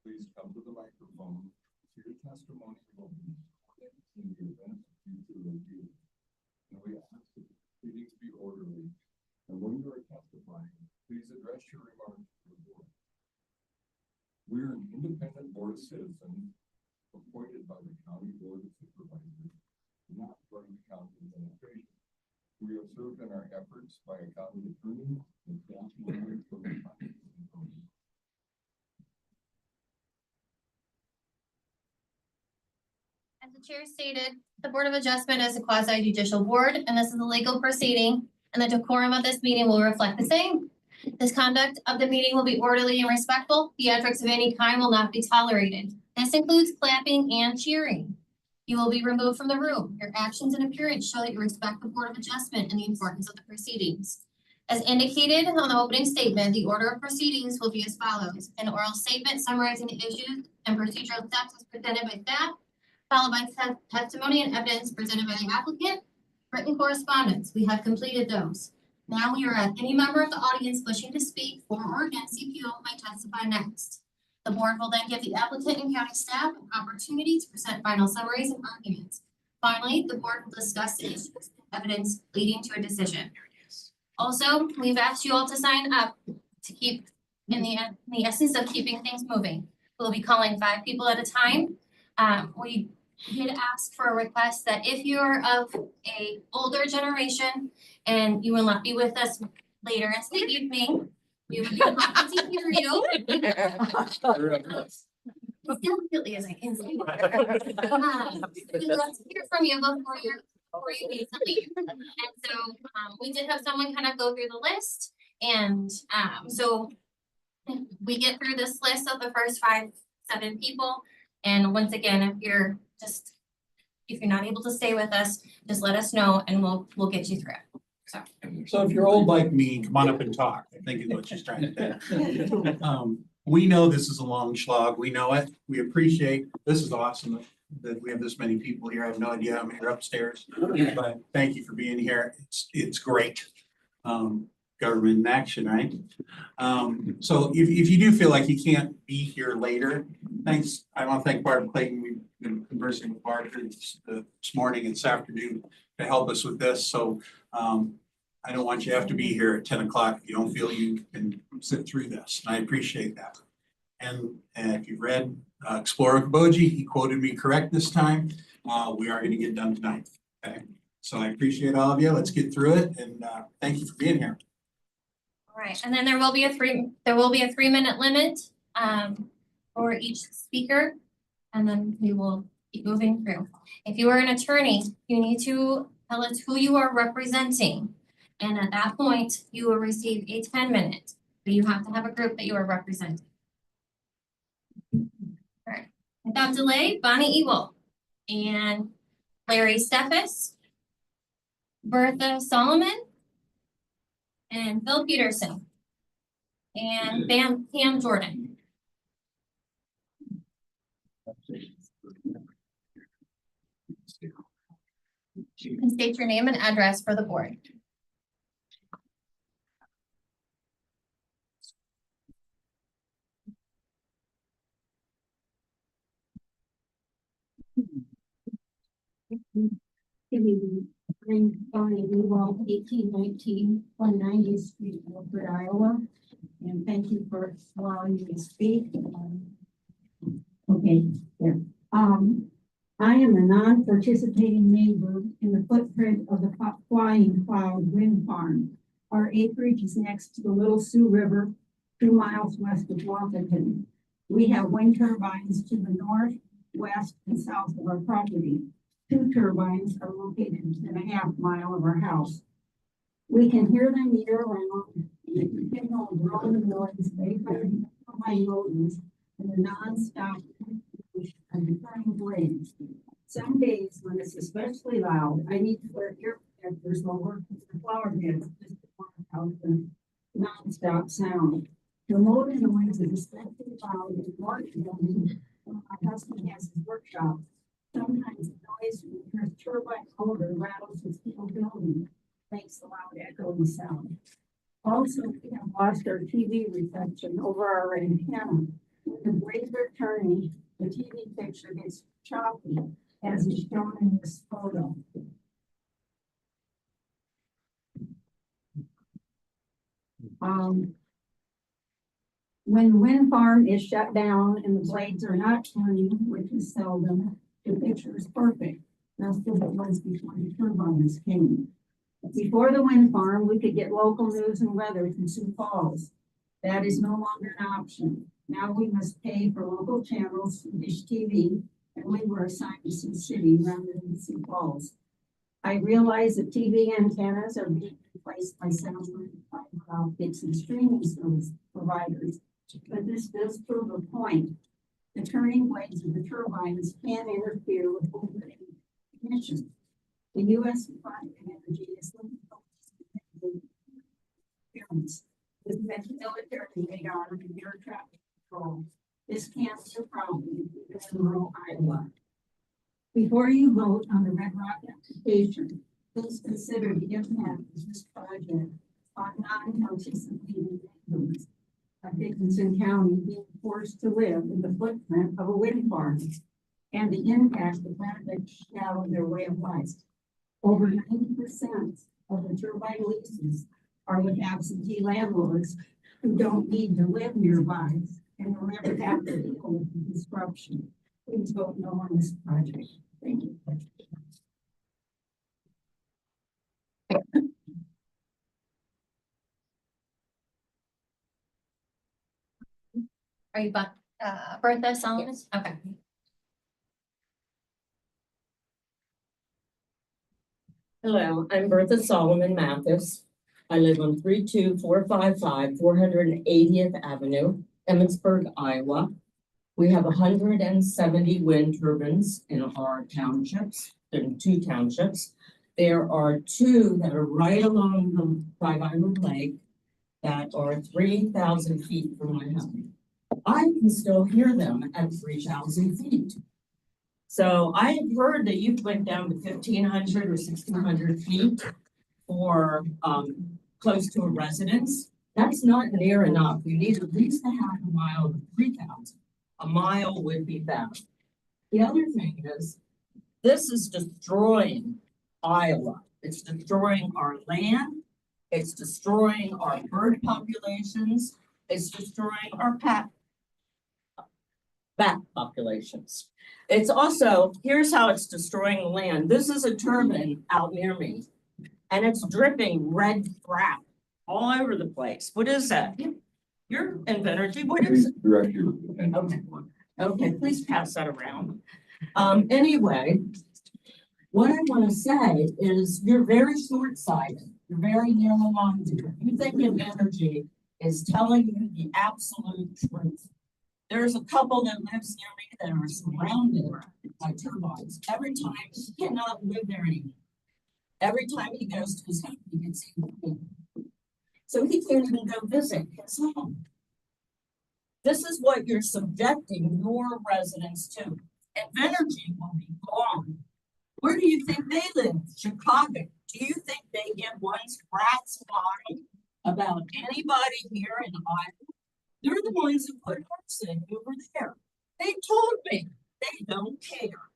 Please come to the microphone. Your testimony will be recorded in the event of future review. And we ask that the proceedings be orderly. And when you are testifying, please address your remarks to the board. We are an independent board of citizens appointed by the County Board of Supervisors, not part of the county administration. We have served in our efforts by a county attorney and staff members from the county. As the chair stated, the Board of Adjustment is a quasi-judicial board, and this is a legal proceeding, and the decorum of this meeting will reflect the same. This conduct of the meeting will be orderly and respectful. Theatrics of any kind will not be tolerated. This includes clapping and cheering. You will be removed from the room. Your actions and appearance show that you respect the Board of Adjustment and the importance of the proceedings. As indicated on the opening statement, the order of proceedings will be as follows: an oral statement summarizing the issues and procedural steps as presented by staff, followed by testimony and evidence presented by the applicant. Written correspondence, we have completed those. Now we are at any member of the audience wishing to speak for or against CPO may testify next. The board will then give the applicant and county staff an opportunity to present final summaries and arguments. Finally, the board will discuss the issues and evidence leading to a decision. Also, we've asked you all to sign up to keep in the essence of keeping things moving. We'll be calling 5 people at a time. We did ask for a request that if you're of a older generation and you will not be with us later into the evening, we would be happy to hear you. Definitely is an insane. We'd love to hear from you before you need to leave. And so we did have someone kind of go through the list, and so we get through this list of the first 5-7 people. And once again, if you're not able to stay with us, just let us know and we'll get you through it. So if you're old like me, come on up and talk, I think is what she's trying to say. We know this is a long slog. We know it. We appreciate, this is awesome that we have this many people here. I have no idea how many are upstairs, but thank you for being here. It's great. Government in action, right? So if you do feel like you can't be here later, thanks. I want to thank Barb Clayton. We've been conversing with Barb this morning and this afternoon to help us with this. So I don't want you to have to be here at 10 o'clock if you don't feel you can sit through this. And I appreciate that. And if you've read Explorer Kaboji, he quoted me correct this time. We are going to get done tonight. Okay. So I appreciate all of you. Let's get through it. And thank you for being here. All right, and then there will be a 3-minute limit for each speaker, and then we will keep moving through. If you are an attorney, you need to tell us who you are representing, and at that point, you will receive a 10-minute. But you have to have a group that you are representing. All right, without delay, Bonnie Ewell and Larry Steffes, Bertha Solomon, and Bill Peterson, and Pam Jordan. You can state your name and address for the board. I'm Bonnie Ewell, 1819 190th Street, Milford, Iowa. And thank you for allowing me to speak. Okay, there. I am a non-participating neighbor in the footprint of the Flying Cloud Wind Farm. Our acreage is next to the Little Sioux River, 2 miles west of Washington. We have wind turbines to the north, west, and south of our property. 2 turbines are located within a half mile of our house. We can hear them year-round. The continual growing noise made by rodents and the non-stop and returning blades. Some days when it's especially loud, I need to wear ear protectors while working with the flower beds just to block out the non-stop sound. The motor noise is especially loud in the morning when my husband has his workshop. Sometimes the noise from the turbine motor rattles the steel building, makes a loud echoing sound. Also, we have lost our TV reception over our antenna. the blades are turning, the TV picture gets choppy, as is shown in this photo. When the wind farm is shut down and the blades are not turning, which is seldom, the picture is perfect. That's what it was before the turbines came. Before the wind farm, we could get local news and weather from Sioux Falls. That is no longer an option. Now we must pay for local channels, Dish TV, and we were assigned to Sioux City rather than Sioux Falls. I realize that TV antennas are being replaced by satellite fiber optics and streaming service providers, but this does prove a point. The turning blades of the turbines can interfere with overhead emissions. The U.S. Department of Energy is looking for interference with military radar and air traffic control. This can't be a problem in rural Iowa. Before you vote on the RedRock application, please consider the impact of this project on non-participating neighbors of Dickinson County being forced to live in the footprint of a wind farm and the impact the project shall on their way of life. Over 90% of the turbine leases are with absentee landlords who don't need to live nearby and will never have to deal with the disruption. Please vote no on this project. Thank you. Are you Bertha Solomon? Yes. Okay. Hello, I'm Bertha Solomon Mathis. I live on 32455 480th Avenue, Emmitsburg, Iowa. We have 170 wind turbines in our townships, in 2 townships. There are 2 that are right along the Five Island Lake that are 3,000 feet from my house. I can still hear them at 3,000 feet. So I have heard that you went down to 1,500 or 1,600 feet for close to a residence. That's not near enough. You need at least a half a mile to 3,000. A mile would be better. The other thing is, this is destroying Iowa. It's destroying our land. It's destroying our bird populations. It's destroying our bat populations. It's also, here's how it's destroying the land. This is a turbine out near me, and it's dripping red crap all over the place. What is that? You're Invenergy. What is it? Director. Okay. Okay, please pass that around. Anyway, what I want to say is you're very short-sighted. You're very narrow-minded. You think Invenergy is telling you the absolute truth. There's a couple that lives near me that are surrounded by turbines. Every time he cannot live there anymore. Every time he goes to his home, he gets hit. So he can't even go visit his home. This is what you're subjecting your residents to. And energy will be gone. Where do you think they live? Chicago. Do you think they give one rat's bottom about anybody here in Iowa? They're the ones who put arson over there. They told me they don't care.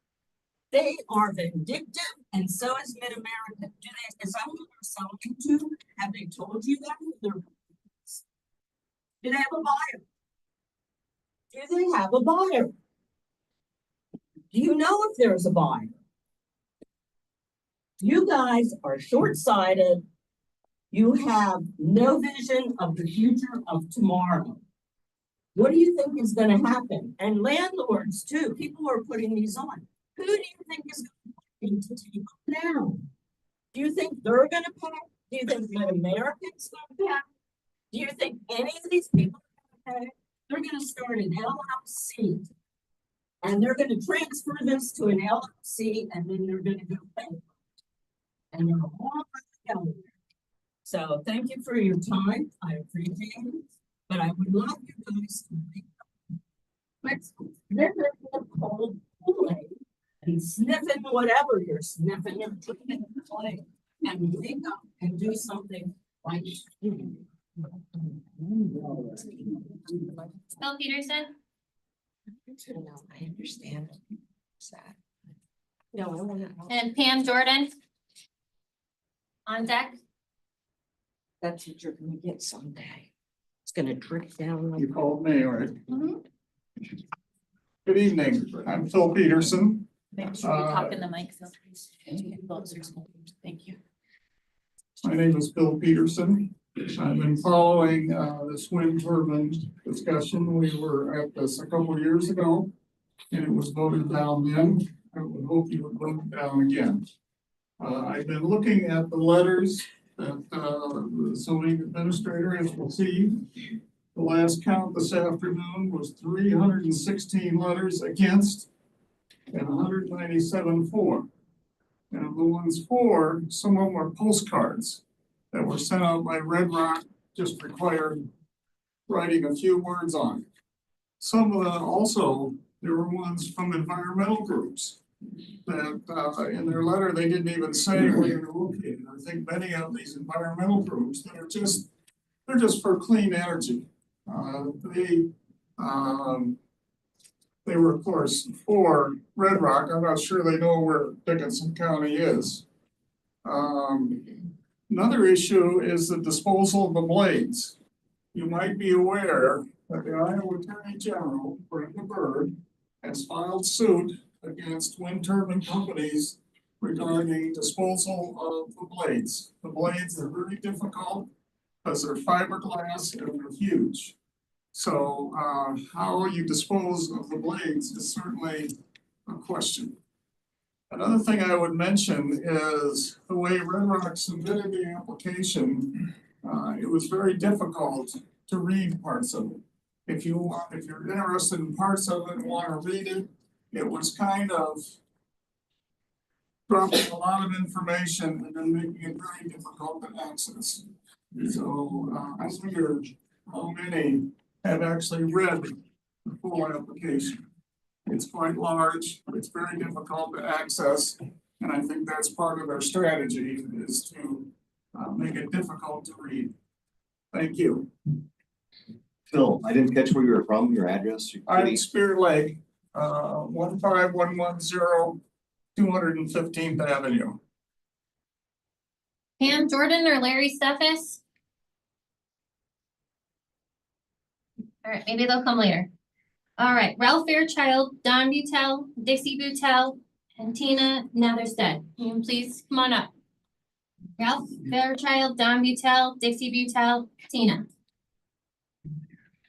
They are vindictive, and so is Mid-America. Is that who they're selling to? Have they told you that? Do they have a buyer? Do they have a buyer? Do you know if there's a buyer? You guys are short-sighted. You have no vision of the future of tomorrow. What do you think is going to happen? And landlords too, people are putting these on. Who do you think is going to take them down? Do you think they're going to pay? Do you think Mid-Americans going to pay? Do you think any of these people are going to pay? They're going to start an LLC. And they're going to transfer this to an LLC, and then they're going to go pay. And they're all going to go. So thank you for your time. I appreciate it. But I would love you guys to make let's sniff it the cold Kool-Aid and sniffing whatever you're sniffing and drinking the Kool-Aid and wake up and do something like Bill Peterson? No, I understand. Sad. No, I want to. And Pam Jordan. On deck. That's what you're gonna get someday. It's gonna drip down like. You called me, all right? Good evening, I'm Phil Peterson. Make sure you talk in the mic, so please. Thank you. My name is Bill Peterson. I've been following this wind turbine discussion. We were at this a couple of years ago. And it was voted down then. I would hope you would vote it down again. I've been looking at the letters that the zoning administrator has received. The last count this afternoon was 316 letters against and 197 for. And of the ones for, some of them were postcards that were sent out by RedRock, just required writing a few words on. Some of them also, there were ones from environmental groups that in their letter, they didn't even say where they were located. I think many of these environmental groups that are just, they're just for clean energy. They were, of course, for RedRock. I'm not sure they know where Dickinson County is. Another issue is the disposal of the blades. You might be aware that the Iowa Attorney General, Brenda Bird, has filed suit against wind turbine companies regarding disposal of the blades. The blades are very difficult because they're fiberglass and they're huge. So how you dispose of the blades is certainly a question. Another thing I would mention is the way RedRock submitted the application. It was very difficult to read parts of it. If you're interested in parts of it and want to read it, it was kind of dropping a lot of information and then making it very difficult to access. So I wonder how many have actually read the full application. It's quite large, it's very difficult to access, and I think that's part of our strategy is to make it difficult to read. Thank you. Phil, I didn't catch where you were from, your address. I'm Spear Lake, 15110 215th Avenue. Pam Jordan or Larry Steffes? All right, maybe they'll come later. All right, Ralph Fairchild, Don Butel, Dixie Butel, and Tina Netherstead. Can you please come on up? Ralph Fairchild, Don Butel, Dixie Butel, Tina.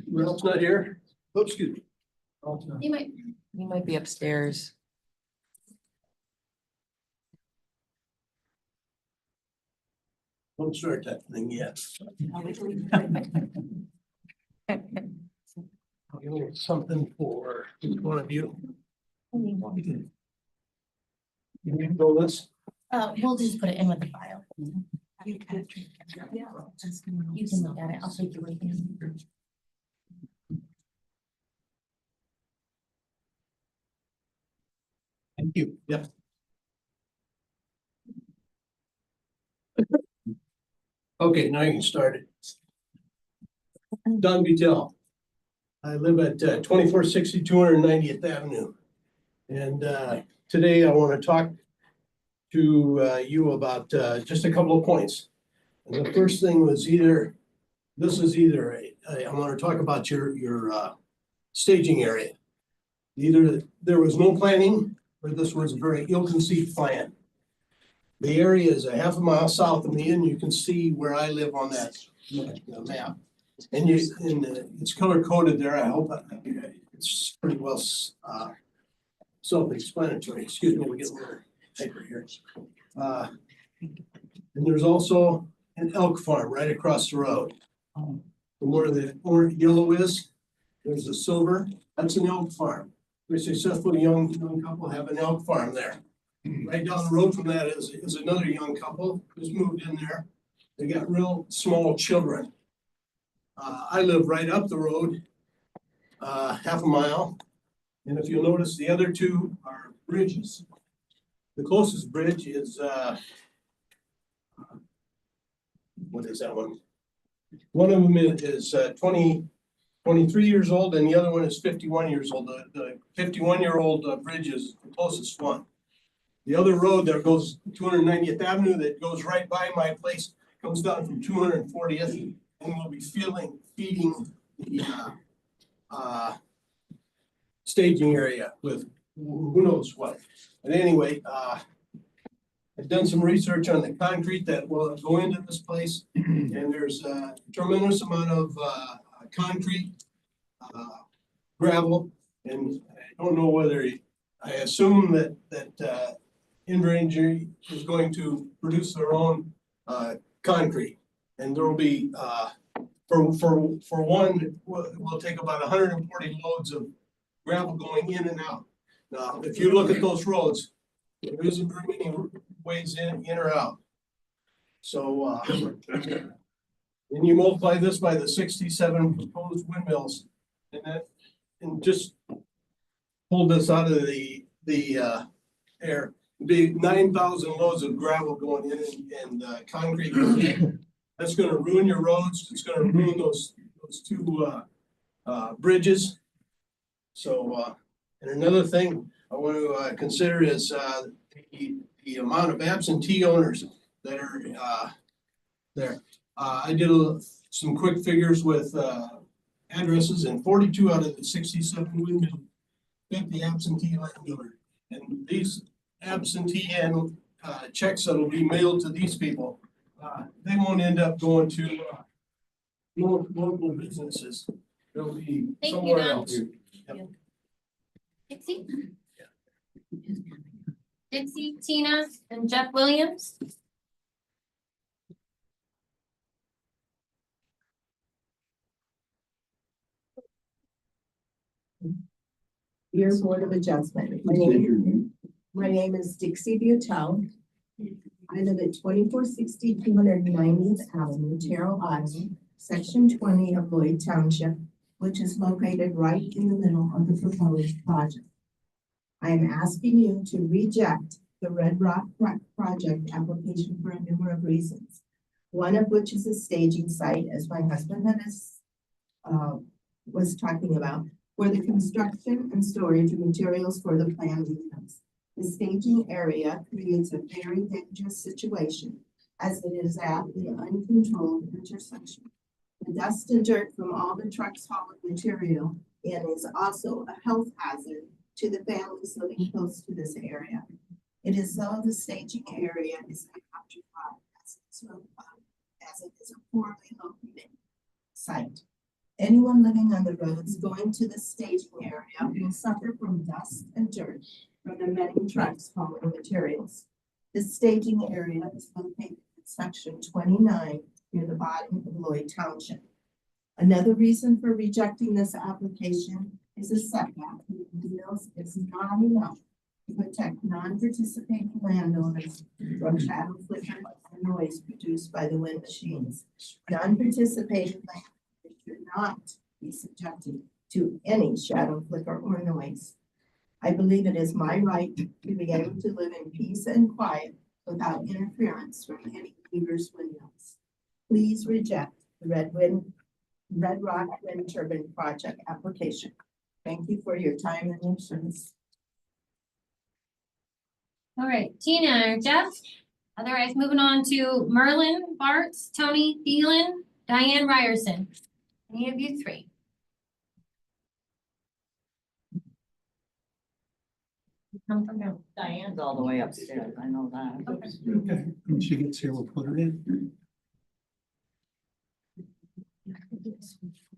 Ralph's not here. Oh, excuse me. You might be upstairs. Don't start that thing yet. Something for each one of you. You need to go this. We'll just put it in with the file. You can look at it. I'll take you with me. Thank you. Yep. Okay, now you can start it. Don Butel. I live at 2460 290th Avenue. And today I want to talk to you about just a couple of points. And the first thing was I want to talk about your staging area. Either there was no planning or this was a very ill-conceived plan. The area is a half a mile south of me, and you can see where I live on that map. And it's color coded there. I hope it's pretty well self-explanatory. Excuse me, we get a little paper here. And there's also an elk farm right across the road. From where the orange yellow is, there's a silver. That's an elk farm. A successful young couple have an elk farm there. Right down the road from that is another young couple who's moved in there. They got real small children. I live right up the road, half a mile. And if you'll notice, the other two are bridges. The closest bridge is, what is that one? One of them is 20 23 years old, and the other one is 51 years old. The 51-year-old bridge is the closest one. The other road that goes 290th Avenue that goes right by my place comes down from 240th, and we'll be feeding the staging area with who knows what. But anyway, I've done some research on the concrete that will go into this place, and there's a tremendous amount of concrete, gravel, and I don't know whether, I assume that Inver is going to produce their own concrete. And there will be, for one, we'll take about 140 loads of gravel going in and out. Now, if you look at those roads, there isn't very many ways in or out. So, then you multiply this by the 67 proposed windmills, and just pull this out of the air. It'd be 9,000 loads of gravel going in and concrete. That's gonna ruin your roads. It's gonna ruin those two bridges. So, and another thing I want to consider is the amount of absentee owners that are there. I did some quick figures with addresses, and 42 out of the 67 windmills got the absentee landowner. And these absentee and checks that will be mailed to these people, they won't end up going to local businesses. They'll be Thank you, somewhere Don. else. Yep. Dixie? Dixie, Tina, and Jeff Williams? Your Board of Adjustment. My name is Dixie Butel. I live at 2460 290th Avenue, Terrell, Iowa, Section 20 of Lloyd Township, which is located right in the middle of the proposed project. I am asking you to reject the RedRock project application for a number of reasons. One of which is a staging site, as my husband was talking about, for the construction and storage of materials for the planned units. The staging area creates a very dangerous situation, as it is at the uncontrolled intersection. The dust and dirt from all the trucks hauling material in is also a health hazard to the families living close to this area. It is so the staging area is occupied as it is a poorly located site. Anyone living on the roads going to the staging area will suffer from dust and dirt from the many trucks hauling materials. The staging area is located in section 29 near the bottom of Lloyd Township. Another reason for rejecting this application is a setback. Wheels is not enough to protect non-participating landowners from shadow flicker and noise produced by the wind machines. Non-participating landowners should not be subjected to any shadow flicker or noise. I believe it is my right to be able to live in peace and quiet without interference from any neighbor's windmills. Please reject the RedRock Wind Turbine Project application. Thank you for your time and your service. All right, Tina or Jeff? Otherwise, moving on to Merlin, Bartz, Tony Thielen, Diane Ryerson. Any of you three? Come from down. Diane's all the way upstairs, I know that. Okay, when she gets here, we'll put her in.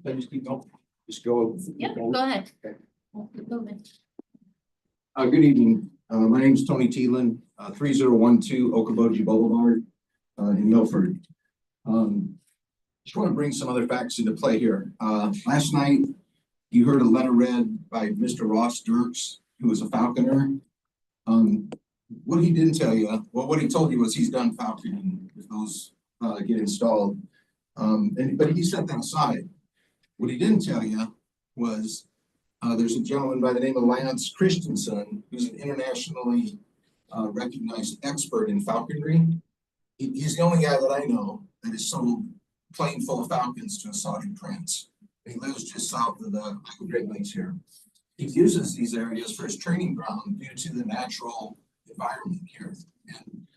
I just keep going, just go. Yep, go ahead. Okay. Go ahead. Good evening, my name is Tony Thielen, 3012 Okoboji Boulevard, in Milford. Just want to bring some other facts into play here. Last night, you heard a letter read by Mr. Ross Dirks, who was a falconer. What he didn't tell you, well, what he told you was he's done falconing if those get installed. But he set that aside. What he didn't tell you was there's a gentleman by the name of Lance Christensen, who's an internationally recognized expert in falconry. He's the only guy that I know that has sold plane full of falcons to a Saudi prince. He lives just south of the Great Lakes here. He uses these areas for his training ground due to the natural environment here. And,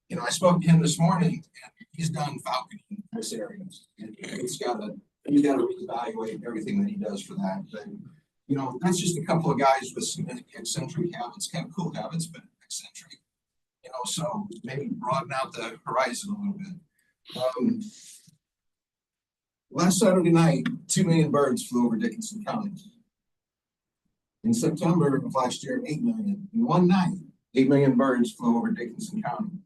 you know, I spoke to him this morning and he's done falconing in this area. And he's got to reevaluate everything that he does for that. But, you know, that's just a couple of guys with some eccentric habits, kind of cool habits, but eccentric. You know, so maybe broaden out the horizon a little bit. Last Saturday night, 2 million birds flew over Dickinson County. In September of last year, 8 million. In one night, 8 million birds flew over Dickinson County.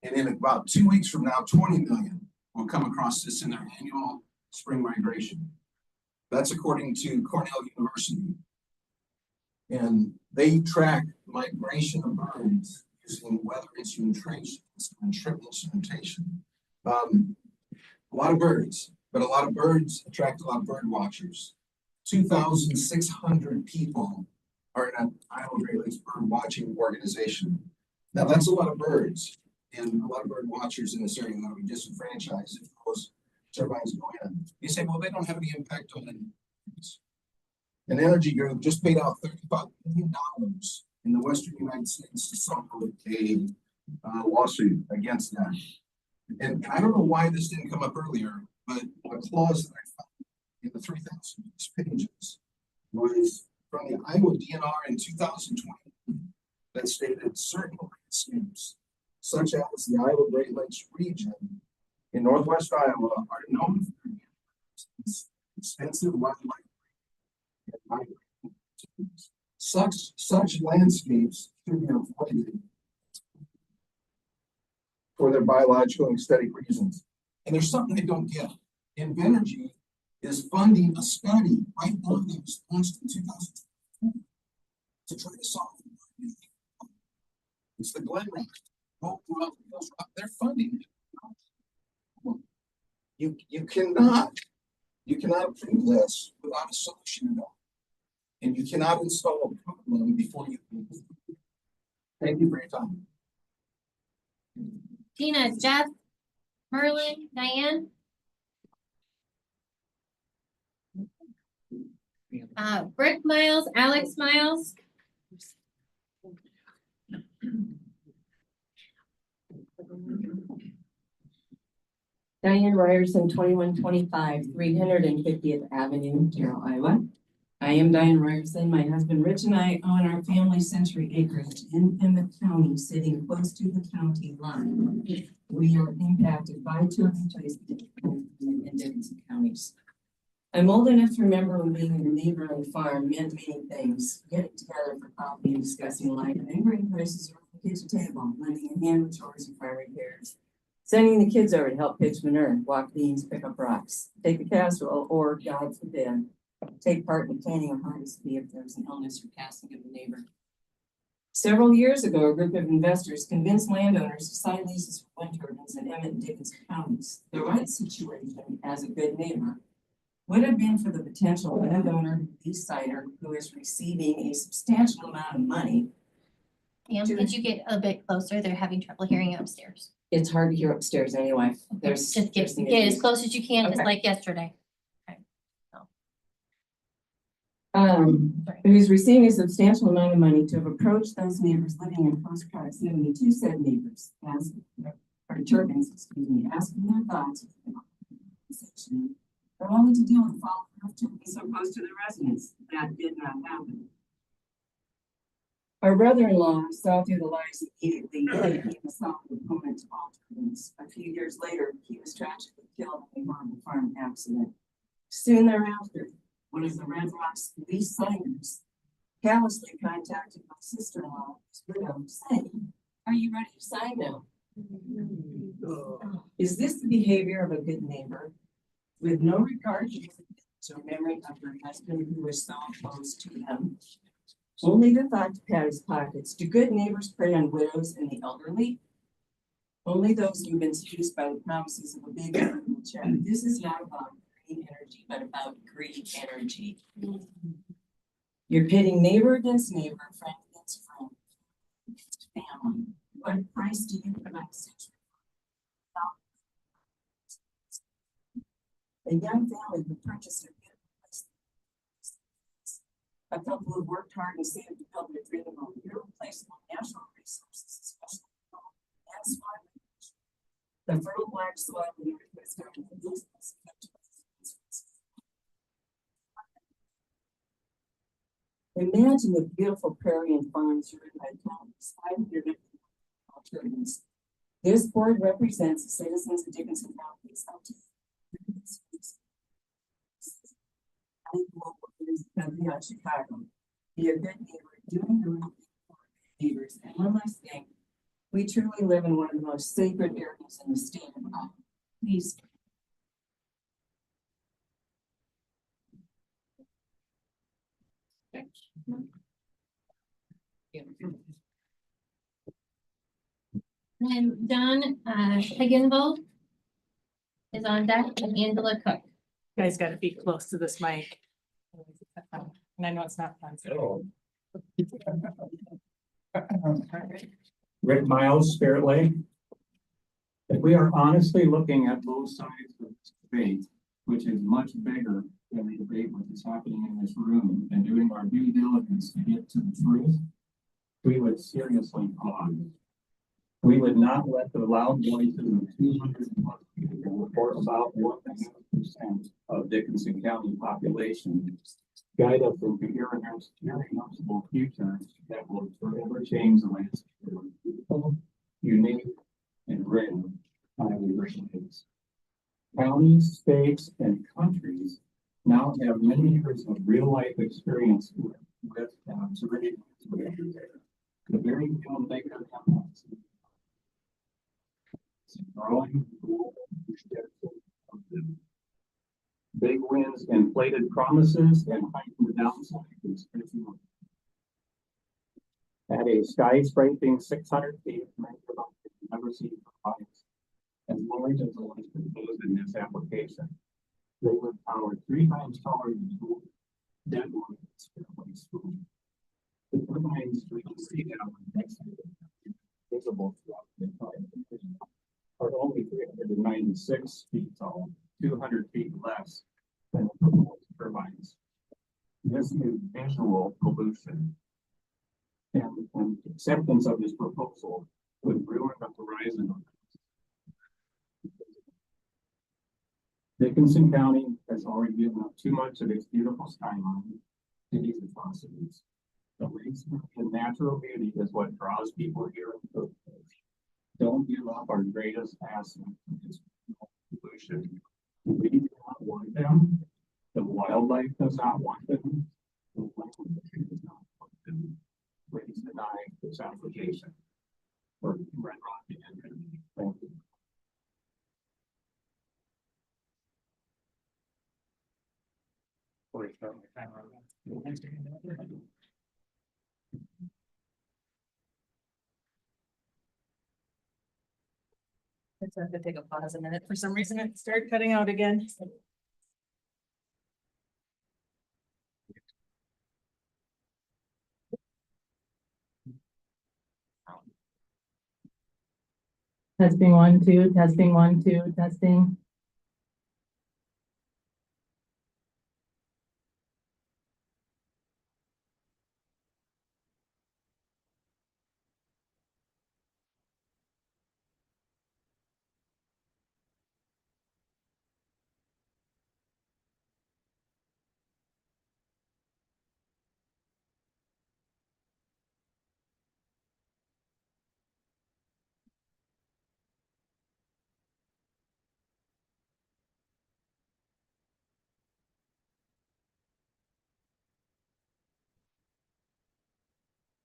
And in about 2 weeks from now, 20 million will come across this in their annual spring migration. That's according to Cornell University. And they track migration of birds using weather instrumentation. A lot of birds, but a lot of birds attract a lot of bird watchers. 2,600 people are in an Iowa Great Lakes bird watching organization. Now that's a lot of birds and a lot of bird watchers in this area that will be disenfranchised if those turbines go in. You say, well, they don't have any impact on it. An energy group just paid out $35 million in the Western United States to settle a lawsuit against that. And I don't know why this didn't come up earlier, but a clause that I found in the 3,000 pages was from the Iowa DNR in 2020 that stated certain landscapes, such as the Iowa Great Lakes region in Northwest Iowa, are known for their extensive wildlife. Such landscapes should be avoided for their biological and aesthetic reasons. And there's something they don't get. Invenergy is funding a study right now that was launched in 2004 to try to solve it. It's the Glen Rock. They're funding it. You cannot approve this without a solution at all. And you cannot install a problem before you. Thank you for your time. Tina, Jeff, Merlin, Diane? Brick Miles, Alex Miles? Diane Ryerson, 2125, 350th Avenue, Carroll, Iowa. I am Diane Ryerson. My husband Rich and I own our family century acreage in Emmett County, sitting close to the county line. We are impacted by turbine placement in Dickinson counties. I'm old enough to remember when being a neighbor on the farm meant many things. Getting together for coffee and discussing life, and then bringing prices around the kitchen table, lending a hand with chores and farm repairs. Sending the kids over to help pitch manure, walk beans, pick up rocks, take a casserole, or, God forbid, take part in planning a harvest if there's an illness or passing of a neighbor. Several years ago, a group of investors convinced landowners to sign leases for wind turbines in Emmett and Dickinson counties. The right situation as a good neighbor would have been for the potential landowner, lease signer, who is receiving a substantial amount of money. Pam, could you get a bit closer? They're having trouble hearing you upstairs. It's hard to hear upstairs anyway. Just get as close as you can, just Okay. like yesterday. Who's receiving a substantial amount of money to have approached those neighbors living in close proximity to said neighbors, turbines, asking their thoughts, but only to deal with fall to be so close to the residents. That did not happen. Our brother-in-law saw through the lies immediately and became a solid opponent to all turbines. A few years later, he was tragically killed in a horrible farm accident. Soon thereafter, one of the RedRock's lease signers callously contacted my sister-in-law, widow, saying, "Are you ready to sign now?" Is this the behavior of a good neighbor? With no regard to memory of her husband who was so close to them. Only the thought to pat his pockets. Do good neighbors prey on widows and the elderly? Only those who've been seduced by the promises of a big check. This is not about green energy, but about green energy. You're pitting neighbor against neighbor, friend against friend, against family. What price do you put on A young family who purchased a beautiful place. A couple who worked hard and saved to build their dream home, irreplaceable natural resources, especially and swine. The fertile black soil of the earth was starting to lose its effect. Imagine the beautiful prairie and farms driven by countless 500 alternatives. This board represents the citizens of Dickinson County. Of Chicago. Be a good neighbor, doing the right thing for our neighbors. And one last thing, we truly live in one of the most sacred areas in the state of Iowa. Please. And John, Higginbotham is on deck, and Angela Cook. You guys gotta be close to this mic. And I know it's not fun. Rick Miles, Spirit Lake. If we are honestly looking at both sides of this debate, which is much bigger than the debate which is happening in this room, and doing our due diligence to get to the truth, we would seriously pause. We would not let the loud voices of 200 plus people report about 1% of Dickinson County population guide us into irreversible future that will forever change the landscape of beautiful, unique, and rare Iowa Lakes. Counties, states, and countries now have many years of real life experience with and observing the very few they could have. Growing of the big wins, inflated promises, and heightened downside. At a skyscraping 600 feet, many of us have never seen providers as large as the ones proposed in this application. They would power 3 times taller than school, dead ones, school. The turbines we can see now visible throughout the entire division are only 396 feet tall, 200 feet less than the proposed turbines. This is visual pollution. And acceptance of this proposal would ruin the horizon. Dickinson County has already given up too much of its beautiful skyline to these atrocities. The lakes and natural beauty is what draws people here in the first place. Don't give up our greatest asset, which is pollution. We do not want them. The wildlife does not want them. The land does not want them. Please deny this application for RedRock Wind. Thank you. I just have to take a pause a minute. For some reason, it started cutting out again. Testing 1, 2, testing 1, 2, testing.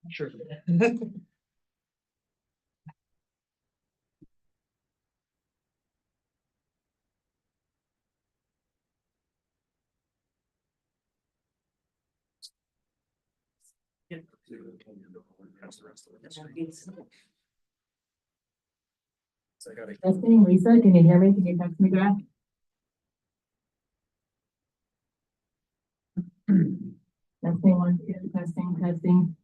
Sure. Testing, Lisa, can you hear me? Can you text me back? Testing 1, 2, testing, testing.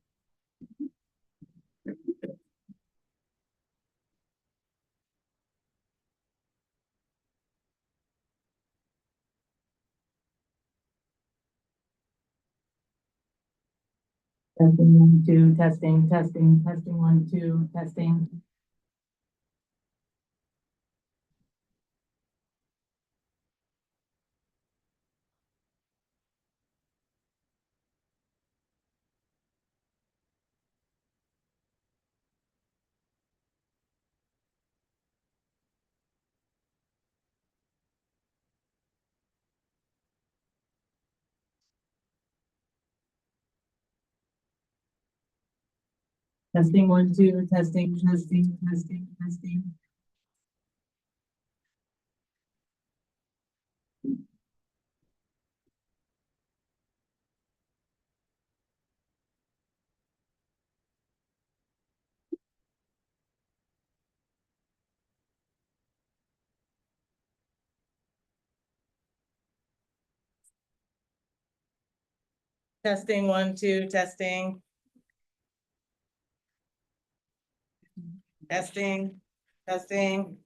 Testing, 1, 2, testing, testing, testing, 1, 2, testing. Testing, 1, 2, testing, testing, testing, testing. Testing, 1, 2, testing. Testing, testing.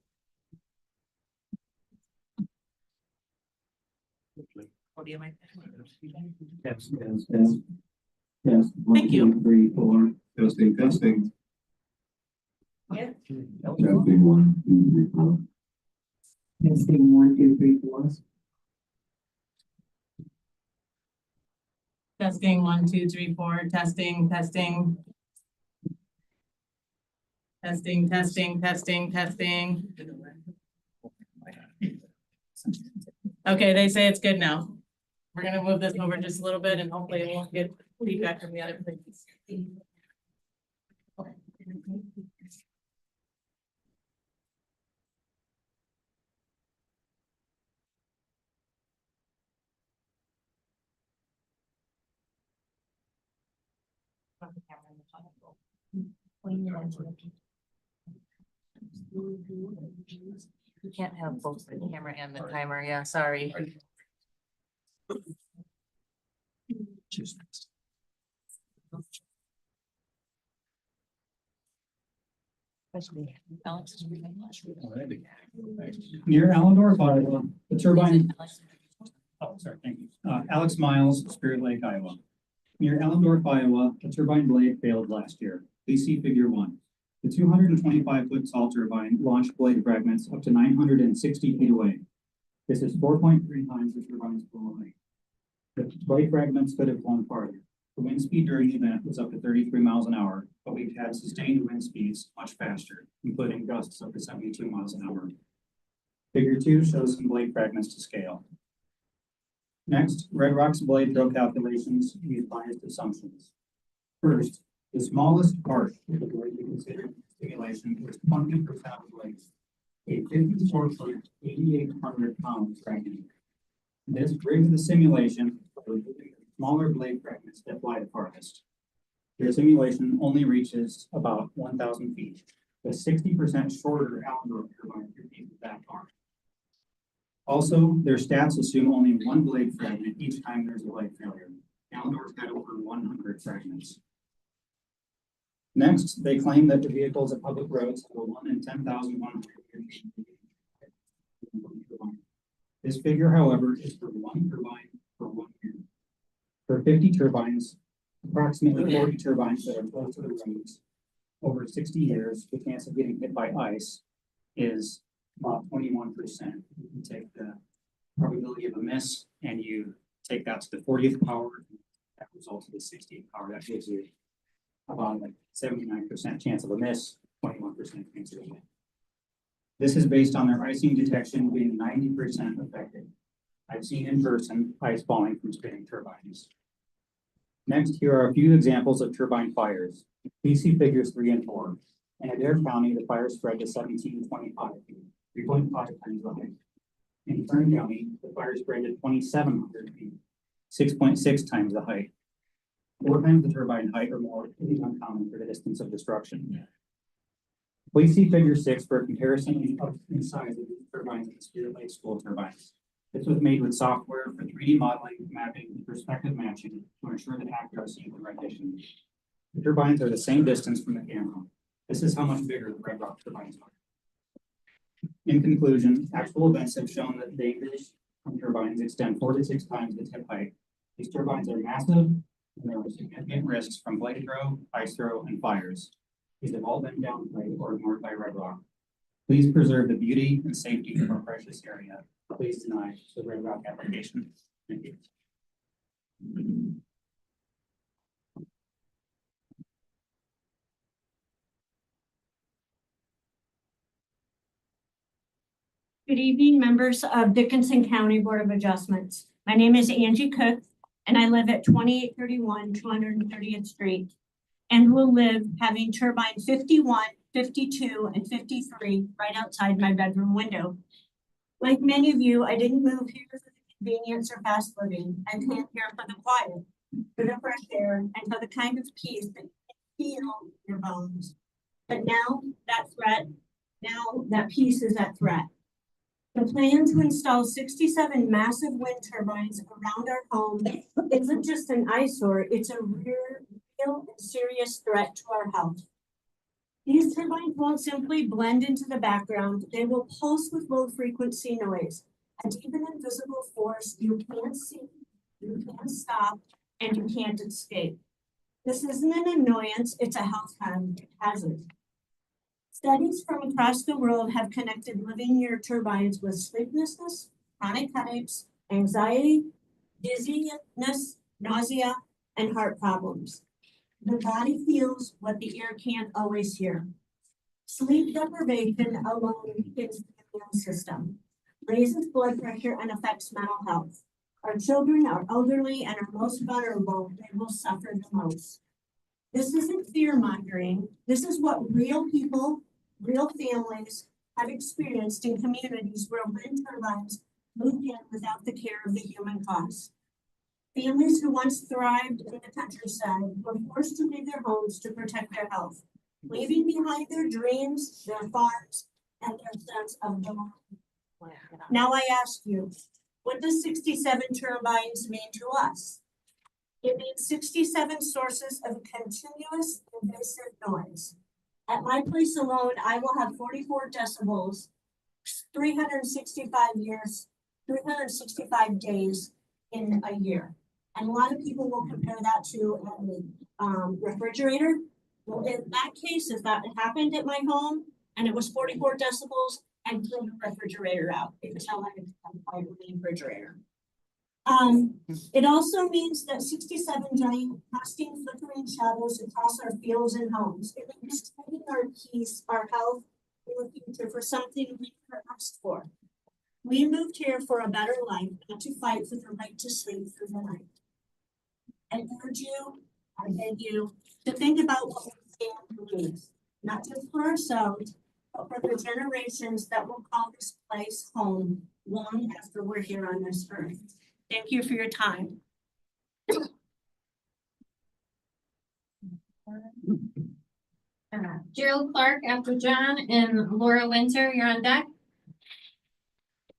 Yes, yes, yes. Yes. Thank you. 1, 2, 3, 4. Testing, testing. Yeah. Testing 1, 2, 3, 4. Testing 1, 2, 3, 4. Testing, 1, 2, 3, 4, testing, testing. Testing, testing, testing, testing. Okay, they say it's good now. We're gonna move this over just a little bit and hopefully it won't get feedback from the other places. You can't have both the camera and the timer. Yeah, sorry. Especially Alex is really much. Near Allendorf, Iowa, the turbine. Oh, sorry, thank you. Alex Miles, Spirit Lake, Iowa. Near Allendorf, Iowa, a turbine blade failed last year. Please see figure 1. The 225-foot tall turbine launched blade fragments up to 960 feet away. This is 4.3 times the turbine's full height. The blade fragments could have flown farther. The wind speed during the event was up to 33 miles an hour, but we've had sustained wind speeds much faster, including gusts up to 72 miles an hour. Figure 2 shows some blade fragments to scale. Next, RedRock's blade throw calculations use biased assumptions. First, the smallest part of the blade we considered stimulation is 20% of the blade, a 54-foot, 8,800-pound fragment. This rigs the simulation for removing smaller blade fragments that fly the farthest. Their simulation only reaches about 1,000 feet. The 60% shorter Allendorf turbine repeats that far. Also, their stats assume only one blade fragment each time there's a blade failure. Allendorf had over 100 fragments. Next, they claim that the vehicles at public roads have a 1 in 10,100. This figure, however, is for one turbine for 1 year. For 50 turbines, approximately 40 turbines that are close to the roads, over 60 years, the chance of getting hit by ice is about 21%. You can take the probability of a miss and you take that to the 40th power, that results in the 60th power. That gives you about like 79% chance of a miss, 21% chance of a hit. This is based on their icing detection being 90% effective. I've seen in person ice falling from spinning turbines. Next, here are a few examples of turbine fires. Please see figures 3 and 4. In Adair County, the fire spread to 1725 feet, 3.5 times the height. In Kern County, the fire spread to 2,700 feet, 6.6 times the height. 4 times the turbine height or more is uncommon for the distance of destruction. Please see figure 6 for a comparison in size of these turbines and Spirit Lake school turbines. This was made with software for 3D modeling, mapping, and perspective matching to ensure the accuracy of the rendition. The turbines are the same distance from the camera. This is how much bigger the RedRock turbines are. In conclusion, actual events have shown that dangers from turbines extend 4 to 6 times the tip height. These turbines are massive, There were significant risks from blade throw, ice throw, and fires. These have all been downplayed or ignored by RedRock. Please preserve the beauty and safety of our precious area. Please deny the RedRock application. Thank you. Good evening, members of Dickinson County Board of Adjustments. My name is Angie Cook, and I live at 2831 230th Street, and will live having turbine 51, 52, and 53 right outside my bedroom window. Like many of you, I didn't move here for the convenience or fast living. I came here for the quiet, for the fresh air, and for the kind of peace that you feel in your bones. But now that peace is at threat. The plan to install 67 massive wind turbines around our home isn't just an eyesore, it's a real and serious threat to our health. These turbines won't simply blend into the background, they will pulse with low frequency noise, a deep and invisible force you can't see, you can't stop, and you can't escape. This isn't an annoyance, it's a health hazard. Studies from across the world have connected living near turbines with sleeplessness, chronic headaches, anxiety, dizziness, nausea, and heart problems. The body feels what the ear can't always hear. Sleep deprivation alone weakens the immune system, raises blood pressure, and affects mental health. Our children, our elderly, and our most vulnerable, they will suffer the most. This isn't fear-mongering. This is what real people, real families have experienced in communities where wind turbines moved in without the care of the human cause. Families who once thrived in the countryside were forced to leave their homes to protect their health, leaving behind their dreams, their farms, and their sense of belonging. Now I ask you, what does 67 turbines mean to us? It means 67 sources of continuous invasive noise. At my place alone, I will have 44 decibels, 365 days in a year. And a lot of people will compare that to a refrigerator. Well, in that case, if that happened at my home and it was 44 decibels, I'd throw the refrigerator out because I like a refrigerator. It also means that 67 giant casting flickering shadows across our fields and homes. It means trading our peace, our health, and the future for something we never asked for. We moved here for a better life, not to fight for the right to sleep through the night. I urge you, I beg you, to think about what we stand to lose, not just for ourselves, but for the generations that will call this place home long after we're here on this earth. Thank you for your time. Gerald Clark after John and Laura Winter, you're on deck.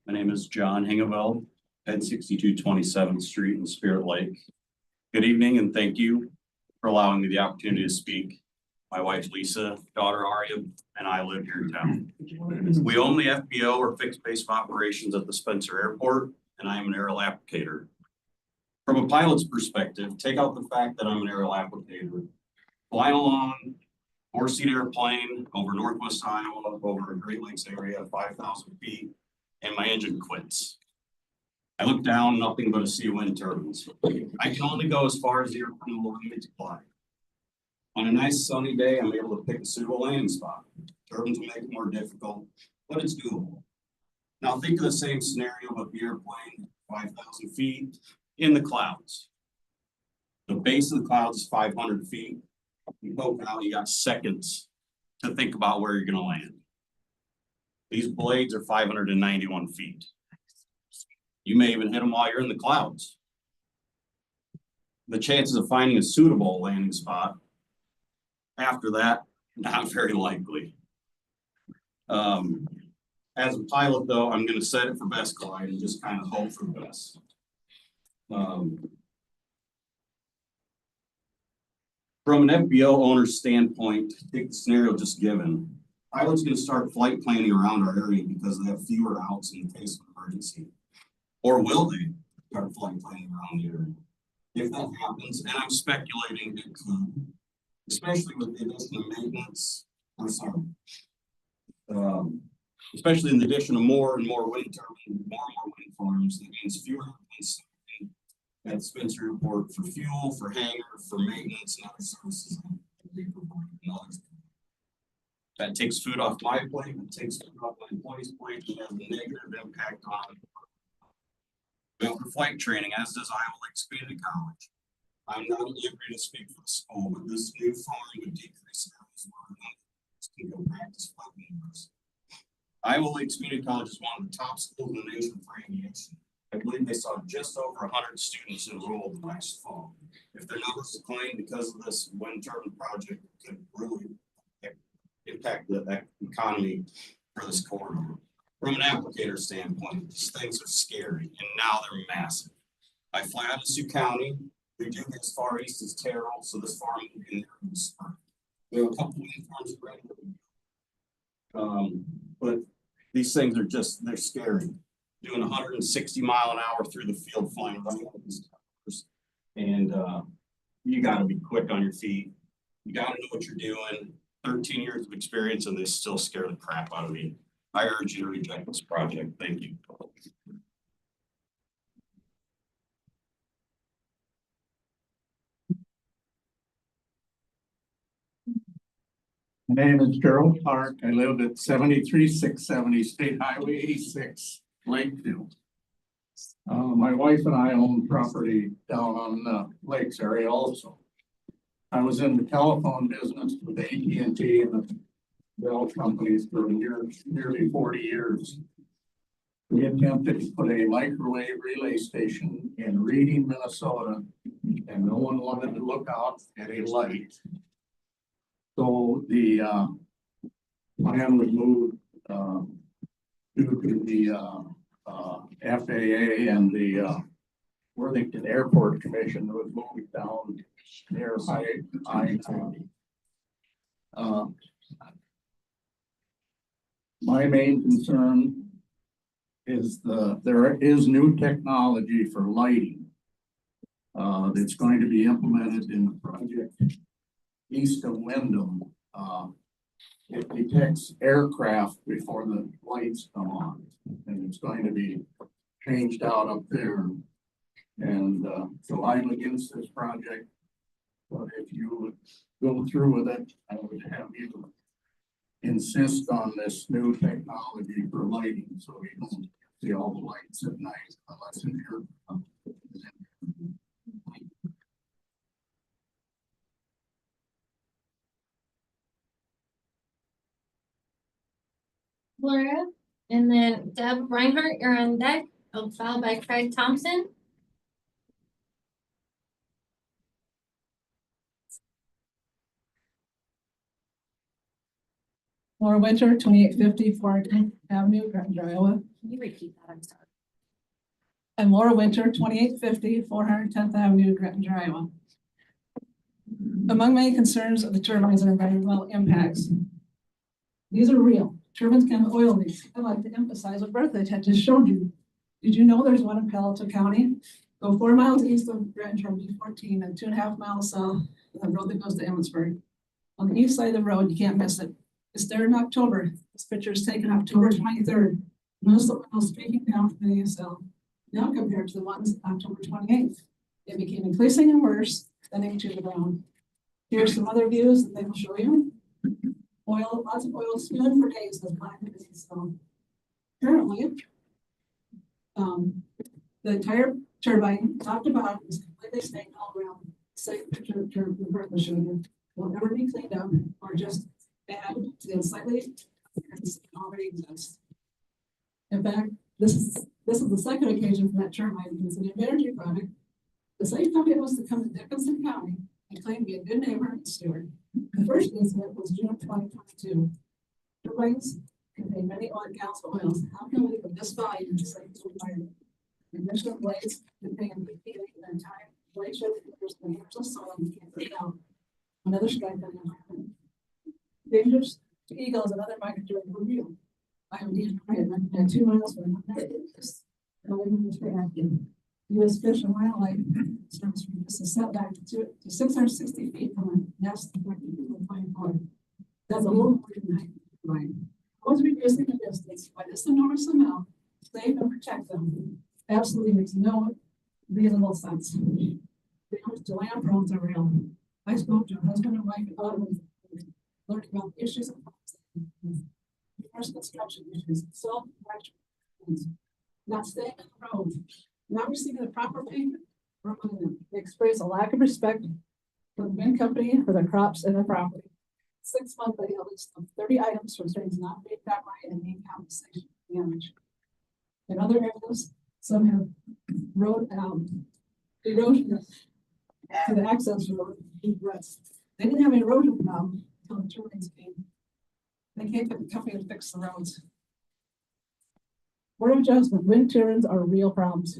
My name is John Hingeveld, at 6227th Street in Spirit Lake. Good evening and thank you for allowing me the opportunity to speak. My wife Lisa, daughter Aria, and I live here in town. We own the FBO or fixed base of operations at the Spencer Airport, and I am an aerial applicator. From a pilot's perspective, take out the fact that I'm an aerial applicator. Flying along, 4-seat airplane over Northwest Iowa, over a Great Lakes area, 5,000 feet, and my engine quits. I look down, nothing but a sea of wind turbines. I can only go as far as the airplane will allow me to fly. On a nice sunny day, I'm able to pick a suitable landing spot. Turbines will make it more difficult, but it's doable. Now think of the same scenario with the airplane, 5,000 feet in the clouds. The base of the clouds is 500 feet. You poke out, you got seconds to think about where you're gonna land. These blades are 591 feet. You may even hit them while you're in the clouds. The chances of finding a suitable landing spot after that, not very likely. As a pilot though, I'm gonna set it for best glide and just kind of hope for the best. From an FBO owner's standpoint, take the scenario just given. Pilot's gonna start flight planning around our area because they have fewer outs in the case of emergency. Or will they start flight planning around the area? If that happens, and I'm speculating it could, especially with the addition of maintenance, I'm sorry. Especially in the addition of more and more wind turbines, more and more wind farms, that means fewer ones at Spencer Airport for fuel, for hangar, for maintenance and other services. That takes food off my plate, it takes food off my employees' plate, and has a negative impact on flight training, as does Iowa Lakes Community College. I'm not at liberty to speak for the school, but this new farm would decrease areas where can go practice flight maneuvers. Iowa Lakes Community College is one of the top schools in the nation for aviation. I believe they saw just over 100 students enrolled last fall. If their numbers decline because of this wind turbine project, it could really impact the economy for this corridor. From an applicator standpoint, these things are scary, and now they're massive. I fly out of Sioux County. We do get as far east as Terrell, so this farm will be in there in the spring. We have a couple wind farms around. But these things are just, they're scary. Doing 160 mile an hour through the field flying right over these towers. And you gotta be quick on your feet. You gotta know what you're doing. 13 years of experience and they still scare the crap out of me. I urge you to reject this project. Thank you. My name is Gerald Clark. I live at 73670 State Highway 86, Lakeville. My wife and I own property down on the lakes area also. I was in the telephone business with AT&T and the Bell companies for nearly 40 years. We attempted to put a microwave relay station in Reading, Minnesota, and no one wanted to look out at a light. So the plan was moved due to the FAA and the Worthington Airport Commission was moved down near I-90. My main concern is there is new technology for lighting that's going to be implemented in the project east of Wyndham. It detects aircraft before the lights come on, and it's going to be changed out up there. And so I'm against this project, but if you would go through with it, I would have you insist on this new technology for lighting, so we don't see all the lights at night unless in here. Laura, and then Deb Reinhardt, you're on deck, followed by Craig Thompson. Laura Winter, 2850 410th Avenue, Gretna, Iowa. Can you repeat that? I'm sorry. I'm Laura Winter, 2850 410th Avenue, Gretna, Iowa. Among many concerns of the turbines are environmental impacts. These are real. Turbines can have oil leaks. I'd like to emphasize what Bertha had just showed you. Did you know there's one in Palo County? Go 4 miles east of Gretna from B14 and 2.5 miles south of the road that goes to Emmitsburg. On the east side of the road, you can't miss it. It's there in October. This picture is taken October 23rd. Most of the speaking down from the ASL. Now compared to the ones October 28th. It became increasing and worse, thinning to the ground. Here's some other views that they will show you. Oil, lots of oil spewing for days. So currently, the entire turbine, top to bottom, is completely stained all around. Same picture the Bertha showed you. Will never be cleaned up or just add to the slightly already exists. In fact, this is the second occasion for that turbine. It's an energy product. The same company wants to come to Dickinson County and claim to be a good neighbor and steward. The first incident was June 2022. Turbines contain many gas oils. How can we put this volume in the same environment? The emission blades contain the entire blade show there's the years of soil you can't take out. Another strike on the environment. Dangerous to eagles and other migratory review. I am at 2 miles from this. The U.S. Fish and Wildlife Service is a setback to 660 feet from a nest affected by pine. That's a little more than height line. Always reducing the distance by this enormous amount, save and protect them. Absolutely makes no reasonable sense. The comes to land problems are real. I spoke to a husband and wife about it, learned about the issues of first construction issues, not staying on the road, not receiving the proper payment from them. They experience a lack of respect for the wind company, for their crops and their property. 6 months, they have a list of 30 items for things not paid back right and need compensation for damage. In other areas, some have road erosion to the access road deep ruts. They didn't have an erosion problem until the turbines came. They can't get the company to fix the roads. Board of Adjustment, wind turbines are real problems.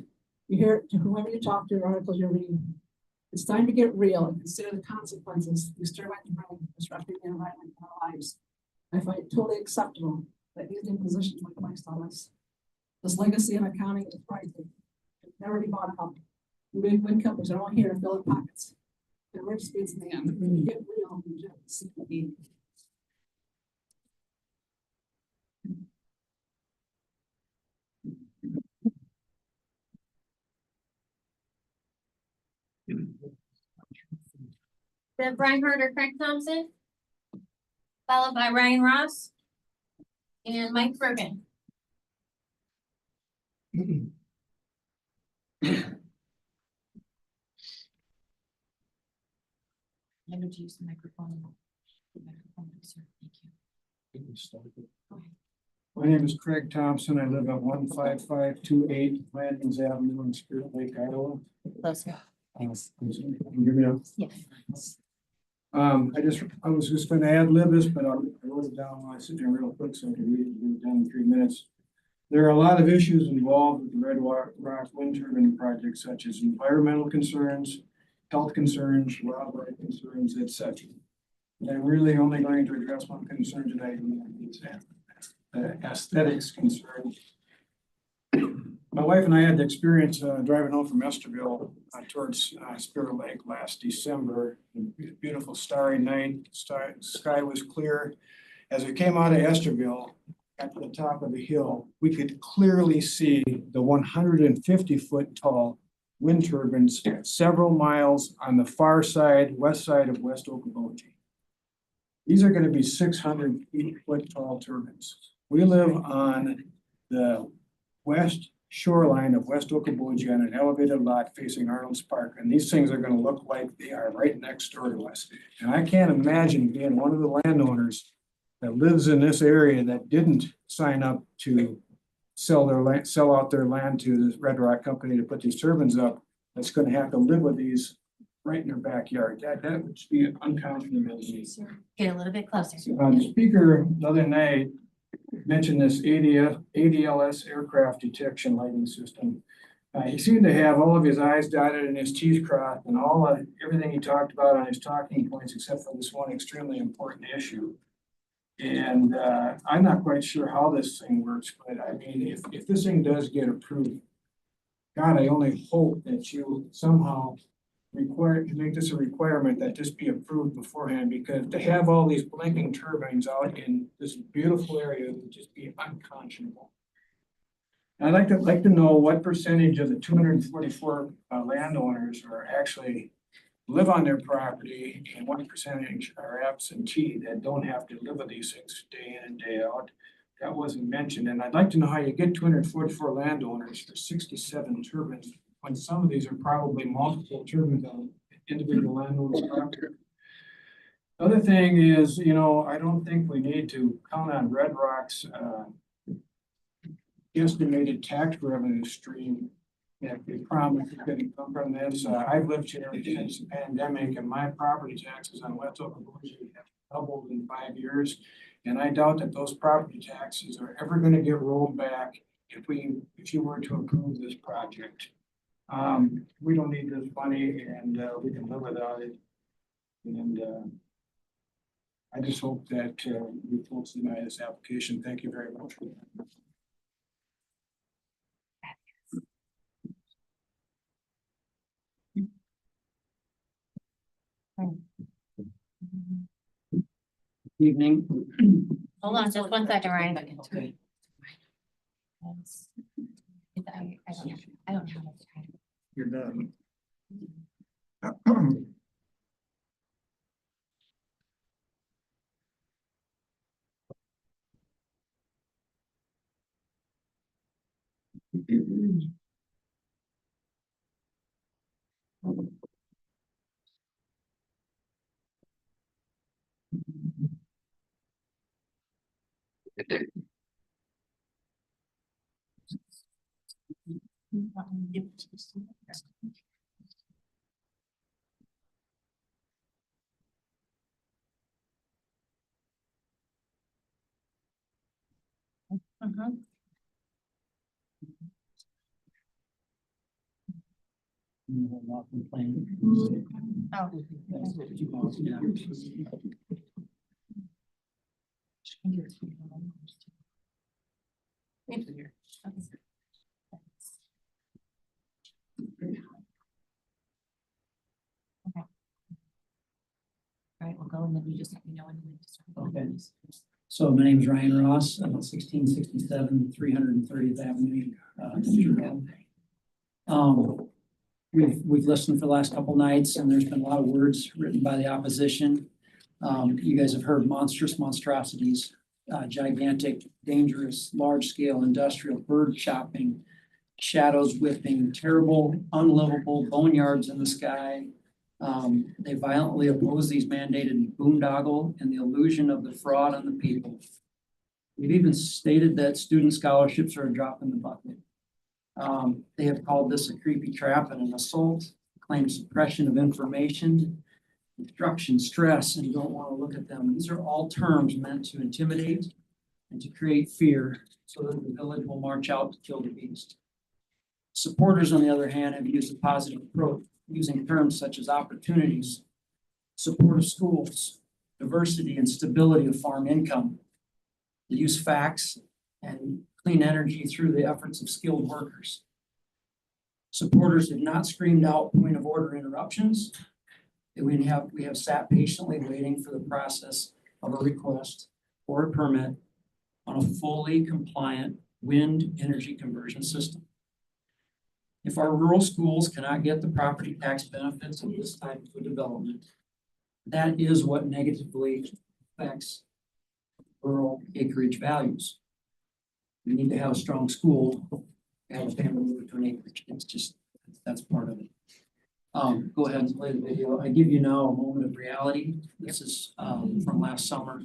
You hear it to whoever you talk to, articles you're reading. It's time to get real and consider the consequences these turbines bring, disrupting the environment and our lives. I find it totally acceptable that these new positions were placed on us. This legacy of accounting is frightening. It can never be bought out. Big wind companies are only here to fill their pockets. Their rich speeds in the end. When you get real, you just see the need. Then Brian Harder, Craig Thompson. Followed by Ryan Ross. And Mike Bergen. I need to use the microphone. Sir, thank you. Go ahead. My name is Craig Thompson. I live at 15528 Landings Avenue in Spirit Lake, Iowa. Closer. Thanks. Can you hear me now? Yes. I was just going to add lib this, but I wrote it down while I sit there real quick so I can read it down in 3 minutes. There are a lot of issues involved with the RedRock Wind turbine project, such as environmental concerns, health concerns, wildlife concerns, etc. And I'm really only going to address one concern tonight, and that's aesthetics concern. My wife and I had the experience driving home from Esterville towards Spirit Lake last December. Beautiful starry night, sky was clear. As we came out of Esterville at the top of the hill, we could clearly see the 150-foot tall wind turbines several miles on the far side, west side of West Okoboji. These are going to be 600-foot tall turbines. We live on the west shoreline of West Okoboji on an elevated lot facing Arnold's Park, and these things are going to look like they are right next door to us. And I can't imagine being one of the landowners that lives in this area that didn't sign up to sell out their land to the RedRock company to put these turbines up, that's going to have to live with these right in their backyard. That would be unconscionable. Get a little bit closer. The speaker the other night mentioned this ADLS aircraft detection lighting system. He seemed to have all of his I's dotted and his T's crossed and everything he talked about on his talking points, except for this one extremely important issue. And I'm not quite sure how this thing works, but I mean, if this thing does get approved, God, I only hope that you somehow make this a requirement that this be approved beforehand, because to have all these blinking turbines out in this beautiful area would just be unconscionable. And I'd like to know what percentage of the 244 landowners are actually live on their property, and what percentage are absentee that don't have to live with these things day in and day out. That wasn't mentioned, and I'd like to know how you get 244 landowners for 67 turbines, when some of these are probably multiple turbines on individual landowners' property. Other thing is, I don't think we need to count on RedRock's estimated tax revenue stream. If they promise it's going to come from this, I've lived here since the pandemic, and my property taxes on West Okoboji have doubled in 5 years. And I doubt that those property taxes are ever going to get rolled back if you were to approve this project. We don't need this money, and we can live without it. And I just hope that you folks deny this application. Thank you very much. Evening. Hold on just one second, Ryan. I don't have it. You're done. Mhm. Oh. All right, we'll go and then you just let me know when you start. Okay. So my name is Ryan Ross. I'm at 1667 330th Avenue. Chicago. We've listened for the last couple nights and there's been a lot of words written by the opposition. You guys have heard monstrosities, gigantic, dangerous, large-scale industrial bird chopping, shadows whipping, terrible, unlivable boneyards in the sky. They violently oppose these mandated boondoggle and the illusion of the fraud on the people. We've even stated that student scholarships are a drop in the bucket. They have called this a creepy trap and an assault, claim suppression of information, obstruction, stress, and don't want to look at them. These are all terms meant to intimidate and to create fear so that the village will march out to kill the beast. Supporters, on the other hand, have used a positive approach, using terms such as opportunities, support of schools, diversity and stability of farm income. They use facts and clean energy through the efforts of skilled workers. Supporters have not screamed out point of order interruptions. We have sat patiently waiting for the process of a request for a permit on a fully compliant wind energy conversion system. If our rural schools cannot get the property tax benefits of this type of development, that is what negatively affects rural acreage values. We need to have a strong school, have a family move to an acreage. It's just, that's part of it. Go ahead and play the video. I give you now a moment of reality. This is from last summer.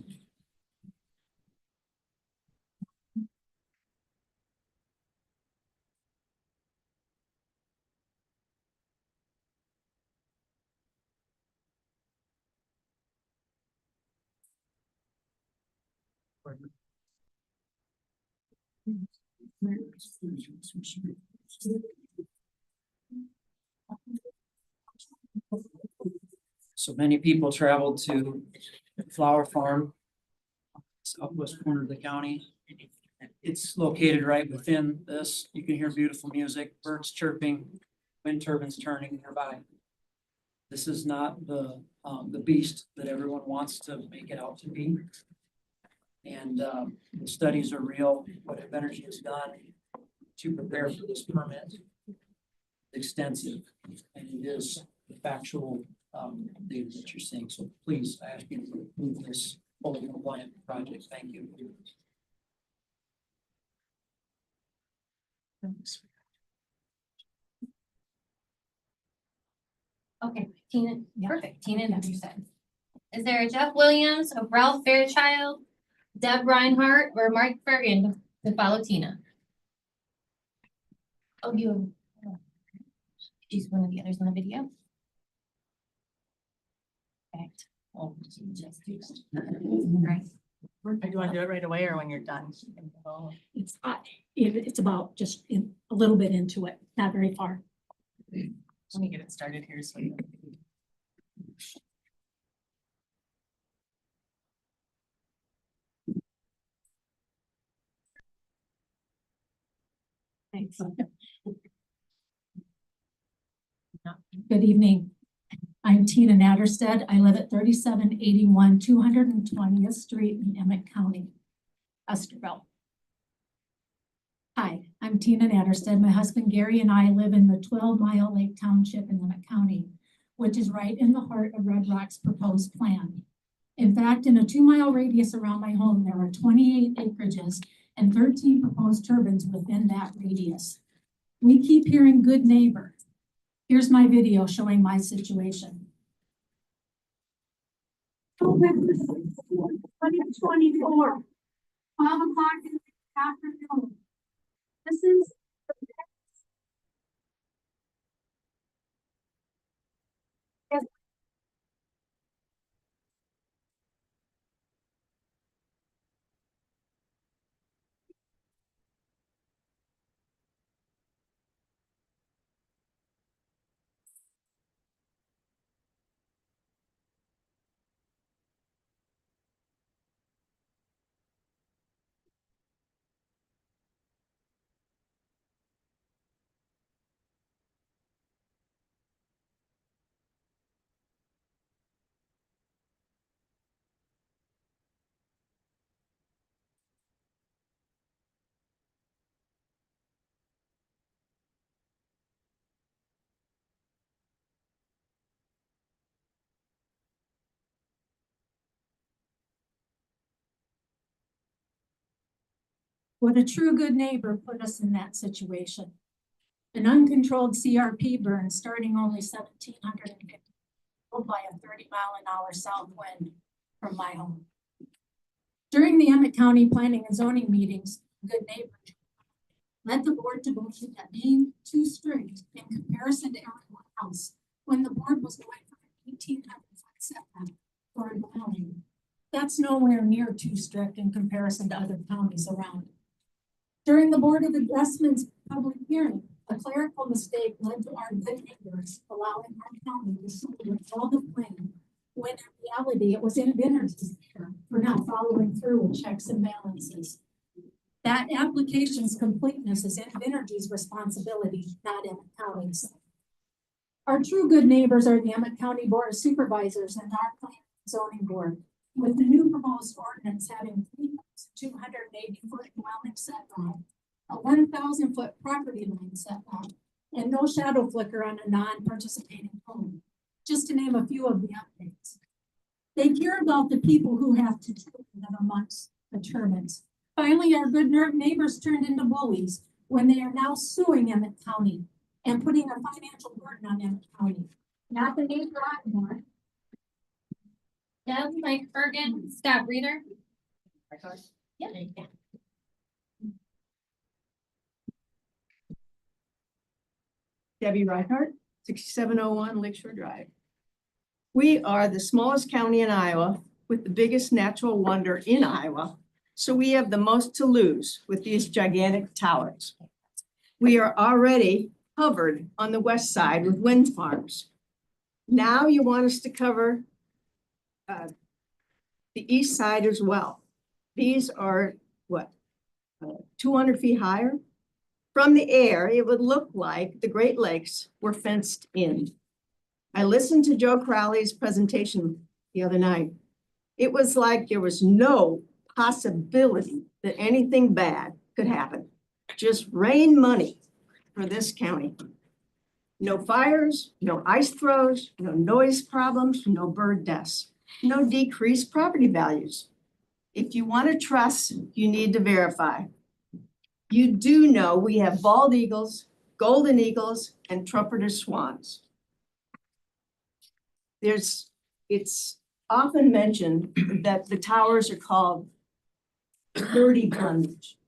So many people traveled to Flower Farm, southwest corner of the county. It's located right within this. You can hear beautiful music, birds chirping, wind turbines turning nearby. This is not the beast that everyone wants to make it out to be. And the studies are real. What Energy has done to prepare for this permit is extensive, and it is the factual data that you're seeing. So please, I ask you to approve this fully compliant project. Thank you. Okay, Tina, perfect. Tina Anderson. Is there a Jeff Williams, a Ralph Fairchild, Deb Reinhardt, or Mark Fergan to follow Tina? Oh, you. She's one of the others on the video. Perfect. Oh, just do that. Right. Do you want to do it right away or when you're done? It's about just a little bit into it, not very far. Let me get it started here. So you Thanks. Good evening. I'm Tina Natterstead. I live at 3781 220th Street in Emmett County, Esterville. Hi, I'm Tina Natterstead. My husband Gary and I live in the 12-mile Lake Township in Emmett County, which is right in the heart of Red Rock's proposed plan. In fact, in a 2-mile radius around my home, there are 28 acreages and 13 proposed turbines within that radius. We keep hearing good neighbor. Here's my video showing my situation. 2024, 12 o'clock in the afternoon. This is what a true good neighbor put us in that situation. An uncontrolled CRP burn starting only 1,750 by a 30-mile-an-hour south wind from my home. During the Emmett County Planning and Zoning meetings, good neighbor led the board to believe that being too strict in comparison to everyone else when the board was going for an 1,800-foot setback for a dwelling. That's nowhere near too strict in comparison to other counties around. During the Board of Adjustments public hearing, a clerical mistake led to our good neighbors allowing our county to shoot all the plan, when in reality it was Invenergy's error for not following through with checks and balances. That application's completeness is Invenergy's responsibility, not Emmett County's. Our true good neighbors are the Emmett County Board of Supervisors and our Planning and Zoning Board, with the new proposed ordinance having 3,280-foot dwelling setback, a 1,000-foot property line setback, and no shadow flicker on a non-participating home, just to name a few of the updates. They care about the people who have to choose them amongst the turbines. Finally, our good neighbors turned into bullies when they are now suing Emmett County and putting a financial burden on Emmett County. Not the neighbor anymore. Deb, Mike Bergen, Scott Reeder. Yeah. Debbie Reinhardt, 6701 Lakeshore Drive. We are the smallest county in Iowa with the biggest natural wonder in Iowa. So we have the most to lose with these gigantic towers. We are already covered on the west side with wind farms. Now you want us to cover the east side as well. These are what, 200 feet higher? From the air, it would look like the Great Lakes were fenced in. I listened to Joe Crowley's presentation the other night. It was like there was no possibility that anything bad could happen. Just rain money for this county. No fires, no ice throws, no noise problems, no bird deaths, no decreased property values. If you want to trust, you need to verify. You do know we have bald eagles, golden eagles, and trumpeter swans. It's often mentioned that the towers are called dirty plunge.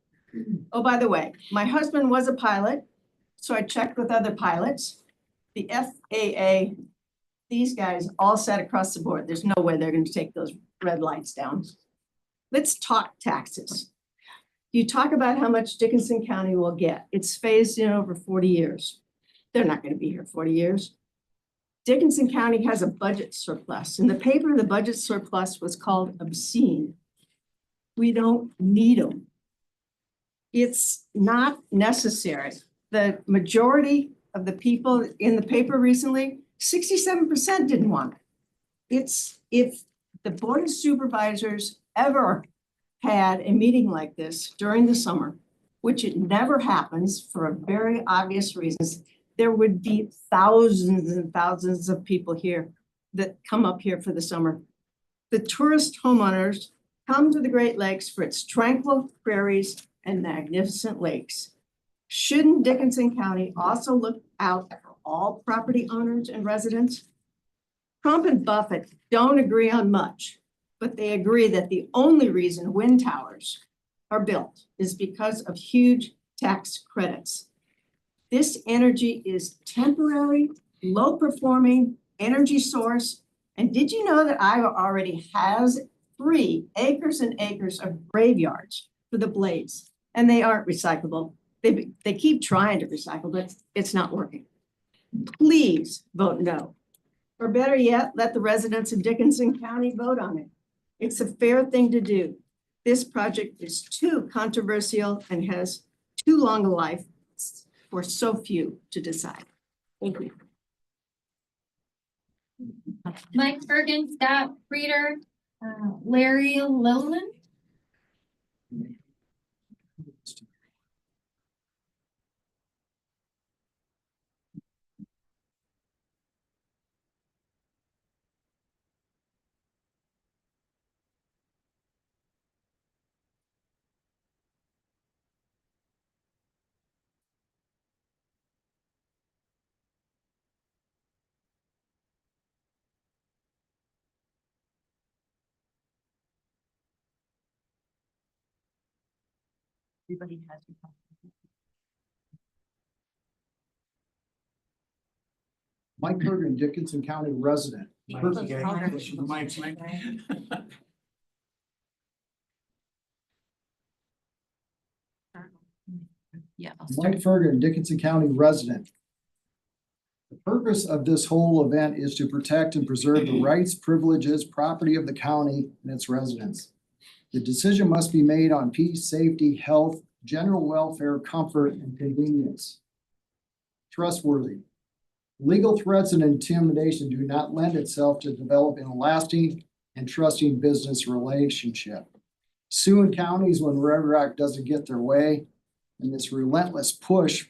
Oh, by the way, my husband was a pilot, so I checked with other pilots. The FAA, these guys all sat across the board. There's no way they're going to take those red lights down. Let's talk taxes. You talk about how much Dickinson County will get. It's phased in over 40 years. They're not going to be here 40 years. Dickinson County has a budget surplus. In the paper, the budget surplus was called obscene. We don't need them. It's not necessary. The majority of the people in the paper recently 67% didn't want it. It's, if the Board of Supervisors ever had a meeting like this during the summer, which it never happens for a very obvious reasons, there would be thousands and thousands of people here that come up here for the summer. The tourist homeowners come to the Great Lakes for its tranquil prairies and magnificent lakes. Shouldn't Dickinson County also look out for all property owners and residents? Trump and Buffett don't agree on much, but they agree that the only reason wind towers are built is because of huge tax credits. This energy is temporary, low-performing energy source. And did you know that Iowa already has 3 acres and acres of graveyards for the blades? And they aren't recyclable. They keep trying to recycle, but it's not working. Please vote no. Or better yet, let the residents of Dickinson County vote on it. It's a fair thing to do. This project is too controversial and has too long a life for so few to decide. Thank you. Mike Bergen, Scott Reeder, Larry Lowland. Everybody has. Mike Bergen, Dickinson County resident. Yeah. Mike Bergen, Dickinson County resident. The purpose of this whole event is to protect and preserve the rights, privileges, property of the county and its residents. The decision must be made on peace, safety, health, general welfare, comfort, and convenience. Trustworthy. Legal threats and intimidation do not lend itself to developing a lasting and trusting business relationship. Suing counties when RedRock doesn't get their way, and this relentless push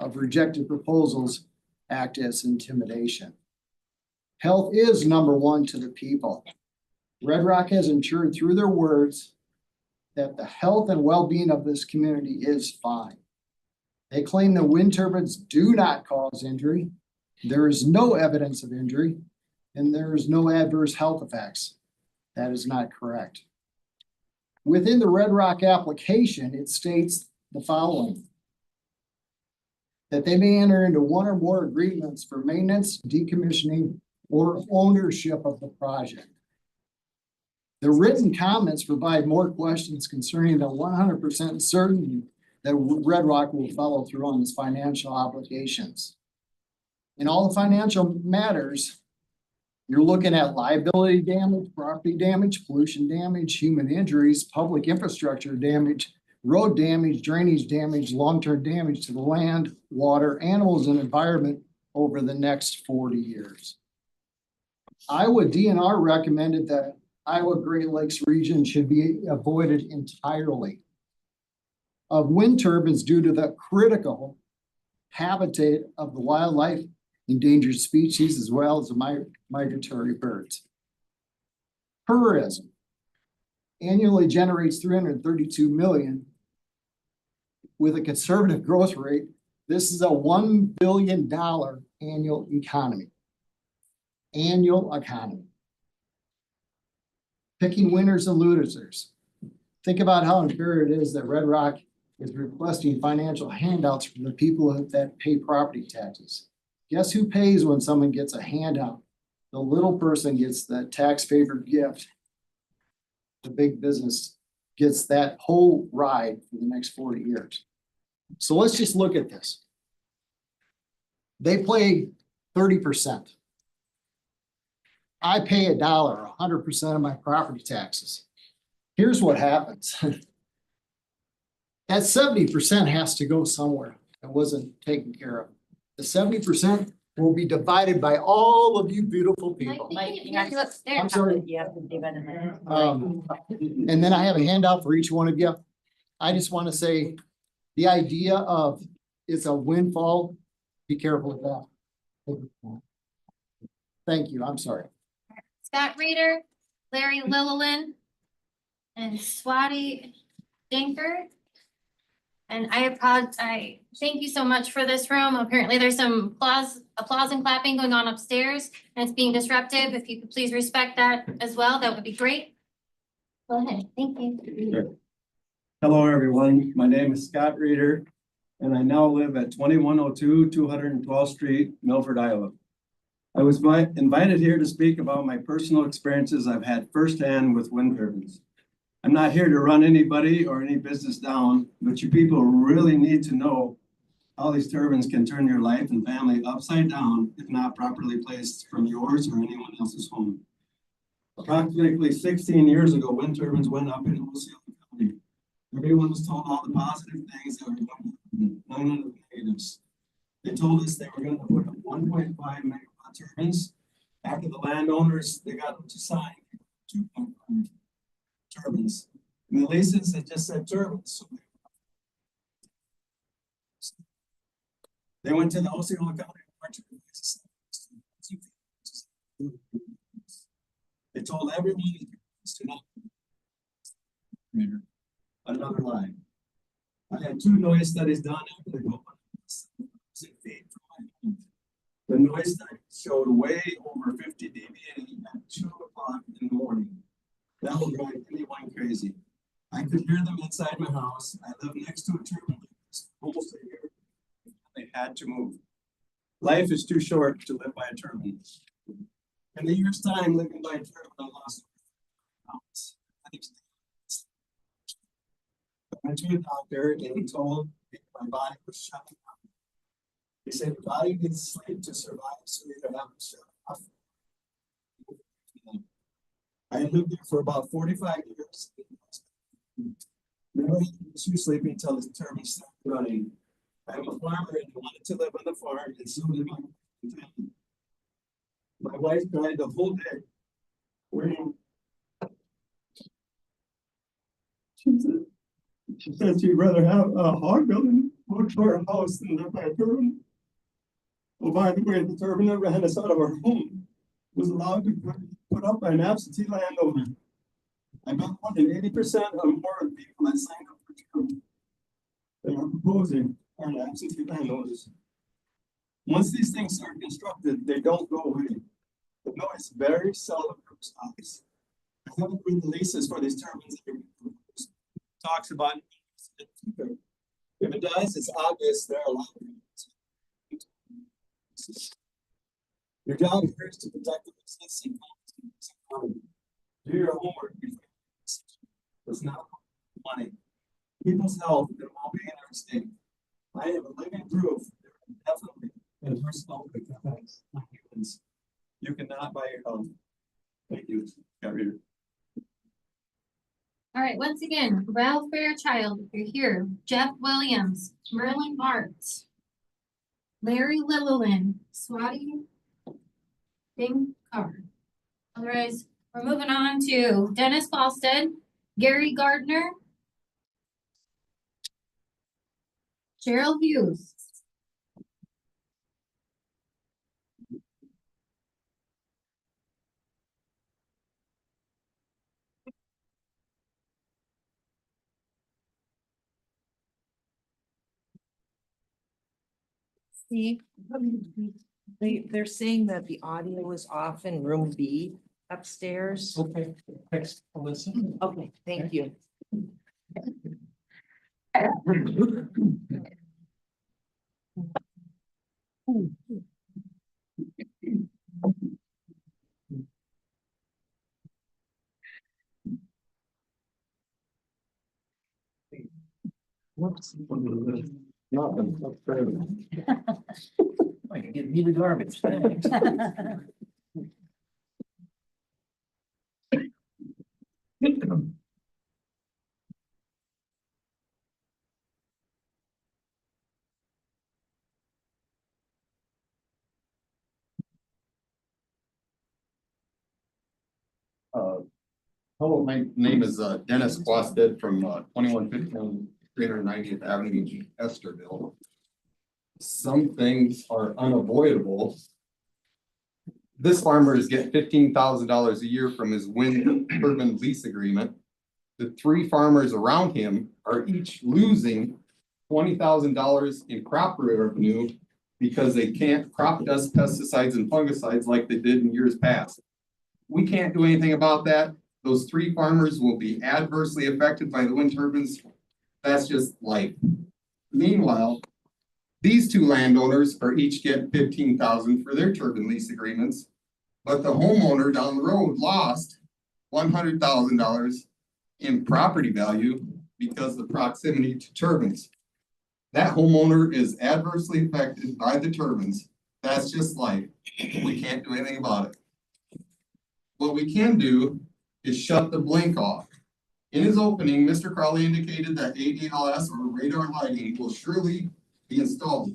of rejected proposals act as intimidation. Health is number one to the people. RedRock has ensured through their words that the health and well-being of this community is fine. They claim that wind turbines do not cause injury. There is no evidence of injury, and there is no adverse health effects. That is not correct. Within the RedRock application, it states the following: that they may enter into one or more agreements for maintenance, decommissioning, or ownership of the project. The written comments provide more questions concerning the 100% certainty that RedRock will follow through on its financial obligations. In all the financial matters, you're looking at liability damage, property damage, pollution damage, human injuries, public infrastructure damage, road damage, drainage damage, long-term damage to the land, water, animals, and environment over the next 40 years. Iowa DNR recommended that Iowa Great Lakes region should be avoided entirely of wind turbines due to the critical habitat of the wildlife, endangered species, as well as the migratory birds. Tourism annually generates 332 million. With a conservative growth rate, this is a $1 billion annual economy. Annual economy. Picking winners and losers. Think about how unfair it is that RedRock is requesting financial handouts from the people that pay property taxes. Guess who pays when someone gets a handout? The little person gets the tax favored gift. The big business gets that whole ride for the next 40 years. So let's just look at this. They play 30%. I pay $1, 100% of my property taxes. Here's what happens. That 70% has to go somewhere that wasn't taken care of. The 70% will be divided by all of you beautiful people. Upstairs. I'm sorry. You have to give it a minute. And then I have a handout for each one of you. I just want to say, the idea of it's a windfall, be careful with that. Thank you, I'm sorry. Scott Reeder, Larry Lilliland, and Swati Dinker. And I thank you so much for this room. Apparently there's some applause and clapping going on upstairs, and it's being disruptive. If you could please respect that as well, that would be great. Go ahead, thank you. Hello, everyone. My name is Scott Reeder, and I now live at 2102 212th Street, Milford, Iowa. I was invited here to speak about my personal experiences I've had firsthand with wind turbines. I'm not here to run anybody or any business down, but you people really need to know how these turbines can turn your life and family upside down if not properly placed from yours or anyone else's home. Approximately 16 years ago, wind turbines went up in Osceola County. Everyone was told all the positive things that were going to happen, none of the negatives. They told us they were going to put up 1.5 megawatt turbines. After the landowners, they got them to sign 2.5 turbines. And the leases, it just said turbines. So they went to the Osceola County. They told everyone to not. Another line. I had 2 noise studies done after the go. The noise study showed way over 50 dBA at 2 o'clock in the morning. That will drive anyone crazy. I could hear them inside my house. I live next to a turbine almost a year. They had to move. Life is too short to live by a turbine. In a year's time living by a turbine, I lost pounds. I went to a doctor and he told me my body was shutting down. He said the body needs sleep to survive, so you don't have to shut off. I lived there for about 45 years. Never had an issue sleeping until the turbine started running. I'm a farmer and I wanted to live on the farm, and so did my family. My wife cried the whole day. Waiting. She said she'd rather have a hog building or a house than live by a turbine. Oh, by the way, the turbine that ran us out of our home was allowed to put up by an absentee landowner. I bet more than 80% or more of the people that signed up for turbine that are proposing are absentee landowners. Once these things start constructed, they don't go away. The noise very seldom stops. I haven't read the leases for these turbines that are proposed. Talks about if it does, it's obvious they're allowed. Your job here is to protect the business and economy. Do your homework before it's not money. People's health and well-being are at stake. I am a living proof there are definitely adverse health effects on humans. You cannot buy your health. Thank you. Got reader. All right, once again, Ralph Fairchild, if you're here, Jeff Williams, Merlin Martz, Larry Lilliland, Swati Dinker. Otherwise, we're moving on to Dennis Falstead, Gary Gardner, Cheryl Hughes. Steve, they're saying that the audio is off in room B upstairs. Okay, thanks, Alyssa. Okay, thank you. Whoops. I can get me the garbage. Hello, my name is Dennis Quasted from 2115 390th Avenue in Esterville. Some things are unavoidable. This farmer is getting $15,000 a year from his wind turbine lease agreement. The three farmers around him are each losing $20,000 in crop revenue because they can't crop dust pesticides and fungicides like they did in years past. We can't do anything about that. Those three farmers will be adversely affected by the wind turbines. That's just life. Meanwhile, these two landowners are each getting $15,000 for their turbine lease agreements, but the homeowner down the road lost $100,000 in property value because of the proximity to turbines. That homeowner is adversely affected by the turbines. That's just life. We can't do anything about it. What we can do is shut the blink off. In his opening, Mr. Crowley indicated that ADLS or radar lighting will surely be installed.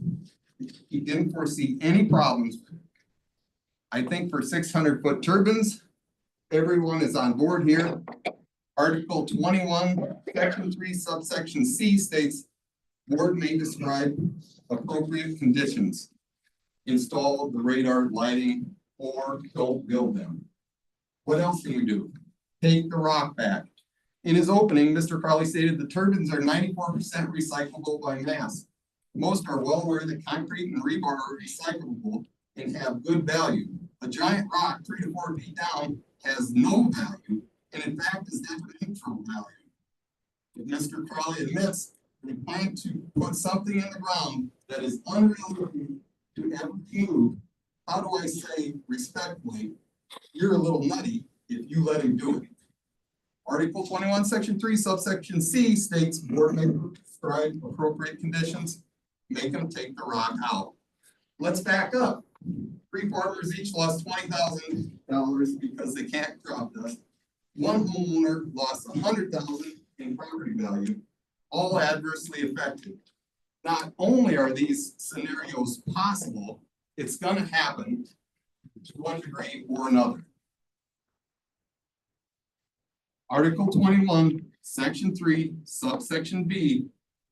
He didn't foresee any problems. I think for 600-foot turbines, everyone is on board here. Article 21, Section 3, subsection C states, board may describe appropriate conditions. Install the radar lighting or don't build them. What else can we do? Take the rock back. In his opening, Mr. Crowley stated the turbines are 94% recyclable by mass. Most are well aware that concrete and rebar are recyclable and have good value. A giant rock 3 to 4 feet down has no value, and in fact is detrimental value. If Mr. Crowley admits they plan to put something in the ground that is unrealistic to ever move, how do I say respectfully, you're a little nutty if you let him do it. Article 21, Section 3, subsection C states board may prescribe appropriate conditions, make them take the rock out. Let's back up. Three farmers each lost $20,000 because they can't crop dust. One homeowner lost $100,000 in property value, all adversely affected. Not only are these scenarios possible, it's gonna happen to one degree or another. Article 21, Section 3, subsection B,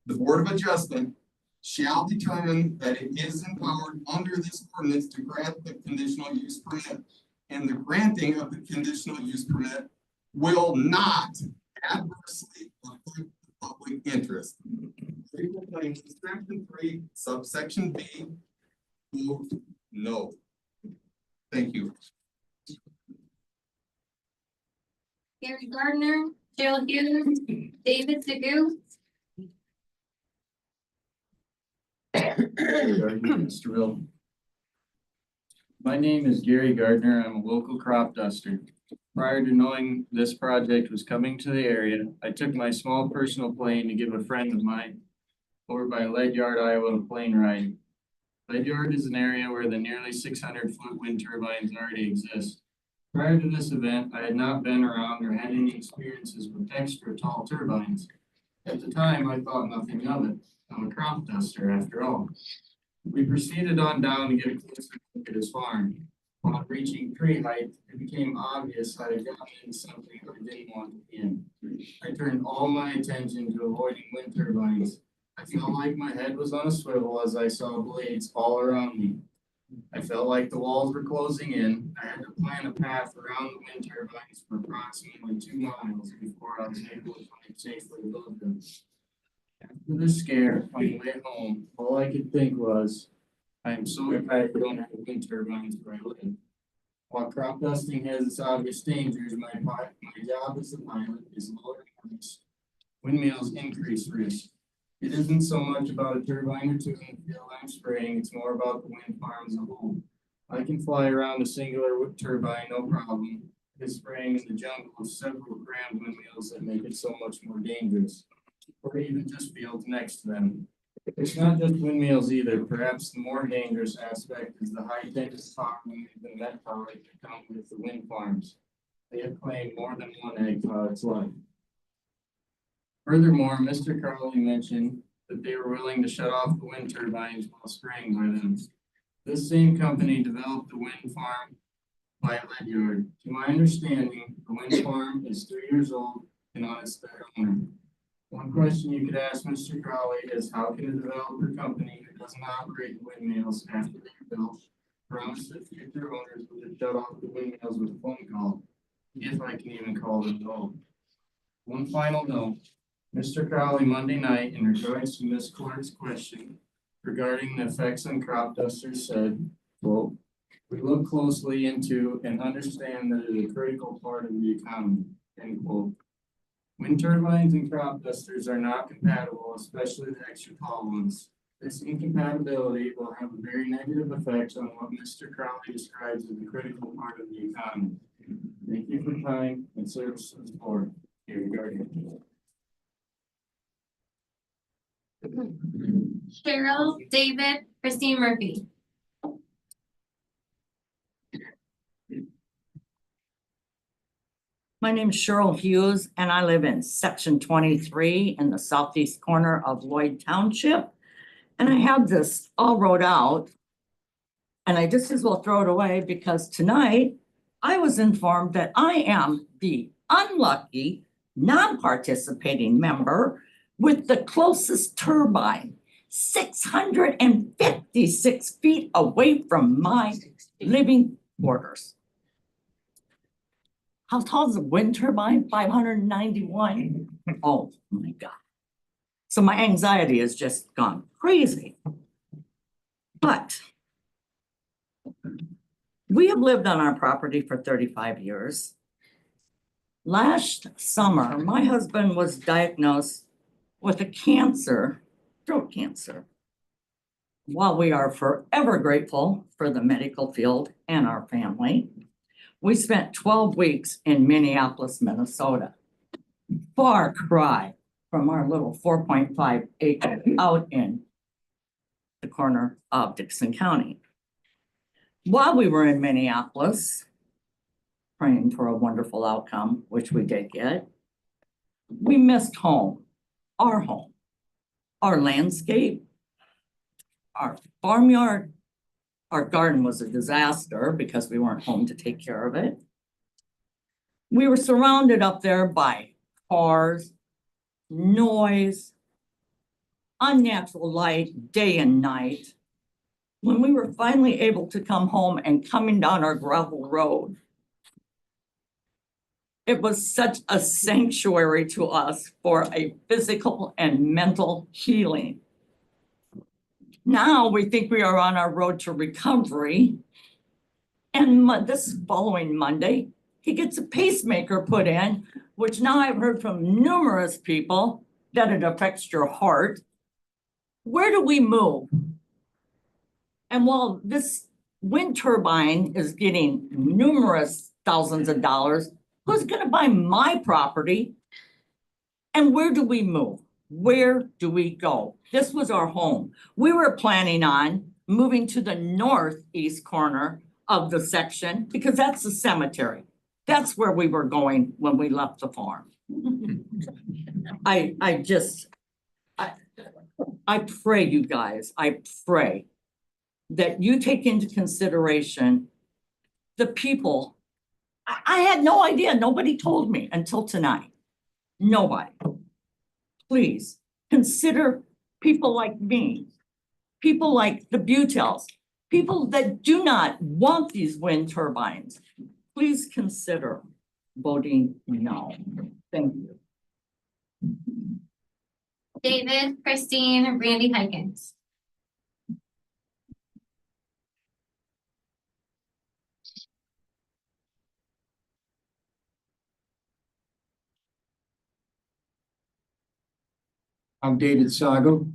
the Board of Adjustment shall determine that it is empowered under this ordinance to grant the conditional use permit. And the granting of the conditional use permit will not adversely affect the public interest. Section 3, subsection B, vote no. Thank you. Gary Gardner, Gerald Hughes, David Segoo. Mr. My name is Gary Gardner. I'm a local crop duster. Prior to knowing this project was coming to the area, I took my small personal plane to give a friend of mine over by Ledyard, Iowa, a plane ride. Ledyard is an area where the nearly 600-foot wind turbines already exist. Prior to this event, I had not been around or had any experiences with extra tall turbines. At the time, I thought nothing of it. I'm a crop duster after all. We proceeded on down to get a closer look at his farm. Upon reaching tree height, it became obvious I had gotten into something I didn't want to be in. I turned all my attention to avoiding wind turbines. I felt like my head was on a swivel as I saw blades all around me. I felt like the walls were closing in. I had to plan a path around the wind turbines for approximately 2 miles before I was able to find safely above them. After the scare, on the way home, all I could think was, I am so glad I don't have wind turbines where I live. While crop dusting has its obvious dangers, my job as a pilot is lower risk. Windmills increase risk. It isn't so much about a turbine or two in the field I'm spraying, it's more about the wind farm as a whole. I can fly around a singular turbine, no problem. It's spraying in the jungle of several grand windmills that make it so much more dangerous. Or even just fields next to them. It's not just windmills either. Perhaps the more dangerous aspect is the high tension power and net power that come with the wind farms. They have claimed more than one egg throughout its life. Furthermore, Mr. Crowley mentioned that they were willing to shut off the wind turbines while spraying by them. This same company developed the wind farm Violet Yard. To my understanding, the wind farm is 3 years old and on its third owner. One question you could ask Mr. Crowley is how can a developer company who doesn't operate windmills after they're built promise that future owners will just shut off the windmills with a phone call, if I can even call them at all. One final note, Mr. Crowley Monday night in regards to Ms. Clark's question regarding the effects on crop dusters said, quote, "We look closely into and understand that it is a critical part of the economy," end quote. Wind turbines and crop dusters are not compatible, especially the extra tall ones. This incompatibility will have a very negative effect on what Mr. Crowley describes as a critical part of the economy. Thank you for time and service to the board. Here regarding. Cheryl, David, Christine Murphy. My name is Cheryl Hughes and I live in section 23 in the southeast corner of Lloyd Township. And I have this all wrote out. And I just as well throw it away because tonight I was informed that I am the unlucky, non-participating member with the closest turbine, 656 feet away from my living quarters. How tall is a wind turbine? 591. Oh my God. So my anxiety has just gone crazy. But we have lived on our property for 35 years. Last summer, my husband was diagnosed with a cancer, throat cancer. While we are forever grateful for the medical field and our family, we spent 12 weeks in Minneapolis, Minnesota. Far cry from our little 4.5 acre out in the corner of Dickinson County. While we were in Minneapolis, praying for a wonderful outcome, which we did get, we missed home, our landscape, our farmyard. Our garden was a disaster because we weren't home to take care of it. We were surrounded up there by cars, noise, unnatural light, day and night. When we were finally able to come home and coming down our gravel road, it was such a sanctuary to us for a physical and mental healing. Now we think we are on our road to recovery. And this following Monday, he gets a pacemaker put in, which now I've heard from numerous people that it affects your heart. Where do we move? And while this wind turbine is getting numerous thousands of dollars, who's going to buy my property? And where do we move? Where do we go? This was our home. We were planning on moving to the northeast corner of the section because that's the cemetery. That's where we were going when we left the farm. I pray, you guys, I pray that you take into consideration the people. I had no idea. Nobody told me until tonight. Nobody. Please consider people like me, people like the Butels, people that do not want these wind turbines. Please consider voting no. Thank you. David, Christine, Randy Hikins. I'm David Sago.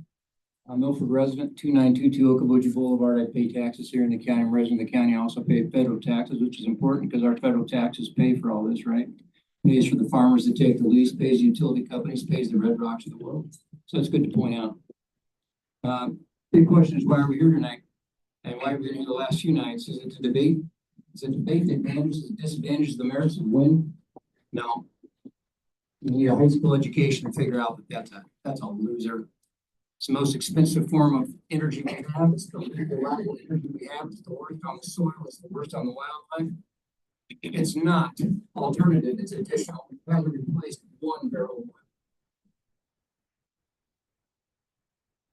I'm Milford resident, 2922 Okoboji Boulevard. I pay taxes here in the county. I'm resident of the county. I also pay federal taxes, which is important because our federal taxes pay for all this, right? Pays for the farmers that take the lease, pays the utility companies, pays the RedRocks of the world. So it's good to point out. Big question is why are we here tonight? And why have we been here the last few nights? Is it to debate? Is it debate that advantages and disadvantages the merits of wind? No. You need a high school education to figure out that that's a loser. It's the most expensive form of energy we have. It's the lack of energy we have. It's the worst on the soil. It's the worst on the wildlife. It's not alternative, it's additional, that would replace one barrel of oil.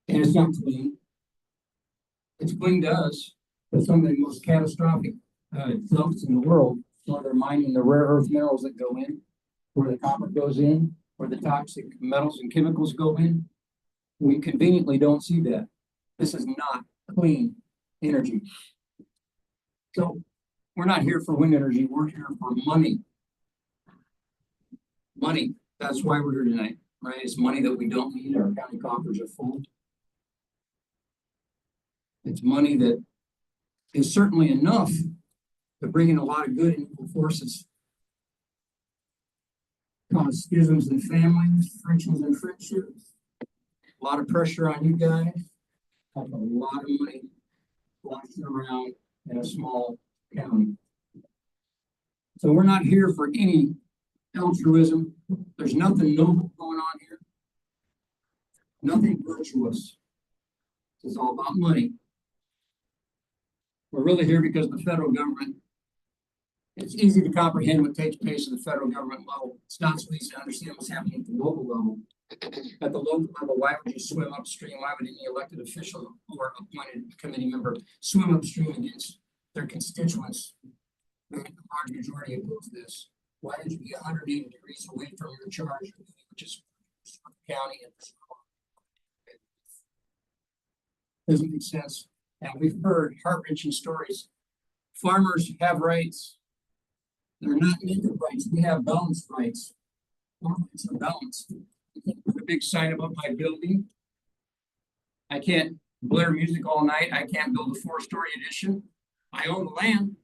And it's not clean. It's clean to us, but some of the most catastrophic dumps in the world, where they're mining the rare earth minerals that go in, where the copper goes in, where the toxic metals and chemicals go in. We conveniently don't see that. This is not clean energy. So we're not here for wind energy, we're here for money. Money, that's why we're here tonight, right? It's money that we don't need, our county coffers are full. It's money that is certainly enough to bring in a lot of good and evil forces. Cause schisms in families, frictions in friendships, a lot of pressure on you guys, have a lot of money washing around in a small county. So we're not here for any altruism. There's nothing noble going on here. Nothing virtuous. This is all about money. We're really here because the federal government, it's easy to comprehend what takes place at the federal government level. It's not so easy to understand what's happening at the local level. At the local level, why would you swim upstream? Why would any elected official or appointed committee member swim upstream against their constituents? The large majority oppose this. Why would you be 180 degrees away from your charge, which is the county? Doesn't make sense. And we've heard heart-wrenching stories. Farmers have rights. They're not naked rights. We have balanced rights. Our rights are balanced. I can't put a big sign above my building. I can't blare music all night. I can't build a 4-story addition. I own the land.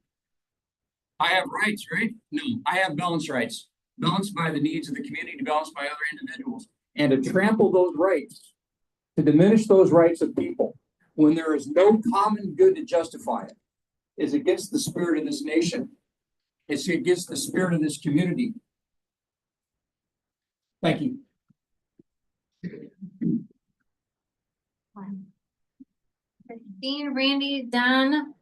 I have rights, right? No, I have balanced rights. Balanced by the needs of the community, balanced by other individuals. And to trample those rights, to diminish those rights of people, when there is no common good to justify it, is against the spirit of this nation. It's against the spirit of this community. Thank you. Dean, Randy, Don,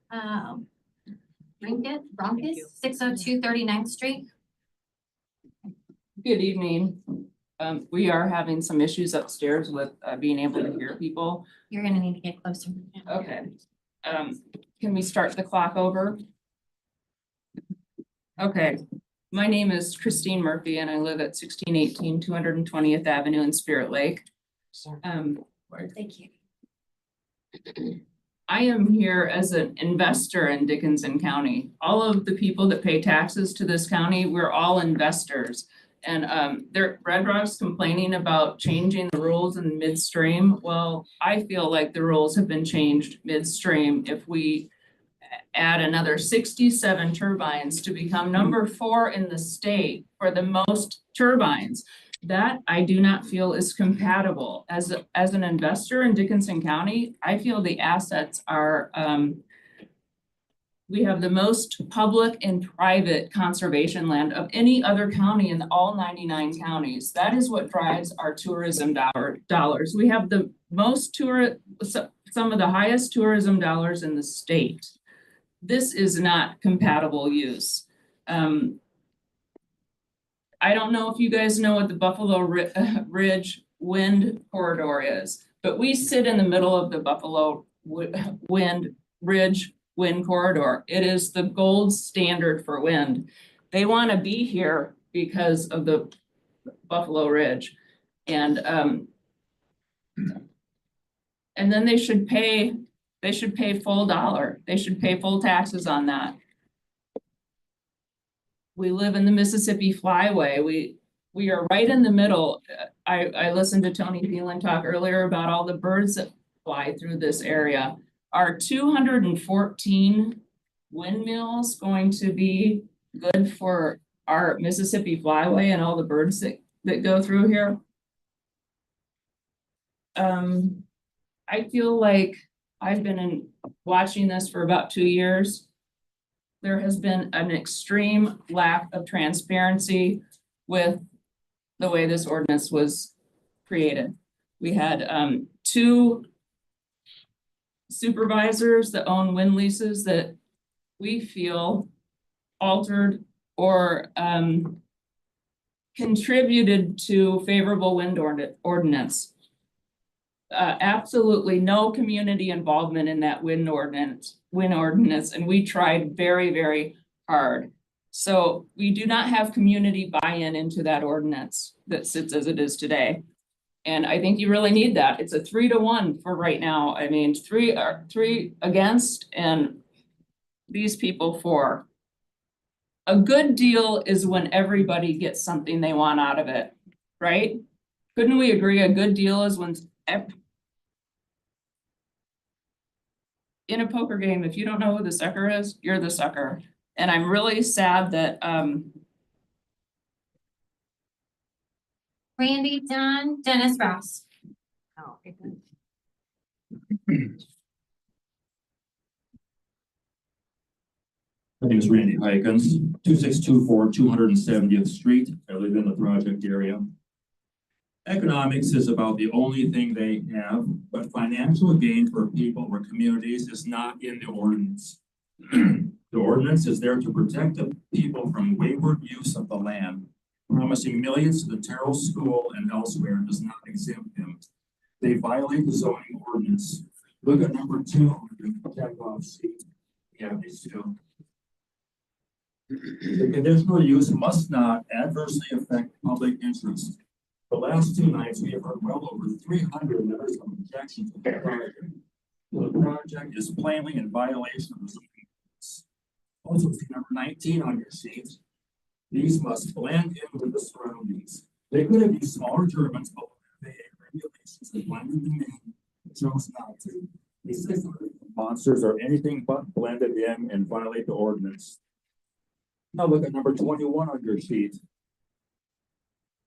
Bronkis, 602 39th Street. Good evening. We are having some issues upstairs with being able to hear people. You're gonna need to get closer. Okay. Can we start the clock over? Okay. My name is Christine Murphy and I live at 1618 220th Avenue in Spirit Lake. Thank you. I am here as an investor in Dickinson County. All of the people that pay taxes to this county, we're all investors. And RedRock's complaining about changing the rules in midstream. Well, I feel like the rules have been changed midstream. If we add another 67 turbines to become number 4 in the state for the most turbines, that I do not feel is compatible. As an investor in Dickinson County, I feel the assets are, we have the most public and private conservation land of any other county in all 99 counties. That is what drives our tourism dollars. We have the most some of the highest tourism dollars in the state. This is not compatible use. I don't know if you guys know what the Buffalo Ridge Wind Corridor is, but we sit in the middle of the Buffalo Ridge Wind Corridor. It is the gold standard for wind. They want to be here because of the Buffalo Ridge. And then they should pay full dollar. They should pay full taxes on that. We live in the Mississippi Flyway. We are right in the middle. I listened to Tony Thielen talk earlier about all the birds that fly through this area. Are 214 windmills going to be good for our Mississippi Flyway and all the birds that go through here? I feel like I've been watching this for about 2 years. There has been an extreme lack of transparency with the way this ordinance was created. We had 2 supervisors that own wind leases that we feel altered or contributed to favorable wind ordinance. Absolutely no community involvement in that wind ordinance, and we tried very, very hard. So we do not have community buy-in into that ordinance that sits as it is today. And I think you really need that. It's a 3-1 for right now. I mean, three against and these people for. A good deal is when everybody gets something they want out of it, right? Couldn't we agree a good deal is when in a poker game, if you don't know who the sucker is, you're the sucker. And I'm really sad that Randy, Don, Dennis, Ross. Oh, okay. My name is Randy Hykens, 2624 270th Street. I live in the project area. Economics is about the only thing they have, but financial gain for people or communities is not in the ordinance. The ordinance is there to protect the people from wayward use of the land. Promising millions to the Terrell School and elsewhere does not exempt them. They violate the zoning ordinance. Look at number 2, check off sheet. Yeah, these two. The conditional use must not adversely affect public interest. The last 2 nights, we have heard well over 300 letters of objection to the project. The project is plainly in violation of the zoning ordinance. Also, see number 19 on your sheet. These must blend in with the surroundings. They could have used smaller turbines, but they regulations that blended them in chose not to. These monsters are anything but blended in and violate the ordinance. Now look at number 21 on your sheet.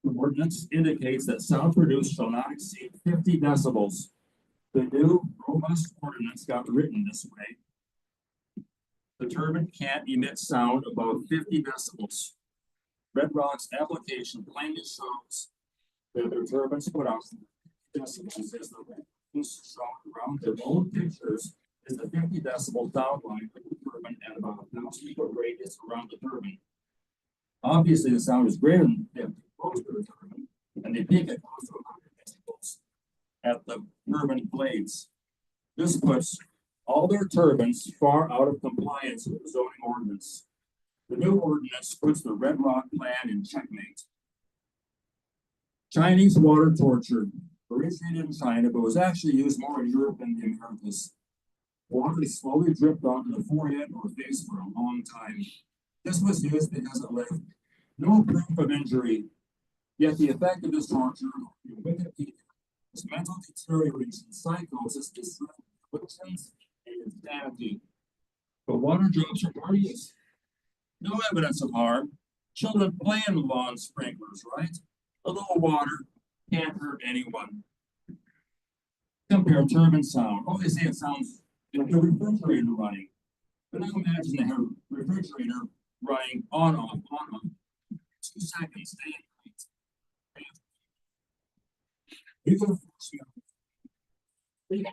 The ordinance indicates that sound produced shall not exceed 50 decibels. The new robust ordinance got written this way. The turbine can't emit sound above 50 decibels. RedRock's application plainly shows that their turbines put out decibels as the reference shown around their own pictures is the 50 decibel sound line of the turbine at about 1,000 foot radius around the turbine. Obviously, the sound is greater than 50 close to the turbine, and they peak at close to 100 decibels at the turbine blades. This puts all their turbines far out of compliance with the zoning ordinance. The new ordinance puts the RedRock plan in checkmate. Chinese water torture originated in China, but was actually used more in Europe than the Americas. Water slowly dripped onto the forehead or face for a long time. This was used because it left no proof of injury. Yet the effect of this torture on wicked people was mental deterioration, psychosis, delusions, and insanity. But water drops are parties. No evidence of harm. Children play in lawn sprinklers, right? A little water can't hurt anyone. Compare turbine sound. Oh, they say it sounds like a refrigerator running. But now imagine they have a refrigerator running on, off, on, off. 2 seconds, day and night. You can force me.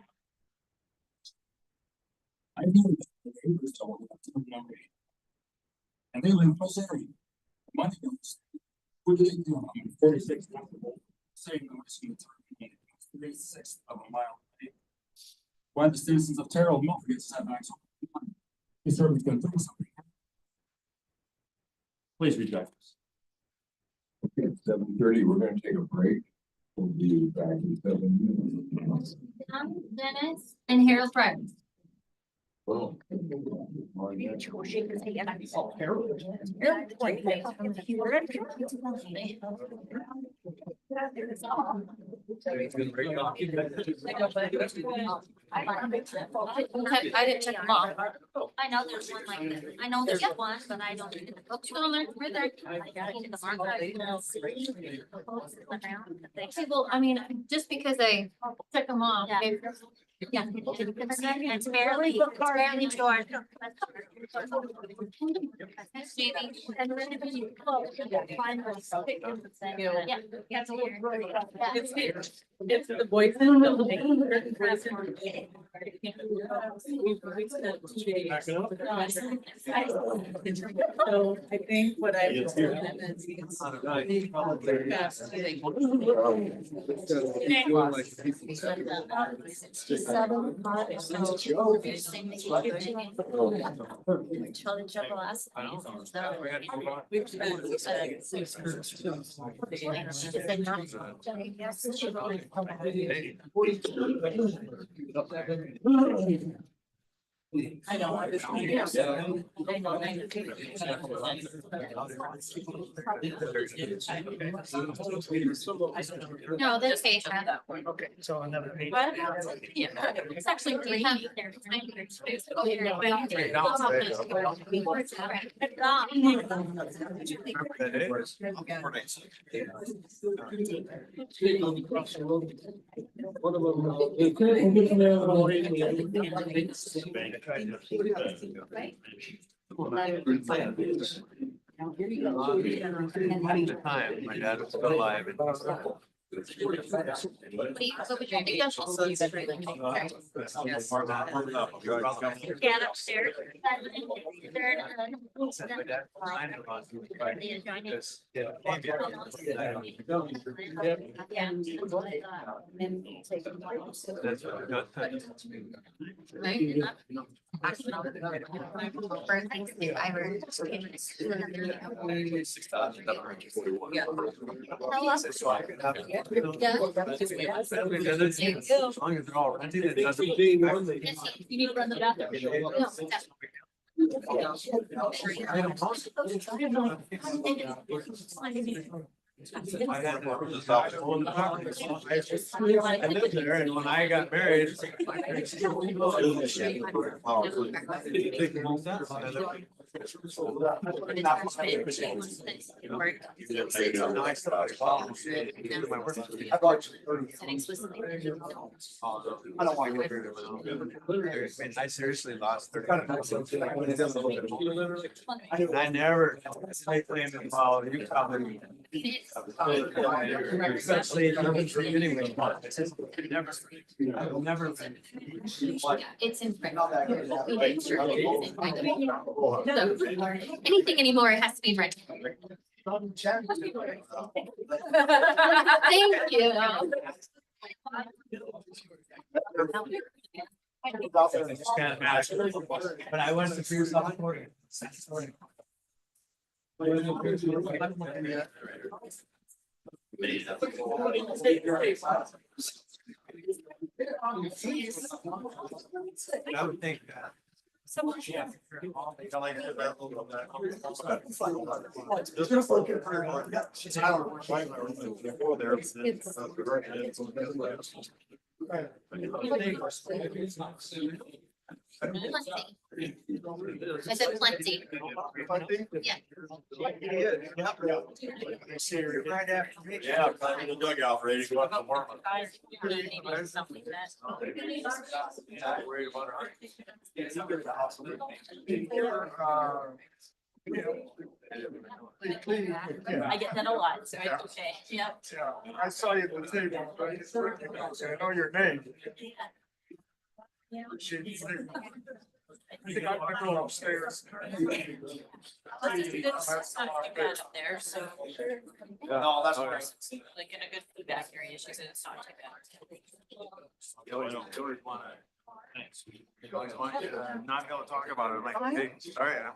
I know that the neighbors told me about number 8. And they live in this area. Money goes. What do they do? I'm 46 decibel. Saying noise from the turbine. 3/6 of a mile away. Why the citizens of Terrell won't get setbacks? These turbines going to do something. Please reject this. Okay, at 7:30, we're gonna take a break. We'll be back in 7 minutes. Don, Dennis, and Harold Friends. Well. Okay, I didn't check them off. I know there's one like that. I know there's one, but I don't. Still there, right there. Okay, well, I mean, just because I check them off. Yeah. It's barely short. Yeah. It's the voice. So I think what I've told them is. I know. I was thinking of that. No, this page. Okay, so another page. Yeah, it's actually three. Time, my dad was still alive. Get upstairs. As long as they're all rented, it doesn't. You need to run the bathroom. I had to stop on the property. I lived there, and when I got married. I don't want to go there. I seriously lost 30. I never, I claim to follow you probably. Especially anyway. I will never. It's in print. Anything anymore, it has to be in print. Thank you. It's kind of magical, but I went to Pierce, South Florida. I would think that. I said plenty. Yeah. Yeah, climbing the dugout, ready to go up to warm up. Not worried about her. I get that a lot, so it's okay. Yep. I saw you at the table, right? I know your name. Yeah. I think I might go upstairs. It's good stuff you brought up there, so. No, that's right. Like in a good feedback area, she said it's not too bad. You always wanna. Thanks. You always want to not go talk about it, like, hey, sorry, I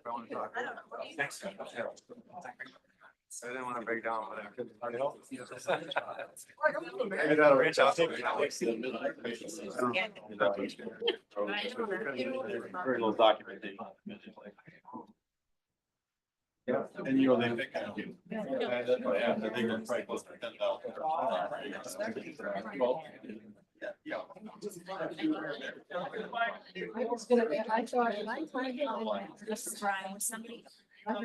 want to talk. Thanks. I didn't want to break down, but I couldn't hardly help. I gotta reach out to very little documentation. Yeah, and you know, they pick on you. Yeah, I think it's probably close to 10,000. Yeah. I was gonna, I thought, just trying somebody. But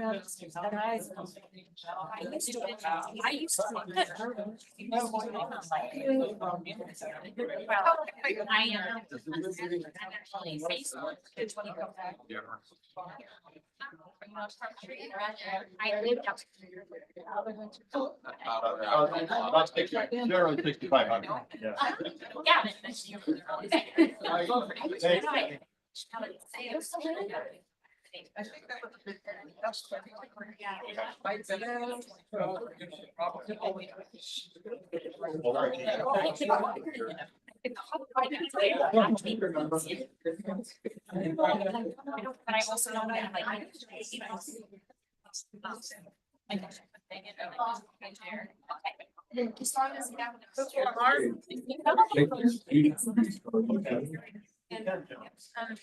I also don't have like. As long as you have.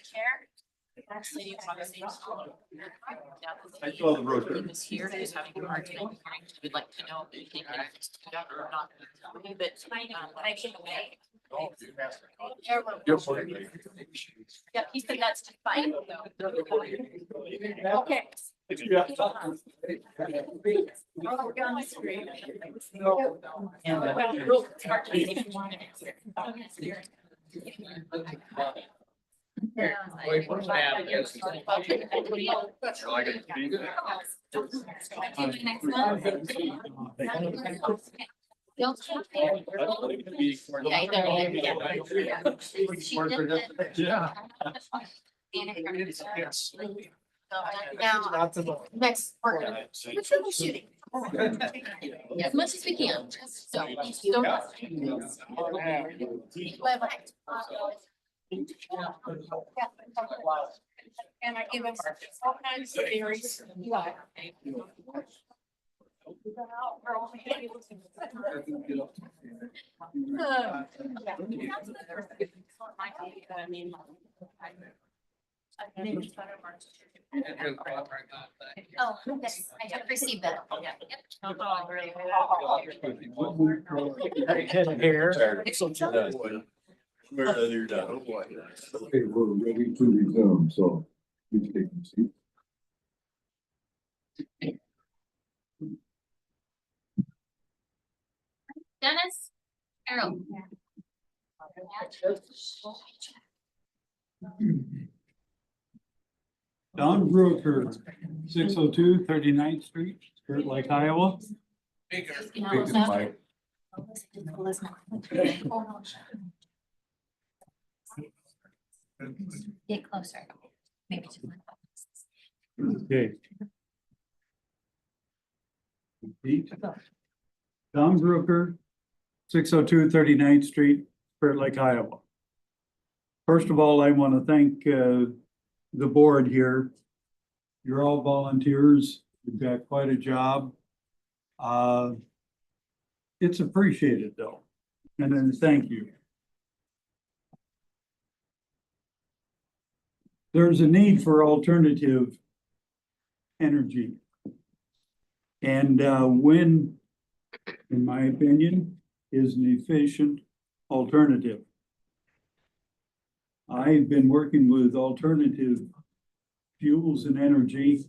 Chair. Actually, you want to say. I saw the brochure. He was here, he was having a hard time, we'd like to know if you think it's or not. But, I came away. Yep. Yeah, he said that's fine. Okay. Yeah. Now, next, we're troubleshooting. As much as we can, so don't. And I give them all kinds of theories. Oh, yes, I have received that. Where you're done. Okay, we're ready to resume, so please take your seat. Dennis, Carol. Don Brooker, 602 39th Street, Spirit Lake, Iowa. Get closer. Maybe just. Okay. Repeat. Don Brooker, 602 39th Street, Spirit Lake, Iowa. First of all, I want to thank the board here. You're all volunteers. You've got quite a job. It's appreciated though. And then thank you. There's a need for alternative energy. And wind, in my opinion, is an efficient alternative. I've been working with alternative fuels and energy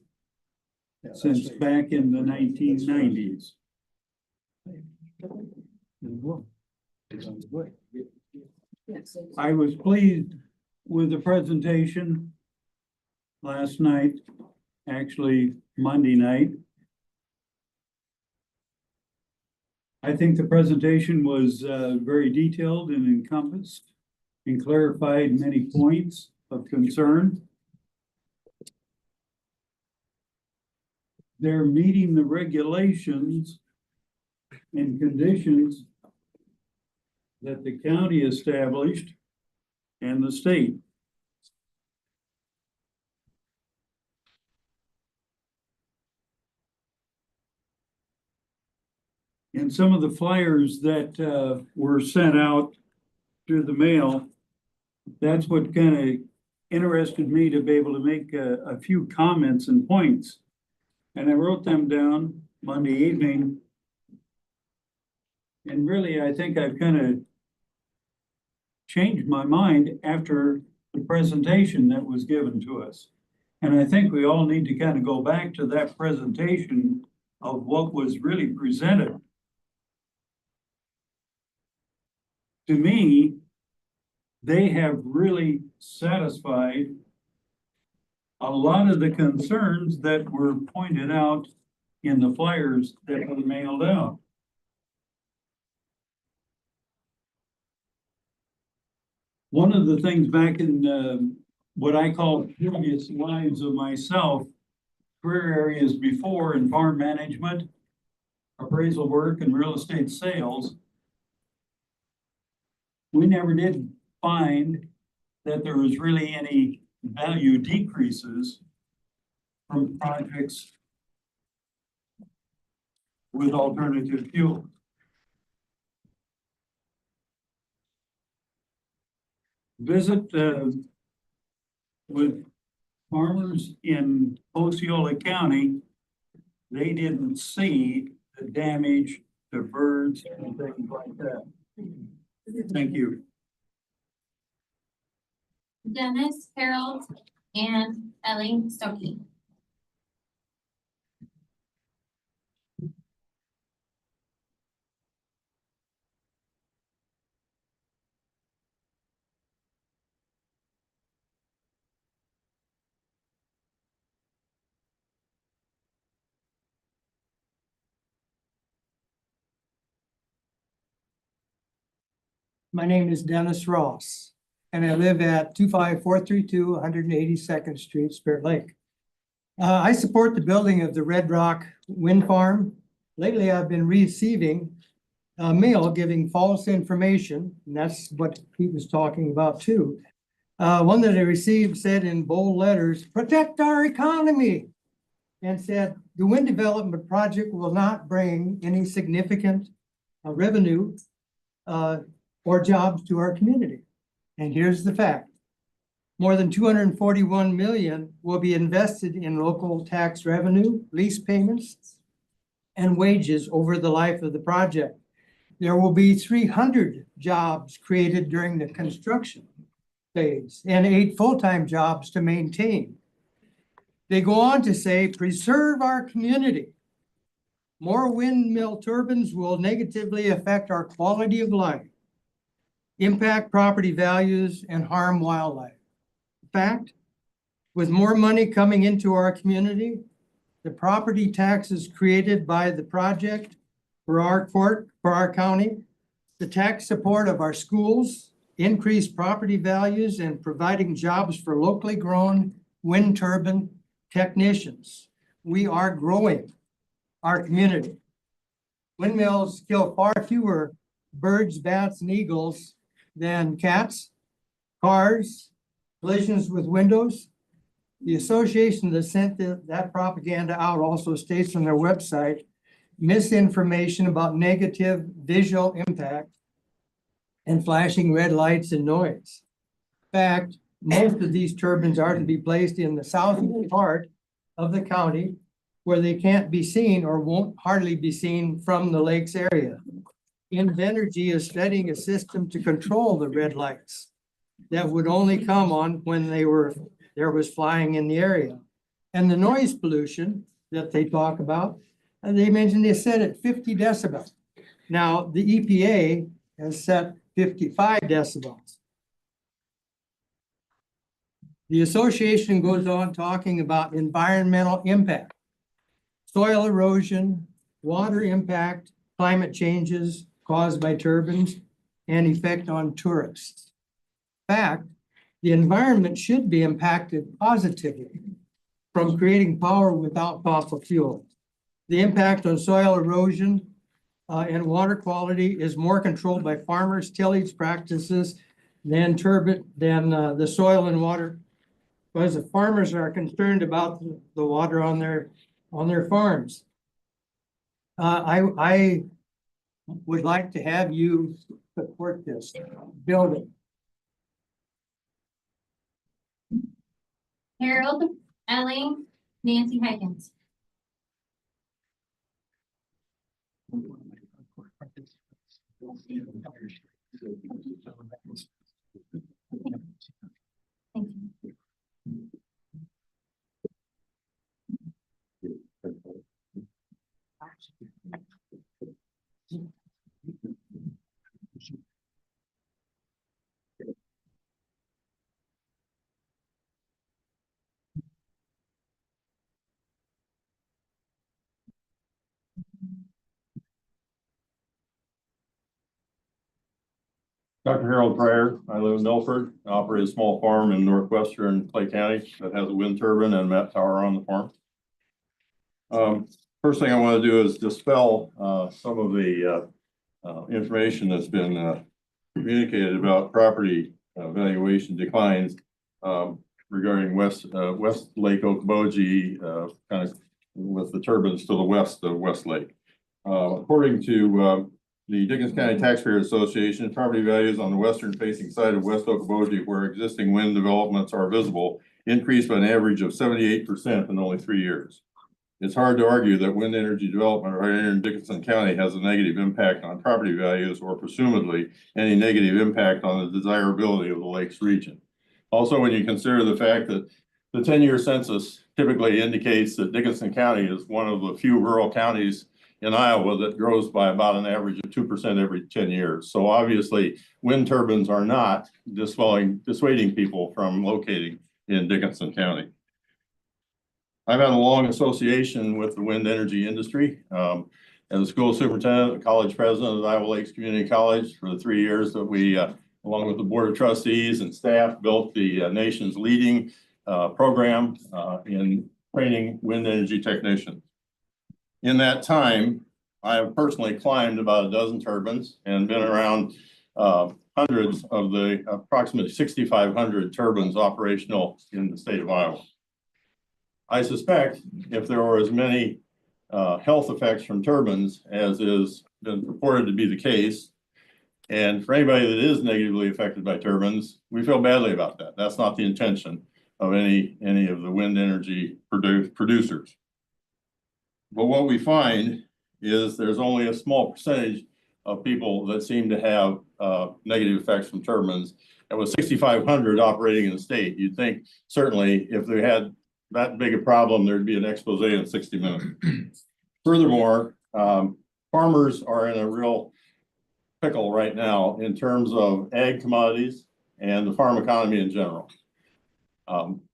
since back in the 1990s. I was pleased with the presentation last night, actually Monday night. I think the presentation was very detailed and encompassed and clarified many points of concern. They're meeting the regulations and conditions that the county established and the state. And some of the flyers that were sent out through the mail, that's what kind of interested me to be able to make a few comments and points. And I wrote them down Monday evening. And really, I think I've kind of changed my mind after the presentation that was given to us. And I think we all need to kind of go back to that presentation of what was really presented. To me, they have really satisfied a lot of the concerns that were pointed out in the flyers that were mailed out. One of the things back in what I call previous lives of myself, career areas before in farm management, appraisal work, and real estate sales, we never did find that there was really any value decreases from projects with alternative fuel. Visit with farmers in Osceola County, they didn't see the damage to birds and things like that. Thank you. Dennis, Harold, and Ellie Stokey. My name is Dennis Ross, and I live at 25432 182nd Street, Spirit Lake. I support the building of the RedRock Wind Farm. Lately, I've been receiving mail giving false information, and that's what Pete was talking about too. One that I received said in bold letters, "Protect our economy," and said the wind development project will not bring any significant revenue or jobs to our community. And here's the fact. More than 241 million will be invested in local tax revenue, lease payments, and wages over the life of the project. There will be 300 jobs created during the construction phase and 8 full-time jobs to maintain. They go on to say, preserve our community. More windmill turbines will negatively affect our quality of life, impact property values, and harm wildlife. In fact, with more money coming into our community, the property taxes created by the project for our county, the tax support of our schools, increased property values, and providing jobs for locally grown wind turbine technicians. We are growing our community. Windmills kill far fewer birds, bats, and eagles than cats, cars, collisions with windows. The association that sent that propaganda out also states on their website, misinformation about negative visual impact and flashing red lights and noise. In fact, most of these turbines are to be placed in the southeast part of the county where they can't be seen or won't hardly be seen from the lakes area. Invenergy is studying a system to control the red lights that would only come on when there was flying in the area. And the noise pollution that they talk about, they mentioned they set at 50 decibels. Now, the EPA has set 55 decibels. The association goes on talking about environmental impact, soil erosion, water impact, climate changes caused by turbines, and effect on tourists. In fact, the environment should be impacted positively from creating power without fossil fuel. The impact on soil erosion and water quality is more controlled by farmers' tillage practices than the soil and water, because the farmers are concerned about the water on their farms. I would like to have you support this building. Harold, Ellie, Nancy Higgins. Thank you. Dr. Harold Pryor. I live in Milford, I operate a small farm in northwestern Clay County that has a wind turbine and a mat tower on the farm. First thing I want to do is dispel some of the information that's been communicated about property valuation declines regarding West Lake Okoboji, kind of with the turbines to the west of West Lake. According to the Dickinson County Taxpayer Association, property values on the western facing side of West Okoboji, where existing wind developments are visible, increased by an average of 78% in only 3 years. It's hard to argue that wind energy development right here in Dickinson County has a negative impact on property values or presumably any negative impact on the desirability of the lakes region. Also, when you consider the fact that the 10-year census typically indicates that Dickinson County is one of the few rural counties in Iowa that grows by about an average of 2% every 10 years. So obviously, wind turbines are not dissuading people from locating in Dickinson County. I've had a long association with the wind energy industry. As a school superintendent, a college president at Iowa Lakes Community College for the 3 years that we, along with the board of trustees and staff, built the nation's leading program in training wind energy technicians. In that time, I have personally climbed about a dozen turbines and been around hundreds of the approximately 6,500 turbines operational in the state of Iowa. I suspect if there were as many health effects from turbines as is been reported to be the case, and for anybody that is negatively affected by turbines, we feel badly about that. That's not the intention of any of the wind energy producers. But what we find is there's only a small percentage of people that seem to have negative effects from turbines. And with 6,500 operating in the state, you'd think certainly if they had that big a problem, there'd be an expose in 60 minutes. Furthermore, farmers are in a real pickle right now in terms of ag commodities and the farm economy in general.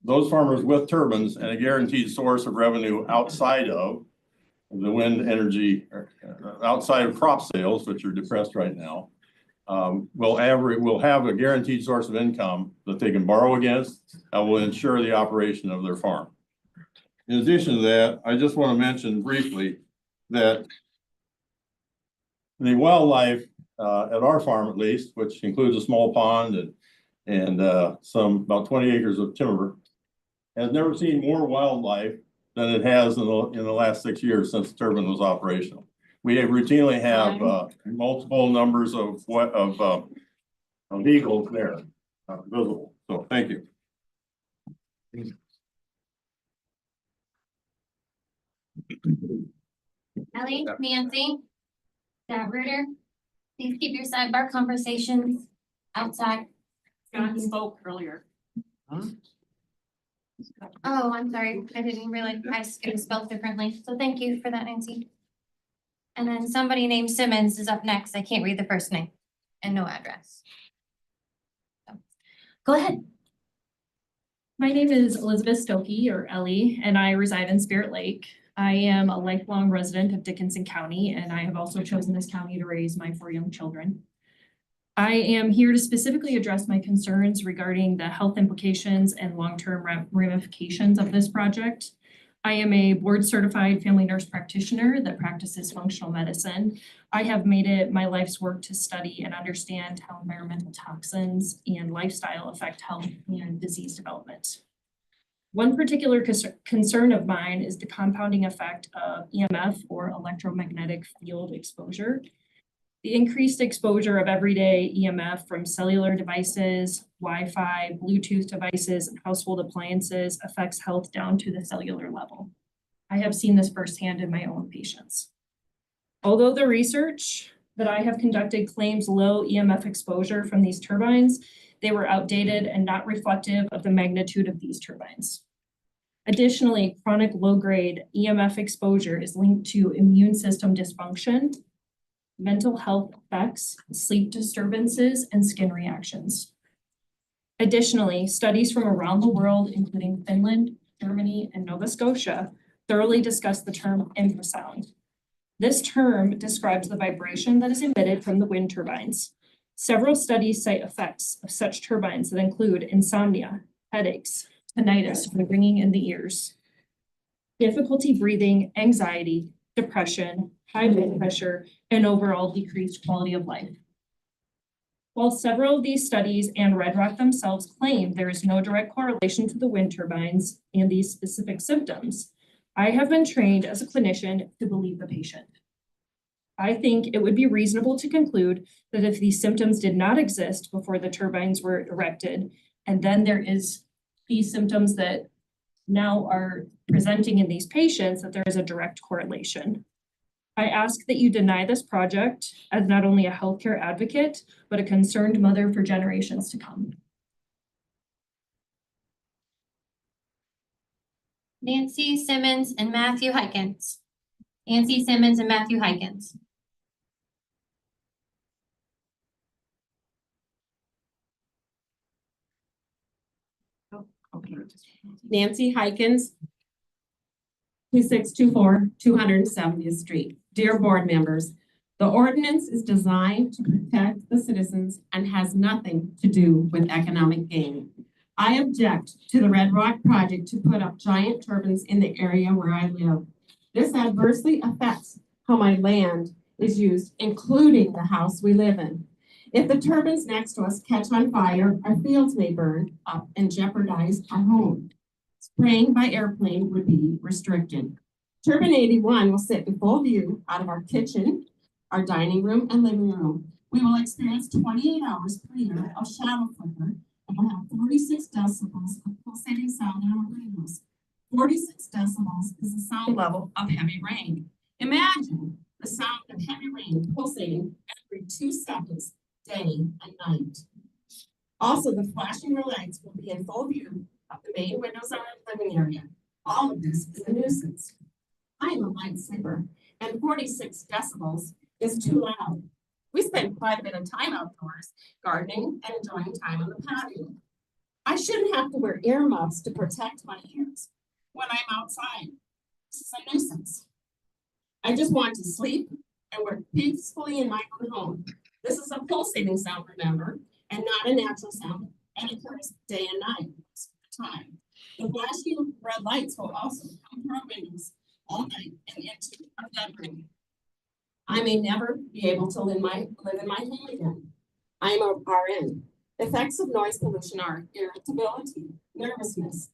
Those farmers with turbines and a guaranteed source of revenue outside of the wind energy, outside of crop sales, which are depressed right now, will have a guaranteed source of income that they can borrow against and will ensure the operation of their farm. In addition to that, I just want to mention briefly that the wildlife at our farm, at least, which includes a small pond and about 20 acres of timber, has never seen more wildlife than it has in the last 6 years since the turbine was operational. We routinely have multiple numbers of eagles there visible. So thank you. Ellie, Nancy, Scott Ritter, please keep your sidebar conversations outside. Scott spoke earlier. Oh, I'm sorry. I didn't realize it was spelled differently. So thank you for that, Nancy. And then somebody named Simmons is up next. I can't read the first name and no address. So, go ahead. My name is Elizabeth Stokey, or Ellie, and I reside in Spirit Lake. I am a lifelong resident of Dickinson County, and I have also chosen this county to raise my 4 young children. I am here to specifically address my concerns regarding the health implications and long-term ramifications of this project. I am a board-certified family nurse practitioner that practices functional medicine. I have made it my life's work to study and understand how environmental toxins and lifestyle affect health and disease development. One particular concern of mine is the compounding effect of EMF, or electromagnetic field exposure. The increased exposure of everyday EMF from cellular devices, Wi-Fi, Bluetooth devices, and household appliances affects health down to the cellular level. I have seen this firsthand in my own patients. Although the research that I have conducted claims low EMF exposure from these turbines, they were outdated and not reflective of the magnitude of these turbines. Additionally, chronic low-grade EMF exposure is linked to immune system dysfunction, mental health effects, sleep disturbances, and skin reactions. Additionally, studies from around the world, including Finland, Germany, and Nova Scotia, thoroughly discuss the term infrasound. This term describes the vibration that is emitted from the wind turbines. Several studies cite effects of such turbines that include insomnia, headaches, tinnitus from ringing in the ears, difficulty breathing, anxiety, depression, high blood pressure, and overall decreased quality of life. While several of these studies and RedRock themselves claim there is no direct correlation to the wind turbines and these specific symptoms, I have been trained as a clinician to believe the patient. I think it would be reasonable to conclude that if these symptoms did not exist before the turbines were erected, and then there is these symptoms that now are presenting in these patients, that there is a direct correlation. I ask that you deny this project as not only a healthcare advocate, but a concerned mother for generations to come. Nancy Simmons and Matthew Hykins. Nancy Simmons and Matthew Hykins. Okay. Nancy Hykins, 2624 270th Street. Dear board members, the ordinance is designed to protect the citizens and has nothing to do with economic gain. I object to the RedRock project to put up giant turbines in the area where I live. This adversely affects how my land is used, including the house we live in. If the turbines next to us catch on fire, our fields may burn up and jeopardize our home. Spraying by airplane would be restricted. Turbine 81 will sit in full view out of our kitchen, our dining room, and living room. We will experience 28 hours per year of shadow flicker and will have 46 decibels of pulsating sound in our windows. 46 decibels is the sound level of heavy rain. Imagine the sound of heavy rain pulsating every 2 seconds, day and night. Also, the flashing lights will be in full view of the main windows of our living area. All of this is a nuisance. I am a light sleeper, and 46 decibels is too loud. We spend quite a bit of time outdoors, gardening and enjoying time on the patio. I shouldn't have to wear earmuffs to protect my ears when I'm outside. This is a nuisance. I just want to sleep and work peacefully in my own home. This is a pulsating sound, remember, and not a natural sound, and it occurs day and night most of the time. The flashing red lights will also come through our windows all night and into our bedroom. I may never be able to live in my home again. I am a RN. Effects of noise pollution are irritability, nervousness,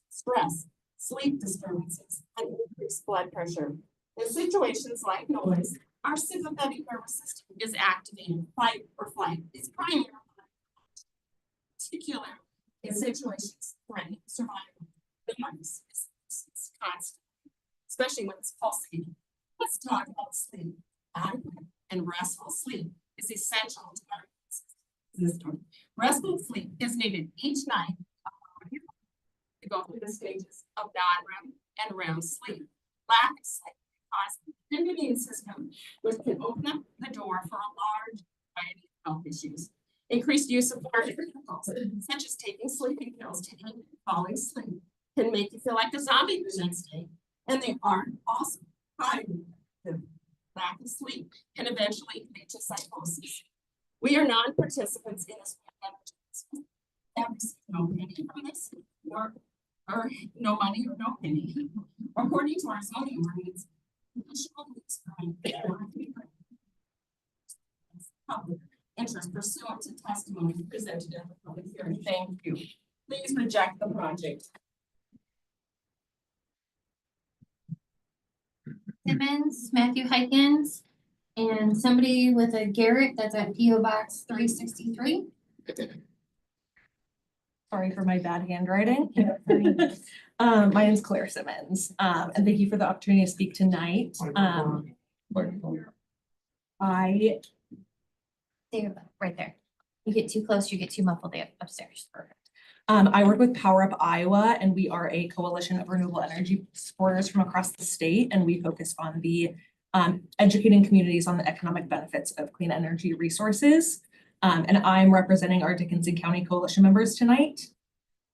stress, sleep disturbances, and increased blood pressure. In situations like noise, our sympathetic nervous system is activated. Fight or flight is primary, particularly in situations threatening survival. The noise is constant, especially when it's pulsating. Let's talk about sleep. Adequate and restful sleep is essential to our system. Restful sleep is needed each night to go through the stages of non-REM and REM sleep. Lack of sleep causes an immune system, which can open up the door for a large variety of health issues. Increased use of pharmaceuticals, such as taking sleeping pills to aid in falling asleep, can make you feel like a zombie the next day, and they are also highly effective. Lack of sleep can eventually lead to psychosis. We are non-participants in this pandemic. Never received no penny from this, or no money or no penny. According to our zoning ordinance, additional use public interest pursuant to testimony presented at the public hearing. Thank you. Please reject the project. Simmons, Matthew Hykins, and somebody with a Garrett that's at PO Box 363. Sorry for my bad handwriting. My name is Claire Simmons, and thank you for the opportunity to speak tonight. Right there. You get too close, you get too muffled upstairs. Perfect. I work with Power Up Iowa, and we are a coalition of renewable energy supporters from across the state, and we focus on the educating communities on the economic benefits of clean energy resources. And I'm representing our Dickinson County Coalition members tonight.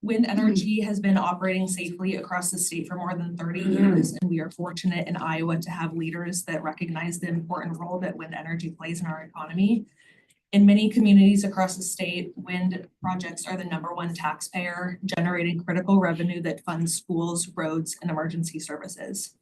Wind energy has been operating safely across the state for more than 30 years, and we are fortunate in Iowa to have leaders that recognize the important role that wind energy plays in our economy. In many communities across the state, wind projects are the #1 taxpayer, generating critical revenue that funds schools, roads, and emergency services.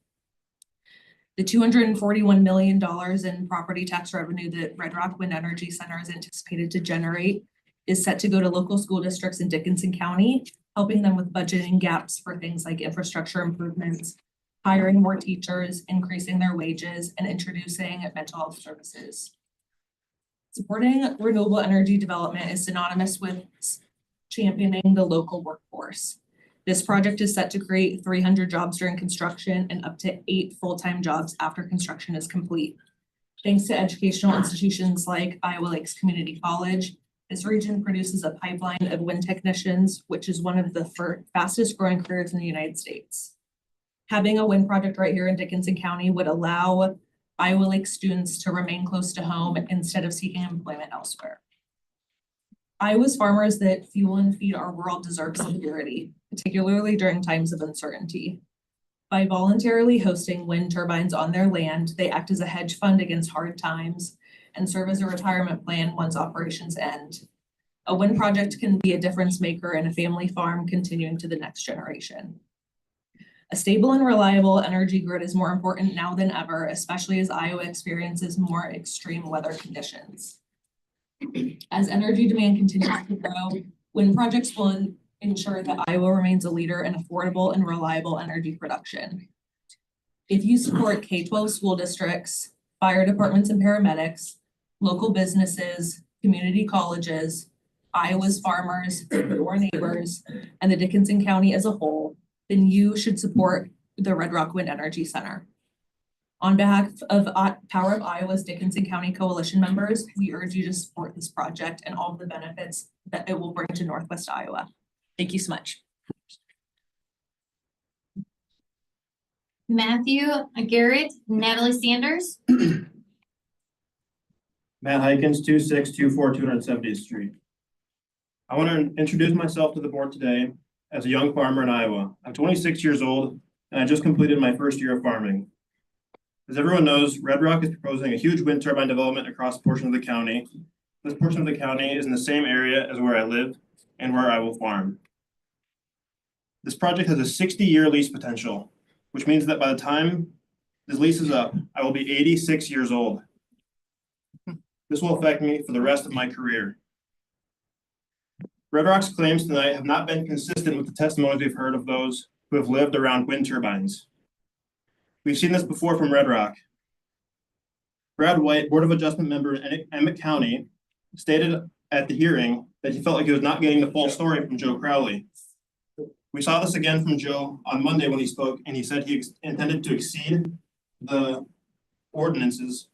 The $241 million in property tax revenue that RedRock Wind Energy Center is anticipated to generate is set to go to local school districts in Dickinson County, helping them with budgeting gaps for things like infrastructure improvements, hiring more teachers, increasing their wages, and introducing mental health services. Supporting renewable energy development is synonymous with championing the local workforce. This project is set to create 300 jobs during construction and up to 8 full-time jobs after construction is complete. Thanks to educational institutions like Iowa Lakes Community College, this region produces a pipeline of wind technicians, which is one of the fastest growing careers in the United States. Having a wind project right here in Dickinson County would allow Iowa Lakes students to remain close to home instead of seeking employment elsewhere. Iowa's farmers that fuel and feed our world deserve security, particularly during times of uncertainty. By voluntarily hosting wind turbines on their land, they act as a hedge fund against hard times and serve as a retirement plan once operations end. A wind project can be a difference maker in a family farm continuing to the next generation. A stable and reliable energy grid is more important now than ever, especially as Iowa experiences more extreme weather conditions. As energy demand continues to grow, wind projects will ensure that Iowa remains a leader in affordable and reliable energy production. If you support K-12 school districts, fire departments and paramedics, local businesses, community colleges, Iowa's farmers, your neighbors, and the Dickinson County as a whole, then you should support the RedRock Wind Energy Center. On behalf of Power of Iowa's Dickinson County Coalition members, we urge you to support this project and all of the benefits that it will bring to Northwest Iowa. Thank you so much. Matthew Garrett, Natalie Sanders. Matt Hikins, 2624 270th Street. I want to introduce myself to the board today as a young farmer in Iowa. I'm 26 years old and I just completed my first year of farming. As everyone knows, RedRock is proposing a huge wind turbine development across a portion of the county. This portion of the county is in the same area as where I live and where I will farm. This project has a 60-year lease potential, which means that by the time this lease is up, I will be 86 years old. This will affect me for the rest of my career. RedRock's claims tonight have not been consistent with the testimonies we've heard of those who have lived around wind turbines. We've seen this before from RedRock. Brad White, Board of Adjustment member in Emmett County, stated at the hearing that he felt like he was not getting the full story from Joe Crowley. We saw this again from Joe on Monday when he spoke, and he said he intended to exceed the ordinances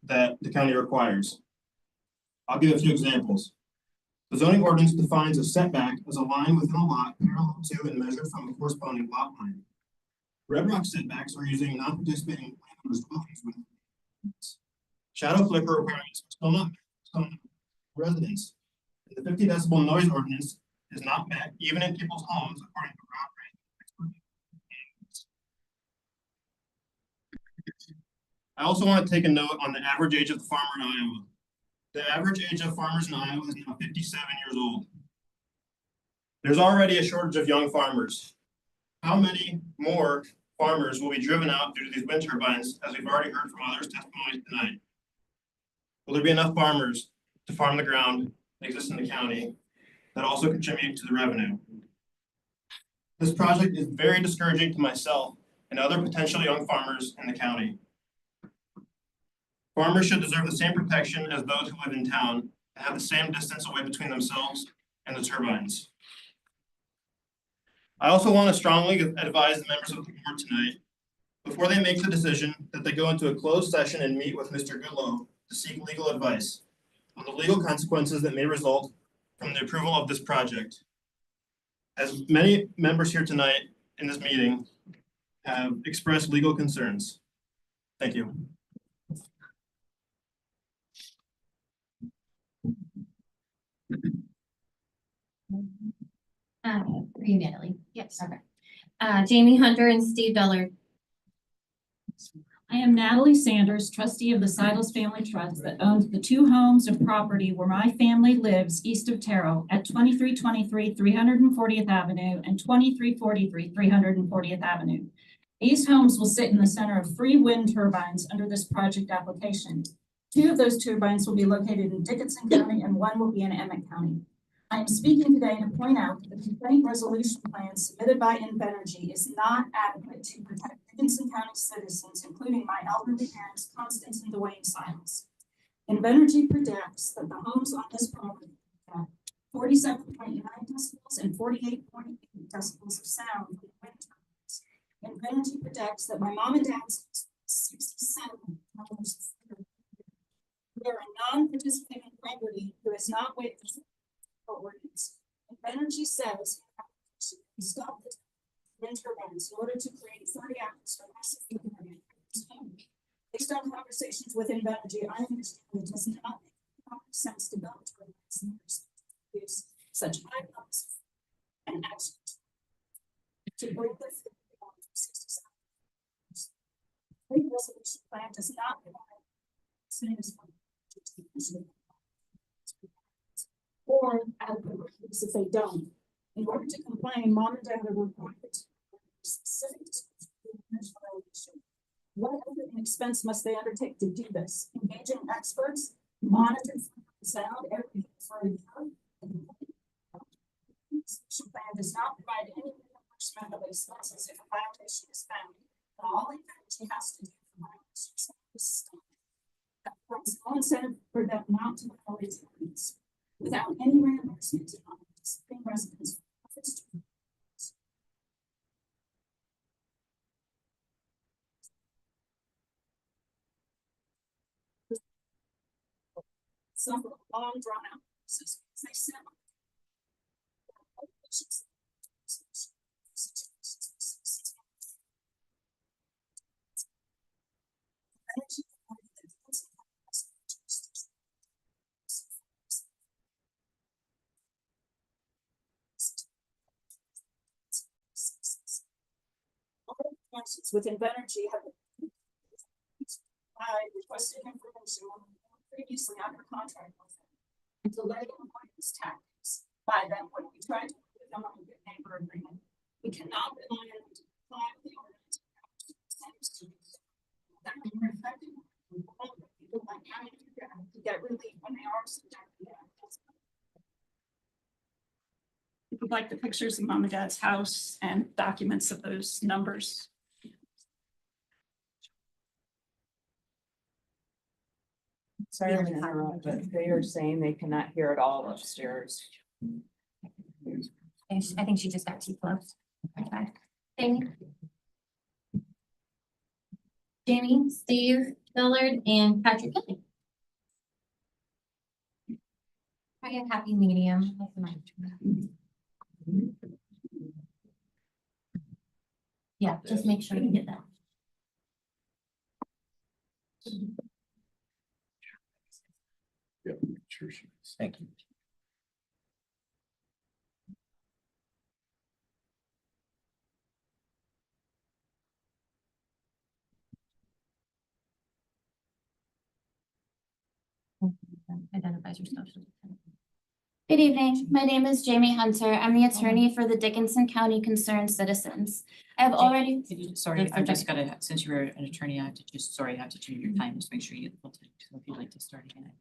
that the county requires. I'll give a few examples. The zoning ordinance defines a setback as a line within a lot parallel to and measured from a corresponding lot line. RedRock setbacks are using non-participating landowners' dwellings with shadow flicker requirements still not residents. The 50 decibel noise ordinance is not met even in people's homes according to Rob. I also want to take a note on the average age of the farmer in Iowa. The average age of farmers in Iowa is now 57 years old. There's already a shortage of young farmers. How many more farmers will be driven out due to these wind turbines, as we've already heard from others' testimonies tonight? Will there be enough farmers to farm the ground that exists in the county that also contribute to the revenue? This project is very discouraging to myself and other potential young farmers in the county. Farmers should deserve the same protection as those who live in town and have the same distance away between themselves and the turbines. I also want to strongly advise the members of the board tonight, before they make the decision, that they go into a closed session and meet with Mr. Goodlow to seek legal advice on the legal consequences that may result from the approval of this project. As many members here tonight in this meeting have expressed legal concerns. Thank you. you, Natalie? Yes. Okay. Jamie Hunter and Steve Dillard. I am Natalie Sanders, trustee of the Seidels Family Trust that owns the two homes and property where my family lives east of Terrell at 2323 340th Avenue and 2343 340th Avenue. These homes will sit in the center of 3 wind turbines under this project application. 2 of those turbines will be located in Dickinson County and 1 will be in Emmett County. I am speaking today to point out that the complaint resolution plan submitted by Invenergy is not adequate to protect Dickinson County citizens, including my elderly parents, Constance and Dwayne Siles. Invenergy predicts that the homes on this property have 47.9 decibels and 48.8 decibels of sound from the wind turbines. Invenergy predicts that my mom and dad's house is 67 dollars. We are a non-participating property who has not waived the ordinance. Invenergy says we stop the wind turbines in order to create 30 hours for massive heat. Based on conversations with Invenergy, I understand it does not make sense to build turbines use such high levels and action to bring the 67. The resolution plan does not provide sinus or adequate reviews if they don't. In order to complain, mom and dad are required to specific violation. What other expense must they undertake to do this? Engaging experts, monitor sound every for a year. The plan does not provide any reimbursement of expenses if a violation is found. And all Invenergy has to do for violations is stop. That provides no incentive for them not to violate ordinance without any reimbursement to non-participating residents. Some long drawn out process, they sit on. With Invenergy have I requested information previously under contract with them and delayed compliance tactics by them when we tried to put them on a good neighbor agreement. We cannot rely on them to comply with the ordinance. That are more effective with people like having to get relief when they are subjected. If you'd like the pictures of mom and dad's house and documents of those numbers. Sorry to interrupt, but they are saying they cannot hear it all upstairs. I think she just got too close. Okay. Jamie, Steve Dillard, and Patrick Kelly. I get happy medium. Yeah, just make sure you get that. Yeah, sure she is. Thank you. Identifies yourself. Good evening. My name is Jamie Hunter. I'm the attorney for the Dickinson County Concerned Citizens. I have already. Sorry, I'm just gonna, since you were an attorney, I have to just, sorry, I have to change your time, just make sure you get the full time. So if you'd like to start again.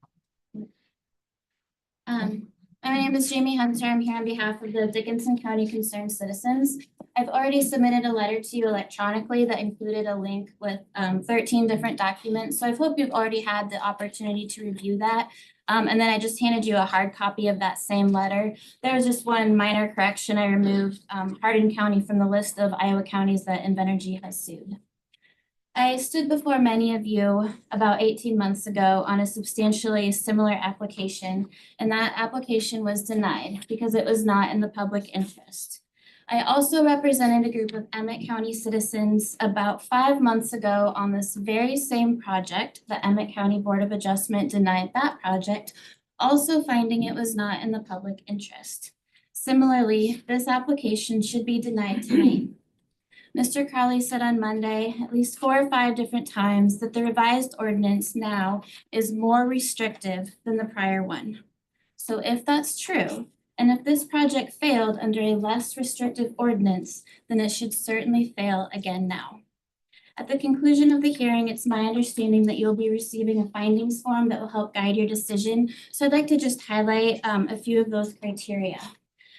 My name is Jamie Hunter. I'm here on behalf of the Dickinson County Concerned Citizens. I've already submitted a letter to you electronically that included a link with 13 different documents. So I hope you've already had the opportunity to review that. And then I just handed you a hard copy of that same letter. There was just one minor correction. I removed Hardin County from the list of Iowa counties that Invenergy has sued. I stood before many of you about 18 months ago on a substantially similar application, and that application was denied because it was not in the public interest. I also represented a group of Emmett County citizens about 5 months ago on this very same project. The Emmett County Board of Adjustment denied that project, also finding it was not in the public interest. Similarly, this application should be denied tonight. Mr. Crowley said on Monday, at least 4 or 5 different times, that the revised ordinance now is more restrictive than the prior one. So if that's true, and if this project failed under a less restrictive ordinance, then it should certainly fail again now. At the conclusion of the hearing, it's my understanding that you'll be receiving a findings form that will help guide your decision. So I'd like to just highlight a few of those criteria.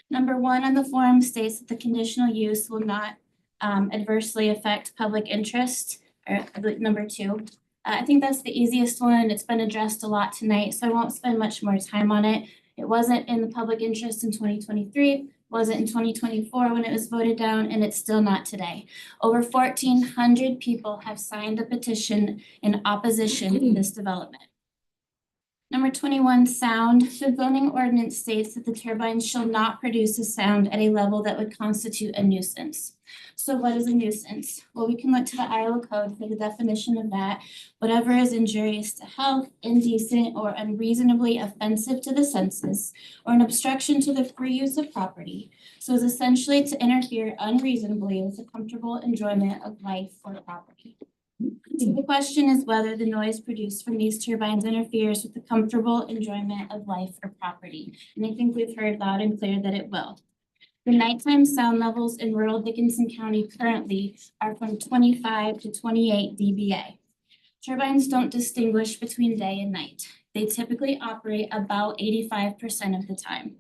Number 1 on the form states that the conditional use will not adversely affect public interest, or number 2. I think that's the easiest one. It's been addressed a lot tonight, so I won't spend much more time on it. It wasn't in the public interest in 2023, wasn't in 2024 when it was voted down, and it's still not today. Over 1,400 people have signed a petition in opposition to this development. Number 21, sound. The zoning ordinance states that the turbines shall not produce a sound at a level that would constitute a nuisance. So what is a nuisance? Well, we can look to the Iowa Code for the definition of that. Whatever is injurious to health, indecent, or unreasonably offensive to the senses, or an obstruction to the free use of property. So it's essentially to interfere unreasonably with the comfortable enjoyment of life or property. So the question is whether the noise produced from these turbines interferes with the comfortable enjoyment of life or property. And I think we've heard loud and clear that it will. The nighttime sound levels in rural Dickinson County currently are from 25 to 28 dBA. Turbines don't distinguish between day and night. They typically operate about 85% of the time.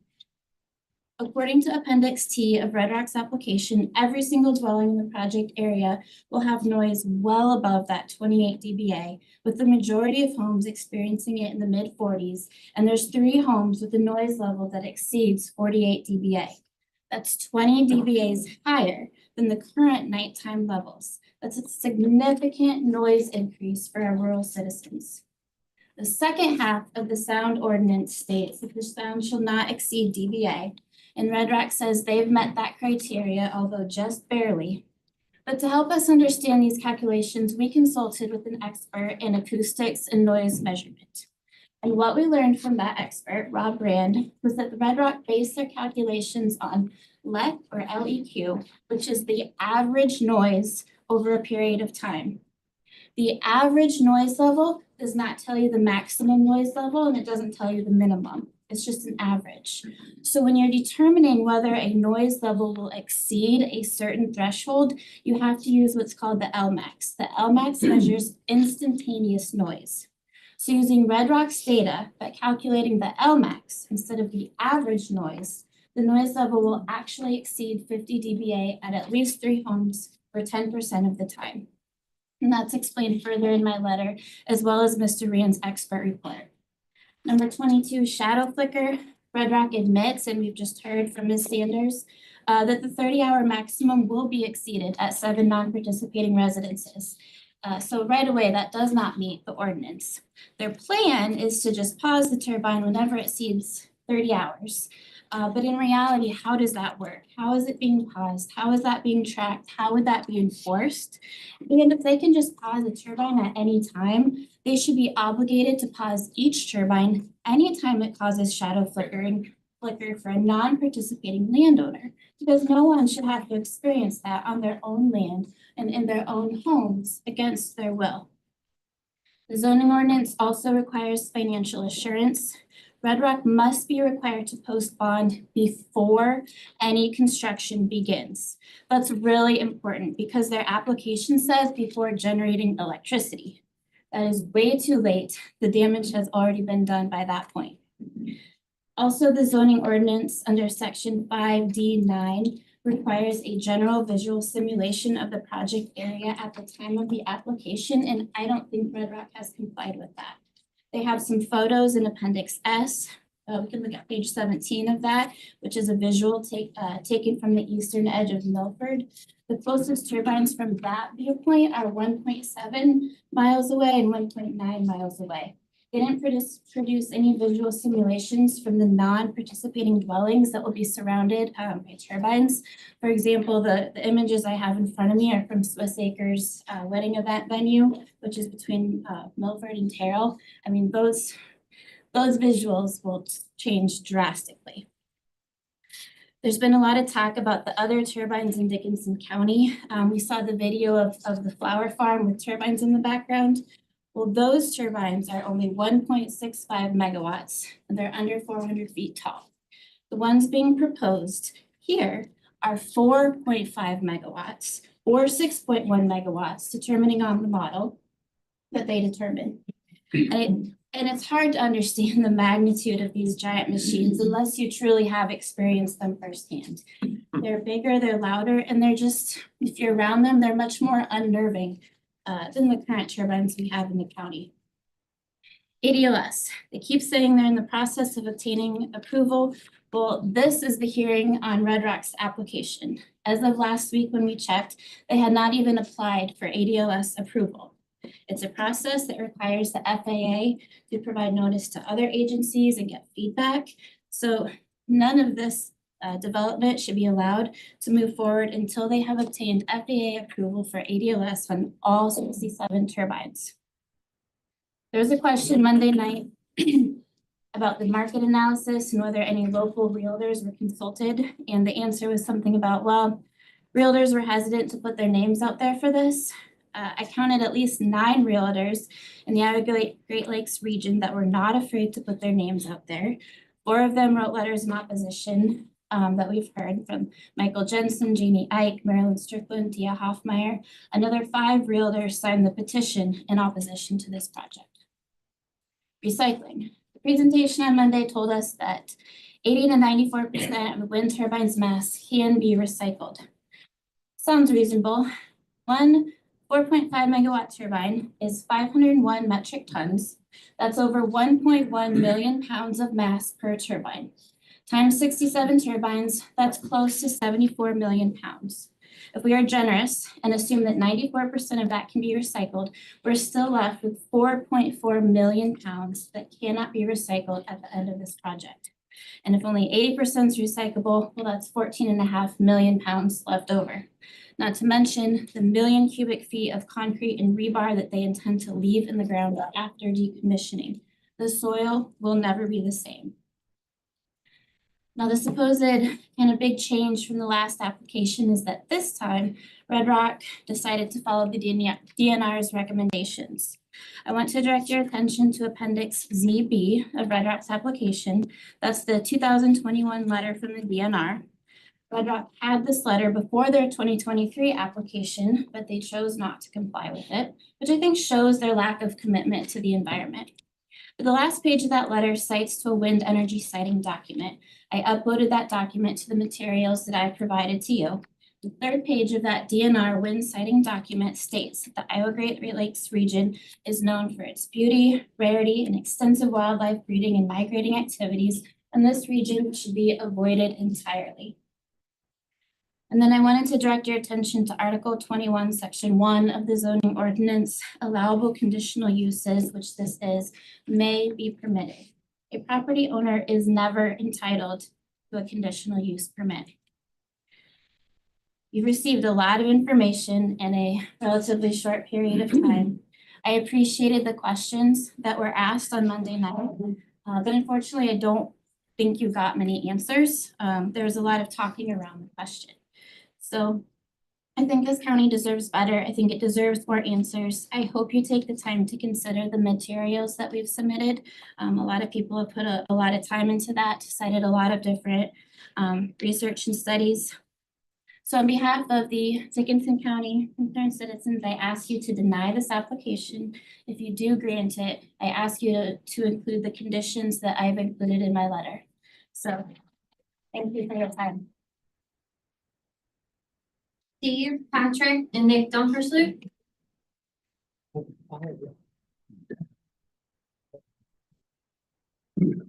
According to Appendix T of RedRock's application, every single dwelling in the project area will have noise well above that 28 dBA, with the majority of homes experiencing it in the mid-40s, and there's 3 homes with a noise level that exceeds 48 dBA. That's 20 dBAs higher than the current nighttime levels. That's a significant noise increase for our rural citizens. The second half of the sound ordinance states that the sound shall not exceed dBA, and RedRock says they've met that criteria, although just barely. But to help us understand these calculations, we consulted with an expert in acoustics and noise measurement. And what we learned from that expert, Rob Brand, was that the RedRock based their calculations on LEQ or LEQ, which is the average noise over a period of time. The average noise level does not tell you the maximum noise level, and it doesn't tell you the minimum. It's just an average. So when you're determining whether a noise level will exceed a certain threshold, you have to use what's called the LMAX. The LMAX measures instantaneous noise. So using RedRock's data, but calculating the LMAX instead of the average noise, the noise level will actually exceed 50 dBA at least 3 homes for 10% of the time. And that's explained further in my letter, as well as Mr. Rand's expert report. Number 22, shadow flicker. RedRock admits, and we've just heard from Ms. Sanders, that the 30-hour maximum will be exceeded at 7 non-participating residences. So right away, that does not meet the ordinance. Their plan is to just pause the turbine whenever it exceeds 30 hours. But in reality, how does that work? How is it being paused? How is that being tracked? How would that be enforced? And if they can just pause a turbine at any time, they should be obligated to pause each turbine anytime it causes shadow flicker for a non-participating landowner, because no one should have to experience that on their own land and in their own homes against their will. The zoning ordinance also requires financial assurance. RedRock must be required to post bond before any construction begins. That's really important because their application says before generating electricity. That is way too late. The damage has already been done by that point. Also, the zoning ordinance under section 5D9 requires a general visual simulation of the project area at the time of the application, and I don't think RedRock has complied with that. They have some photos in Appendix S. We can look at page 17 of that, which is a visual taken from the eastern edge of Milford. The closest turbines from that viewpoint are 1.7 miles away and 1.9 miles away. They didn't produce any visual simulations from the non-participating dwellings that will be surrounded by turbines. For example, the images I have in front of me are from Swiss Acres wedding event venue, which is between Milford and Terrell. I mean, those visuals will change drastically. There's been a lot of talk about the other turbines in Dickinson County. We saw the video of the flower farm with turbines in the background. Well, those turbines are only 1.65 megawatts and they're under 400 feet tall. The ones being proposed here are 4.5 megawatts or 6.1 megawatts, determining on the model that they determine. And it's hard to understand the magnitude of these giant machines unless you truly have experienced them firsthand. They're bigger, they're louder, and they're just, if you're around them, they're much more unnerving than the current turbines we have in the county. ADOS, they keep saying they're in the process of obtaining approval. Well, this is the hearing on RedRock's application. As of last week when we checked, they had not even applied for ADOS approval. It's a process that requires the FAA to provide notice to other agencies and get feedback. So none of this development should be allowed to move forward until they have obtained FAA approval for ADOS on all 67 turbines. There was a question Monday night about the market analysis and whether any local realtors were consulted. And the answer was something about, well, realtors were hesitant to put their names out there for this. I counted at least 9 realtors in the Great Lakes region that were not afraid to put their names out there. 4 of them wrote letters in opposition that we've heard from Michael Jensen, Jeannie Ike, Marilyn Strickland, Tia Hoffmeyer. Another 5 realtors signed the petition in opposition to this project. Recycling. The presentation on Monday told us that 80 to 94% of the wind turbines mass can be recycled. Sounds reasonable. One 4.5 megawatt turbine is 501 metric tons. That's over 1.1 million pounds of mass per turbine. Times 67 turbines, that's close to 74 million pounds. If we are generous and assume that 94% of that can be recycled, we're still left with 4.4 million pounds that cannot be recycled at the end of this project. And if only 80% is recyclable, well, that's 14.5 million pounds left over. Not to mention the million cubic feet of concrete and rebar that they intend to leave in the ground after decommissioning. The soil will never be the same. Now, the supposed kind of big change from the last application is that this time, RedRock decided to follow the DNR's recommendations. I want to direct your attention to Appendix ZB of RedRock's application. That's the 2021 letter from the DNR. RedRock had this letter before their 2023 application, but they chose not to comply with it, which I think shows their lack of commitment to the environment. But the last page of that letter cites to a wind energy siting document. I uploaded that document to the materials that I provided to you. The 3rd page of that DNR wind siting document states that the Iowa Great Lakes region is known for its beauty, rarity, and extensive wildlife breeding and migrating activities, and this region should be avoided entirely. And then I wanted to direct your attention to Article 21, Section 1 of the zoning ordinance. Allowable conditional uses, which this is, may be permitted. A property owner is never entitled to a conditional use permit. You've received a lot of information in a relatively short period of time. I appreciated the questions that were asked on Monday night, but unfortunately, I don't think you got many answers. There was a lot of talking around the question. So I think this county deserves better. I think it deserves more answers. I hope you take the time to consider the materials that we've submitted. A lot of people have put a lot of time into that, cited a lot of different research and studies. So on behalf of the Dickinson County concerned citizens, I ask you to deny this application. If you do grant it, I ask you to include the conditions that I've included in my letter. So thank you for your time. Steve, Patrick, and Nick Dumpersloot.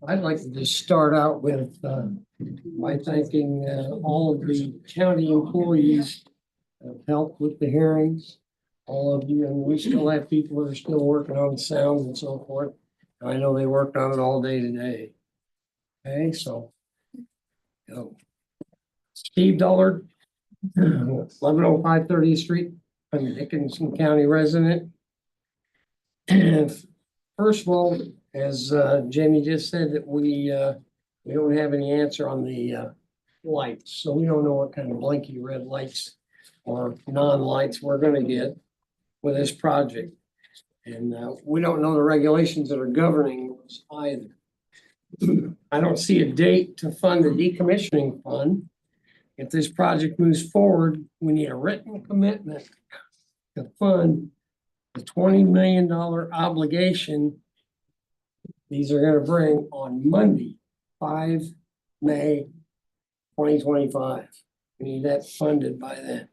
I'd like to just start out with by thanking all of the county employees that helped with the hearings. All of you, and we still have people that are still working on sound and so forth. I know they worked on it all day today. Okay, so Steve Dullard, 1105 30th Street. I'm a Dickinson County resident. And first of all, as Jamie just said, that we don't have any answer on the lights, so we don't know what kind of blinky red lights or non-lights we're gonna get with this project. And we don't know the regulations that are governing those either. I don't see a date to fund the decommissioning fund. If this project moves forward, we need a written commitment to fund the $20 million obligation these are gonna bring on Monday, 5 May 2025. We need that funded by then.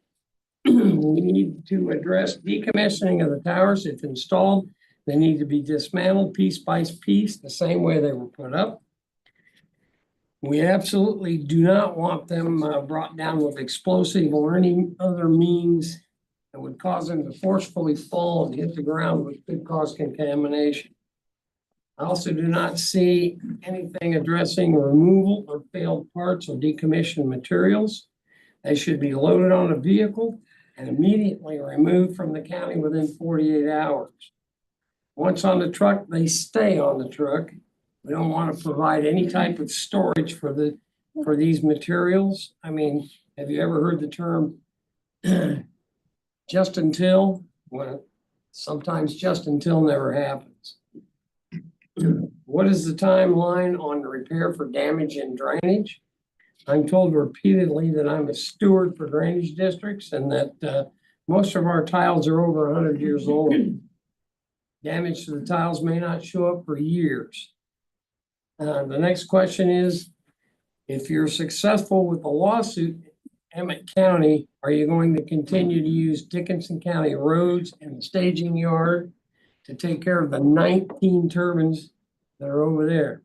We need to address decommissioning of the towers. If installed, they need to be dismantled piece by piece, the same way they were put up. We absolutely do not want them brought down with explosive or any other means that would cause them to forcefully fall and hit the ground, which could cause contamination. I also do not see anything addressing removal of failed parts or decommissioned materials. They should be loaded on a vehicle and immediately removed from the county within 48 hours. Once on the truck, they stay on the truck. We don't want to provide any type of storage for these materials. I mean, have you ever heard the term just until? Well, sometimes just until never happens. What is the timeline on the repair for damage and drainage? I'm told repeatedly that I'm a steward for drainage districts and that most of our tiles are over 100 years old. Damage to the tiles may not show up for years. The next question is, if you're successful with the lawsuit, Emmett County, are you going to continue to use Dickinson County roads and the staging yard to take care of the 19 turbines that are over there?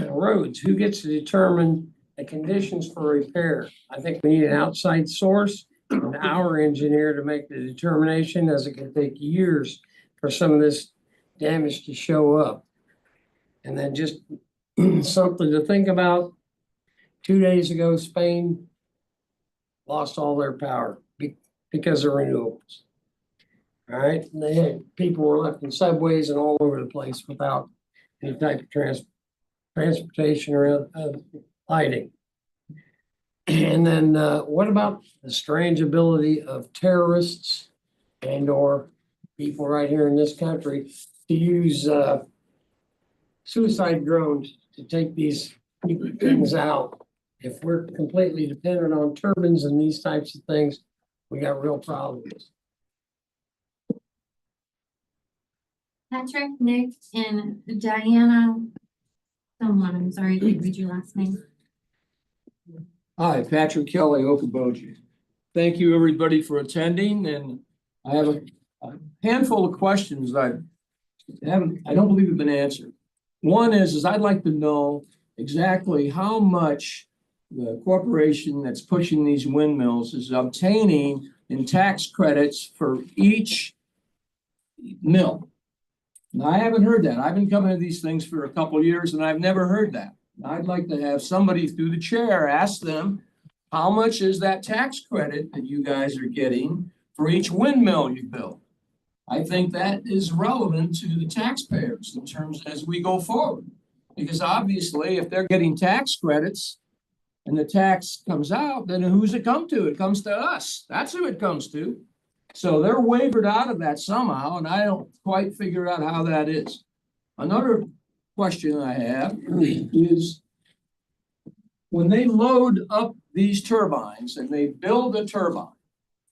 Roads, who gets to determine the conditions for repair? I think we need an outside source, an our engineer to make the determination, as it can take years for some of this damage to show up. And then just something to think about. 2 days ago, Spain lost all their power because of renewables. All right, and they had people were left in subways and all over the place without any type of transportation or lighting. And then what about the strange ability of terrorists and or people right here in this country to use suicide drones to take these things out? If we're completely dependent on turbines and these types of things, we got real problems. Patrick, Nick, and Diana. Someone, I'm sorry, I can't read your last name. Hi, Patrick Kelly, Okoboji. Thank you, everybody, for attending, and I have a handful of questions that I don't believe have been answered. One is I'd like to know exactly how much the corporation that's pushing these windmills is obtaining in tax credits for each mill. Now, I haven't heard that. I've been coming to these things for a couple of years and I've never heard that. I'd like to have somebody through the chair ask them, how much is that tax credit that you guys are getting for each windmill you build? I think that is relevant to the taxpayers in terms as we go forward. Because obviously, if they're getting tax credits and the tax comes out, then who's it come to? It comes to us. That's who it comes to. So they're wavered out of that somehow, and I don't quite figure out how that is. Another question I have is when they load up these turbines and they build a turbine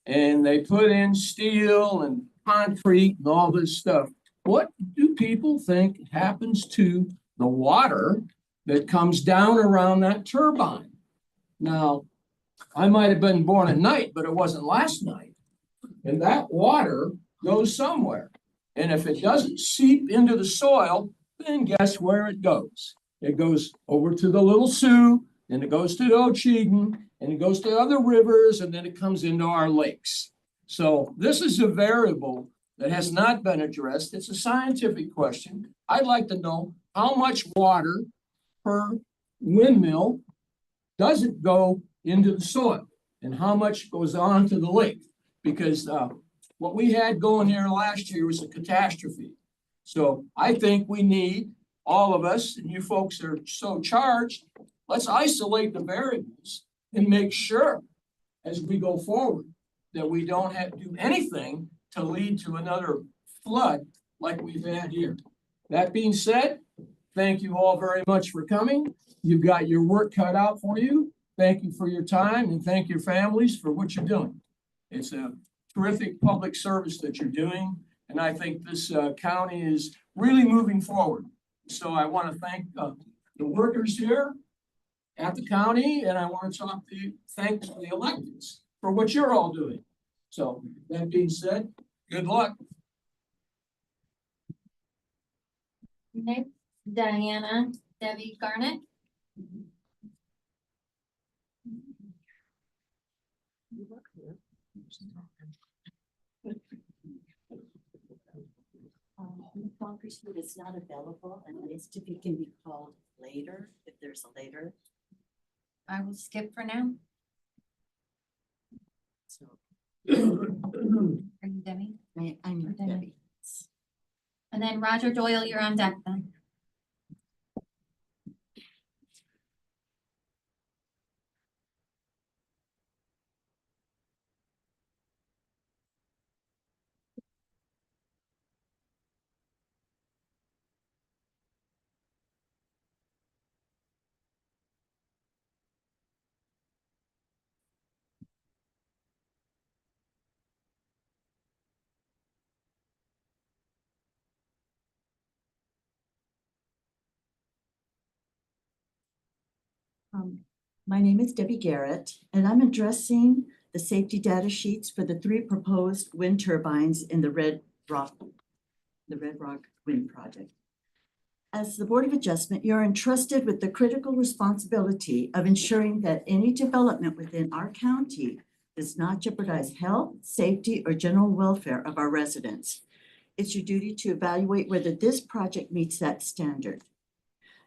and they put in steel and concrete and all this stuff, what do people think happens to the water that comes down around that turbine? Now, I might have been born at night, but it wasn't last night. And that water goes somewhere. And if it doesn't seep into the soil, then guess where it goes? It goes over to the Little Sioux, and it goes to the Ochegan, and it goes to other rivers, and then it comes into our lakes. So this is a variable that has not been addressed. It's a scientific question. I'd like to know how much water per windmill doesn't go into the soil and how much goes on to the lake. Because what we had going here last year was a catastrophe. So I think we need, all of us, and you folks are so charged, let's isolate the variables and make sure as we go forward that we don't have to do anything to lead to another flood like we've had here. That being said, thank you all very much for coming. You've got your work cut out for you. Thank you for your time and thank your families for what you're doing. It's a terrific public service that you're doing. And I think this county is really moving forward. So I want to thank the workers here at the county, and I want to thank the electeds for what you're all doing. So that being said, good luck. Okay, Diana, Debbie Garnett. Congress is not available and if it can be called later, if there's a later. I will skip for now. So Are you Debbie? I'm Debbie. And then Roger Doyle, you're on deck then. My name is Debbie Garrett, and I'm addressing the safety data sheets for the 3 proposed wind turbines in the RedRock Wind project. As the Board of Adjustment, you're entrusted with the critical responsibility of ensuring that any development within our county does not jeopardize health, safety, or general welfare of our residents. It's your duty to evaluate whether this project meets that standard.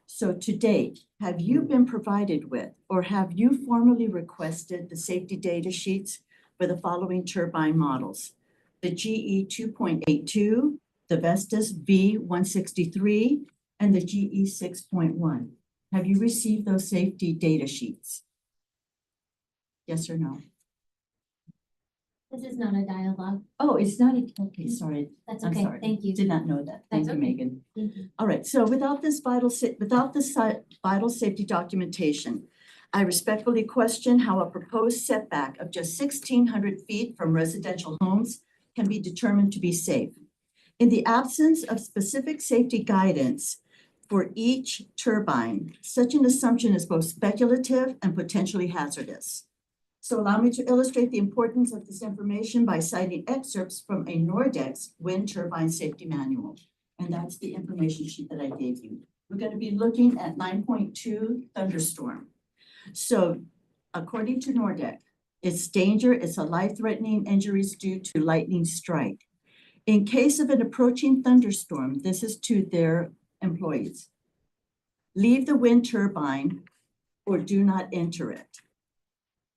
So to date, have you been provided with or have you formally requested the safety data sheets for the following turbine models? The GE 2.82, the Vestas V163, and the GE 6.1. Have you received those safety data sheets? Yes or no? This is not a dialogue. Oh, it's not, okay, sorry. That's I'm okay, sorry. thank you. Did not know that. Thank That's you, okay. Megan. Thank you. All right, so without this vital safety documentation, I respectfully question how a proposed setback of just 1,600 feet from residential homes can be determined to be safe. In the absence of specific safety guidance for each turbine, such an assumption is both speculative and potentially hazardous. So allow me to illustrate the importance of this information by citing excerpts from a Nordex wind turbine safety manual. And that's the information sheet that I gave you. We're going to be looking at 9.2 thunderstorm. So according to Nordex, its danger is a life-threatening injuries due to lightning strike. In case of an approaching thunderstorm, this is to their employees. Leave the wind turbine or do not enter it.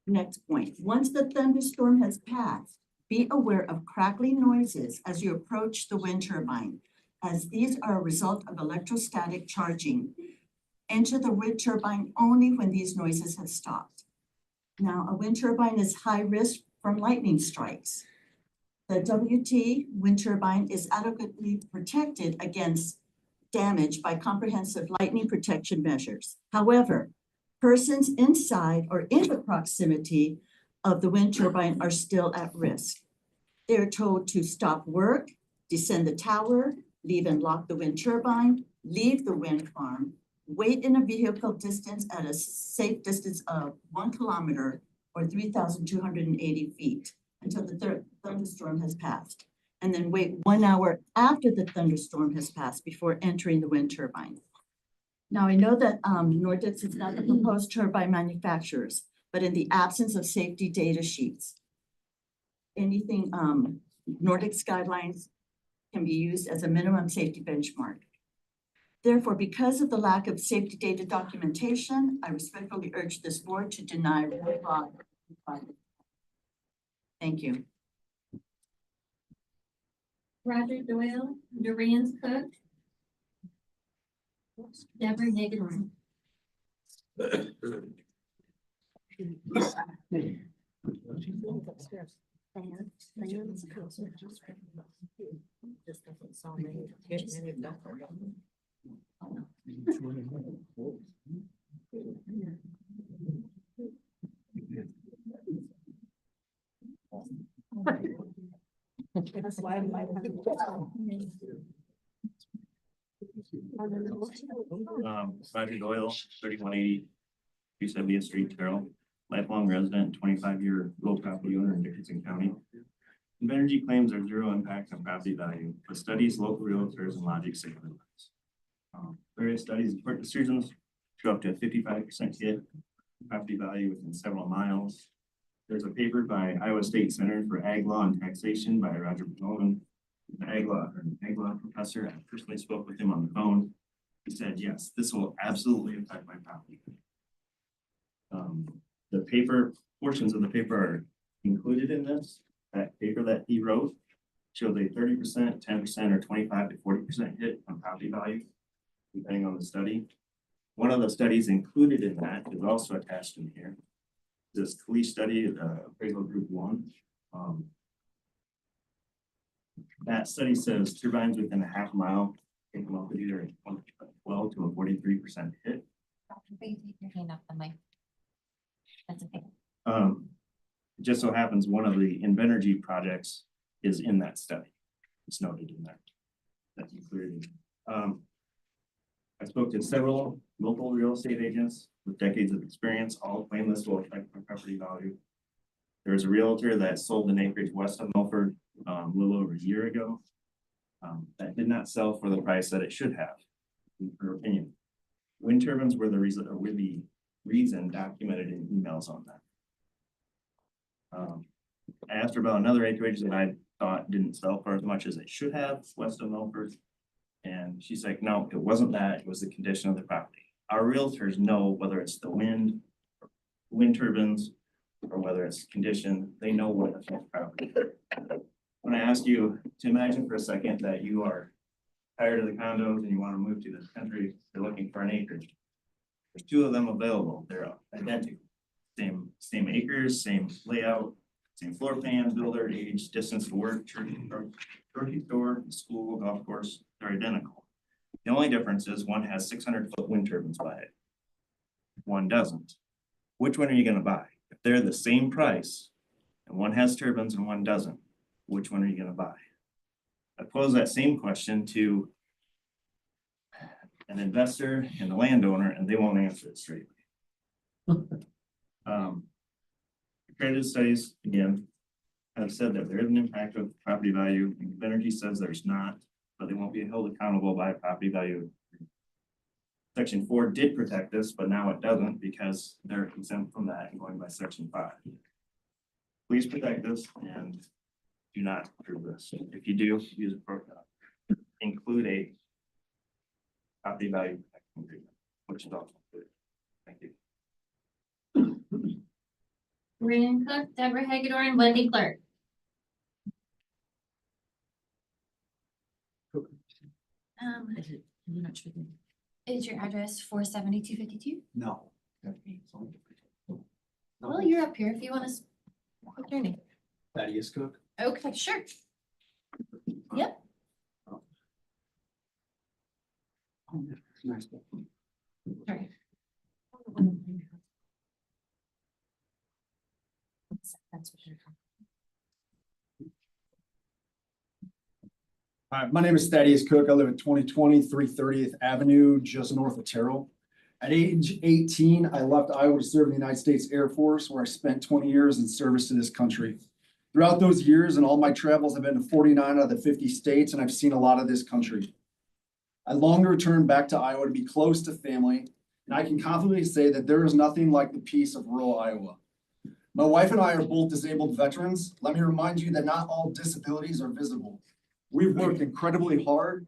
Next point, once the thunderstorm has passed, be aware of crackling noises as you approach the wind turbine, as these are a result of electrostatic charging. Enter the wind turbine only when these noises have stopped. Now, a wind turbine is high risk from lightning strikes. The WT wind turbine is adequately protected against damage by comprehensive lightning protection measures. However, persons inside or in the proximity of the wind turbine are still at risk. They are told to stop work, descend the tower, leave and lock the wind turbine, leave the wind farm, wait in a vehicle distance at a safe distance of 1 kilometer or 3,280 feet until the thunderstorm has passed, and then wait 1 hour after the thunderstorm has passed before entering the wind turbine. Now, I know that Nordex is not the proposed turbine manufacturers, but in the absence of safety data sheets, anything Nordex guidelines can be used as a minimum safety benchmark. Therefore, because of the lack of safety data documentation, I respectfully urge this board to deny RedRock. Thank you. Roger Doyle, Duran's Cook. Deborah Dickinson. That's why I'm like. Roger Doyle, 3180 270th Street, Carroll, lifelong resident, 25-year real property owner in Dickinson County. Energy claims are zero impact on property value, but studies, local realtors, and logic say otherwise. Various studies support decisions show up to a 55% hit property value within several miles. There's a paper by Iowa State Center for Ag Law and Taxation by Roger Bowman, the ag law professor. I personally spoke with him on the phone. He said, yes, this will absolutely affect my property. The paper, portions of the paper are included in this. That paper that he wrote shows a 30%, 10%, or 25 to 40% hit on property value, depending on the study. One of the studies included in that is also attached in here. This Klee study, appraisal group 1. That study says turbines within a half mile can come up with either a 12 to a 43% hit. Take your hand off the mic. That's okay. It just so happens one of the Invenergy projects is in that study. It's noted in there. That's included. I spoke to several local real estate agents with decades of experience. All claim this will affect my property value. There's a realtor that sold an acreage west of Milford a little over a year ago. That did not sell for the price that it should have, in her opinion. Wind turbines were the reason documented in emails on that. I asked her about another acreage that I thought didn't sell for as much as it should have west of Milford. And she's like, no, it wasn't that, it was the condition of the property. Our realtors know whether it's the wind turbines, or whether it's condition, they know what affects property. When I ask you to imagine for a second that you are tired of the condos and you want to move to this country, you're looking for an acreage. There's 2 of them available, they're identical. Same acres, same layout, same floor plan, builder, age, distance to work, grocery store, school, golf course, they're identical. The only difference is one has 600-foot wind turbines by it. One doesn't. Which one are you going to buy? If they're the same price and one has turbines and one doesn't, which one are you going to buy? I pose that same question to an investor and a landowner, and they won't answer it straightly. Accredited studies, again, have said that there is an impact of property value. Energy says there's not, but they won't be held accountable by property value. Section 4 did protect this, but now it doesn't because they're exempt from that and going by Section 5. Please protect this and do not approve this. If you do, use a program. Include a property value protection agreement, which is also included. Thank you. Ryan Cook, Deborah Hagedorn, and Wendy Clark. I'm not sure. Is your address 47252? No. Well, you're up here if you want to put your name. Thaddeus Cook. Okay, sure. Yep. Nice. Sorry. That's what you're Hi, my name is Thaddeus Cook. I live at 2020 330th Avenue, just north of Terrell. At age 18, I left Iowa to serve in the United States Air Force, where I spent 20 years in service to this country. Throughout those years and all my travels, I've been to 49 out of the 50 states, and I've seen a lot of this country. I long to return back to Iowa to be close to family, and I can confidently say that there is nothing like the peace of rural Iowa. My wife and I are both disabled veterans. Let me remind you that not all disabilities are visible. We've worked incredibly hard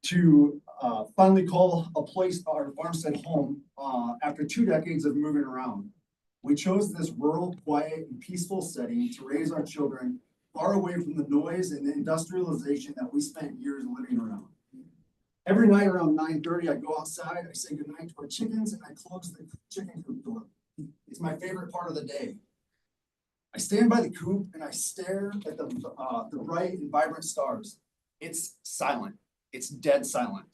to finally call a place, our farmstead home, after 2 decades of moving around. We chose this rural, quiet, and peaceful setting to raise our children far away from the noise and the industrialization that we spent years living around. Every night around 9:30, I go outside, I say goodnight to our chickens, and I close the chicken coop door. It's my favorite part of the day. I stand by the coop and I stare at the bright and vibrant stars. It's silent. It's dead silent.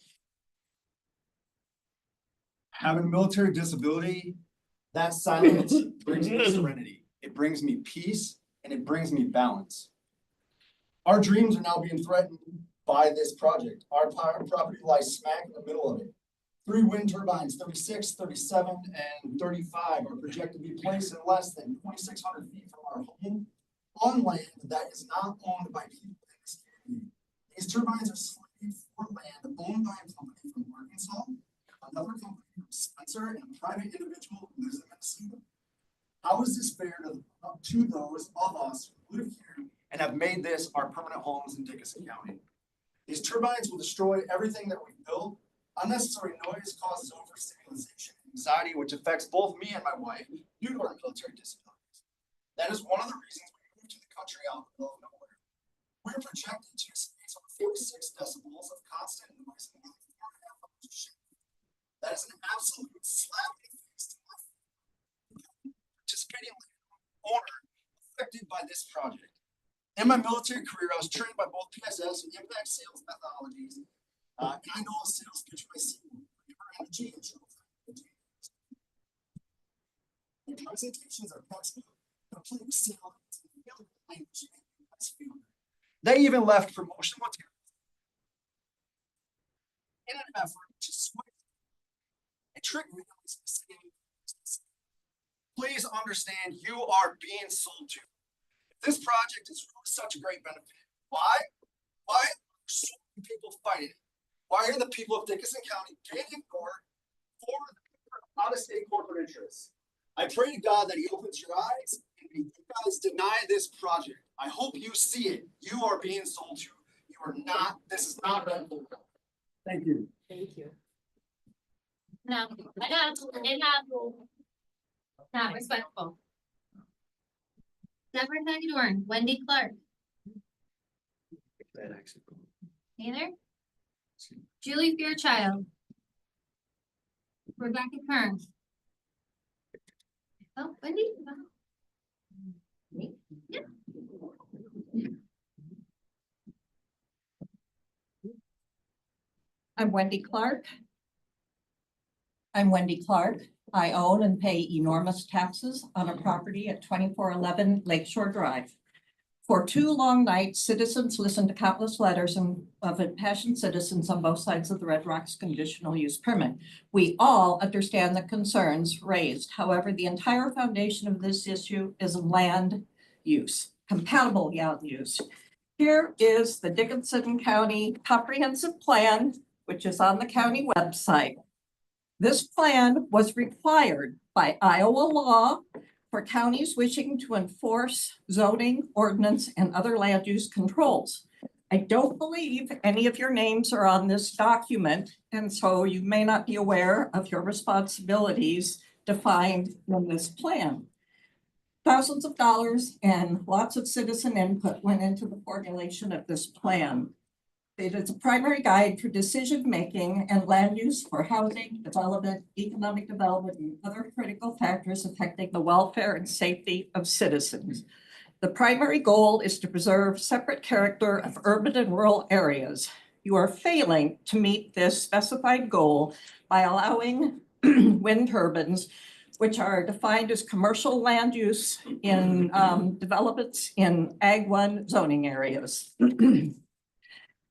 Having a military disability, that silence brings me serenity. It brings me peace and it brings me balance. Our dreams are now being threatened by this project. Our property lies smack in the middle of it. 3 wind turbines, 36, 37, and 35 are projected to be placed in less than 2,600 feet from our home on land that is not owned by people in this community. These turbines are slated for land owned by a company from Arkansas, another company from Spencer, and a private individual who lives in Minnesota. How is this fair to those of us who live here and have made this our permanent homes in Dickinson County? These turbines will destroy everything that we've built. Unnecessary noise causes overstimulation and anxiety, which affects both me and my wife due to our military disabilities. That is one of the reasons we moved to the country out in the middle of nowhere. We're projected to experience over 46 decibels of constant noise and 4.5 hours of shift. That is an absolute slap in the face to my participating owner affected by this project. In my military career, I was trained by both PSS and impact sales methodologies. And I know a sales pitch by SQL, energy and the presentations are textbook, complete with sales and language. They even left promotional materials in an effort to sway and trick me into saying, please understand you are being sold to. If this project is really such a great benefit, why are so many people fighting it? Why are the people of Dickinson County being ignored for the out-of-state corporate interests? I pray to God that He opens your eyes and you guys deny this project. I hope you see it. You are being sold to. You are not. This is not rental. Thank you. Thank you. No, not respectful. Deborah Hagedorn, Wendy Clark. Neither. Julie Fairchild. Rebecca Kern. Oh, Wendy. Me? Yeah. I'm Wendy Clark. I own and pay enormous taxes on a property at 2411 Lakeshore Drive. For 2 long nights, citizens listened to countless letters of impassioned citizens on both sides of the Red Rocks conditional use permit. We all understand the concerns raised. However, the entire foundation of this issue is land use, compatible land use. Here is the Dickinson County Comprehensive Plan, which is on the county website. This plan was required by Iowa law for counties wishing to enforce zoning, ordinance, and other land use controls. I don't believe any of your names are on this document, and so you may not be aware of your responsibilities defined in this plan. Thousands of dollars and lots of citizen input went into the formulation of this plan. It is a primary guide for decision-making and land use for housing, development, economic development, and other critical factors affecting the welfare and safety of citizens. The primary goal is to preserve separate character of urban and rural areas. You are failing to meet this specified goal by allowing wind turbines, which are defined as commercial land use in developments in Ag 1 zoning areas.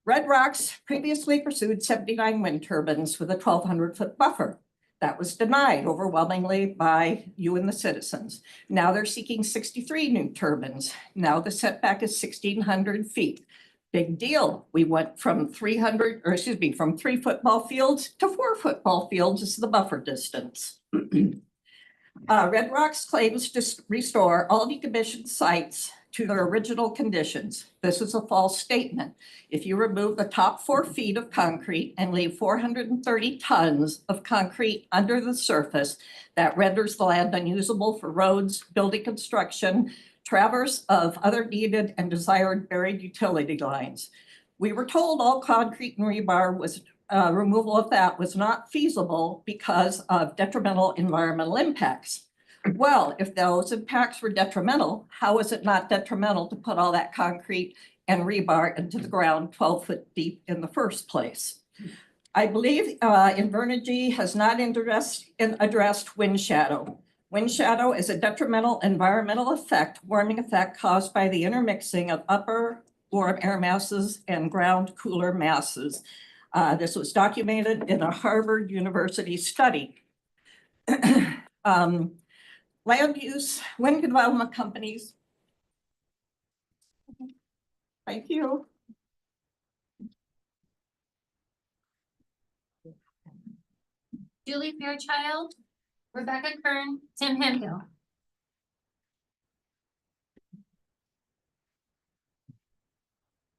Red Rocks previously pursued 79 wind turbines with a 1,200-foot buffer. That was denied overwhelmingly by you and the citizens. Now they're seeking 63 new turbines. Now the setback is 1,600 feet. Big deal. We went from 3 football fields to 4 football fields as the buffer distance. Red Rocks claims to restore all decommissioned sites to their original conditions. This is a false statement. If you remove the top 4 feet of concrete and leave 430 tons of concrete under the surface, that renders the land unusable for roads, building construction, traverse of other needed and desired buried utility lines. We were told all concrete and rebar was removal of that was not feasible because of detrimental environmental impacts. Well, if those impacts were detrimental, how is it not detrimental to put all that concrete and rebar into the ground 12 foot deep in the first place? I believe Invernergy has not addressed wind shadow. Wind shadow is a detrimental environmental effect, warming effect caused by the intermixing of upper warm air masses and ground cooler masses. This was documented in a Harvard University study. Land use, wind development companies. Thank you. Julie Fairchild, Rebecca Kern, Tim Hemphill.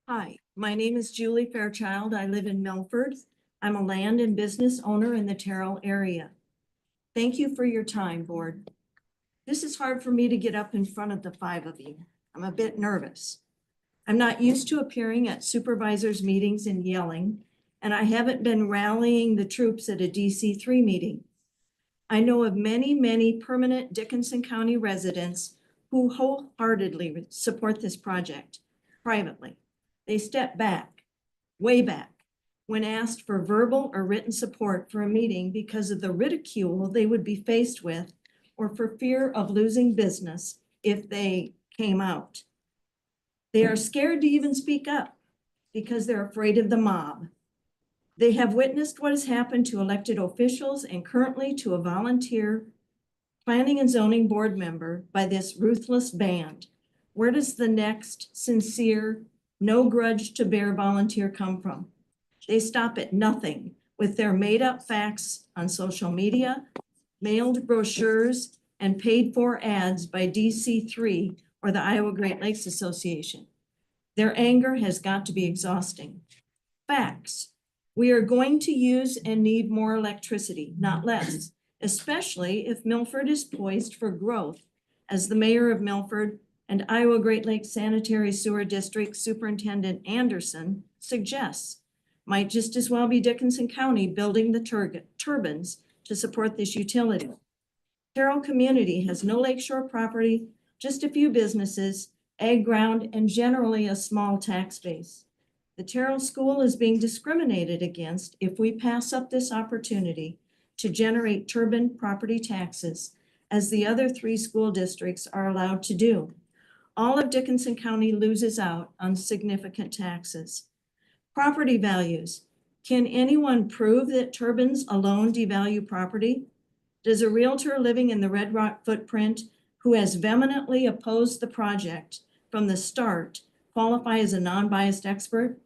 Hi, my name is Julie Fairchild. I live in Milford. I'm a land and business owner in the Terrell area. Thank you for your time, board. This is hard for me to get up in front of the 5 of you. I'm a bit nervous. I'm not used to appearing at supervisors' meetings and yelling, and I haven't been rallying the troops at a DC3 meeting. I know of many, many permanent Dickinson County residents who wholeheartedly support this project privately. They step back, way back, when asked for verbal or written support for a meeting because of the ridicule they would be faced with or for fear of losing business if they came out. They are scared to even speak up because they're afraid of the mob. They have witnessed what has happened to elected officials and currently to a volunteer planning and zoning board member by this ruthless band. Where does the next sincere, no grudge to bear volunteer come from? They stop at nothing with their made-up facts on social media, mailed brochures, and paid-for ads by DC3 or the Iowa Great Lakes Association. Their anger has got to be exhausting. Facts. We are going to use and need more electricity, not less, especially if Milford is poised for growth, as the mayor of Milford and Iowa Great Lakes Sanitary Sewer District Superintendent Anderson suggests. Might just as well be Dickinson County building the turbines to support this utility. Terrell community has no lakeshore property, just a few businesses, ag ground, and generally a small tax base. The Terrell School is being discriminated against if we pass up this opportunity to generate turbine property taxes, as the other 3 school districts are allowed to do. All of Dickinson County loses out on significant taxes. Property values. Can anyone prove that turbines alone devalue property? Does a realtor living in the RedRock footprint who has vehemently opposed the project from the start qualify as a non-biased expert?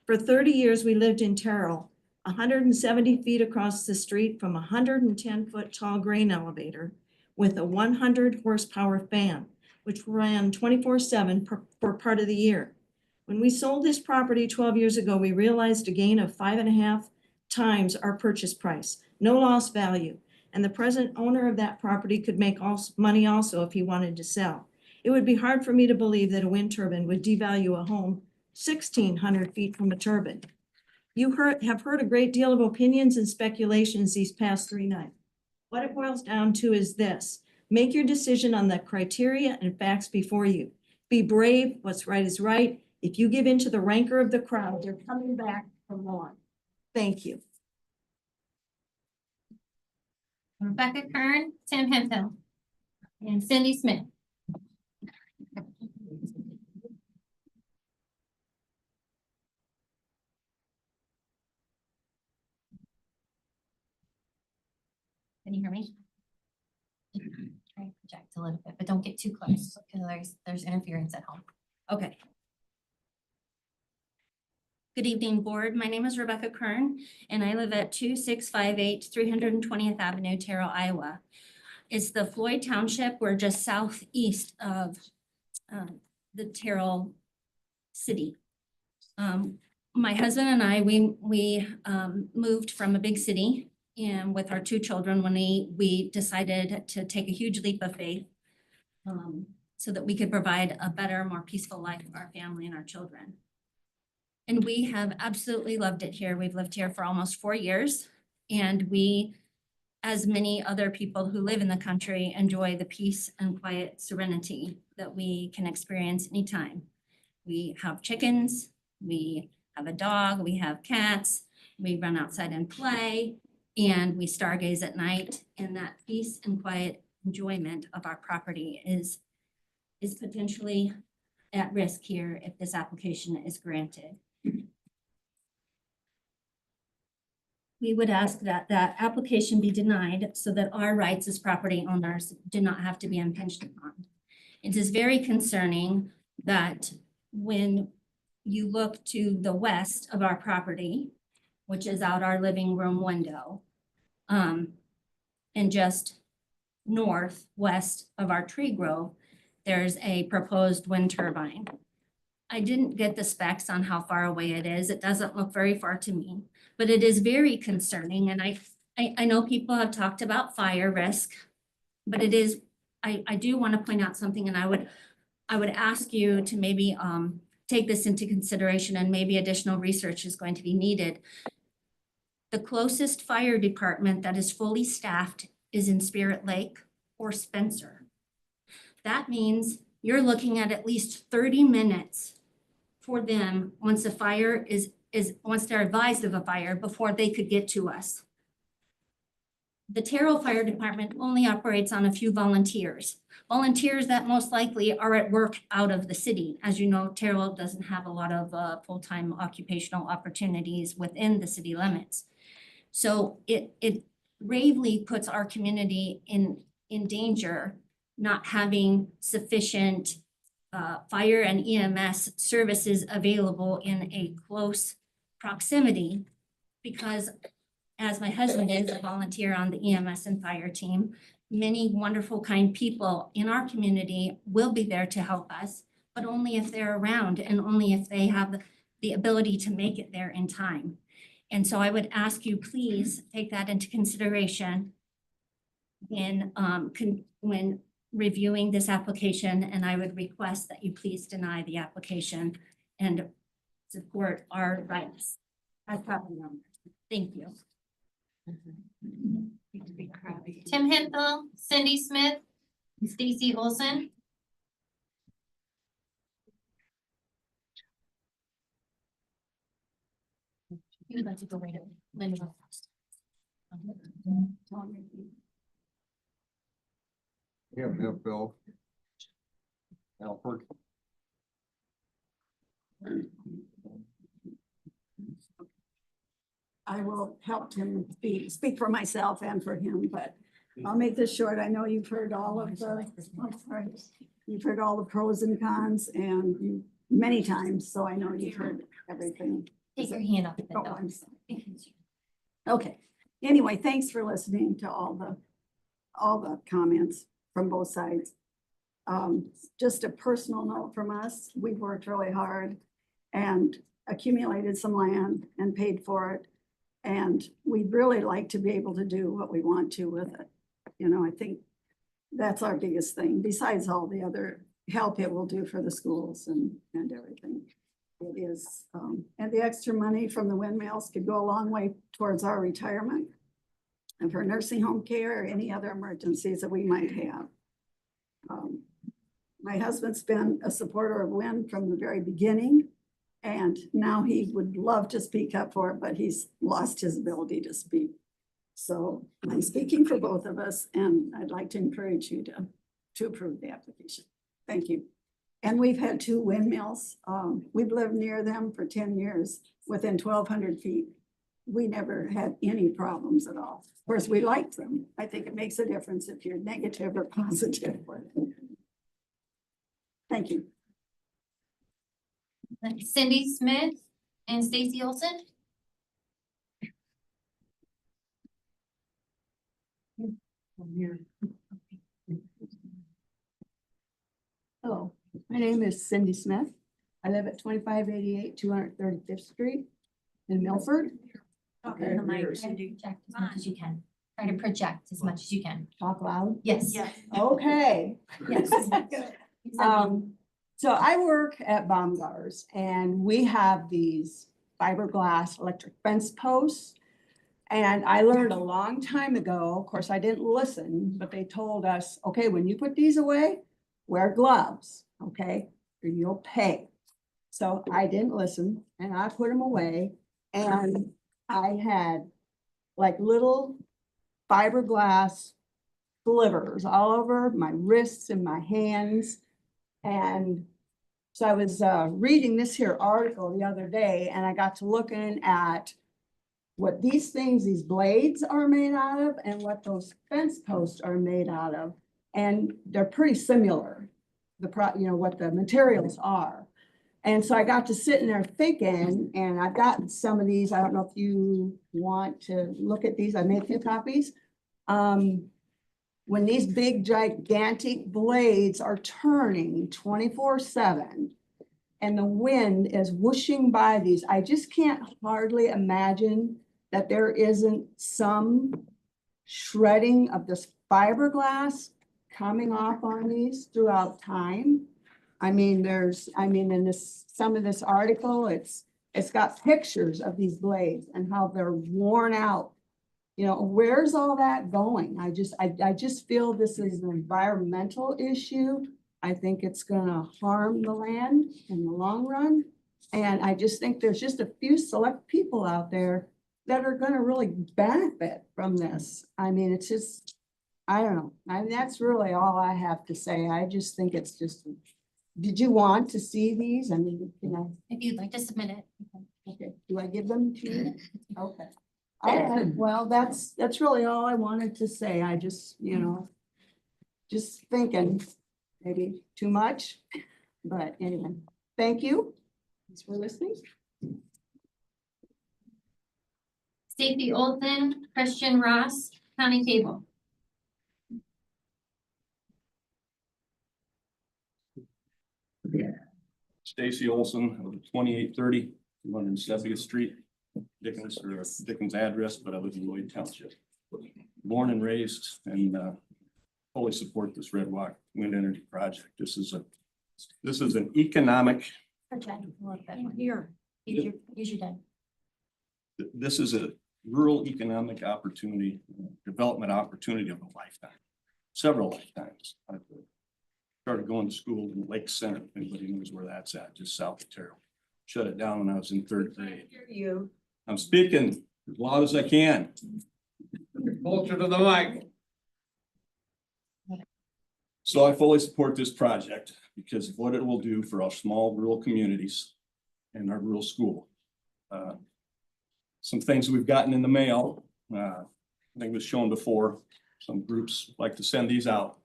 For 30 years, we lived in Terrell, 170 feet across the street from a 110-foot tall grain elevator with a 100 horsepower fan, which ran 24/7 for part of the year. When we sold this property 12 years ago, we realized a gain of 5.5 times our purchase price, no lost value. And the present owner of that property could make money also if he wanted to sell. It would be hard for me to believe that a wind turbine would devalue a home 1,600 feet from a turbine. You have heard a great deal of opinions and speculations these past 3 nights. What it boils down to is this: make your decision on the criteria and facts before you. Be brave, what's right is right. If you give in to the rancor of the crowd, they're coming back for more. Thank you. Rebecca Kern, Tim Hemphill, and Cindy Smith. Can you hear me? Try to project a little bit, but don't get too close because there's interference at home. Okay. Good evening, board. My name is Rebecca Kern, and I live at 2658 320th Avenue, Terrell, Iowa. It's the Floyd Township. We're just southeast of the Terrell city. My husband and I, we moved from a big city and with our 2 children when we decided to take a huge leap of faith so that we could provide a better, more peaceful life for our family and our children. And we have absolutely loved it here. We've lived here for almost 4 years. And we, as many other people who live in the country, enjoy the peace and quiet serenity that we can experience anytime. We have chickens, we have a dog, we have cats, we run outside and play, and we stargaze at night. And that peace and quiet enjoyment of our property is potentially at risk here if this application is granted. We would ask that that application be denied so that our rights as property owners do not have to be impinged upon. It is very concerning that when you look to the west of our property, which is out our living room window, and just northwest of our tree grove, there's a proposed wind turbine. I didn't get the specs on how far away it is. It doesn't look very far to me, but it is very concerning. And I know people have talked about fire risk, but it is, I do want to point out something, and I would ask you to maybe take this into consideration, and maybe additional research is going to be needed. The closest fire department that is fully staffed is in Spirit Lake or Spencer. That means you're looking at least 30 minutes for them once a fire once they're advised of a fire before they could get to us. The Terrell Fire Department only operates on a few volunteers that most likely are at work out of the city. As you know, Terrell doesn't have a lot of full-time occupational opportunities within the city limits. So it gravely puts our community in danger, not having sufficient fire and EMS services available in a close proximity, because as my husband is a volunteer on the EMS and fire team, many wonderful, kind people in our community will be there to help us, but only if they're around and only if they have the ability to make it there in time. And so I would ask you, please take that into consideration when reviewing this application, and I would request that you please deny the application and support our rights as property owners. Thank you. Tim Hinkle, Cindy Smith, Stacy Olson. You would like to go right at Linda first. Yeah, Bill. Alford. I will help him speak for myself and for him, but I'll make this short. I know you've heard all of you've heard all the pros and cons and many times, so I know you've heard everything. Take your hand off. Oh, I'm sorry. Okay. Anyway, thanks for listening to all the comments from both sides. Just a personal note from us, we've worked really hard and accumulated some land and paid for it. And we'd really like to be able to do what we want to with it. You know, I think that's our biggest thing, besides all the other help it will do for the schools and everything. It is, and the extra money from the windmills could go a long way towards our retirement and for nursing home care or any other emergencies that we might have. My husband's been a supporter of wind from the very beginning, and now he would love to speak up for it, but he's lost his ability to speak. So I'm speaking for both of us, and I'd like to encourage you to approve the application. Thank you. And we've had 2 windmills. We've lived near them for 10 years, within 1,200 feet. We never had any problems at all. Of course, we liked them. I think it makes a difference if you're negative or positive. Thank you. Cindy Smith and Stacy Olson. Hello, my name is Cindy Smith. I live at 2588 235th Street in Milford. Okay, the mic, try to project as much as you can. Try to project as much as you can. Talk loud? Yes. Okay. Yes. So I work at Baumgars and we have these fiberglass electric fence posts. And I learned a long time ago, of course, I didn't listen, but they told us, okay, when you put these away, wear gloves, okay, or you'll pay. So I didn't listen and I put them away and I had like little fiberglass slivers all over my wrists and my hands. And so I was reading this here article the other day and I got to looking at what these things, these blades are made out of and what those fence posts are made out of. And they're pretty similar, what the materials are. And so I got to sitting there thinking, and I've got some of these, I don't know if you want to look at these, I made a few copies. When these big gigantic blades are turning 24/7 and the wind is whooshing by these, I just can't hardly imagine that there isn't some shredding of this fiberglass coming off on these throughout time. I mean, in this, some of this article, it's got pictures of these blades and how they're worn out. You know, where's all that going? I just feel this is an environmental issue. I think it's gonna harm the land in the long run. And I just think there's just a few select people out there that are gonna really benefit from this. I mean, it's just, I don't know. I mean, that's really all I have to say. I just think it's just, did you want to see these? I mean, you know. If you'd like to submit it. Okay, do I give them to you? Okay. All right, well, that's really all I wanted to say. I just, just thinking, maybe too much, but anyway, thank you. Thanks for listening. Stacy Olson, Christian Ross, County Cable. Stacy Olson, 2830 270th Street, Dickens address, but I live in Lloyd Township. Born and raised and fully support this RedRock Wind Energy project. This is an economic. Here, use your time. This is a rural economic opportunity, development opportunity of a lifetime, several lifetimes. I started going to school in Lake Center. If anybody knows where that's at, just south of Terrell. Shut it down when I was in third grade. I'm speaking as loud as I can. Closer to the mic. So I fully support this project because of what it will do for our small rural communities and our rural school. Some things we've gotten in the mail, I think it was shown before, some groups like to send these out.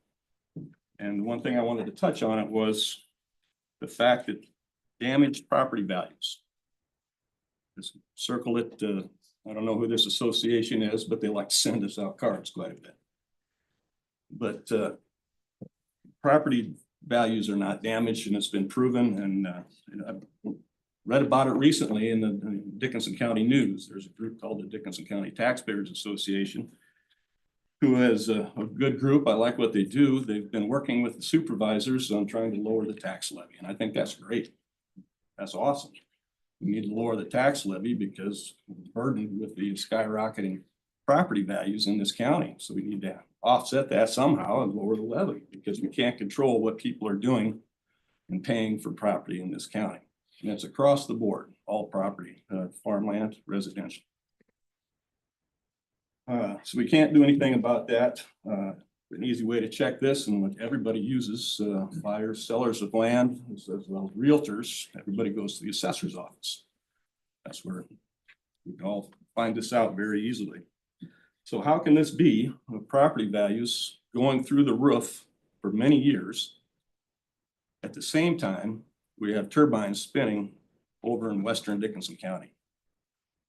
And one thing I wanted to touch on it was the fact that damaged property values. Just circle it, I don't know who this association is, but they like to send us out cards quite a bit. But property values are not damaged, and it's been proven, and I've read about it recently in the Dickinson County News. There's a group called the Dickinson County Taxpayers Association, who is a good group. I like what they do. They've been working with the supervisors on trying to lower the tax levy, and I think that's great. That's awesome. We need to lower the tax levy because we're burdened with the skyrocketing property values in this county. So we need to offset that somehow and lower the levy because we can't control what people are doing and paying for property in this county. And it's across the board, all property, farmland, residential. So we can't do anything about that. An easy way to check this, and what everybody uses, buyers, sellers of land, as well as realtors, everybody goes to the assessor's office. That's where we can all find this out very easily. So how can this be with property values going through the roof for many years? At the same time, we have turbines spinning over in western Dickinson County.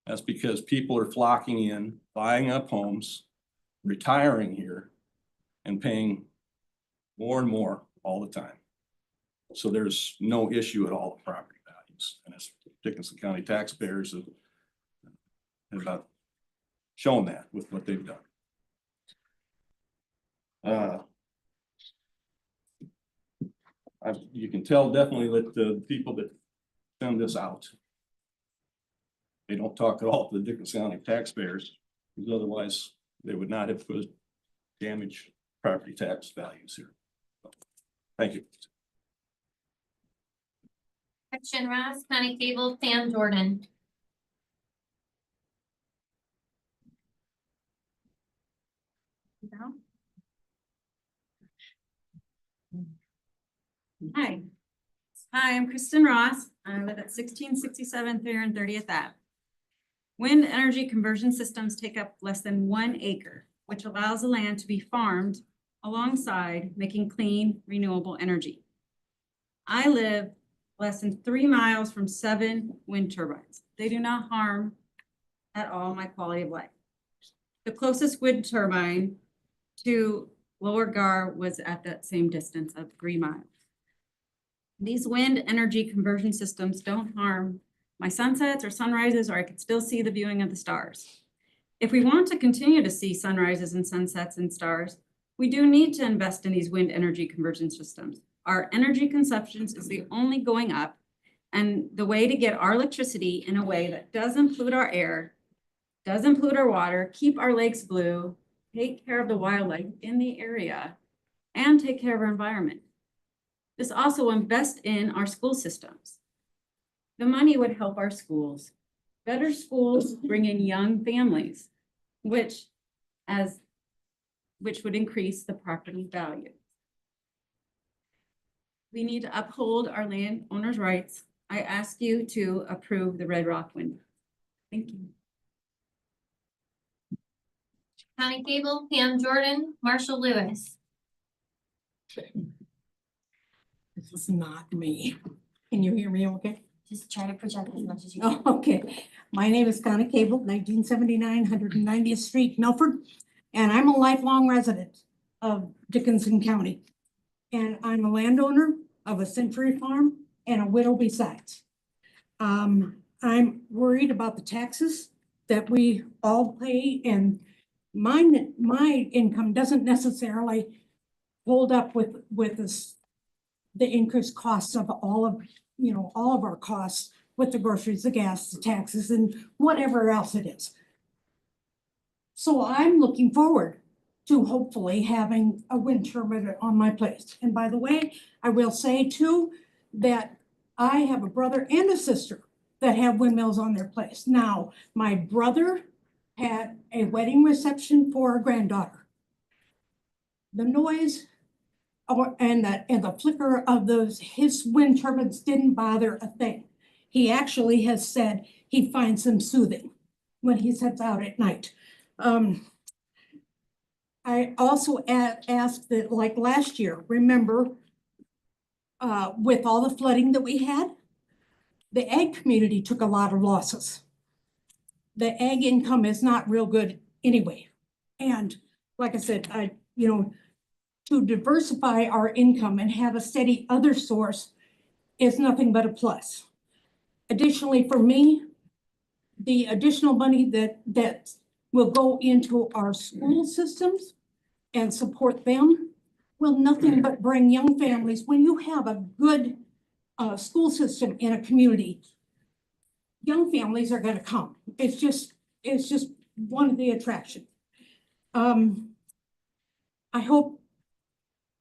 That's because people are flocking in, buying up homes, retiring here, and paying more and more all the time. So there's no issue at all with property values. And as Dickinson County taxpayers have shown that with what they've done. you can tell definitely that the people that send this out, they don't talk at all to the Dickinson County taxpayers, because otherwise they would not have put damage property tax values here. So, thank you. Section Ross, County Cable, Sam Jordan. Hi. Hi, I'm Kristen Ross. I live at 1667 330th Ave. Wind energy conversion systems take up less than 1 acre, which allows the land to be farmed alongside making clean, renewable energy. I live less than 3 miles from 7 wind turbines. They do not harm at all my quality of life. The closest wind turbine to Lower Gar was at that same distance of 3 miles. These wind energy conversion systems don't harm my sunsets or sunrises, or I could still see the viewing of the stars. If we want to continue to see sunrises and sunsets and stars, we do need to invest in these wind energy conversion systems. Our energy consumptions is the only going up, and the way to get our electricity in a way that doesn't pollute our air, doesn't pollute our water, keep our lakes blue, take care of the wildlife in the area, and take care of our environment. This also invests in our school systems. The money would help our schools. Better schools bring in young families, which would increase the property value. We need to uphold our landowners' rights. I ask you to approve the RedRock Wind. Thank you. County Cable, Pam Jordan, Marshall Lewis. This is not me. Can you hear me okay? Just try to project as much as you Oh, can. okay. My name is Connie Cable, 1979, 190th Street, Milford. And I'm a lifelong resident of Dickinson County. And I'm a landowner of a century farm and a widow besides. I'm worried about the taxes that we all pay, and my income doesn't necessarily hold up with the increased costs of all of our costs with the groceries, the gas, the taxes, and whatever else it is. So I'm looking forward to hopefully having a wind turbine on my place. And by the way, I will say too, that I have a brother and a sister that have windmills on their place. Now, my brother had a wedding reception for a granddaughter. The noise and the flicker of his wind turbines didn't bother a thing. He actually has said he finds them soothing when he sets out at night. I also asked that, like last year, remember, with all the flooding that we had, the ag community took a lot of losses. The ag income is not real good anyway. And like I said, to diversify our income and have a steady other source is nothing but a plus. Additionally, for me, the additional money that will go into our school systems and support them will nothing but bring young families. When you have a good school system in a community, young families are going to come. It's just one of the attractions. I hope,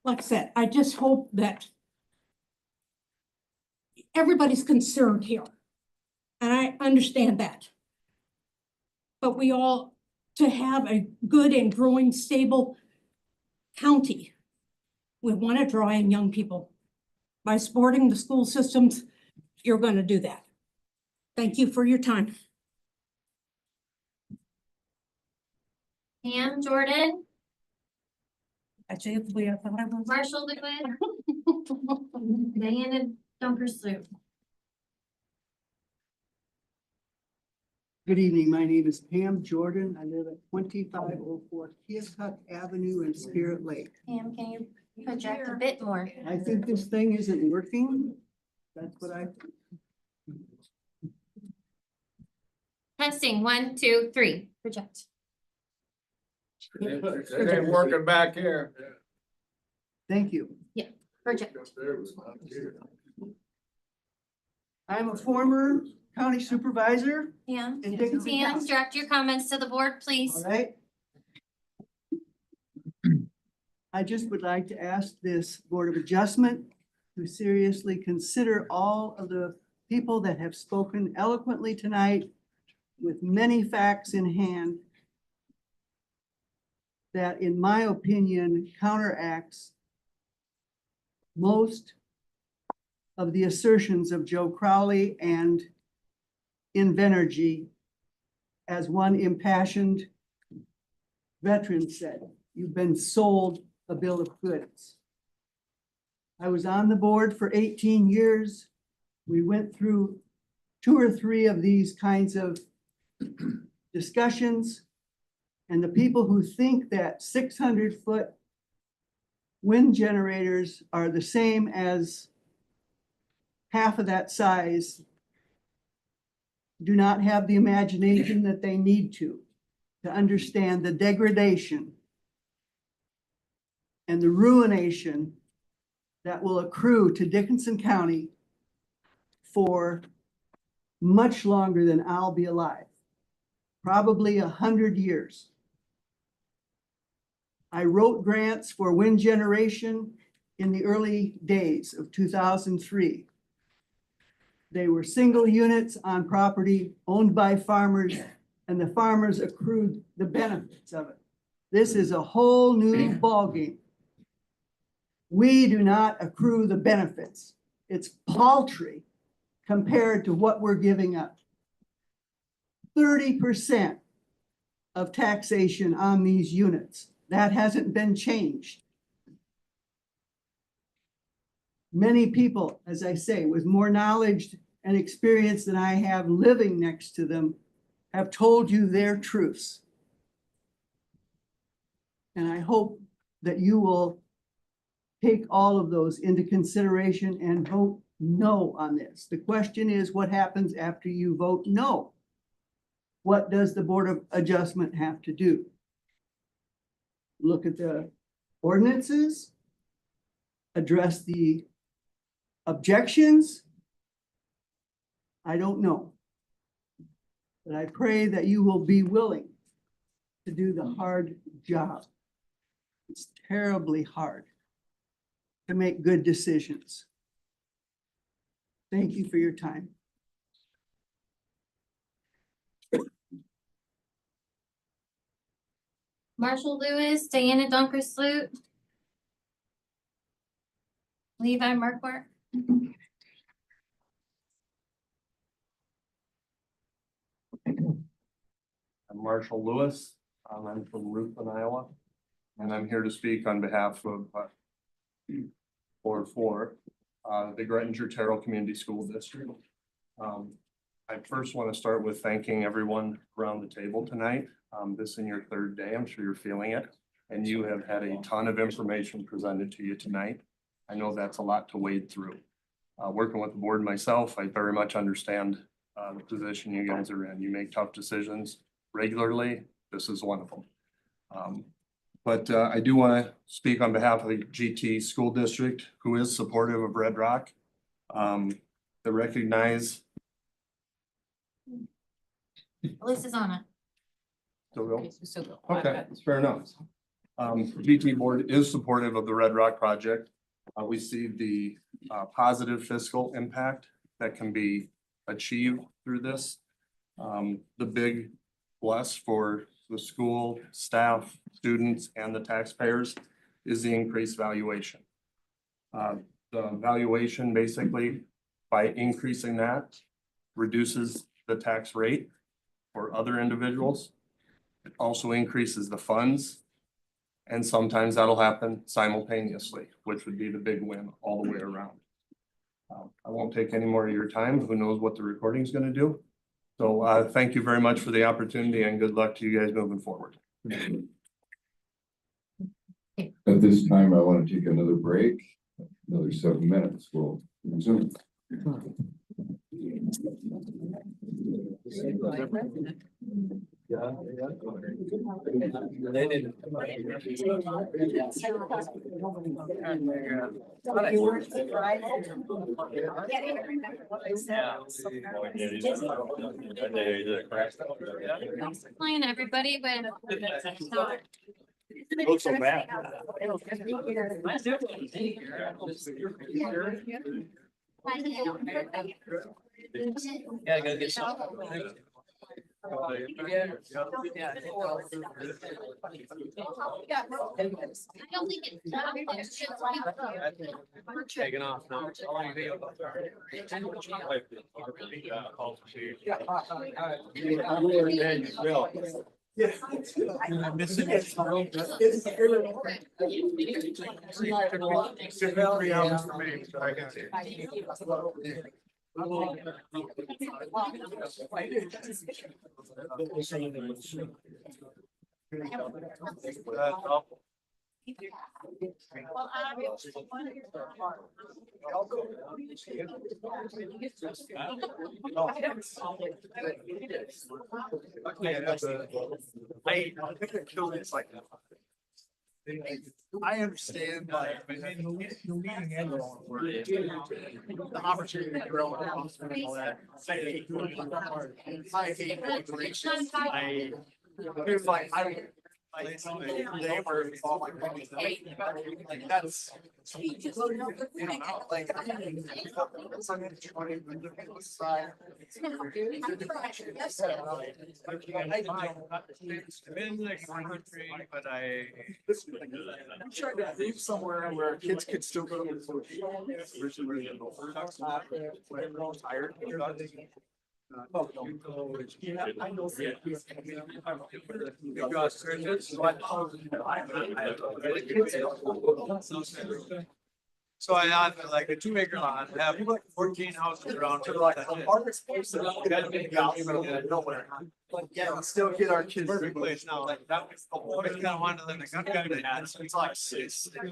like I said, I just hope that everybody's concerned here. And I understand that. But we all, to have a good and growing, stable county, we want to draw in young people. By supporting the school systems, you're going to do that. Thank you for your time. Pam Jordan, Actually, it's weird. I thought I was. Marshall Lewis, Diana Dunkersloot. Good evening. My name is Pam Jordan. I live at 2504 Keokuk Avenue in Spirit Lake. Pam, can you project a bit more? I think this thing isn't working. That's what I think. Testing, 1, 2, 3, project. It ain't working back here. Thank you. Yeah. Project. I'm a former county supervisor And, in Dickinson and County. direct your comments to the board, please. All right. I just would like to ask this Board of Adjustment to seriously consider all of the people that have spoken eloquently tonight with many facts in hand that, in my opinion, counteracts most of the assertions of Joe Crowley and Invenergy. As one impassioned veteran said, you've been sold a bill of goods. I was on the board for 18 years. We went through 2 or 3 of these kinds of discussions. And the people who think that 600-foot wind generators are the same as half of that size do not have the imagination that they need to understand the degradation and the ruination that will accrue to Dickinson County for much longer than I'll be alive, probably 100 years. I wrote grants for wind generation in the early days of 2003. They were single units on property owned by farmers, and the farmers accrued the benefits of it. This is a whole new ballgame. We do not accrue the benefits. It's paltry compared to what we're giving up. 30% of taxation on these units. That hasn't been changed. Many people, as I say, with more knowledge and experience than I have living next to them, have told you their truths. And I hope that you will take all of those into consideration and vote no on this. The question is, what happens after you vote no? What does the Board of Adjustment have to do? Look at the ordinances, address the objections? I don't know. But I pray that you will be willing to do the hard job. It's terribly hard to make good decisions. Thank you for your time. Marshall Lewis, Diana Donkersloot. Levi Markwart. I'm Marshall Lewis. I'm from Ruthven, Iowa, and I'm here to speak on behalf of the Grettinger Terrell Community School District. I first want to start with thanking everyone around the table tonight. This is your 3rd day. I'm sure you're feeling it, and you have had a ton of information presented to you tonight. I know that's a lot to wade through. Working with the board myself, I very much understand the position you guys are in. You make tough decisions regularly. This is one of them. But I do want to speak on behalf of the GT School District, who is supportive of RedRock. They recognize. Alyssa's on it. Still go? Okay, fair enough. GT board is supportive of the RedRock project. We see the positive fiscal impact that can be achieved through this. The big plus for the school, staff, students, and the taxpayers is the increased valuation. The valuation basically, by increasing that, reduces the tax rate for other individuals. It also increases the funds. And sometimes that'll happen simultaneously, which would be the big win all the way around. I won't take any more of your time. Who knows what the recording is going to do? So thank you very much for the opportunity, and good luck to you guys moving forward. At this time, I want to take another break, another 7 minutes. We'll resume. Explain everybody, but. Looks so bad. Yeah, gotta get some. I don't think it's. Taking off now. Yeah. I'm missing it. It's 3 hours for me. So I got it. I understand, like, the leading end of the opportunity to grow and all that. I hate corporations. It's like, they were all my buddies. Like, that's. You know, like. But I'm trying to live somewhere where kids could still go to the. Tired. I know. So I have like a 2 acre lot, I have 14 houses around to like. Yeah, we still get our kids. Perfect place now, like that was the whole, kind of wanted to live in a gut they had, so it's like six. That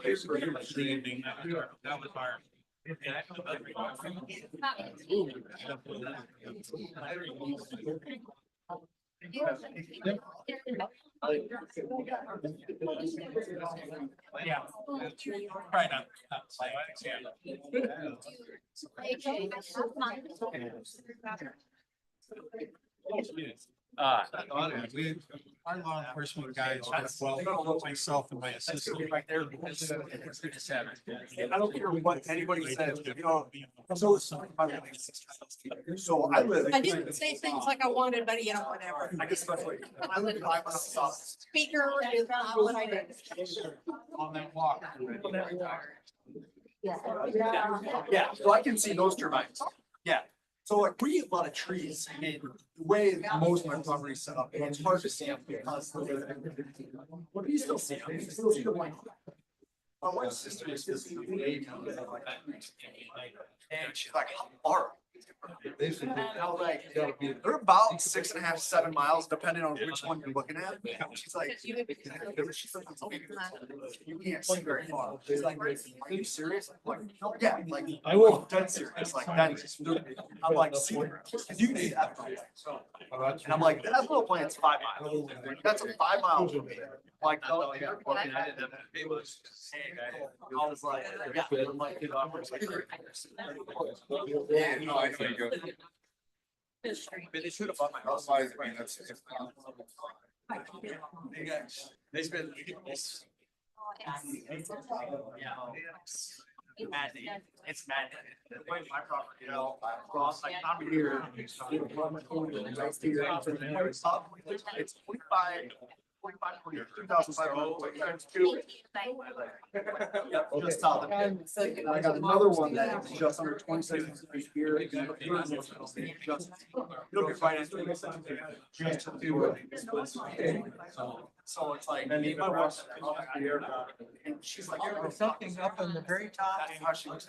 was hard. Yeah. Right now. Our law enforcement guys, well, myself and my assistant right there. I don't care what anybody says, you know. So I live. I didn't say things like I wanted, but you know, whatever. I guess that's like, I live by myself. Speaker is not what I did. On that walk. Yeah. Yeah, so I can see those turbines. Yeah. So like we get a lot of trees and the way most of my property is set up, it's hard to see them because. What do you still see them? You still see them like. My wife's sister is just. And she's like, how far? They're about 6.5, 7 miles, depending on which one you're looking at. She's like, you can't see very far. She's like, are you serious? I'm like, no, yeah, like, I will. Dead serious, like, that is. I'm like, see, you can see that. And I'm like, that little plant's 5 miles. That's a 5 miles from me. Like, oh, yeah. I was like, yeah. I'm like, yeah, no, I think. They should have bought my house. I mean, that's. They spent. It's mad. My property, you know, like I'm here. It's 25. 2,500 times 2. Just solid. I got another one that is just under 26 here. Just, you'll be financed. Just to do it. So it's like, and even and she's like, there's something up on the very top. That's how she looks.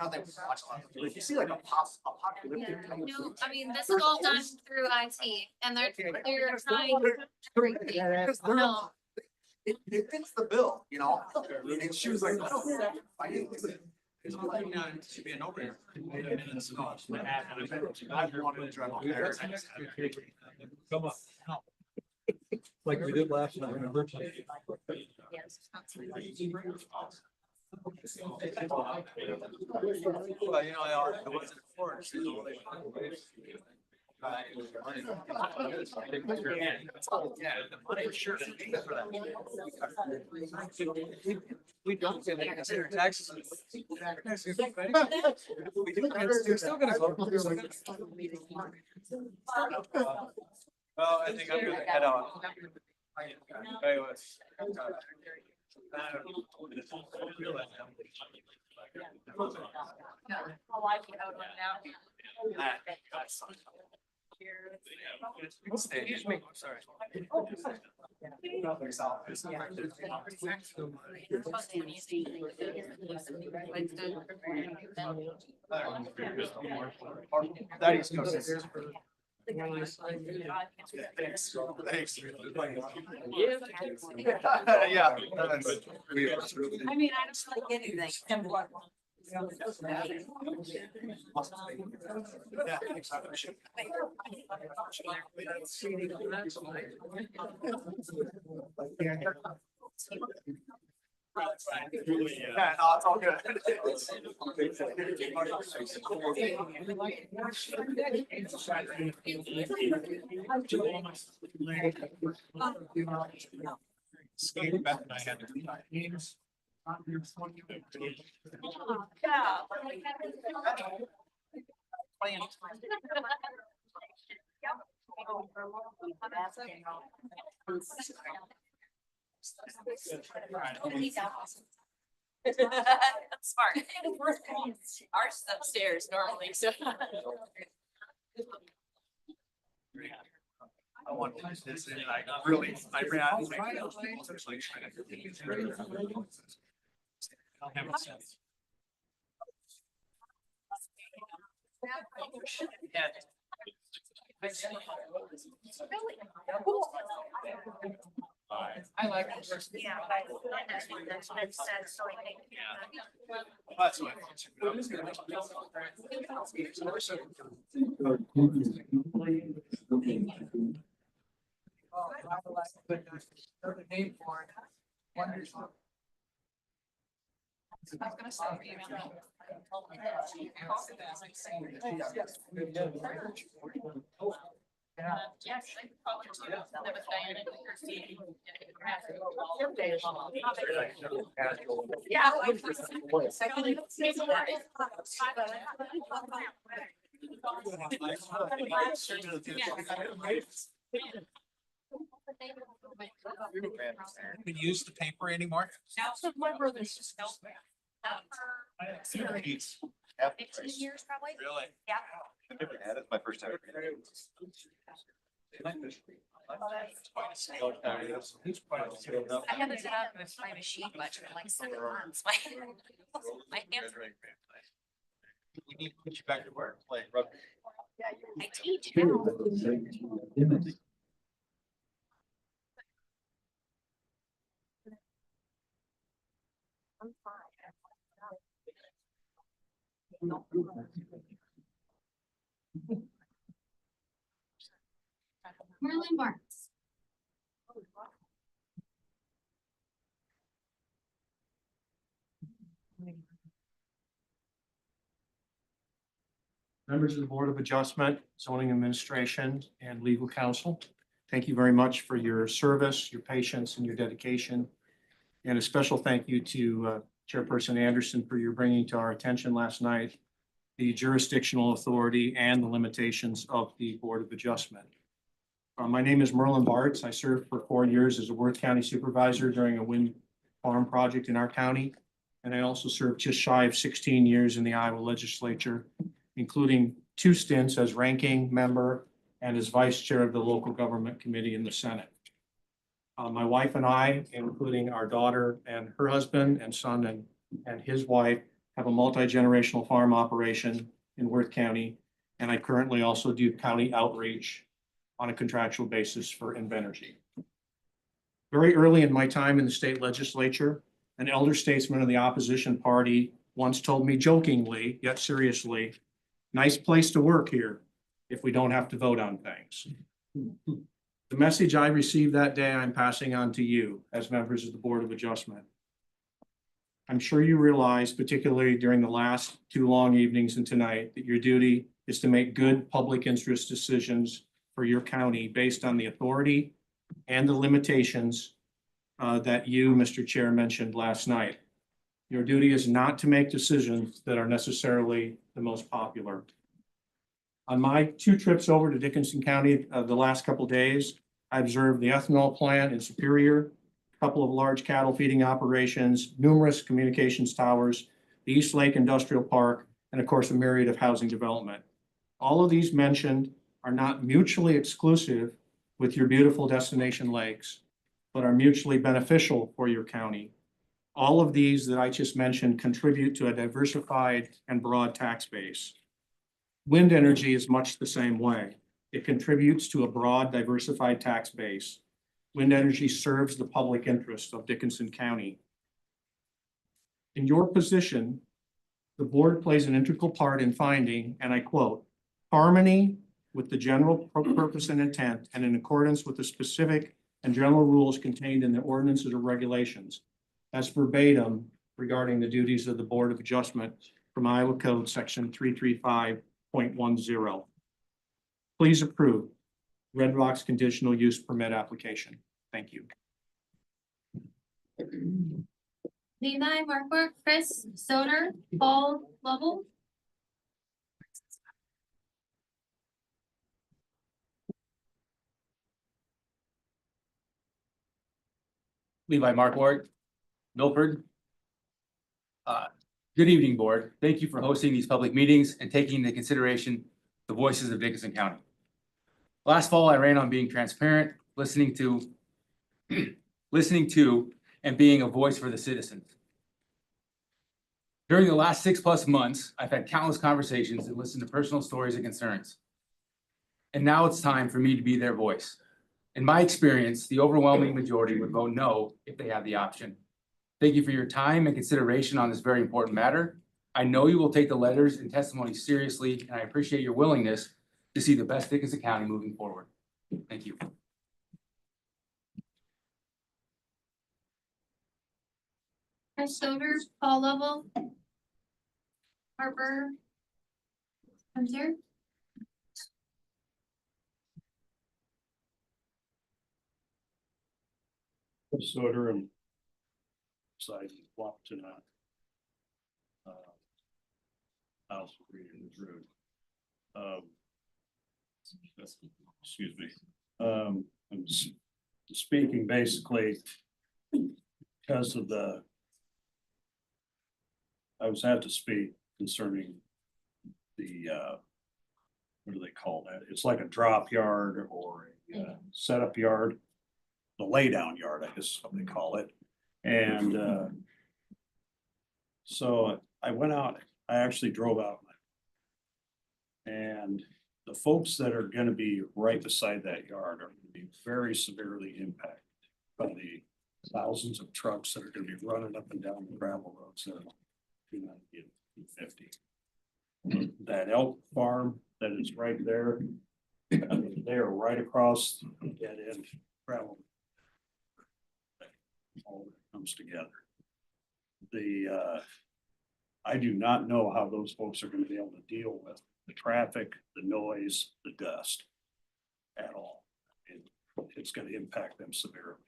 Nothing much. If you see like a apocalyptic. No, I mean, this is all done through IT and they're trying. No. It fits the bill, you know, and she was like, I don't. Should be an over. Come on. Like we did last night, remember? Well, you know, it wasn't for it. Yeah, the money sure. We don't get their taxes. They're still gonna go. Well, I think I'm gonna head out. Anyways. Excuse me, sorry. That is no sense. Thanks. Yeah. I mean, I just like anything. Yeah, no, it's all good. Skating back and I had to. That's smart. Ours is upstairs normally, so. I want this and I really, I ran out of. I'll have it sent. Yeah. I like it. Yeah. That's what. Name for it. Wonderful. I was gonna say for you. Yeah. We use the paper anymore? No, my brother's just. 18 years probably. Really? Yeah. I've never had it, my first time. I haven't done it with my machine much for like 7 months. My hands. We need to put you back to work, play rugby. I teach now. I'm fine. Merlin Barnes. Members of the Board of Adjustment, Zoning Administration, and Legal Counsel, thank you very much for your service, your patience, and your dedication. And a special thank you to Chairperson Anderson for your bringing to our attention last night the jurisdictional authority and the limitations of the Board of Adjustment. My name is Merlin Bartz. I served for 4 years as a Worth County Supervisor during a wind farm project in our county. And I also served just shy of 16 years in the Iowa Legislature, including 2 stints as ranking member and as vice chair of the local government committee in the Senate. My wife and I, including our daughter and her husband and son and his wife, have a multi-generational farm operation in Worth County. And I currently also do county outreach on a contractual basis for Invenergy. Very early in my time in the state legislature, an elder statesman of the opposition party once told me jokingly, yet seriously, nice place to work here if we don't have to vote on things. The message I received that day, I'm passing on to you as members of the Board of Adjustment. I'm sure you realize, particularly during the last 2 long evenings and tonight, that your duty is to make good public interest decisions for your county based on the authority and the limitations that you, Mr. Chair, mentioned last night. Your duty is not to make decisions that are necessarily the most popular. On my 2 trips over to Dickinson County the last couple of days, I observed the ethanol plant in Superior, a couple of large cattle feeding operations, numerous communications towers, the East Lake Industrial Park, and of course, a myriad of housing development. All of these mentioned are not mutually exclusive with your beautiful destination lakes, but are mutually beneficial for your county. All of these that I just mentioned contribute to a diversified and broad tax base. Wind energy is much the same way. It contributes to a broad, diversified tax base. Wind energy serves the public interest of Dickinson County. In your position, the board plays an integral part in finding, and I quote, harmony with the general purpose and intent and in accordance with the specific and general rules contained in the ordinances or regulations. That's verbatim regarding the duties of the Board of Adjustment from Iowa Code Section 335.10. Please approve RedRock's conditional use permit application. Thank you. Levi, Markwork, Chris, Soder, Paul, Lovell. Levi Markwart, Milford. Good evening, board. Thank you for hosting these public meetings and taking into consideration the voices of Dickinson County. Last fall, I ran on being transparent, listening to and being a voice for the citizens. During the last 6+ months, I've had countless conversations and listened to personal stories and concerns. And now it's time for me to be their voice. In my experience, the overwhelming majority would vote no if they had the option. Thank you for your time and consideration on this very important matter. I know you will take the letters and testimony seriously, and I appreciate your willingness to see the best Dickinson County moving forward. Thank you. Chris, Soder, Paul, Lovell. Harper. Comes here. Soder and side walk to house reading the road. Excuse me. I'm speaking basically because of I was had to speak concerning the what do they call that? It's like a drop yard or a setup yard. The laydown yard, I guess is what they call it. And so I went out, I actually drove out. And the folks that are gonna be right beside that yard are gonna be very severely impacted by the thousands of trucks that are gonna be running up and down the gravel roads that are 250. That elk farm that is right there, I mean, they are right across the dead end gravel. All that comes together. I do not know how those folks are gonna be able to deal with the traffic, the noise, the dust at all. It's gonna impact them severely.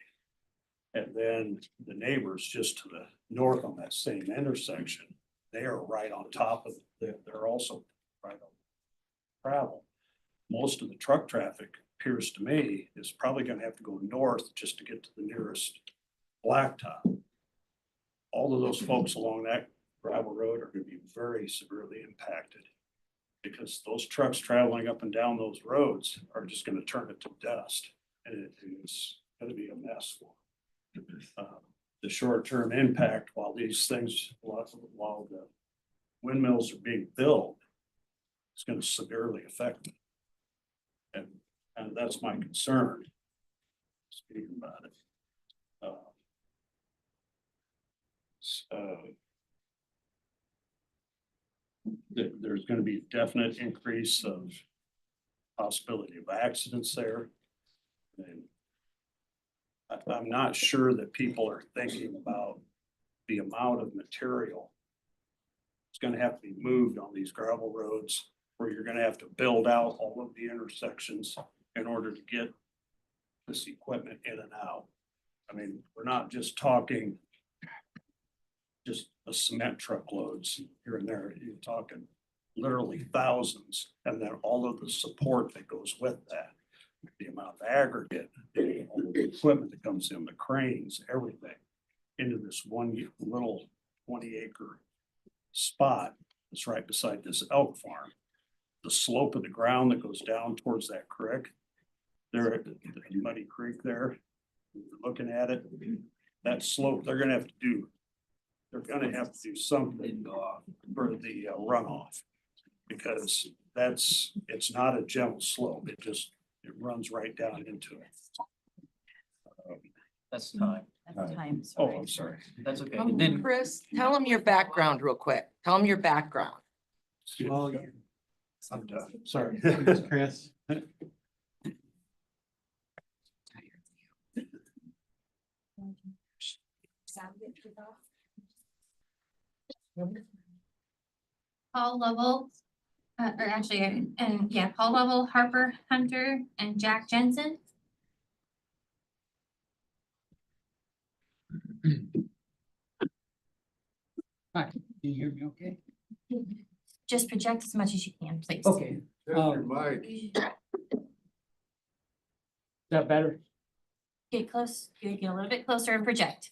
And then the neighbors just to the north on that same intersection, they are right on top of it. They're also right on travel. Most of the truck traffic appears to me is probably gonna have to go north just to get to the nearest blacktop. All of those folks along that gravel road are gonna be very severely impacted because those trucks traveling up and down those roads are just gonna turn it to dust, and it's gonna be a mess for them. The short-term impact while these things, while the windmills are being built, it's gonna severely affect them. And that's my concern, speaking about it. there's gonna be a definite increase of possibility of accidents there. And I'm not sure that people are thinking about the amount of material it's gonna have to be moved on these gravel roads, where you're gonna have to build out all of the intersections in order to get this equipment in and out. I mean, we're not just talking just a cement truckloads here and there. You're talking literally thousands, and then all of the support that goes with that. The amount of aggregate, all of the equipment that comes in, the cranes, everything, into this one little 20-acre spot that's right beside this elk farm. The slope of the ground that goes down towards that creek, there at the Muddy Creek there, looking at it, that slope, they're gonna have to do something for the runoff. Because it's not a gentle slope, it runs right down into it. That's time. That's time. Oh, I'm sorry. That's okay. And then Chris, tell them your background real quick. Tell them your background. Well, I'm done, sorry. Thanks, Chris. Paul Lovell, or actually, and yeah, Paul Lovell, Harper Hunter, and Jack Jensen. Hi, can you hear me okay? Just project as much as you can, please. Okay. Mike. Is that better? Get close, get a little bit closer and project.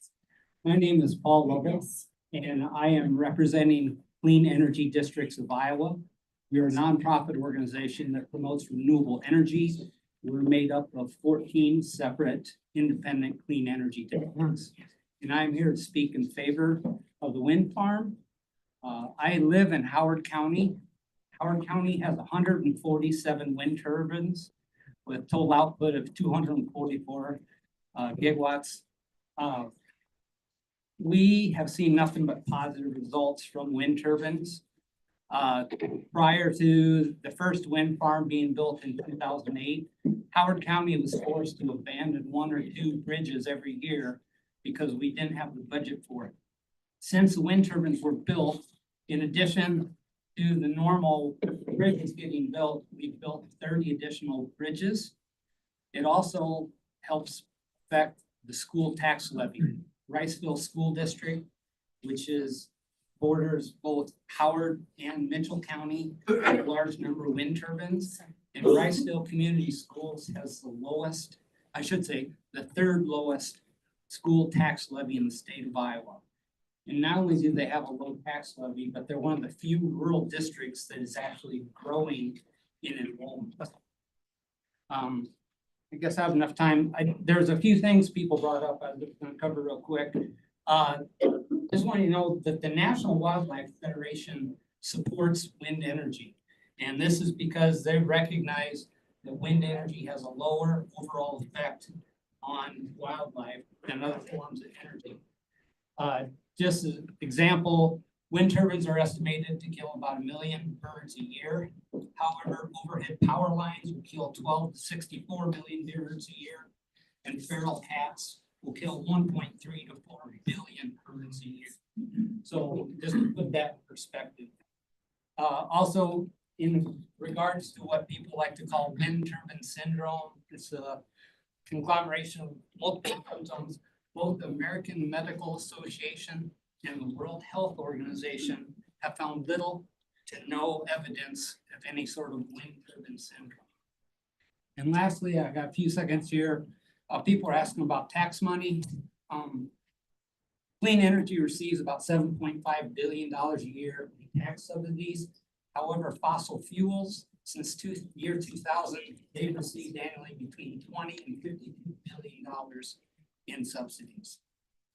My name is Paul Lovell, and I am representing Clean Energy Districts of Iowa. We are a nonprofit organization that promotes renewable energy. We're made up of 14 separate independent clean energy districts. And I'm here to speak in favor of the wind farm. I live in Howard County. Howard County has 147 wind turbines with total output of 244 gigawatts. We have seen nothing but positive results from wind turbines. Prior to the first wind farm being built in 2008, Howard County was forced to abandon 1 or 2 bridges every year because we didn't have the budget for it. Since the wind turbines were built, in addition to the normal bridges getting built, we've built 30 additional bridges. It also helps affect the school tax levy. Riceville School District, which borders both Howard and Mitchell County, a large number of wind turbines. And Riceville Community Schools has the lowest, I should say, the 3rd lowest school tax levy in the state of Iowa. And not only do they have a low tax levy, but they're one of the few rural districts that is actually growing in enrollment. I guess I have enough time. There's a few things people brought up I'm just gonna cover real quick. Just want you to know that the National Wildlife Federation supports wind energy. And this is because they recognize that wind energy has a lower overall effect on wildlife than other forms of energy. Just as an example, wind turbines are estimated to kill about 1 million birds a year. However, overhead power lines will kill 12 to 64 million birds a year, and feral cats will kill 1.3 to 4 billion birds a year. So just to put that in perspective. Also, in regards to what people like to call wind turbine syndrome, it's a conglomeration of multiple symptoms. Both the American Medical Association and the World Health Organization have found little to no evidence of any sort of wind turbine syndrome. And lastly, I got a few seconds here. People are asking about tax money. Clean energy receives about $7.5 billion a year in tax subsidies. However, fossil fuels, since year 2000, they've received annually between $20 and $52 billion in subsidies.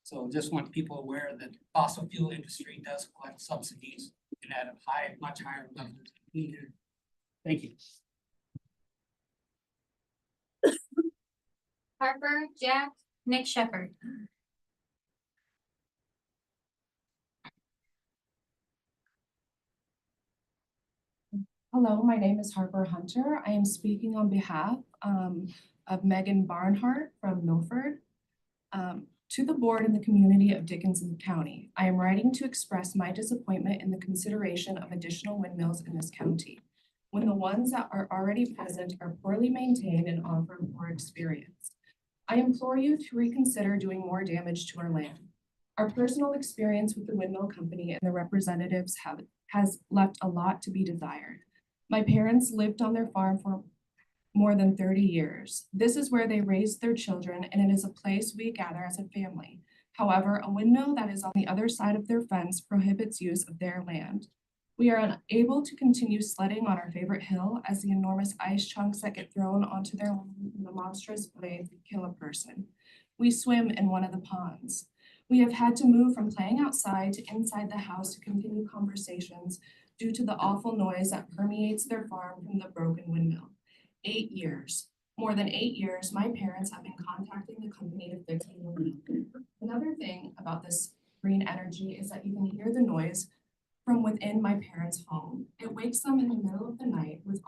So just want people aware that fossil fuel industry does collect subsidies and at a much higher level than clean energy. Thank you. Harper, Jack, Nick Shepherd. Hello, my name is Harper Hunter. I am speaking on behalf of Megan Barnhart from Milford. To the board and the community of Dickinson County, I am writing to express my disappointment in the consideration of additional windmills in this county, when the ones that are already present are poorly maintained and offer poor experience. I implore you to reconsider doing more damage to our land. Our personal experience with the windmill company and the representatives has left a lot to be desired. My parents lived on their farm for more than 30 years. This is where they raised their children, and it is a place we gather as a family. However, a windmill that is on the other side of their fence prohibits use of their land. We are unable to continue sledding on our favorite hill as the enormous ice chunks that get thrown onto their land from the monstrous blade kill a person. We swim in one of the ponds. We have had to move from playing outside to inside the house to continue conversations due to the awful noise that permeates their farm from the broken windmill. 8 years. More than 8 years, my parents have been contacting the company to fix the windmill. Another thing about this green energy is that you can hear the noise from within my parents' home. It wakes them in the middle of the night with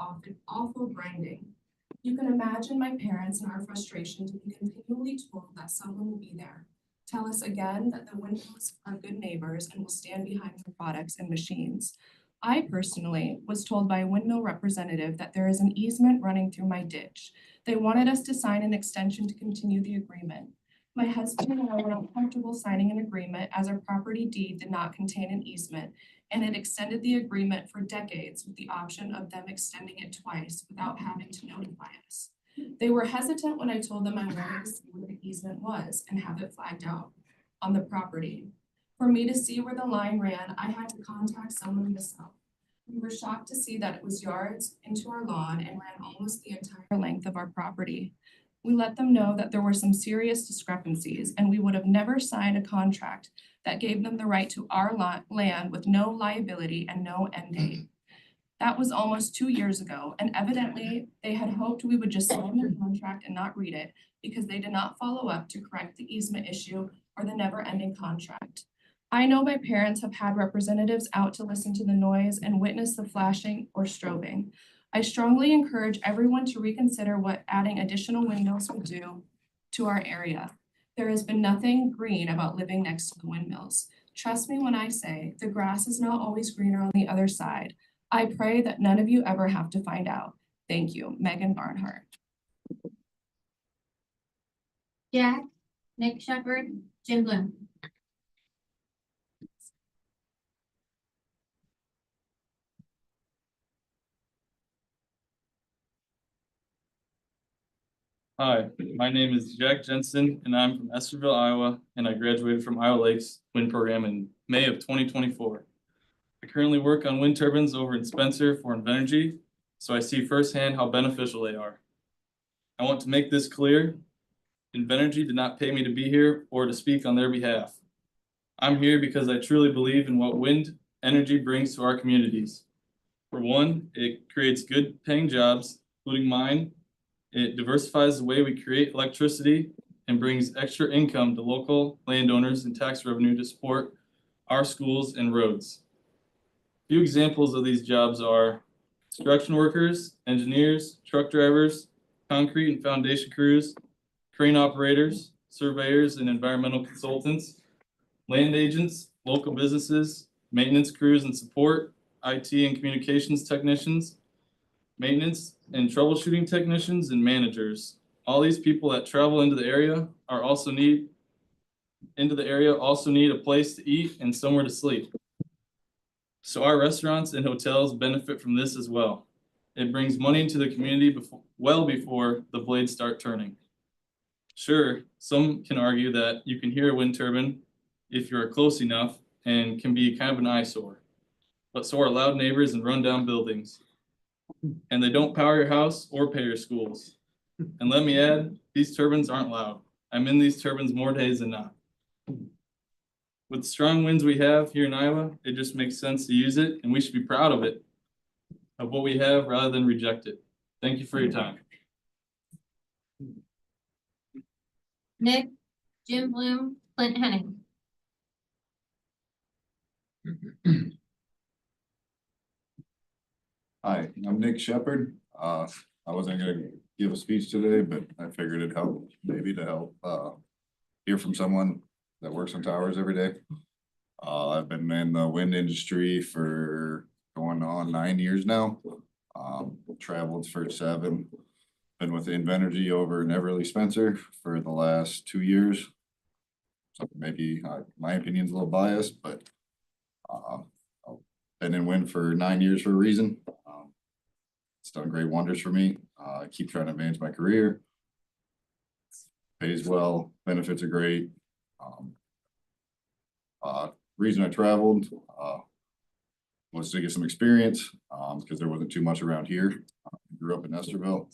awful grinding. You can imagine my parents and our frustration to be continually told that someone will be there. Tell us again that the windmills are good neighbors and will stand behind their products and machines. I personally was told by a windmill representative that there is an easement running through my ditch. They wanted us to sign an extension to continue the agreement. My husband and I were not comfortable signing an agreement as our property deed did not contain an easement, and it extended the agreement for decades with the option of them extending it twice without having to notify us. They were hesitant when I told them I wanted to see where the easement was and have it flagged out on the property. For me to see where the line ran, I had to contact someone myself. We were shocked to see that it was yards into our lawn and ran almost the entire length of our property. We let them know that there were some serious discrepancies and we would have never signed a contract that gave them the right to our land with no liability and no end date. That was almost 2 years ago, and evidently they had hoped we would just sign the contract and not read it because they did not follow up to correct the easement issue or the never-ending contract. I know my parents have had representatives out to listen to the noise and witness the flashing or strobing. I strongly encourage everyone to reconsider what adding additional windmills would do to our area. There has been nothing green about living next to the windmills. Trust me when I say the grass is not always greener on the other side. I pray that none of you ever have to find out. Thank you, Megan Barnhart. Jack, Nick Shepherd, Jim Bloom. Hi, my name is Jack Jensen and I'm from Estherville, Iowa, and I graduated from Iowa Lakes Wind Program in May of 2024. I currently work on wind turbines over in Spencer for Invenergy, so I see firsthand how beneficial they are. I want to make this clear. Invenergy did not pay me to be here or to speak on their behalf. I'm here because I truly believe in what wind energy brings to our communities. For one, it creates good paying jobs, including mine. It diversifies the way we create electricity and brings extra income to local landowners and tax revenue to support our schools and roads. Few examples of these jobs are construction workers, engineers, truck drivers, concrete and foundation crews, crane operators, surveyors and environmental consultants, land agents, local businesses, maintenance crews and support, IT and communications technicians, maintenance and troubleshooting technicians, and managers. All these people that travel into the area also need a place to eat and somewhere to sleep. So our restaurants and hotels benefit from this as well. It brings money into the community well before the blades start turning. Sure, some can argue that you can hear a wind turbine if you're close enough and can be kind of an eyesore. But so are loud neighbors and rundown buildings. And they don't power your house or pay your schools. And let me add, these turbines aren't loud. I'm in these turbines more days than not. With the strong winds we have here in Iowa, it just makes sense to use it, and we should be proud of it, of what we have rather than reject it. Thank you for your time. Nick, Jim Bloom, Clint Henning. Hi, I'm Nick Shepherd. I wasn't gonna give a speech today, but I figured it'd help, maybe to help, hear from someone that works on towers every day. I've been in the wind industry for going on 9 years now. Traveled for 7. Been with Invenergy over in Everly Spencer for the last 2 years. So maybe, my opinion's a little biased, but, I've been in wind for 9 years for a reason. It's done great wonders for me. I keep trying to advance my career. Pays well, benefits are great. Reason I traveled, was to get some experience, because there wasn't too much around here. Grew up in Esterville.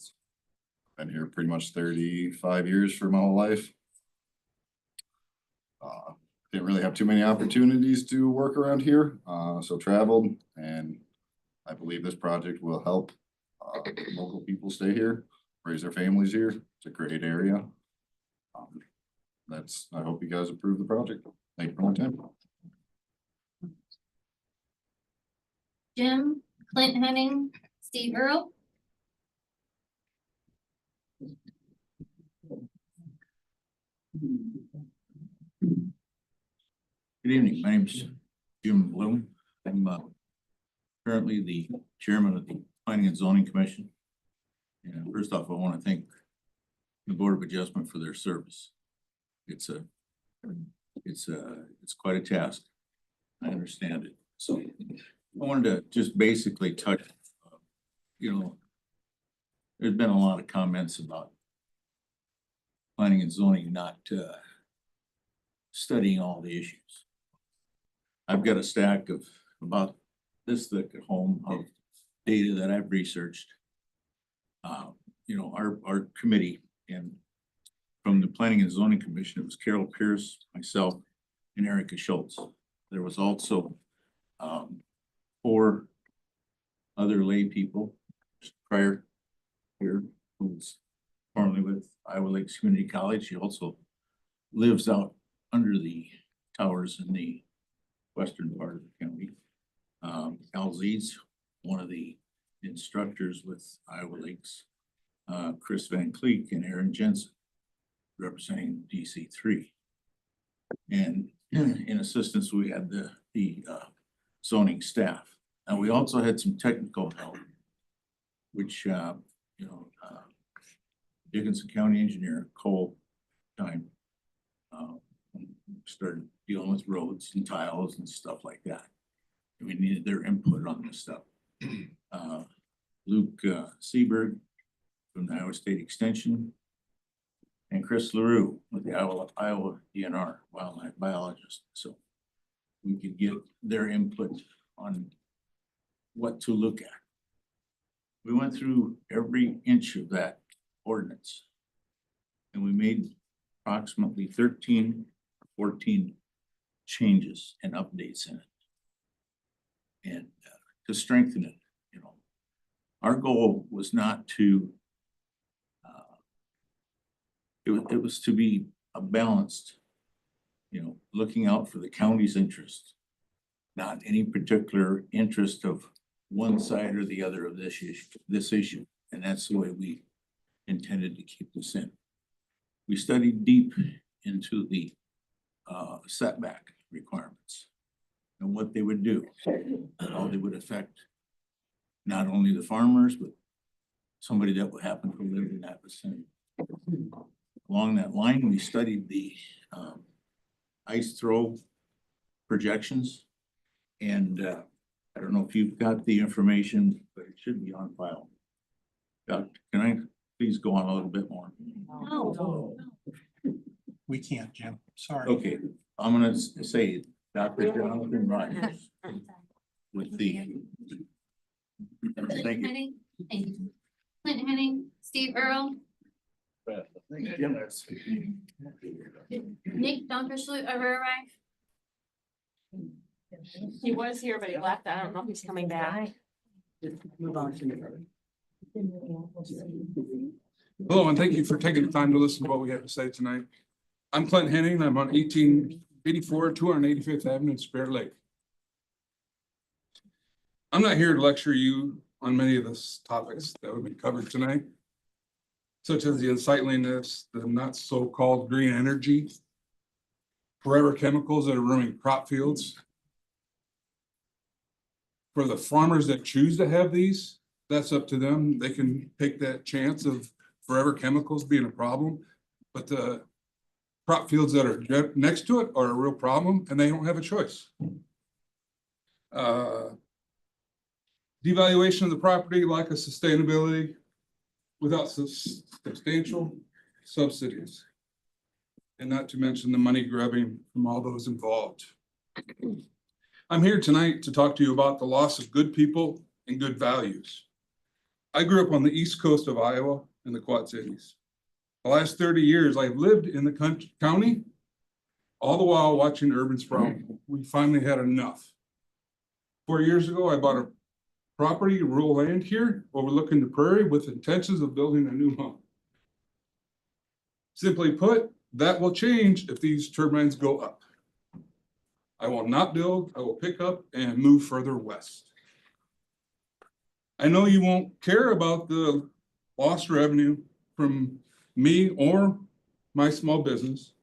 Been here pretty much 35 years for my whole life. Didn't really have too many opportunities to work around here, so traveled, and I believe this project will help local people stay here, raise their families here. It's a great area. I hope you guys approve the project. Thank you for my time. Jim, Clint Henning, Steve Earle. Good evening, my name's Jim Bloom. I'm currently the chairman of the Planning and Zoning Commission. And first off, I want to thank the Board of Adjustment for their service. It's quite a task. I understand it. So I wanted to just basically touch, there's been a lot of comments about planning and zoning not studying all the issues. I've got a stack of about this thick at home of data that I've researched. Our committee, and from the Planning and Zoning Commission, it was Carol Pierce, myself, and Erica Schultz. There was also 4 other lay people prior here, who's formerly with Iowa Lakes Community College. She also lives out under the towers in the western part of the county. Al Zietz, one of the instructors with Iowa Lakes, Chris Van Cleek and Aaron Jensen, representing DC3. And in assistance, we had the zoning staff. And we also had some technical help, which, Dickinson County Engineer Cole started dealing with roads and tiles and stuff like that. And we needed their input on this stuff. Luke Seberg from the Iowa State Extension, and Chris LaRue with the Iowa DNR wildlife biologist. So we could get their input on what to look at. We went through every inch of that ordinance, and we made approximately 13 or 14 changes and updates in it. And to strengthen it, our goal was not to, it was to be a balanced, looking out for the county's interest, not any particular interest of one side or the other of this issue. And that's the way we intended to keep this in. We studied deep into the setback requirements and what they would do, how they would affect not only the farmers, but somebody that would happen to live in that vicinity. Along that line, we studied the ice throw projections. And I don't know if you've got the information, but it should be on file. Can I please go on a little bit more? No. We can't, Jim. Sorry. Okay, I'm gonna say Dr. Jonathan Rogers with the. Clint Thank you. Henning, thank you. Clint Henning, Steve Earle, Nick Donkersloot, He was here, but he left. I don't know if he's coming back. Move on to Hello, and thank you for taking the time to listen to what we have to say tonight. I'm Clint Henning. I'm on 1884 285th Avenue in Spirit Lake. I'm not here to lecture you on many of the topics that have been covered tonight, such as the unsightliness, the not so-called green energy, forever chemicals that are ruining crop fields. For the farmers that choose to have these, that's up to them. They can take that chance of forever chemicals being a problem. But the crop fields that are next to it are a real problem, and they don't have a choice. Devaluation of the property, lack of sustainability, without substantial subsidies. And not to mention the money grubbing from all those involved. I'm here tonight to talk to you about the loss of good people and good values. I grew up on the east coast of Iowa in the Quad Cities. The last 30 years, I've lived in the county, all the while watching urban sprawl. We finally had enough. 4 years ago, I bought a property, rural land here, overlooking the prairie with intentions of building a new home. Simply put, that will change if these turbines go up. I will not build, I will pick up and move further west. I know you won't care about the lost revenue from me or my small business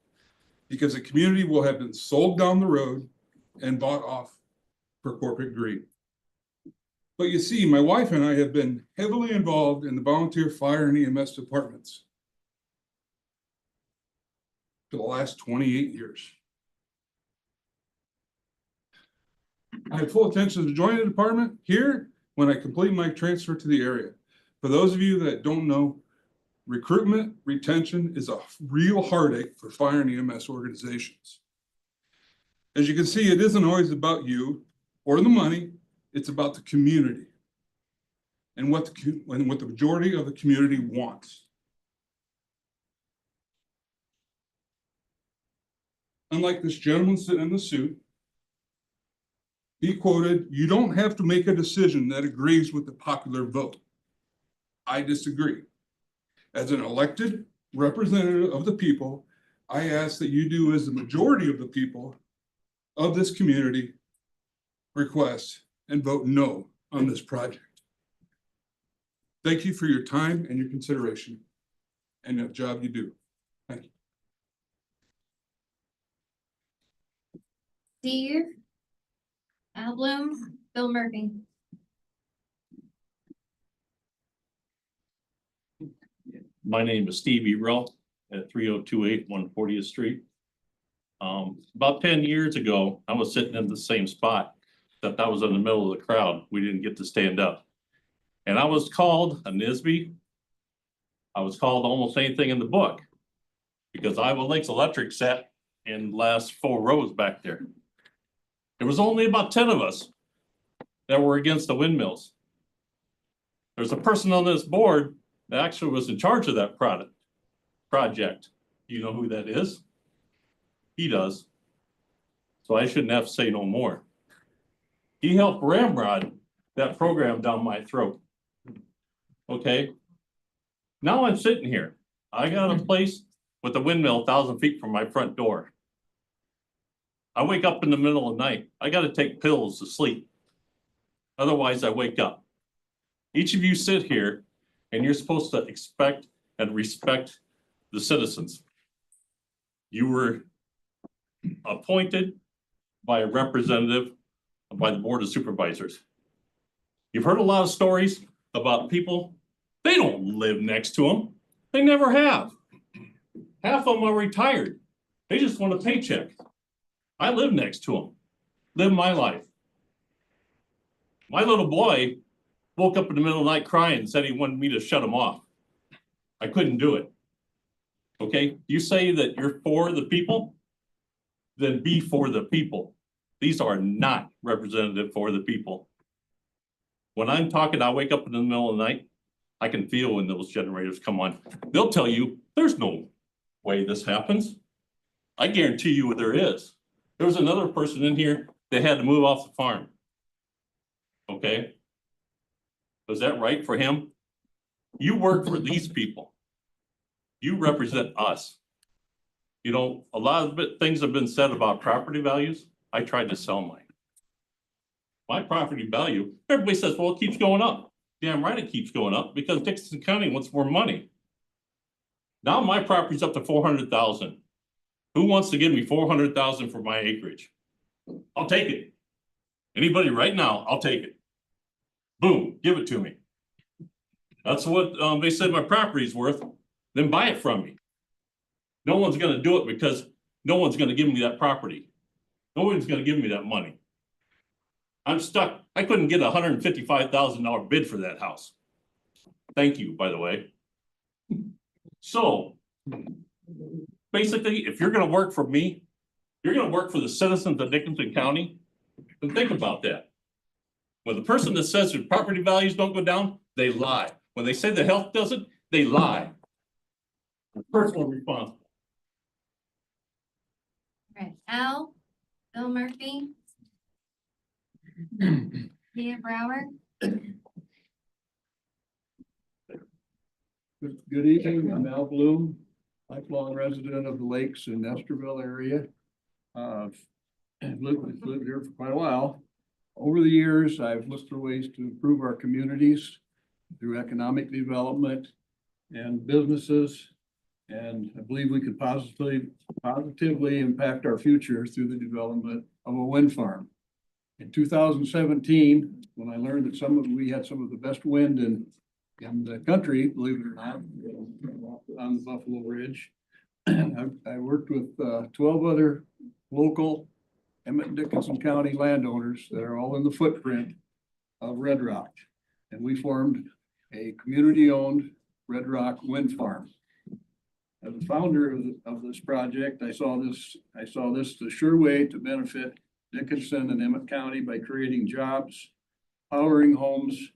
because the community will have been sold down the road and bought off for corporate greed. But you see, my wife and I have been heavily involved in the volunteer fire and EMS departments for the last 28 years. I have full intention to join the department here when I complete my transfer to the area. For those of you that don't know, recruitment, retention is a real heartache for fire and EMS organizations. As you can see, it isn't always about you or the money, it's about the community and what the majority of the community wants. Unlike this gentleman sitting in the suit, he quoted, "You don't have to make a decision that agrees with the popular vote." I disagree. As an elected representative of the people, I ask that you do as the majority of the people of this community request and vote no on this project. Thank you for your time and your consideration and the job you do. Thank you. Steve, Al Bloom, Bill Murphy. My name is Steve Evrell at 3028 140th Street. About 10 years ago, I was sitting in the same spot, except I was in the middle of the crowd. We didn't get to stand up. And I was called a NISBY. I was called almost anything in the book because Iowa Lakes Electric sat in the last 4 rows back there. There was only about 10 of us that were against the windmills. There's a person on this board that actually was in charge of that project. Do you know who that is? He does. So I shouldn't have to say no more. He helped ramrod that program down my throat. Okay. Now I'm sitting here. I got a place with a windmill 1,000 feet from my front door. I wake up in the middle of the night. I got to take pills to sleep. Otherwise I wake up. Each of you sit here and you're supposed to expect and respect the citizens. You were appointed by a representative by the Board of Supervisors. You've heard a lot of stories about people, they don't live next to them. They never have. Half of them are retired. They just want a paycheck. I live next to them, live my life. My little boy woke up in the middle of the night crying and said he wanted me to shut him off. I couldn't do it. Okay, you say that you're for the people, then be for the people. These are not representative for the people. When I'm talking, I wake up in the middle of the night, I can feel when those generators come on. They'll tell you, there's no way this happens. I guarantee you there is. There was another person in here that had to move off the farm. Okay? Was that right for him? You work for these people. You represent us. You know, a lot of things have been said about property values. I tried to sell mine. My property value, everybody says, well, it keeps going up. Damn right it keeps going up because Dickinson County wants more money. Now my property's up to 400,000. Who wants to give me 400,000 for my acreage? I'll take it. Anybody right now, I'll take it. Boom, give it to me. That's what they said my property's worth, then buy it from me. No one's gonna do it because no one's gonna give me that property. No one's gonna give me that money. I'm stuck. I couldn't get $155,000 bid for that house. Thank you, by the way. So basically, if you're gonna work for me, you're gonna work for the citizens of Dickinson County, then think about that. When the person that says their property values don't go down, they lie. When they say the health doesn't, they lie. Personal responsible. Right, Al, Bill Murphy. Leah Brower. Good evening, I'm Al Bloom, lifelong resident of the Lakes in Nestorville area. I've lived here for quite a while. Over the years, I've looked for ways to improve our communities through economic development and businesses. And I believe we could positively impact our future through the development of a wind farm. In 2017, when I learned that we had some of the best wind in the country, believe it or not, on the Buffalo Ridge, I worked with 12 other local Emmett and Dickinson County landowners that are all in the footprint of RedRock. And we formed a community-owned RedRock Wind Farm. As the founder of this project, I saw this the sure way to benefit Dickinson and Emmett County by creating jobs, powering homes,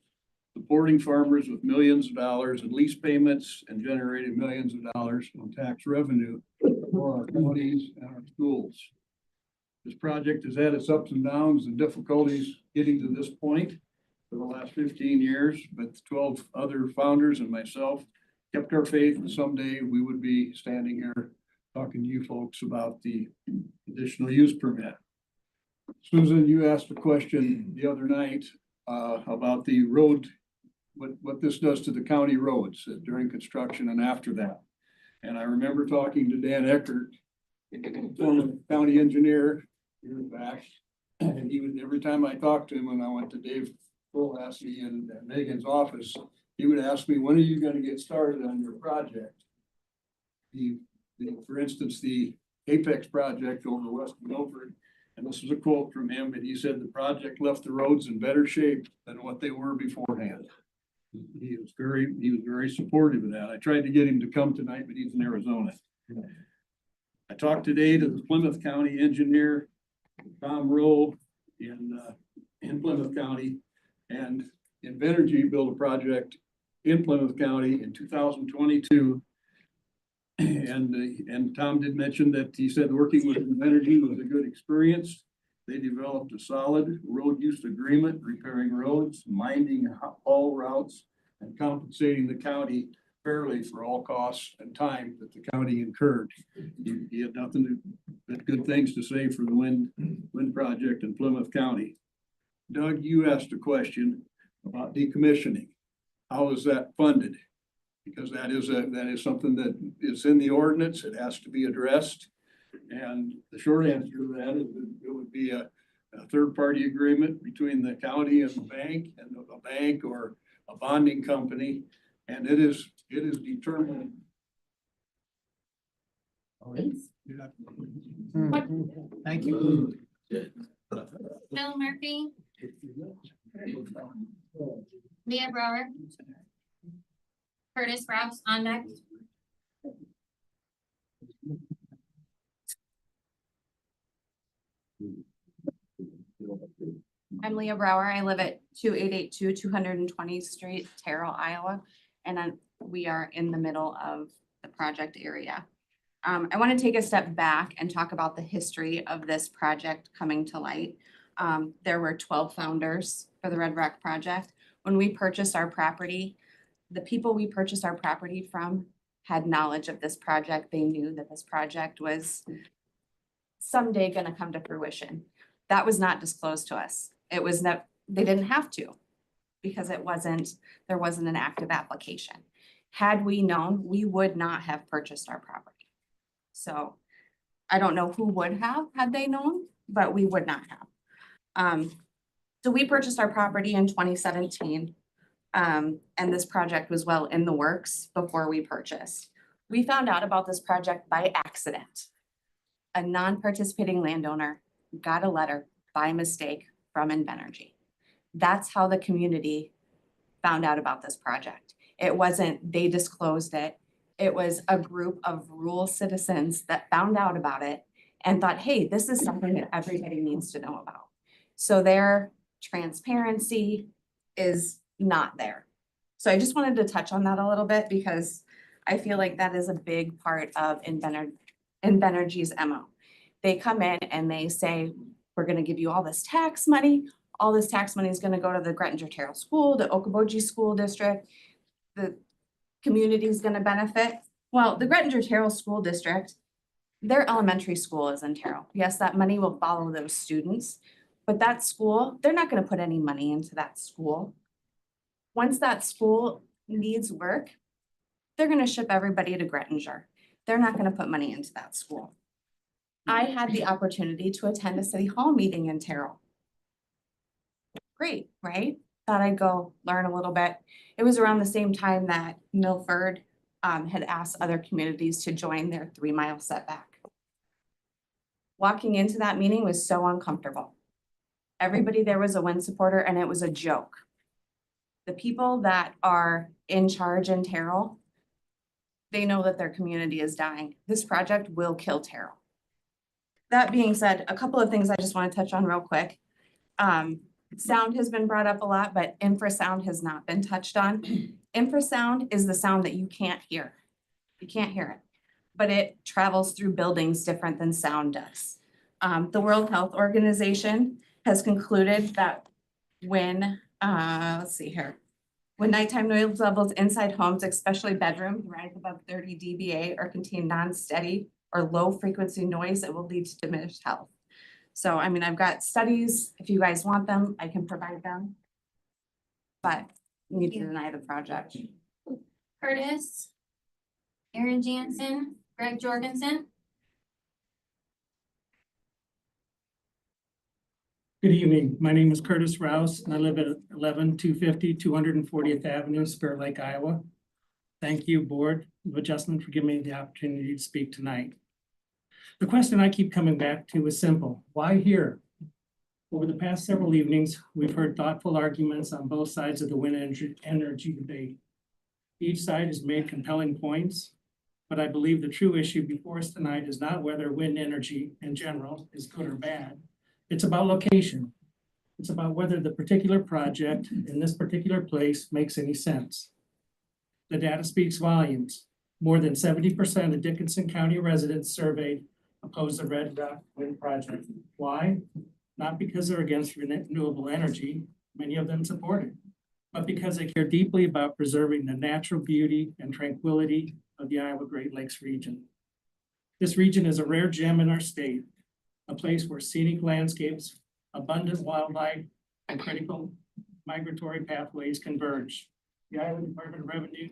supporting farmers with millions of dollars in lease payments, and generating millions of dollars in tax revenue for our counties and our schools. This project has had its ups and downs and difficulties getting to this point for the last 15 years, but 12 other founders and myself kept our faith that someday we would be standing here talking to you folks about the additional use permit. Susan, you asked a question the other night about the road, what this does to the county roads during construction and after that. And I remember talking to Dan Eckert, former county engineer, years back, and he would, every time I talked to him when I went to Dave Fullassy and Megan's office, he would ask me, when are you gonna get started on your project? For instance, the Apex project over west of Milford, and this is a quote from him, and he said the project left the roads in better shape than what they were beforehand. He was very supportive of that. I tried to get him to come tonight, but he's in Arizona. I talked today to the Plymouth County engineer, Tom Rowe in Plymouth County, and Invenergy built a project in Plymouth County in 2022. And Tom did mention that he said working with Invenergy was a good experience. They developed a solid road use agreement, repairing roads, minding haul routes, and compensating the county fairly for all costs and time that the county incurred. He had nothing but good things to say for the wind project in Plymouth County. Doug, you asked a question about decommissioning. How is that funded? Because that is something that is in the ordinance. It has to be addressed. And the short answer to that is it would be a third-party agreement between the county and the bank or a bonding company. And it is determined. Thank you. Bill Murphy, Leah Brower. Curtis Rouse on next. I'm Leah Brower. I live at 2882 220th Street, Terrell, Iowa, and we are in the middle of the project area. I want to take a step back and talk about the history of this project coming to light. There were 12 founders for the RedRock project. When we purchased our property, the people we purchased our property from had knowledge of this project. They knew that this project was someday going to come to fruition. That was not disclosed to us. It was not, they didn't have to. because there wasn't an active application. Had we known, we would not have purchased our property. So I don't know who would have had they known, but we would not have. So we purchased our property in 2017. And this project was well in the works before we purchased. We found out about this project by accident. A non-participating landowner got a letter by mistake from Invenergy. That's how the community found out about this project. It wasn't they disclosed it. It was a group of rural citizens that found out about it and thought, hey, this is something that everybody needs to know about. So their transparency is not there. So I just wanted to touch on that a little bit because I feel like that is a big part of Invenergy's MO. They come in and they say, we're gonna give you all this tax money. All this tax money is gonna go to the Grettinger-Terrell School, the Okoboji School District. The community is gonna benefit. Well, the Grettinger-Terrell School District, their elementary school is in Terrell. Yes, that money will follow those students, but that school, they're not gonna put any money into that school. Once that school needs work, they're gonna ship everybody to Grettinger. They're not gonna put money into that school. I had the opportunity to attend a city hall meeting in Terrell. Great, right? Thought I'd go learn a little bit. It was around the same time that Milford had asked other communities to join their 3-mile setback. Walking into that meeting was so uncomfortable. Everybody there was a Wind supporter and it was a joke. The people that are in charge in Terrell, they know that their community is dying. This project will kill Terrell. That being said, a couple of things I just want to touch on real quick. Sound has been brought up a lot, but infrasound has not been touched on. Infrasound is the sound that you can't hear. You can't hear it, but it travels through buildings different than sound does. The World Health Organization has concluded that when, let's see here, when nighttime noise levels inside homes, especially bedrooms, rise above 30 dBA or contain non-steady or low frequency noise, it will lead to diminished health. So, I mean, I've got studies, if you guys want them, I can provide them. But you need to deny the project. Curtis, Aaron Jansen, Greg Jorgensen. Good evening. My name is Curtis Rouse and I live at 11250 240th Avenue, Spirit Lake, Iowa. Thank you, Board of Adjustment, for giving me the opportunity to speak tonight. The question I keep coming back to is simple. Why here? Over the past several evenings, we've heard thoughtful arguments on both sides of the wind energy debate. Each side has made compelling points, but I believe the true issue before us tonight is not whether wind energy in general is good or bad. It's about location. It's about whether the particular project in this particular place makes any sense. The data speaks volumes. More than 70% of Dickinson County residents surveyed oppose the RedRock Wind project. Why? Not because they're against renewable energy, many of them support it, but because they care deeply about preserving the natural beauty and tranquility of the Iowa Great Lakes region. This region is a rare gem in our state, a place where scenic landscapes, abundant wildlife, and critical migratory pathways converge. The Iowa Department of Revenue,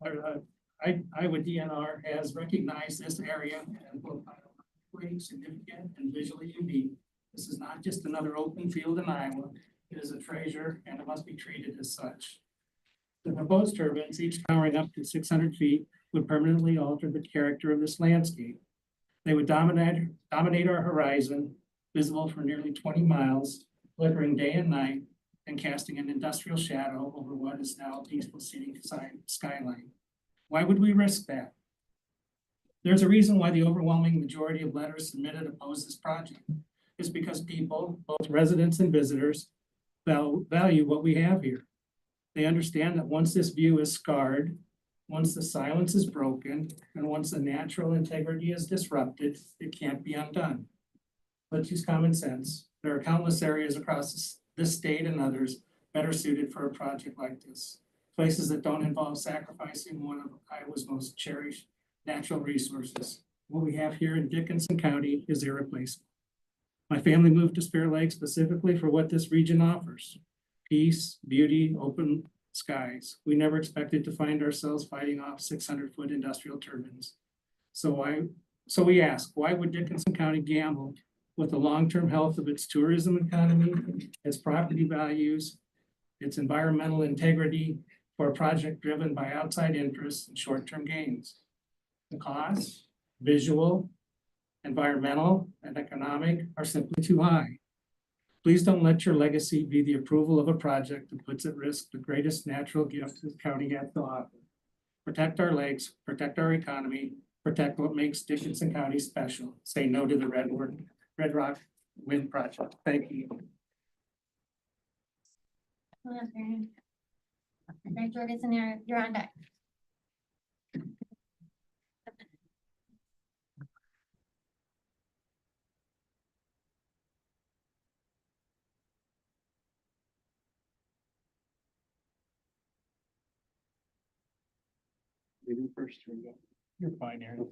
Iowa DNR has recognized this area as both biologically significant and visually unique. This is not just another open field in Iowa. It is a treasure and it must be treated as such. The proposed turbines, each towering up to 600 feet, would permanently alter the character of this landscape. They would dominate our horizon, visible for nearly 20 miles, flickering day and night, and casting an industrial shadow over what is now a peaceful scenic skyline. Why would we risk that? There's a reason why the overwhelming majority of letters submitted oppose this project. It's because people, both residents and visitors, value what we have here. They understand that once this view is scarred, once the silence is broken, and once the natural integrity is disrupted, it can't be undone. Let's use common sense. There are countless areas across this state and others better suited for a project like this. Places that don't involve sacrificing one of Iowa's most cherished natural resources. What we have here in Dickinson County is irreplaceable. My family moved to Spirit Lake specifically for what this region offers. peace, beauty, open skies. We never expected to find ourselves fighting off 600-foot industrial turbines. So we ask, why would Dickinson County gamble with the long-term health of its tourism economy, its property values, its environmental integrity for a project driven by outside interests and short-term gains? The costs, visual, environmental, and economic are simply too high. Please don't let your legacy be the approval of a project that puts at risk the greatest natural gift the county has to offer. Protect our lakes, protect our economy, protect what makes Dickinson County special. Say no to the RedRock Wind project. Thank you. Greg Jorgensen, you're on deck. You're fine, Aaron.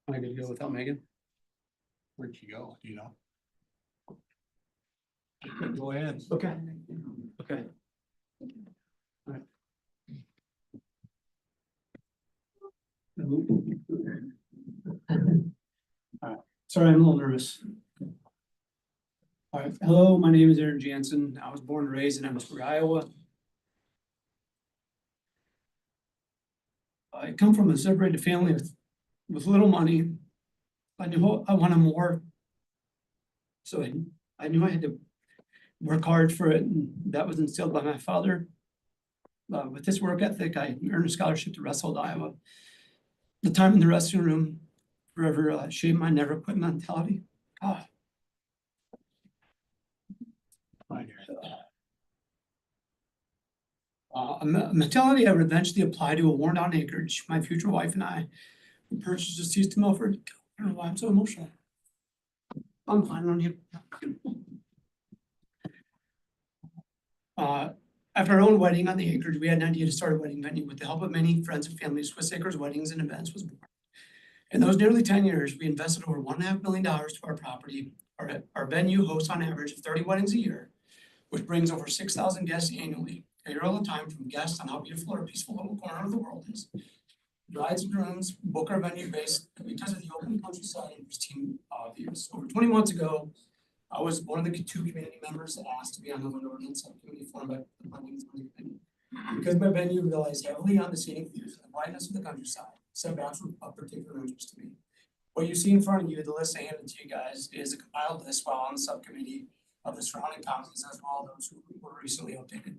Am I gonna go without Megan? Where'd she go? Do you know? Go ahead. Okay. Okay. Sorry, I'm a little nervous. All right, hello, my name is Aaron Jansen. I was born and raised in Emmitsburg, Iowa. I come from a separated family with little money. I knew I wanted more. So I knew I had to work hard for it, and that was instilled by my father. With this work ethic, I earned a scholarship to Wrestled, Iowa. The time in the restroom room forever shaped my never quit mentality. A mentality I would eventually apply to a worn down acreage. My future wife and I purchased a cease to Milford. I don't know why I'm so emotional. I'm fine on you. After our own wedding on the acreage, we had an idea to start a wedding venue. With the help of many friends and family, Swiss Acres Weddings and Events was born. In those nearly 10 years, we invested over $1.5 million to our property. Our venue hosts on average 30 weddings a year, which brings over 6,000 guests annually. I hear all the time from guests on how beautiful our peaceful little corner of the world is. Brides and grooms book our venue based because of the open countryside and pristine views. Over 20 months ago, I was one of the 2 community members that asked to be on the land ordinance subcommittee formed by the planning and zoning committee. Because my venue relies heavily on the scenic views and the brightness of the countryside, setbacks were of particular interest to me. What you see in front of you, the list I handed to you guys, is a compiled list while on the subcommittee of the surrounding counties as well as those who were recently updated.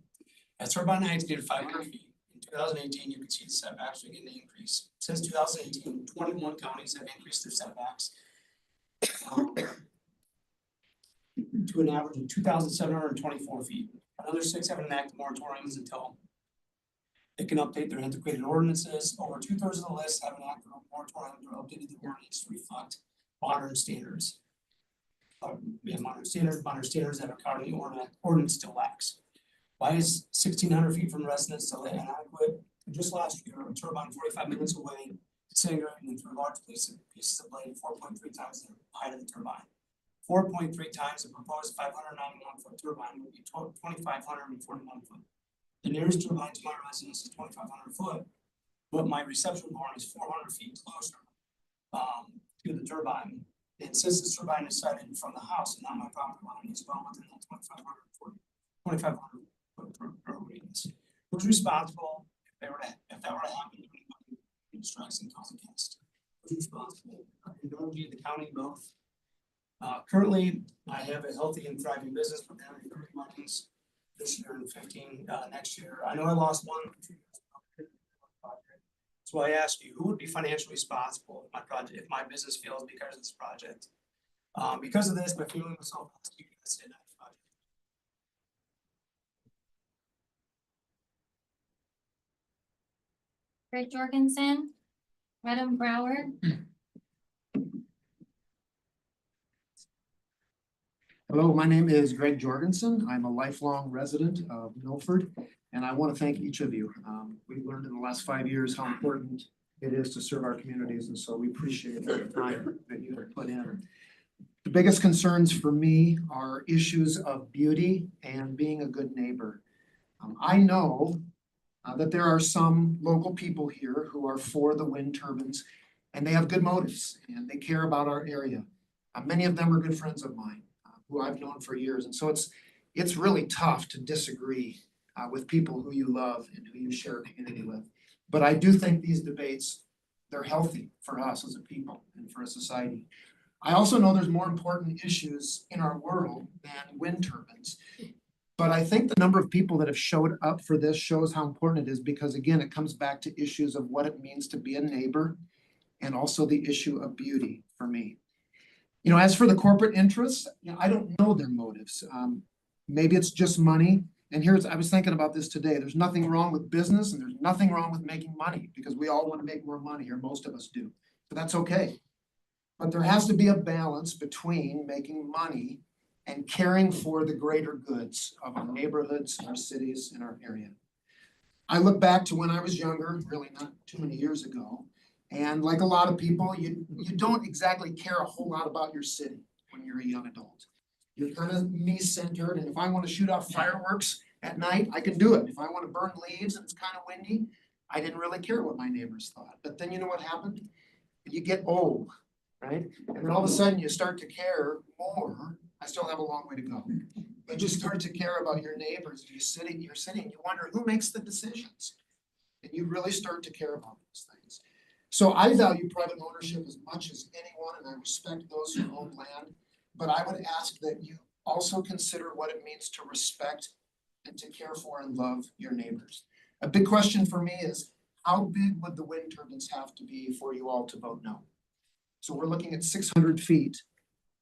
As turbine heights near 500 feet. In 2018, you can see the setbacks begin to increase. Since 2018, 21 counties have increased their setbacks to an average of 2,724 feet. Another 6 have enacted moratoriums until they can update their antiquated ordinances. Over 2/3 of the list have enacted a moratorium or updated the ordinance to reflect modern standards. Modern standards that are currently ordinance still lacks. Why is 1,600 feet from residence still inadequate? Just last year, a turbine 45 minutes away, disintegrated into large pieces of blade 4.3 times the height of the turbine. 4.3 times the proposed 591-foot turbine would be 2,541 foot. The nearest turbine to my residence is 2,500 foot, but my reception barn is 400 feet closer to the turbine. And since this turbine is sited from the house and not my property line, it's well within that 2,500 foot radius. Who's responsible if that were to happen to anybody who strikes and calls against? Who's responsible? The county, both. Currently, I have a healthy and thriving business with 30 weddings this year and 15 next year. I know I lost one. So I ask you, who would be financially responsible if my business fails because of this project? Because of this, my family was all asked you guys to that project. Greg Jorgensen, Madam Brower, Hello, my name is Greg Jorgensen. I'm a lifelong resident of Milford, and I want to thank each of you. We've learned in the last 5 years how important it is to serve our communities, and so we appreciate the time that you have put in. The biggest concerns for me are issues of beauty and being a good neighbor. I know that there are some local people here who are for the wind turbines, and they have good motives, and they care about our area. Many of them are good friends of mine, who I've known for years, and so it's really tough to disagree with people who you love and who you share a community with. But I do think these debates, they're healthy for us as a people and for a society. I also know there's more important issues in our world than wind turbines. But I think the number of people that have showed up for this shows how important it is, because again, it comes back to issues of what it means to be a neighbor and also the issue of beauty for me. You know, as for the corporate interests, you know, I don't know their motives. Maybe it's just money. And I was thinking about this today. There's nothing wrong with business and there's nothing wrong with making money, because we all want to make more money, or most of us do. So that's okay. But there has to be a balance between making money and caring for the greater goods of our neighborhoods, our cities, and our area. I look back to when I was younger, really not too many years ago, and like a lot of people, you don't exactly care a whole lot about your city when you're a young adult. You're kind of me-centered, and if I want to shoot off fireworks at night, I can do it. If I want to burn leaves and it's kind of windy, I didn't really care what my neighbors thought. But then you know what happened? You get old, right? And then all of a sudden you start to care more. I still have a long way to go. But you start to care about your neighbors, your city, and you wonder who makes the decisions. And you really start to care about those things. So I value private ownership as much as anyone, and I respect those who own land. But I would ask that you also consider what it means to respect and to care for and love your neighbors. A big question for me is, how big would the wind turbines have to be for you all to vote no? So we're looking at 600 feet.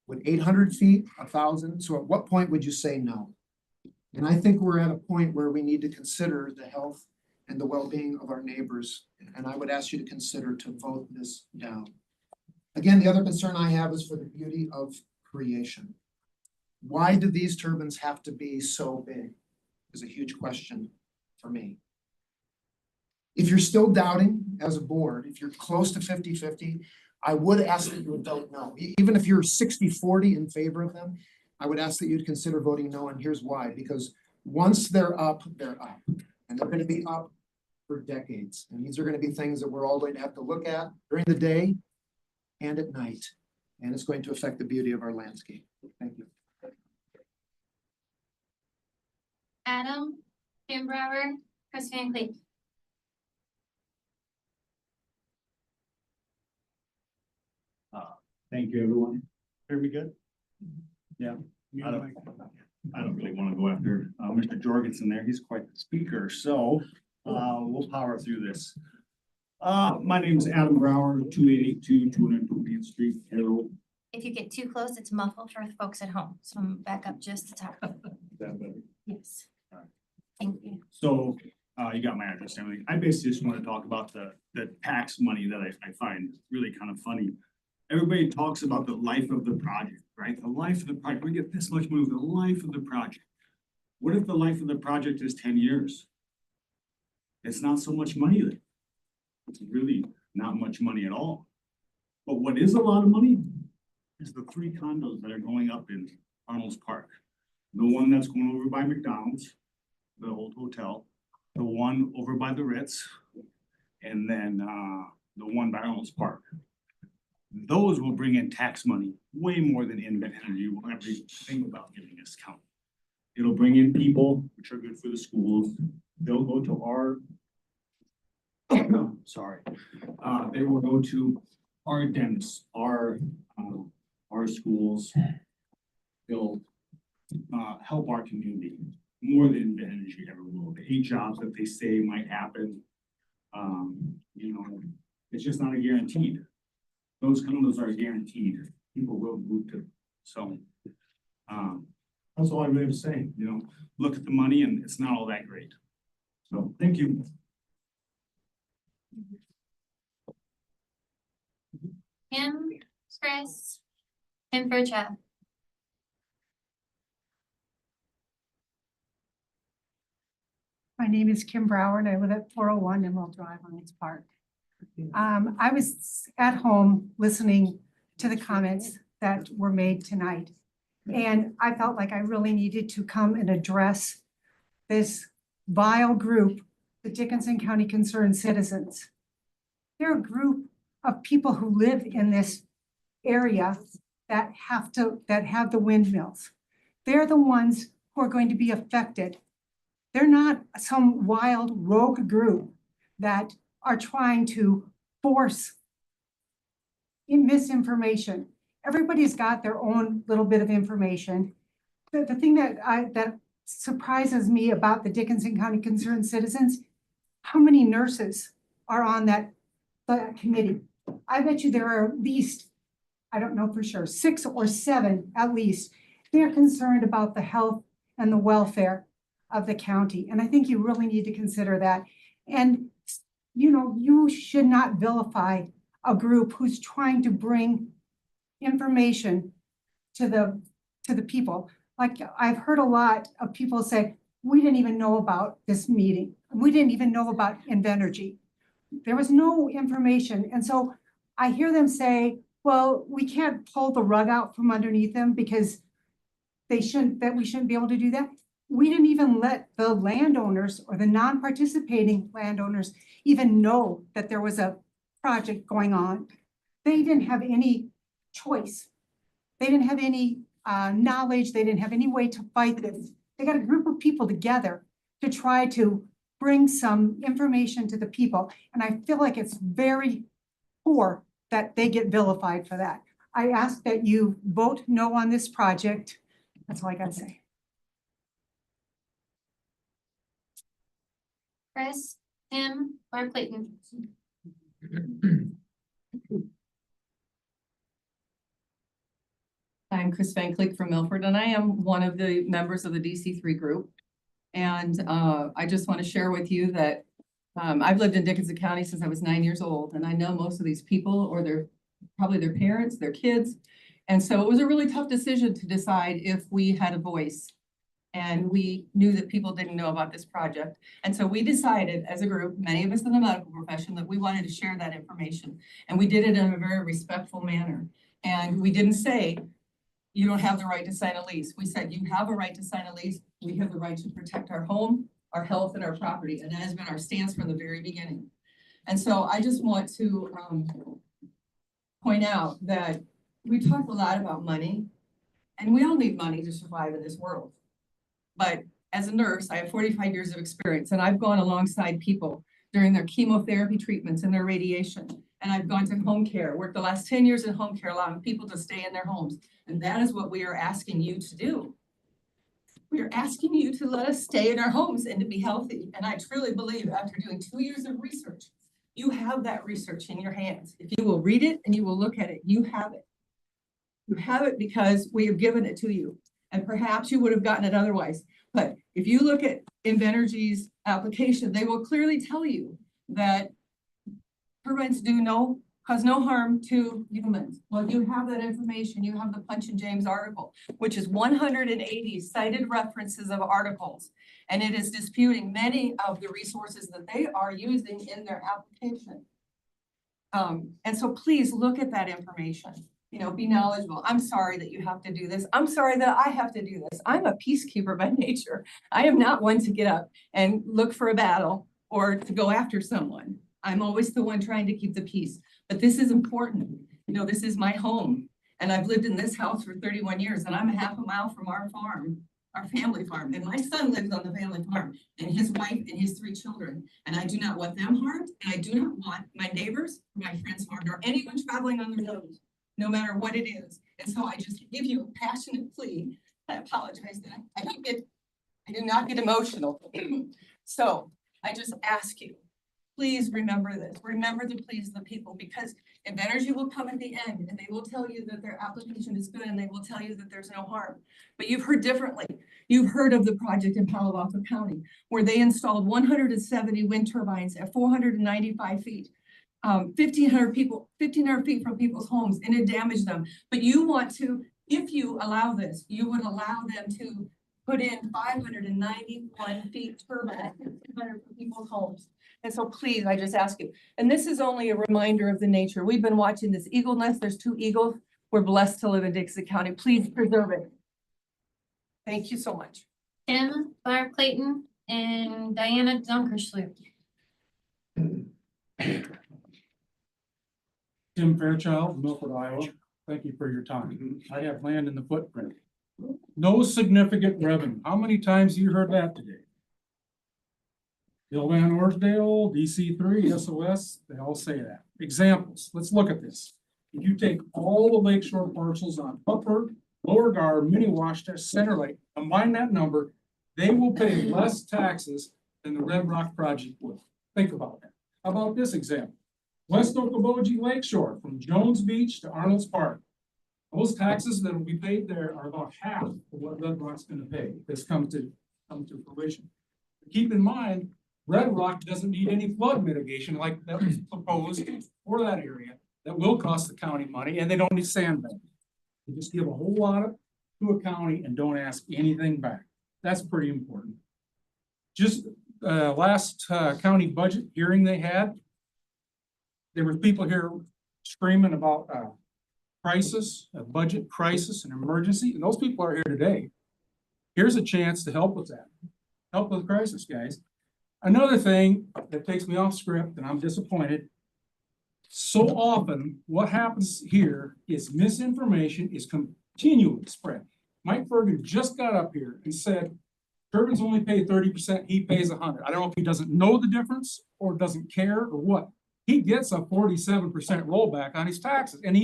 Would 800 feet, 1,000? So at what point would you say no? And I think we're at a point where we need to consider the health and the well-being of our neighbors. And I would ask you to consider to vote this down. Again, the other concern I have is for the beauty of creation. Why do these turbines have to be so big? Is a huge question for me. If you're still doubting as a board, if you're close to 50-50, I would ask that you would vote no. Even if you're 60-40 in favor of them, I would ask that you'd consider voting no, and here's why. Because once they're up, they're up. And they're going to be up for decades. And these are going to be things that we're all going to have to look at during the day and at night. And it's going to affect the beauty of our landscape. Thank you. Adam, Jim Brower, Chris Van Cleef. Thank you, everyone. Hear me good? Yeah. I don't really want to go after Mr. Jorgensen there. He's quite the speaker, so we'll power through this. My name is Adam Brower, 2882 220th Street, Carroll. If you get too close, it's muffled for folks at home, so I'm back up just a tad. Is that better? Yes. Thank you. So you got my address and everything. I basically just want to talk about the tax money that I find really kind of funny. Everybody talks about the life of the project, right? The life of the project. We get this much money for the life of the project. What if the life of the project is 10 years? It's not so much money then. It's really not much money at all. But what is a lot of money is the 3 condos that are going up in Arnold's Park. The one that's going over by McDonald's, the old hotel, the one over by the Ritz, and then the one by Arnold's Park. Those will bring in tax money way more than Invent Energy will ever even think about giving us count. It'll bring in people, which are good for the schools. They'll go to our, sorry, they will go to our dentists, our schools. They'll help our community more than Invent Energy ever will. The 8 jobs that they say might happen, you know, it's just not a guaranteed. Those condos are guaranteed. People will move to. So that's all I really have to say. You know, look at the money and it's not all that great. So thank you. Kim, Chris, and for Jeff. My name is Kim Brower and I live at 401 Emerald Drive on East Park. I was at home listening to the comments that were made tonight. And I felt like I really needed to come and address this vile group, the Dickinson County Concerned Citizens. They're a group of people who live in this area that have the windmills. They're the ones who are going to be affected. They're not some wild rogue group that are trying to force misinformation. Everybody's got their own little bit of information. The thing that surprises me about the Dickinson County Concerned Citizens, how many nurses are on that committee? I bet you there are at least, I don't know for sure, 6 or 7 at least. They're concerned about the health and the welfare of the county. And I think you really need to consider that. And, you know, you should not vilify a group who's trying to bring information to the people. Like I've heard a lot of people say, we didn't even know about this meeting. We didn't even know about Invenergy. There was no information. And so I hear them say, well, we can't pull the rug out from underneath them because we shouldn't be able to do that. We didn't even let the landowners or the non-participating landowners even know that there was a project going on. They didn't have any choice. They didn't have any knowledge. They didn't have any way to fight this. They got a group of people together to try to bring some information to the people. And I feel like it's very poor that they get vilified for that. I ask that you vote no on this project. That's all I gotta say. Chris, Kim, or Clayton? I'm Chris Van Cleek from Milford, and I am one of the members of the DC3 group. And I just want to share with you that I've lived in Dickinson County since I was 9 years old, and I know most of these people or probably their parents, their kids. And so it was a really tough decision to decide if we had a voice. And we knew that people didn't know about this project. And so we decided as a group, many of us in the medical profession, that we wanted to share that information. And we did it in a very respectful manner. And we didn't say, you don't have the right to sign a lease. We said, you have a right to sign a lease. We have the right to protect our home, our health, and our property. And that has been our stance from the very beginning. And so I just want to point out that we talk a lot about money, and we all need money to survive in this world. But as a nurse, I have 45 years of experience, and I've gone alongside people during their chemotherapy treatments and their radiation. And I've gone to home care, worked the last 10 years in home care, allowing people to stay in their homes. And that is what we are asking you to do. We are asking you to let us stay in our homes and to be healthy. And I truly believe after doing 2 years of research, you have that research in your hands. If you will read it and you will look at it, you have it. You have it because we have given it to you. And perhaps you would have gotten it otherwise. But if you look at Invenergy's application, they will clearly tell you that turbines cause no harm to humans. Well, you have that information. You have the Punch and James article, which is 180 cited references of articles. And it is disputing many of the resources that they are using in their application. And so please look at that information. You know, be knowledgeable. I'm sorry that you have to do this. I'm sorry that I have to do this. I'm a peacekeeper by nature. I am not one to get up and look for a battle or to go after someone. I'm always the one trying to keep the peace. But this is important. You know, this is my home. And I've lived in this house for 31 years, and I'm a half a mile from our farm, our family farm. And my son lives on the family farm, and his wife and his 3 children. And I do not want them harmed. And I do not want my neighbors, my friends harmed, or anyone traveling on the road, no matter what it is. And so I just give you a passionate plea. I apologize that I do not get emotional. So I just ask you, please remember this. Remember to please the people, because Invenergy will come at the end and they will tell you that their application is good and they will tell you that there's no harm. But you've heard differently. You've heard of the project in Palo Alto County where they installed 170 wind turbines at 495 feet. 1,500 feet from people's homes and it damaged them. But you want to, if you allow this, you would allow them to put in 591 feet turbine, 1,500 for people's homes. And so please, I just ask you, and this is only a reminder of the nature. We've been watching this eagle nest. There's 2 eagles. We're blessed to live in Dickinson County. Please preserve it. Thank you so much. Tim, Barb Clayton, and Diana Dunkerschlug. Tim Fairchild, Milford, Iowa. Thank you for your time. I have land in the footprint. No significant revenue. How many times have you heard that today? Bill Van Orsdale, DC3, SOS, they all say that. Examples, let's look at this. If you take all the lakeshore parcels on Upper, Lower Gar, Mini Washita, Center Lake, combine that number, they will pay less taxes than the Red Rock project will. Think about that. How about this example? West Okoboji Lakeshore, from Jones Beach to Arnold's Park. Those taxes that will be paid there are about half of what Red Rock's gonna pay. This comes to fruition. Keep in mind, Red Rock doesn't need any flood mitigation like that was proposed for that area. That will cost the county money, and they don't need sandbags. They just give a whole lot to a county and don't ask anything back. That's pretty important. Just last county budget hearing they had, there were people here screaming about crisis, a budget crisis, an emergency, and those people are here today. Here's a chance to help with that. Help with the crisis, guys. Another thing that takes me off script, and I'm disappointed. So often, what happens here is misinformation is continually spread. Mike Ferguson just got up here and said, turbines only pay 30%, he pays 100. I don't know if he doesn't know the difference or doesn't care or what. He gets a 47% rollback on his taxes, and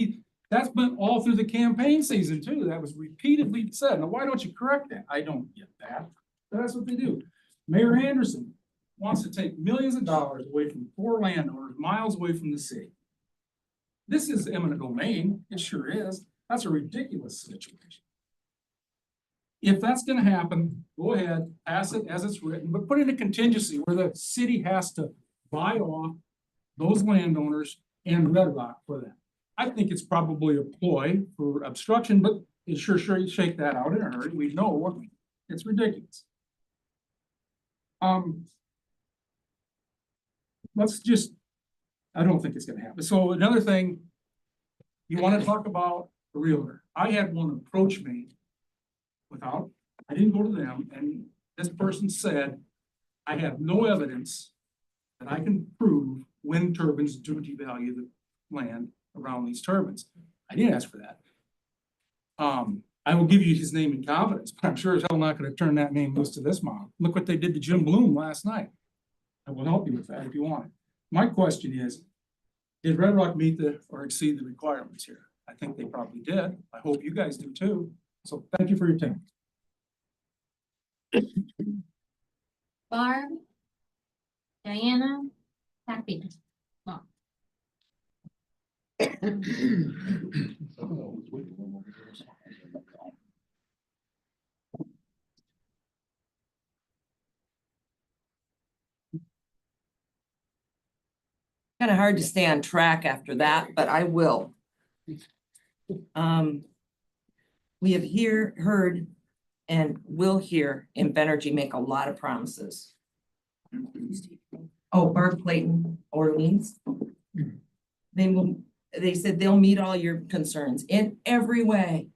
that's been all through the campaign season too. That was repeatedly said. Now, why don't you correct that? I don't get that, but that's what they do. Mayor Anderson wants to take millions of dollars away from 4 landowners miles away from the city. This is eminent domain. It sure is. That's a ridiculous situation. If that's gonna happen, go ahead, pass it as it's written, but put in a contingency where the city has to buy off those landowners and Red Rock for that. I think it's probably a ploy for obstruction, but it's sure you shake that out in a hurry. We know what it's ridiculous. Let's just, I don't think it's gonna happen. So another thing, you wanna talk about a realtor. I had one approach me I didn't go to them, and this person said, I have no evidence that I can prove wind turbines do devalue the land around these turbines. I didn't ask for that. I will give you his name in confidence, but I'm sure as hell not gonna turn that name loose to this mom. Look what they did to Jim Bloom last night. I will help you with that if you want it. My question is, did Red Rock meet or exceed the requirements here? I think they probably did. I hope you guys do too. So thank you for your time. Barb, Diana, Happy. Kind of hard to stay on track after that, but I will. We have heard and will hear Invenergy make a lot of promises. Oh, Barb Clayton, Orleans. They said they'll meet all your concerns in every way,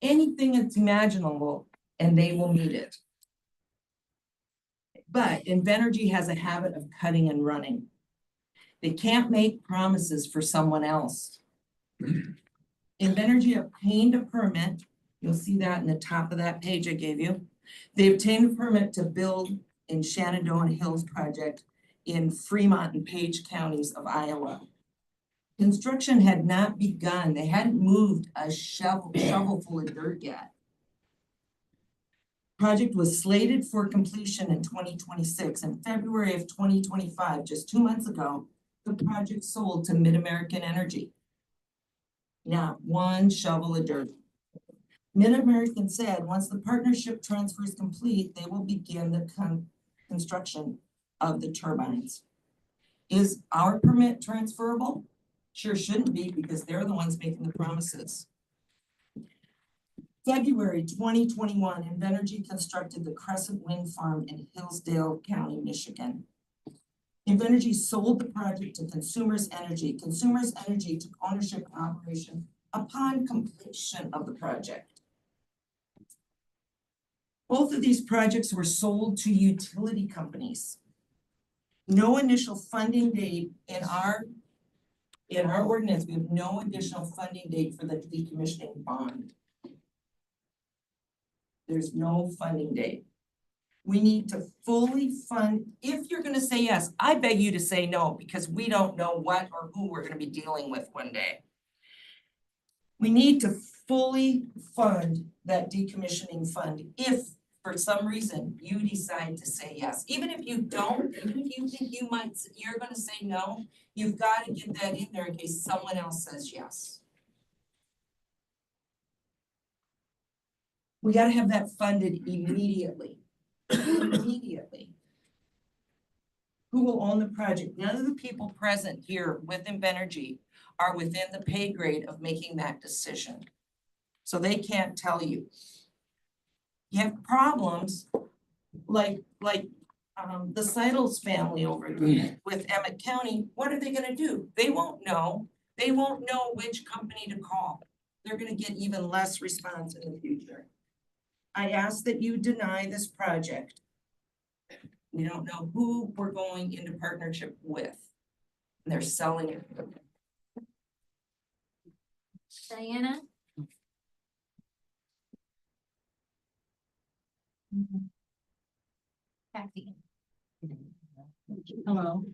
anything that's imaginable, and they will meet it. But Invenergy has a habit of cutting and running. They can't make promises for someone else. Invenergy obtained a permit. You'll see that in the top of that page I gave you. They obtained a permit to build in Shenandoah Hills project in Fremont and Page counties of Iowa. Construction had not begun. They hadn't moved a shovel full of dirt yet. Project was slated for completion in 2026. In February of 2025, just 2 months ago, the project sold to Mid-American Energy. Not one shovel of dirt. Mid-American said once the partnership transfer is complete, they will begin the construction of the turbines. Is our permit transferable? Sure shouldn't be because they're the ones making the promises. February 2021, Invenergy constructed the Crescent Wind Farm in Hillsdale County, Michigan. Invenergy sold the project to Consumers Energy. Consumers Energy took ownership and operation upon completion of the project. Both of these projects were sold to utility companies. No initial funding date in our ordinance, we have no additional funding date for the decommissioning bond. There's no funding date. We need to fully fund, if you're gonna say yes, I beg you to say no, because we don't know what or who we're gonna be dealing with one day. We need to fully fund that decommissioning fund if for some reason you decide to say yes. Even if you don't, even if you think you're gonna say no, you've gotta get that in there in case someone else says yes. We gotta have that funded immediately. Immediately. Who will own the project? None of the people present here with Invenergy are within the pay grade of making that decision. So they can't tell you. You have problems like the Seidels family over there with Emmett County. What are they gonna do? They won't know. They won't know which company to call. They're gonna get even less response in the future. I ask that you deny this project. We don't know who we're going into partnership with. And they're selling it. Diana? Kathy? Hello.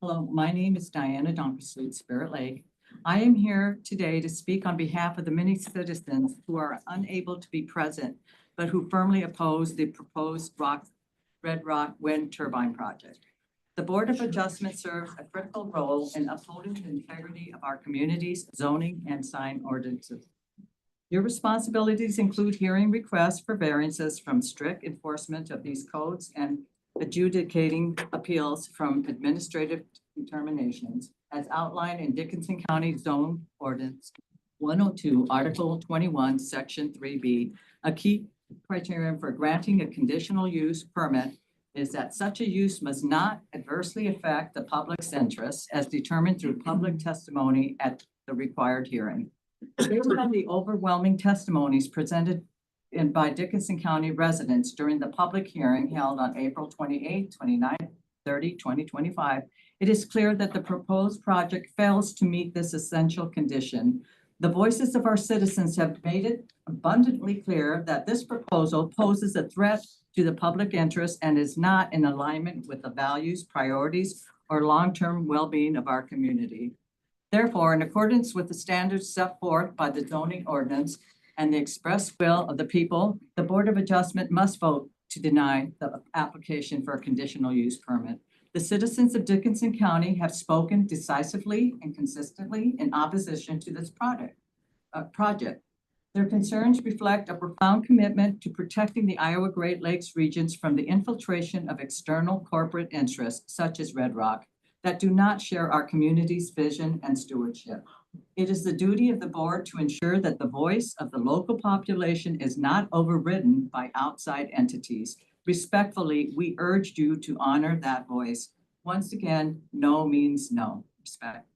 Hello, my name is Diana Donkersleet, Spirit Lake. I am here today to speak on behalf of the many citizens who are unable to be present, but who firmly oppose the proposed RedRock Wind turbine project. The Board of Adjustment serves a critical role in upholding the integrity of our community's zoning and sign ordinances. Your responsibilities include hearing requests for variances from strict enforcement of these codes and adjudicating appeals from administrative determinations as outlined in Dickinson County Zone Ordinance 102, Article 21, Section 3B. A key criterion for granting a conditional use permit is that such a use must not adversely affect the public's interests as determined through public testimony at the required hearing. Based on the overwhelming testimonies presented by Dickinson County residents during the public hearing held on April 28, 29, 30, 2025, it is clear that the proposed project fails to meet this essential condition. The voices of our citizens have made it abundantly clear that this proposal poses a threat to the public interest and is not in alignment with the values, priorities, or long-term well-being of our community. Therefore, in accordance with the standards set forth by the zoning ordinance and the express will of the people, the Board of Adjustment must vote to deny the application for a conditional use permit. The citizens of Dickinson County have spoken decisively and consistently in opposition to this project. Their concerns reflect a profound commitment to protecting the Iowa Great Lakes regions from the infiltration of external corporate interests such as RedRock that do not share our community's vision and stewardship. It is the duty of the board to ensure that the voice of the local population is not overridden by outside entities. Respectfully, we urge you to honor that voice. Once again, no means no. Respect.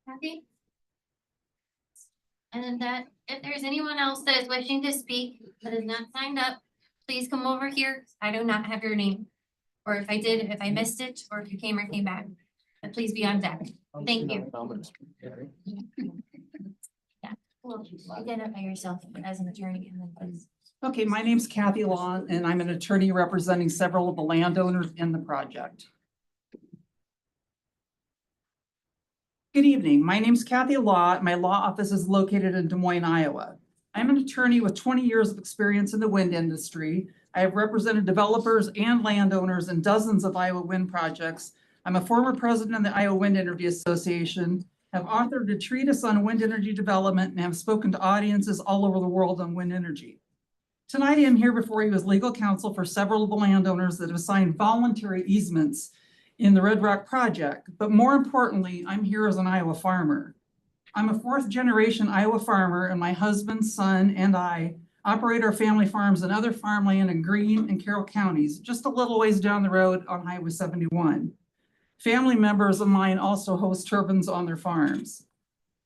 Kathy? And then that, if there's anyone else that is wishing to speak that is not signed up, please come over here. I do not have your name. Or if I did, if I missed it, or if you came or came back, but please be on deck. Thank you. Yeah, well, identify yourself as an attorney and then please. Okay, my name's Kathy Law, and I'm an attorney representing several of the landowners in the project. Good evening. My name's Kathy Law. My law office is located in Des Moines, Iowa. I'm an attorney with 20 years of experience in the wind industry. I have represented developers and landowners in dozens of Iowa wind projects. I'm a former president of the Iowa Wind Energy Association, have authored a treatise on wind energy development, and have spoken to audiences all over the world on wind energy. Tonight, I am here before you as legal counsel for several of the landowners that have signed voluntary easements in the Red Rock project, but more importantly, I'm here as an Iowa farmer. I'm a fourth-generation Iowa farmer, and my husband, son, and I operate our family farms and other farmland in Greene and Carroll counties, just a little ways down the road on Highway 71. Family members of mine also host turbines on their farms.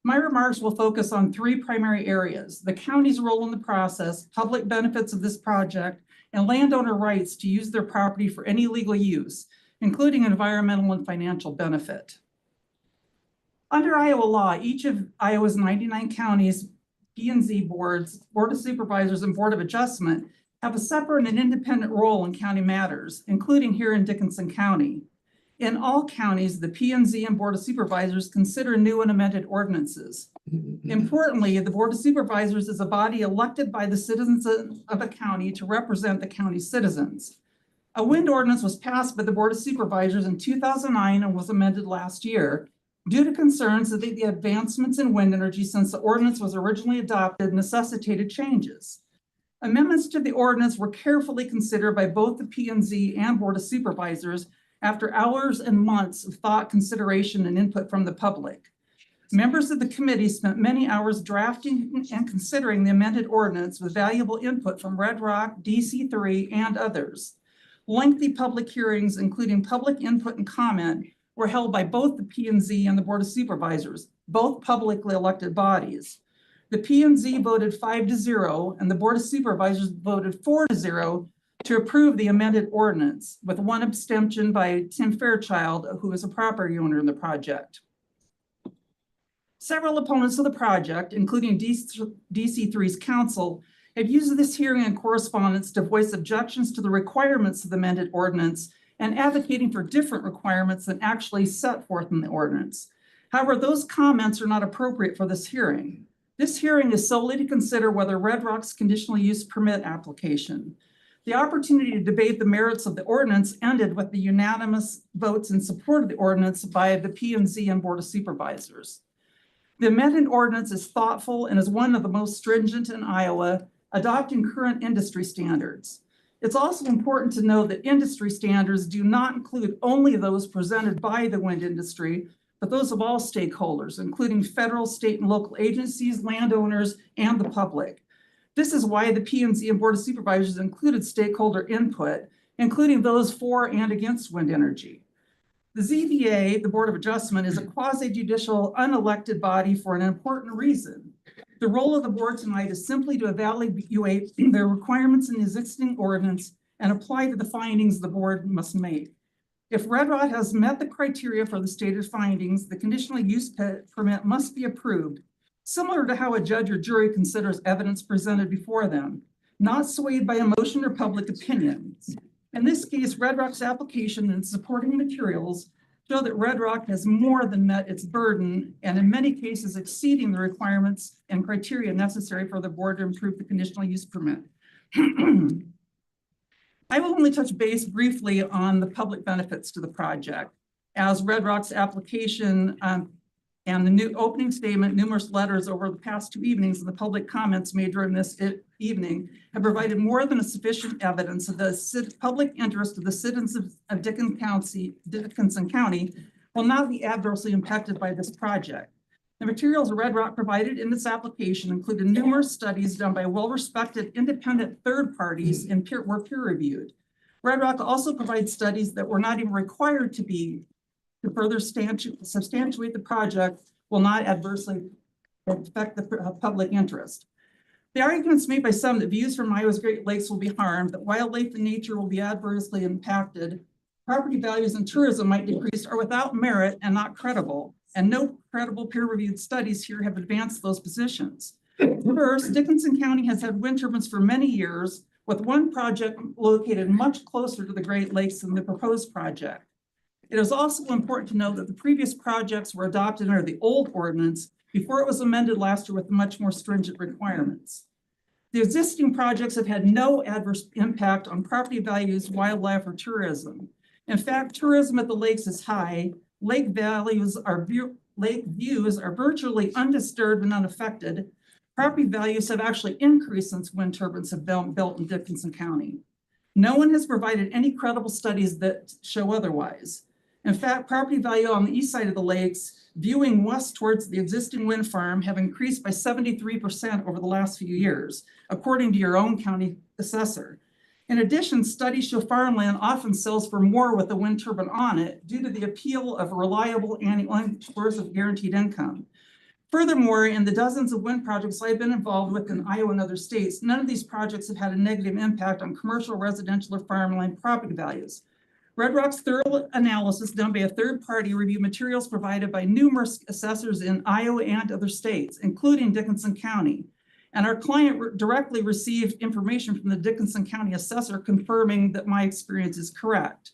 My remarks will focus on three primary areas: the county's role in the process, public benefits of this project, and landowner rights to use their property for any legal use, including environmental and financial benefit. Under Iowa law, each of Iowa's 99 counties, P&Z boards, Board of Supervisors, and Board of Adjustment have a separate and independent role in county matters, including here in Dickinson County. In all counties, the P&Z and Board of Supervisors consider new and amended ordinances. Importantly, the Board of Supervisors is a body elected by the citizens of a county to represent the county's citizens. A wind ordinance was passed by the Board of Supervisors in 2009 and was amended last year due to concerns that the advancements in wind energy since the ordinance was originally adopted necessitated changes. Amendments to the ordinance were carefully considered by both the P&Z and Board of Supervisors after hours and months of thought, consideration, and input from the public. Members of the committee spent many hours drafting and considering the amended ordinance with valuable input from RedRock, DC3, and others. Lengthy public hearings, including public input and comment, were held by both the P&Z and the Board of Supervisors, both publicly elected bodies. The P&Z voted 5-0, and the Board of Supervisors voted 4-0 to approve the amended ordinance, with one abstention by Tim Fairchild, who is a property owner in the project. Several opponents of the project, including DC3's counsel, have used this hearing and correspondence to voice objections to the requirements of the amended ordinance and advocating for different requirements than actually set forth in the ordinance. However, those comments are not appropriate for this hearing. This hearing is solely to consider whether Red Rock's conditional use permit application. The opportunity to debate the merits of the ordinance ended with the unanimous votes in support of the ordinance by the P&Z and Board of Supervisors. The amended ordinance is thoughtful and is one of the most stringent in Iowa, adopting current industry standards. It's also important to know that industry standards do not include only those presented by the wind industry, but those of all stakeholders, including federal, state, and local agencies, landowners, and the public. This is why the P&Z and Board of Supervisors included stakeholder input, including those for and against wind energy. The ZBA, the Board of Adjustment, is a quasi-judicial, unelected body for an important reason. The role of the board tonight is simply to evaluate the requirements in the existing ordinance and apply to the findings the board must make. If Red Rock has met the criteria for the stated findings, the conditional use permit must be approved, similar to how a judge or jury considers evidence presented before them, not swayed by emotion or public opinion. In this case, Red Rock's application and supporting materials show that Red Rock has more than met its burden, and in many cases exceeding the requirements and criteria necessary for the board to approve the conditional use permit. I will only touch base briefly on the public benefits to the project, as Red Rock's application and the new opening statement, numerous letters over the past 2 evenings, and the public comments made during this evening have provided more than a sufficient evidence of the public interest of the citizens of Dickinson County will not be adversely impacted by this project. The materials Red Rock provided in this application included numerous studies done by well-respected independent third parties and were peer-reviewed. Red Rock also provides studies that were not even required to further substantiate the project will not adversely affect the public interest. The arguments made by some that views from Iowa's Great Lakes will be harmed, that wildlife and nature will be adversely impacted, property values and tourism might decrease are without merit and not credible, and no credible peer-reviewed studies here have advanced those positions. First, Dickinson County has had wind turbines for many years, with one project located much closer to the Great Lakes than the proposed project. It is also important to note that the previous projects were adopted under the old ordinance before it was amended last year with much more stringent requirements. The existing projects have had no adverse impact on property values, wildlife, or tourism. In fact, tourism at the lakes is high. Lake views are virtually undisturbed and unaffected. Property values have actually increased since wind turbines have been built in Dickinson County. No one has provided any credible studies that show otherwise. In fact, property value on the east side of the lakes, viewing west towards the existing wind farm, have increased by 73% over the last few years, according to your own county assessor. In addition, studies show farmland often sells for more with a wind turbine on it due to the appeal of reliable annual source of guaranteed income. Furthermore, in the dozens of wind projects I've been involved with in Iowa and other states, none of these projects have had a negative impact on commercial, residential, or farmland property values. RedRock's thorough analysis done by a third party reviewed materials provided by numerous assessors in Iowa and other states, including Dickinson County. And our client directly received information from the Dickinson County assessor confirming that my experience is correct.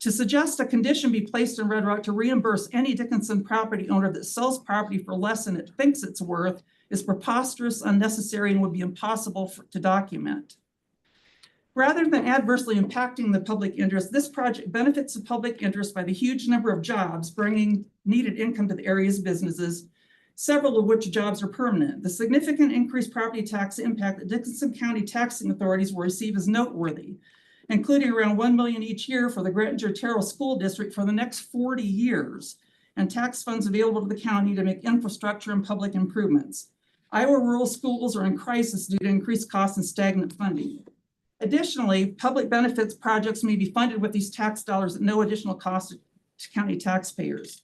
To suggest a condition be placed on RedRock to reimburse any Dickinson property owner that sells property for less than it thinks it's worth is preposterous, unnecessary, and would be impossible to document. Rather than adversely impacting the public interest, this project benefits the public interest by the huge number of jobs bringing needed income to the area's businesses, several of which jobs are permanent. The significant increased property tax impact that Dickinson County taxing authorities will receive is noteworthy, including around $1 million each year for the Grant-Terrell School District for the next 40 years, and tax funds available to the county to make infrastructure and public improvements. Iowa rural schools are in crisis due to increased costs and stagnant funding. Additionally, public benefits projects may be funded with these tax dollars at no additional cost to county taxpayers.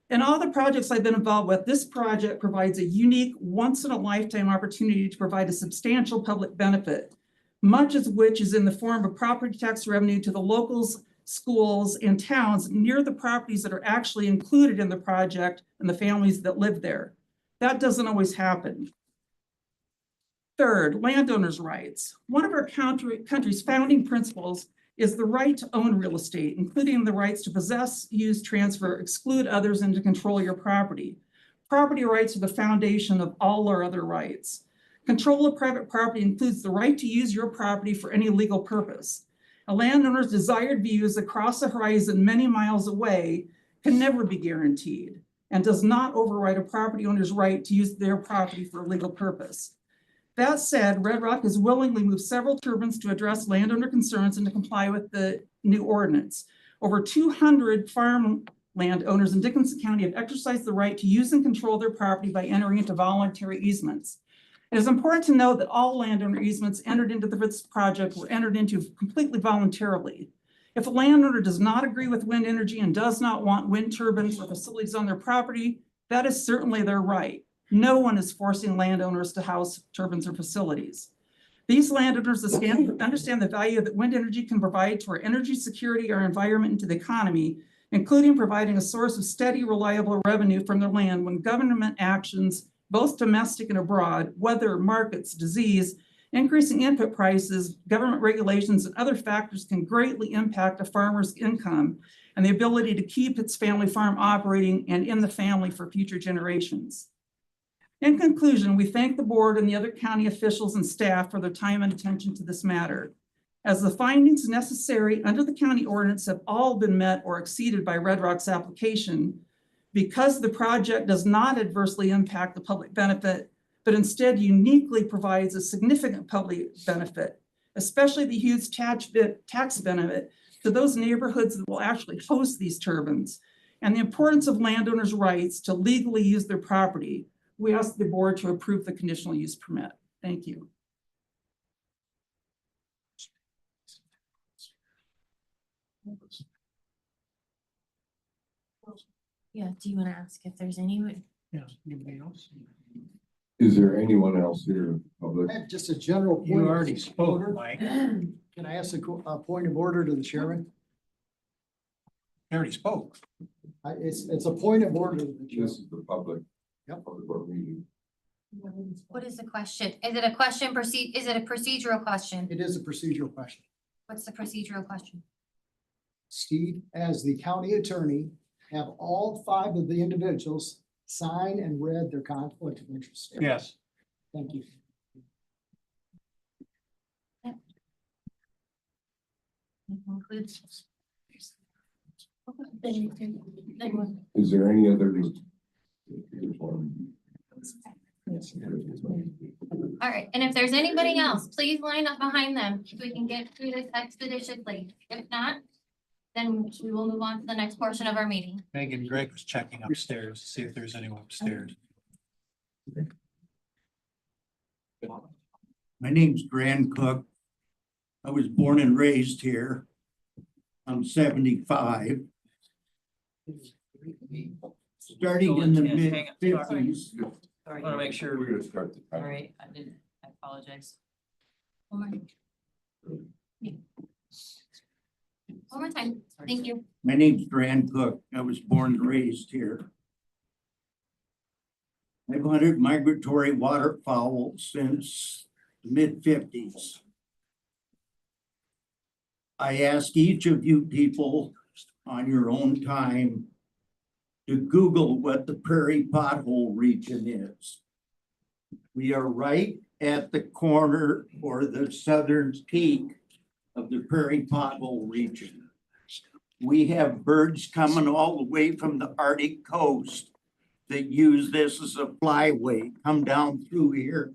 In all the projects I've been involved with, this project provides a unique, once-in-a-lifetime opportunity to provide a substantial public benefit, much of which is in the form of property tax revenue to the locals, schools, and towns near the properties that are actually included in the project and the families that live there. That doesn't always happen. Third, landowners' rights. One of our country's founding principles is the right to own real estate, including the rights to possess, use, transfer, exclude others, and to control your property. Property rights are the foundation of all our other rights. Control of private property includes the right to use your property for any legal purpose. A landowner's desired views across the horizon many miles away can never be guaranteed and does not override a property owner's right to use their property for a legal purpose. That said, RedRock has willingly moved several turbines to address landowner concerns and to comply with the new ordinance. Over 200 farm landowners in Dickinson County have exercised the right to use and control their property by entering into voluntary easements. It is important to note that all landowner easements entered into this project were entered into completely voluntarily. If a landowner does not agree with wind energy and does not want wind turbines or facilities on their property, that is certainly their right. No one is forcing landowners to house turbines or facilities. These landowners understand the value that wind energy can provide to our energy security, our environment, and to the economy, including providing a source of steady, reliable revenue from their land when government actions, both domestic and abroad, weather, markets, disease, increasing input prices, government regulations, and other factors can greatly impact a farmer's income and the ability to keep its family farm operating and in the family for future generations. In conclusion, we thank the board and the other county officials and staff for their time and attention to this matter. As the findings necessary under the county ordinance have all been met or exceeded by RedRock's application, because the project does not adversely impact the public benefit, but instead uniquely provides a significant public benefit, especially the huge tax benefit to those neighborhoods that will actually host these turbines, and the importance of landowners' rights to legally use their property, we ask the board to approve the conditional use permit. Thank you. Yeah, do you want to ask if there's anyone? Yeah, anybody else? Is there anyone else here in public? Just a general. You already spoke, Mike. Can I ask a point of order to the chairman? I already spoke. It's a point of order to the chairman. This is the public. Yep. Public board meeting. What is the question? Is it a question is it a procedural question? It is a procedural question. What's the procedural question? Steve, as the county attorney, have all 5 of the individuals sign and read their conflict of interest statement? Yes. Thank you. Includes. Is there any other? All right, and if there's anybody else, please line up behind them so we can get through this expeditiously. If not, then we will move on to the next portion of our meeting. Megan Greg was checking upstairs to see if there's anyone upstairs. My name's Grand Cook. I was born and raised here. I'm 75. Starting in the mid-50s. Sorry. I wanna make sure. We're gonna start the All time. right, I apologize. One more time, thank you. My name's Grand Cook. I was born and raised here. I've hunted migratory waterfowl since the mid-50s. I ask each of you people on your own time to Google what the prairie pothole region is. We are right at the corner or the southern peak of the prairie pothole region. We have birds coming all the way from the Arctic coast that use this as a flyway, come down through here.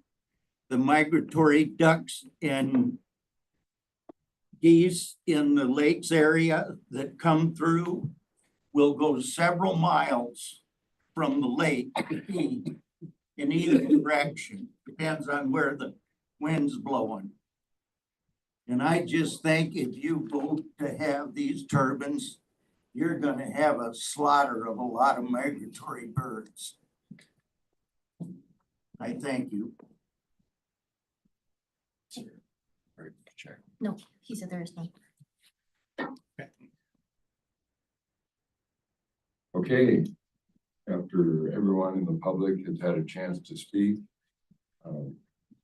The migratory ducks and geese in the lakes area that come through will go several miles from the lake to feed in either direction, depends on where the wind's blowing. And I just think if you vote to have these turbines, you're gonna have a slaughter of a lot of migratory birds. I thank you. No, he said there is none. Okay, after everyone in the public has had a chance to speak,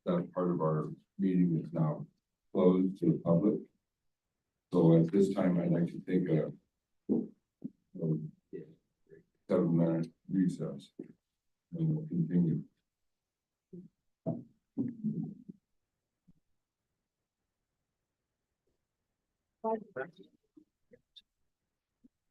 that part of our meeting is now closed to the public. So at this time, I'd like to take a 7-minute recess and we'll continue. So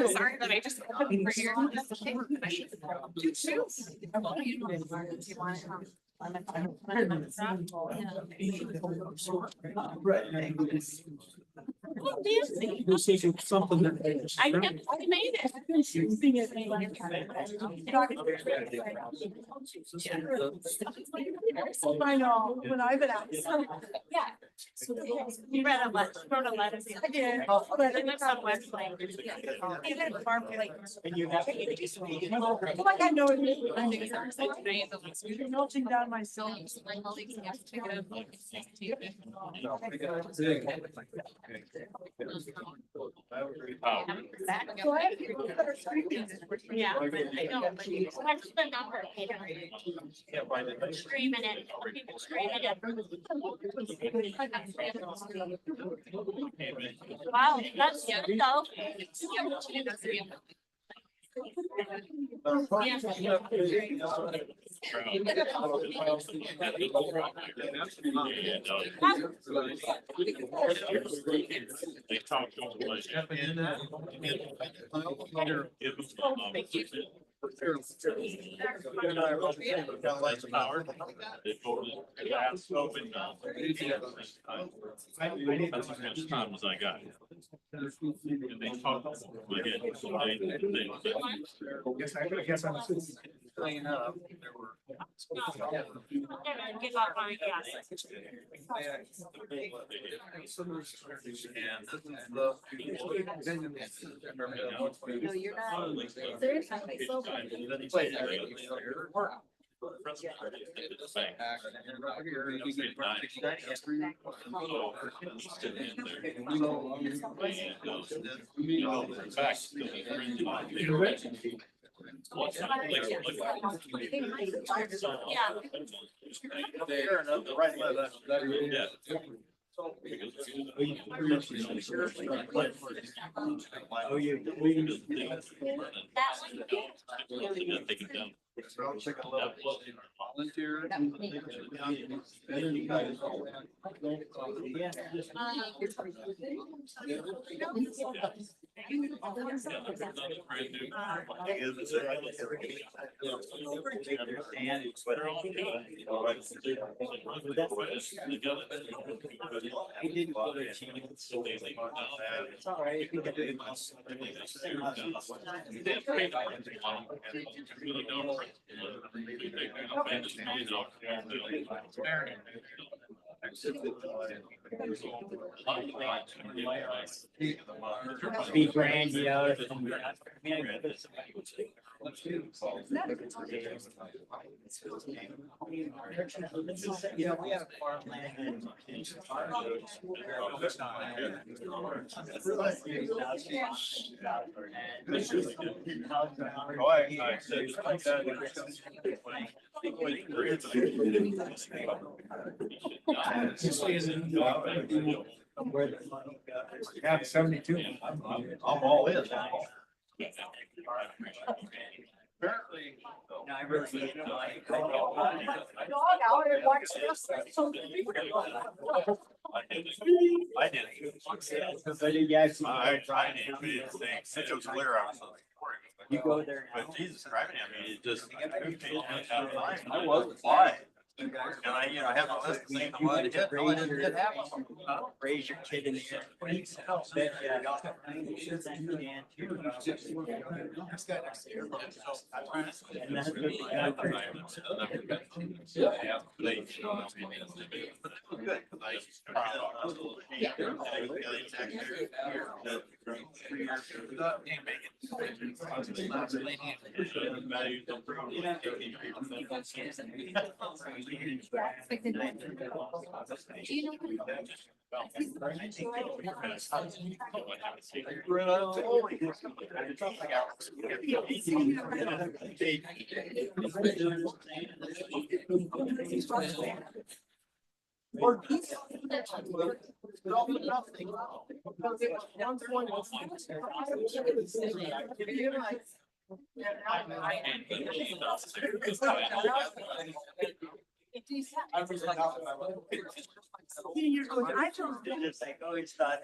sorry that I just for your. Something that. I made it. I know, when I've been out. Yeah. You read a letter, wrote a letter. I did. It lives on West Lake. Even Farm Lake. Like I know it. You're melting down my soul. My colleagues have to pick it up. Yeah, I know, but what's the number? Screaming it, people screaming it. Wow, that's good though. They talked over that's as much time as I got. And they talked again, so I guess I'm playing up. No, you're not. Seriously, so. Be brandy out. You know, we have farmland and. Yeah, 72. I'm all in. Apparently. No, I really. I did. I tried it, but it was clear out. You go there now. But Jesus Christ, I mean, it just. I was why. And I, you know, I have a list of things I wanted to hit, no, I didn't have them. Raise your kid in the air. I chose this, I always thought.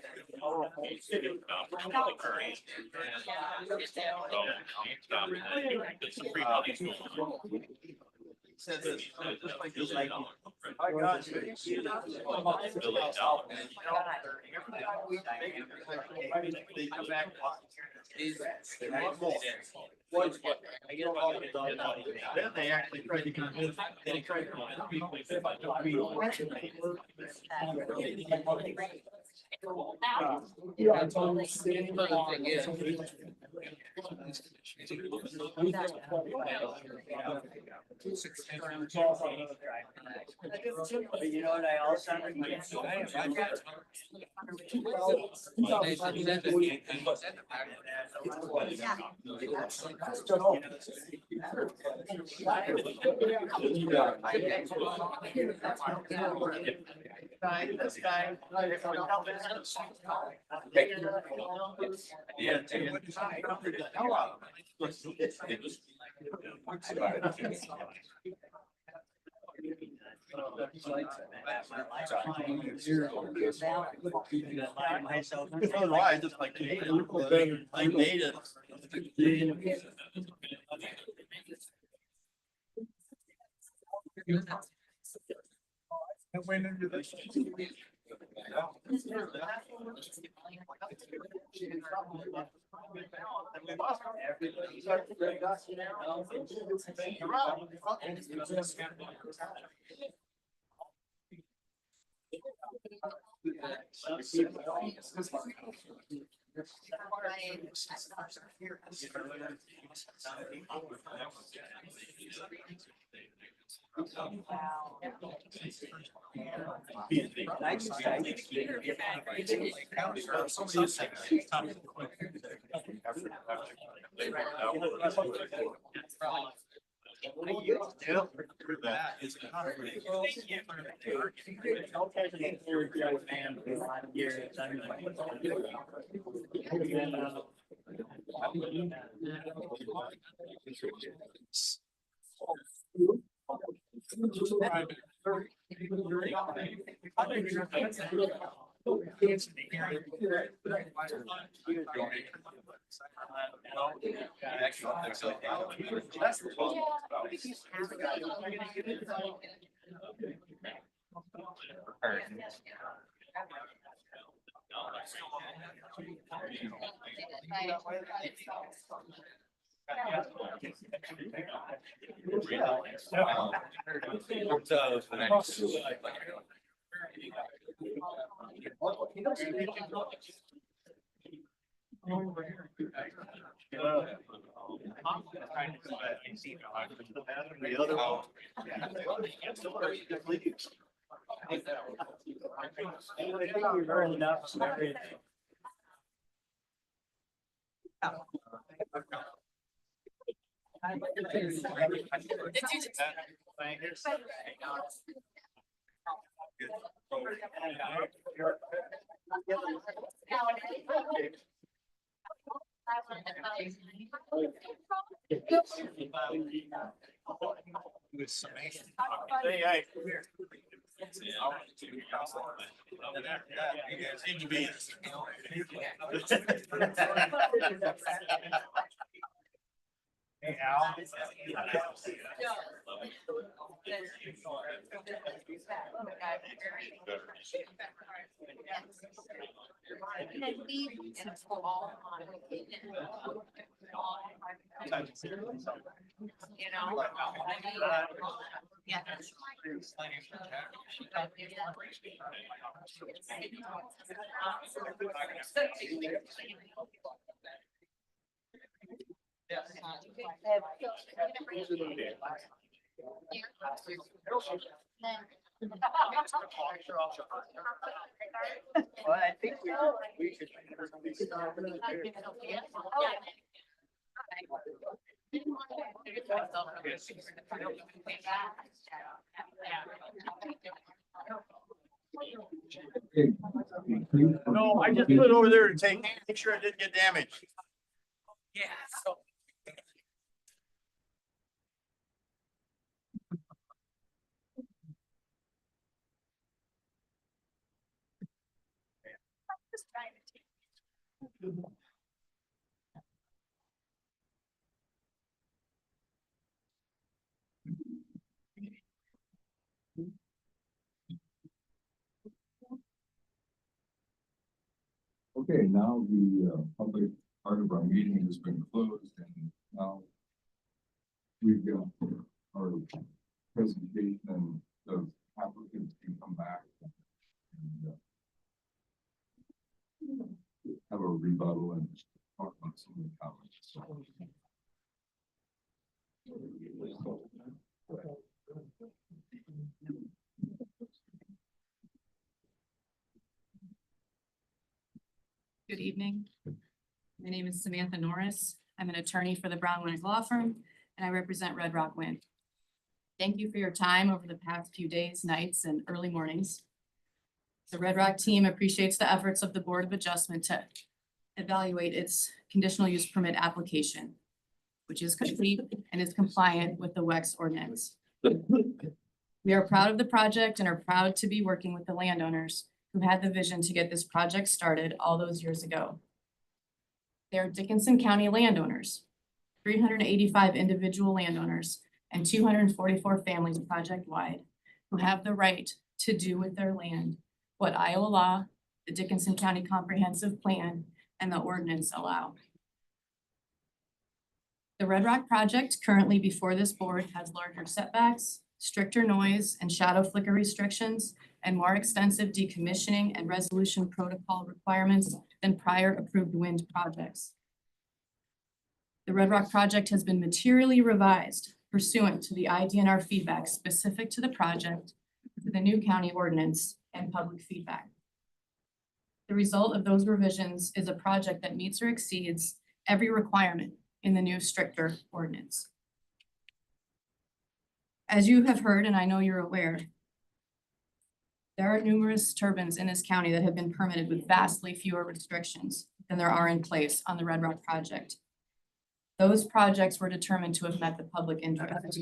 My gosh. They come back. Then they actually tried to convince, they tried to convince people. Yeah, it's all the same. You know what I also. This guy. Yeah. I just like. I made it. I went into this. Seem to be. Hey, Al. Well, I think we should. No, I just put it over there to make sure it didn't get damaged. Yeah, so. Okay, now the public part of our meeting has been closed and now we've got our presentation and the applicants can come back and have a rebuttal and talk about some of the comments. Good evening. My name is Samantha Norris. I'm an attorney for the Brown Winters Law Firm, and I represent RedRock Wind. Thank you for your time over the past few days, nights, and early mornings. The RedRock team appreciates the efforts of the Board of Adjustment to evaluate its conditional use permit application, which is complete and is compliant with the WEX ordinance. We are proud of the project and are proud to be working with the landowners who had the vision to get this project started all those years ago. They are Dickinson County landowners, 385 individual landowners, and 244 families project-wide who have the right to do with their land what Iowa law, the Dickinson County Comprehensive Plan, and the ordinance allow. The RedRock project currently before this board has larger setbacks, stricter noise and shadow flicker restrictions, and more extensive decommissioning and resolution protocol requirements than prior approved wind projects. The RedRock project has been materially revised pursuant to the IDNR feedback specific to the project, the new county ordinance, and public feedback. The result of those revisions is a project that meets or exceeds every requirement in the new stricter ordinance. As you have heard, and I know you're aware, there are numerous turbines in this county that have been permitted with vastly fewer restrictions than there are in place on the Red Rock project. Those projects were determined to have met the public interest,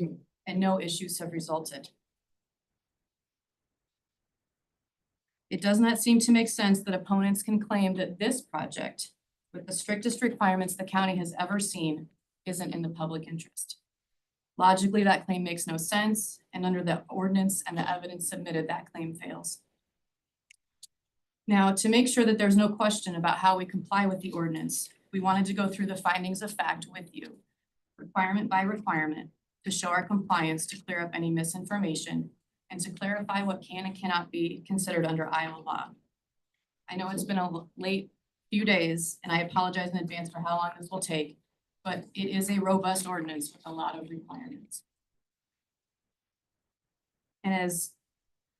and no issues have resulted. It does not seem to make sense that opponents can claim that this project, with the strictest requirements the county has ever seen, isn't in the public interest. Logically, that claim makes no sense, and under the ordinance and the evidence submitted, that claim fails. Now, to make sure that there's no question about how we comply with the ordinance, we wanted to go through the findings of fact with you, requirement by requirement, to show our compliance, to clear up any misinformation, and to clarify what can and cannot be considered under Iowa law. I know it's been a late few days, and I apologize in advance for how long this will take, but it is a robust ordinance with a lot of requirements. And as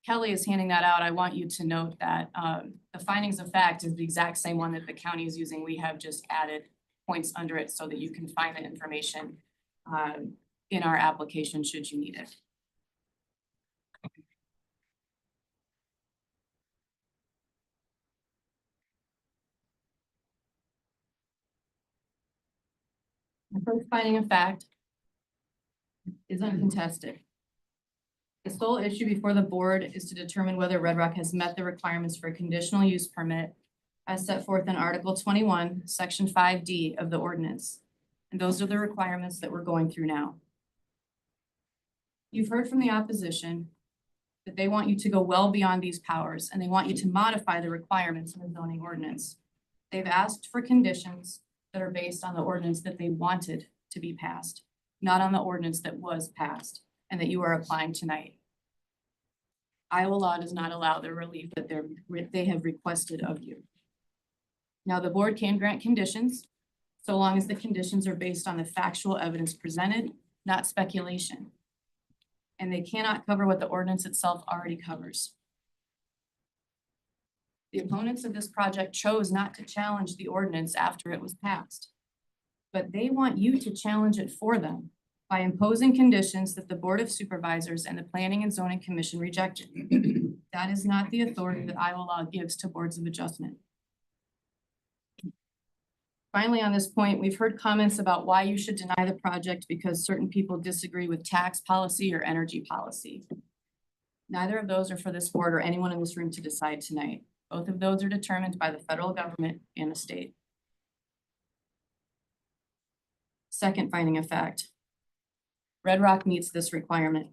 Kelly is handing that out, I want you to note that the findings of fact is the exact same one that the county is using. We have just added points under it so that you can find the information in our application should you need it. The first finding of fact is uncontested. The sole issue before the board is to determine whether Red Rock has met the requirements for a conditional use permit as set forth in Article 21, Section 5D of the ordinance. And those are the requirements that we're going through now. You've heard from the opposition that they want you to go well beyond these powers, and they want you to modify the requirements of the zoning ordinance. They've asked for conditions that are based on the ordinance that they wanted to be passed, not on the ordinance that was passed and that you are applying tonight. Iowa law does not allow the relief that they have requested of you. Now, the board can grant conditions so long as the conditions are based on the factual evidence presented, not speculation. And they cannot cover what the ordinance itself already covers. The opponents of this project chose not to challenge the ordinance after it was passed, but they want you to challenge it for them by imposing conditions that the Board of Supervisors and the Planning and Zoning Commission rejected. That is not the authority that Iowa law gives to boards of adjustment. Finally, on this point, we've heard comments about why you should deny the project because certain people disagree with tax policy or energy policy. Neither of those are for this board or anyone in this room to decide tonight. Both of those are determined by the federal government and the state. Second finding of fact, Red Rock meets this requirement.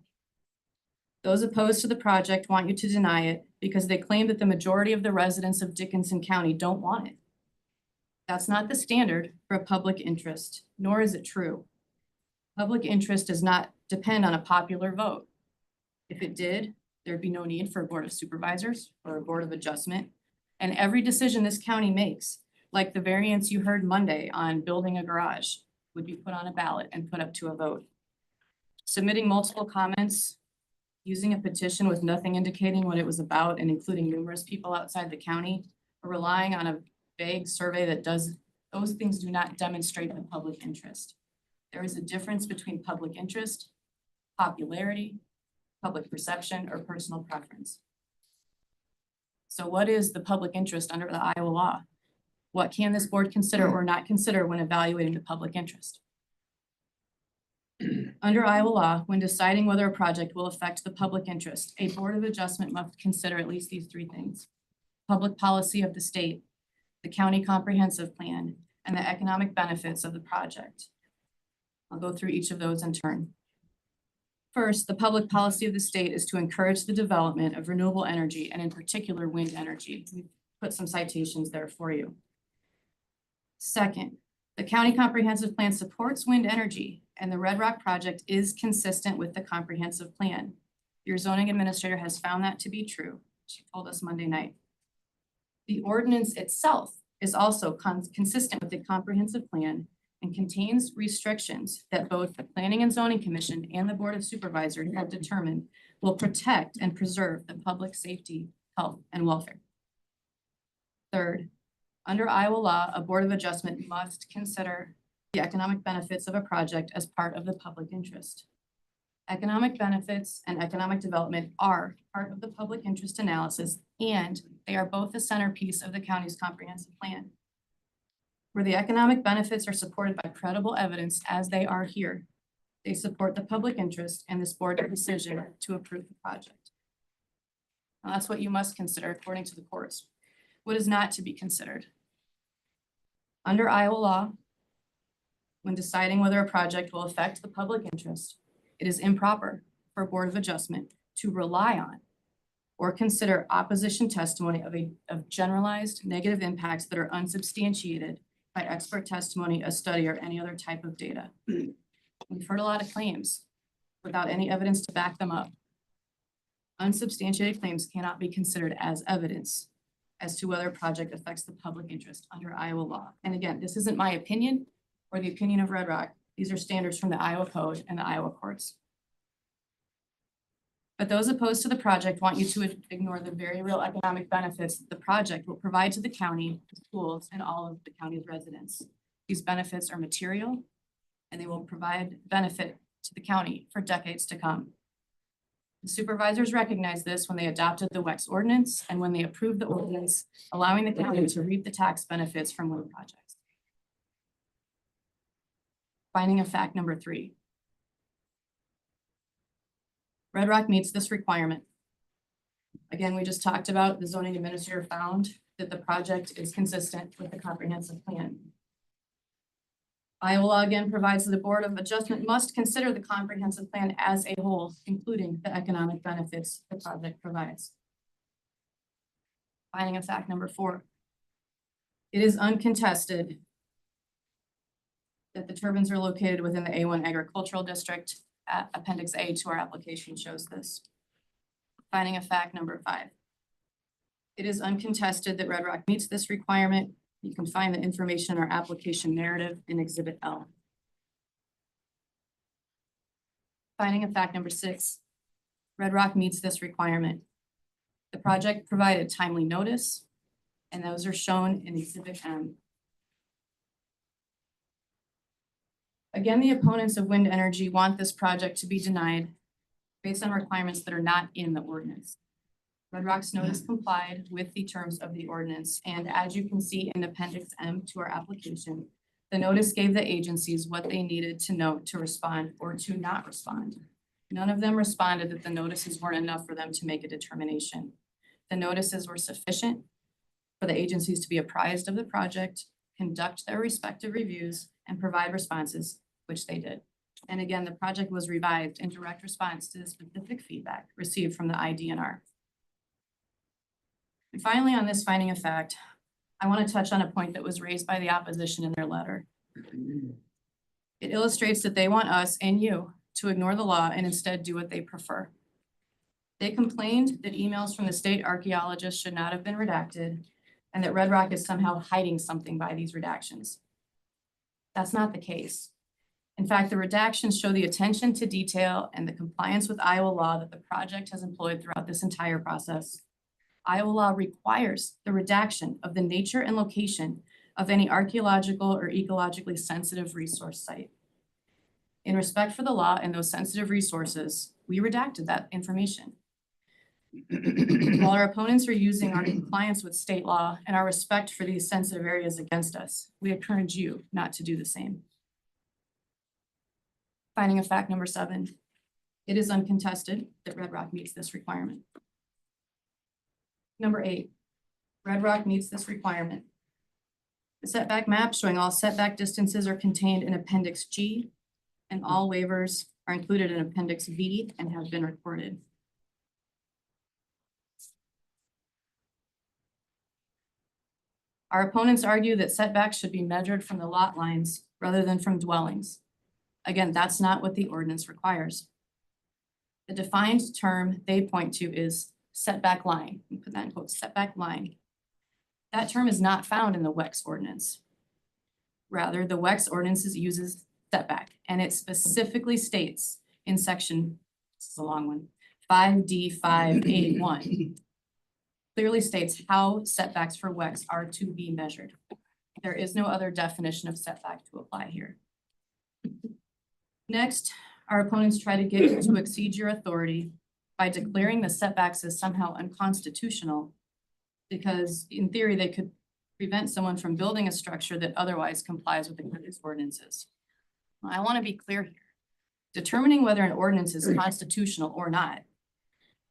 Those opposed to the project want you to deny it because they claim that the majority of the residents of Dickinson County don't want it. That's not the standard for a public interest, nor is it true. Public interest does not depend on a popular vote. If it did, there'd be no need for a Board of Supervisors or a Board of Adjustment. And every decision this county makes, like the variance you heard Monday on building a garage, would be put on a ballot and put up to a vote. Submitting multiple comments, using a petition with nothing indicating what it was about and including numerous people outside the county, or relying on a vague survey that does, those things do not demonstrate the public interest. There is a difference between public interest, popularity, public perception, or personal preference. So what is the public interest under the Iowa law? What can this board consider or not consider when evaluating the public interest? Under Iowa law, when deciding whether a project will affect the public interest, a Board of Adjustment must consider at least these three things: public policy of the state, the county comprehensive plan, and the economic benefits of the project. I'll go through each of those in turn. First, the public policy of the state is to encourage the development of renewable energy, and in particular, wind energy. We've put some citations there for you. Second, the county comprehensive plan supports wind energy, and the Red Rock project is consistent with the comprehensive plan. Your zoning administrator has found that to be true. She told us Monday night. The ordinance itself is also consistent with the comprehensive plan and contains restrictions that both the Planning and Zoning Commission and the Board of Supervisors have determined will protect and preserve the public safety, health, and welfare. Third, under Iowa law, a Board of Adjustment must consider the economic benefits of a project as part of the public interest. Economic benefits and economic development are part of the public interest analysis, and they are both the centerpiece of the county's comprehensive plan. Where the economic benefits are supported by credible evidence, as they are here, they support the public interest and this board's decision to approve the project. Now, that's what you must consider according to the courts. What is not to be considered? Under Iowa law, when deciding whether a project will affect the public interest, it is improper for a Board of Adjustment to rely on or consider opposition testimony of generalized negative impacts that are unsubstantiated by expert testimony, a study, or any other type of data. We've heard a lot of claims without any evidence to back them up. Unsubstantiated claims cannot be considered as evidence as to whether a project affects the public interest under Iowa law. And again, this isn't my opinion or the opinion of RedRock. These are standards from the Iowa Code and the Iowa courts. But those opposed to the project want you to ignore the very real economic benefits that the project will provide to the county, the schools, and all of the county's residents. These benefits are material, and they will provide benefit to the county for decades to come. The supervisors recognized this when they adopted the WEX ordinance and when they approved the ordinance, allowing the county to reap the tax benefits from wind projects. Finding of fact number 3. RedRock meets this requirement. Again, we just talked about the zoning administrator found that the project is consistent with the comprehensive plan. Iowa law again provides that the Board of Adjustment must consider the comprehensive plan as a whole, including the economic benefits the project provides. Finding of fact number 4. It is uncontested that the turbines are located within the A1 agricultural district. Appendix A to our application shows this. Finding of fact number 5. It is uncontested that RedRock meets this requirement. You can find the information in our application narrative in Exhibit L. Finding of fact number 6. RedRock meets this requirement. The project provided timely notice, and those are shown in Exhibit M. Again, the opponents of wind energy want this project to be denied based on requirements that are not in the ordinance. RedRock's notice complied with the terms of the ordinance, and as you can see in Appendix M to our application, the notice gave the agencies what they needed to know to respond or to not respond. None of them responded that the notices weren't enough for them to make a determination. The notices were sufficient for the agencies to be apprised of the project, conduct their respective reviews, and provide responses, which they did. And again, the project was revived in direct response to the specific feedback received from the IDNR. And finally, on this finding of fact, I want to touch on a point that was raised by the opposition in their letter. It illustrates that they want us and you to ignore the law and instead do what they prefer. They complained that emails from the state archaeologist should not have been redacted and that RedRock is somehow hiding something by these redactions. That's not the case. In fact, the redactions show the attention to detail and the compliance with Iowa law that the project has employed throughout this entire process. Iowa law requires the redaction of the nature and location of any archaeological or ecologically sensitive resource site. In respect for the law and those sensitive resources, we redacted that information. While our opponents are using our compliance with state law and our respect for these sensitive areas against us, we encourage you not to do the same. Finding of fact number 7, it is uncontested that RedRock meets this requirement. Number 8, RedRock meets this requirement. The setback map showing all setback distances are contained in Appendix G, and all waivers are included in Appendix V and have been recorded. Our opponents argue that setbacks should be measured from the lot lines rather than from dwellings. Again, that's not what the ordinance requires. The defined term they point to is setback line. We put that in quotes, setback line. That term is not found in the WEX ordinance. Rather, the WEX ordinance uses setback, and it specifically states in section, this is a long one, 5D5A1, clearly states how setbacks for WEX are to be measured. There is no other definition of setback to apply here. Next, Our opponents try to get you to exceed your authority by declaring the setbacks as somehow unconstitutional, because in theory, they could prevent someone from building a structure that otherwise complies with the county's ordinances. I want to be clear here. Determining whether an ordinance is constitutional or not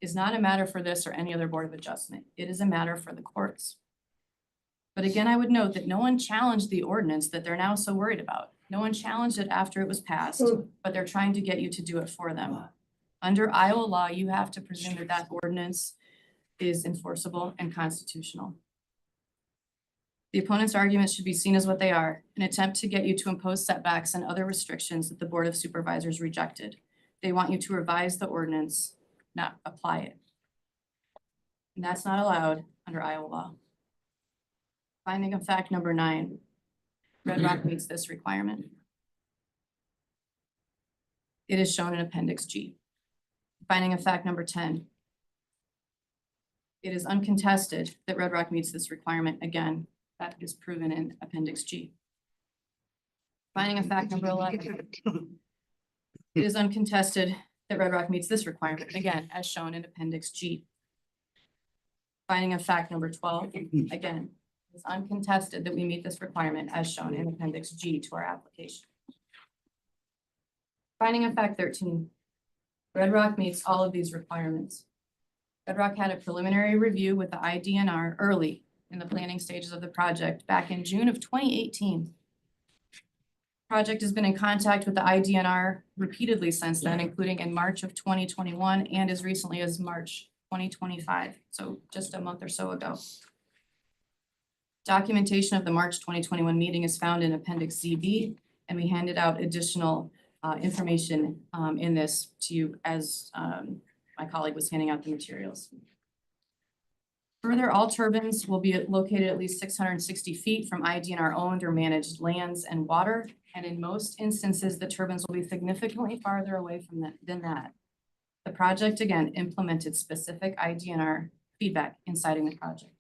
is not a matter for this or any other Board of Adjustment. It is a matter for the courts. But again, I would note that no one challenged the ordinance that they're now so worried about. No one challenged it after it was passed, but they're trying to get you to do it for them. Under Iowa law, you have to presume that that ordinance is enforceable and constitutional. The opponent's arguments should be seen as what they are, an attempt to get you to impose setbacks and other restrictions that the Board of Supervisors rejected. They want you to revise the ordinance, not apply it. And that's not allowed under Iowa law. Finding of fact number 9, RedRock meets this requirement. It is shown in Appendix G. Finding of fact number 10. It is uncontested that RedRock meets this requirement. Again, that is proven in Appendix G. Finding of fact number 11. It is uncontested that RedRock meets this requirement, again, as shown in Appendix G. Finding of fact number 12, again, it's uncontested that we meet this requirement as shown in Appendix G to our application. Finding of fact 13, RedRock meets all of these requirements. RedRock had a preliminary review with the IDNR early in the planning stages of the project back in June of 2018. Project has been in contact with the IDNR repeatedly since then, including in March of 2021 and as recently as March 2025, so just a month or so ago. Documentation of the March 2021 meeting is found in Appendix ZB, and we handed out additional information in this to you as my colleague was handing out the materials. Further, all turbines will be located at least 660 feet from IDNR owned or managed lands and water. And in most instances, the turbines will be significantly farther away from than that. The project, again, implemented specific IDNR feedback in citing the project.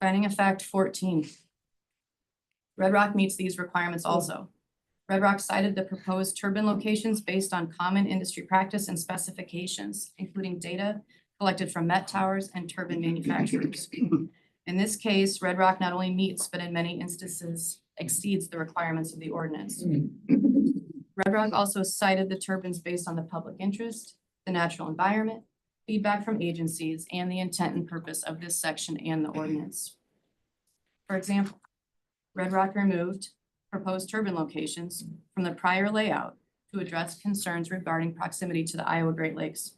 Finding of fact 14. RedRock meets these requirements also. RedRock cited the proposed turbine locations based on common industry practice and specifications, including data collected from Met Towers and turbine manufacturers. In this case, RedRock not only meets, but in many instances exceeds the requirements of the ordinance. RedRock also cited the turbines based on the public interest, the natural environment, feedback from agencies, and the intent and purpose of this section and the ordinance. For example, RedRock removed proposed turbine locations from the prior layout to address concerns regarding proximity to the Iowa Great Lakes.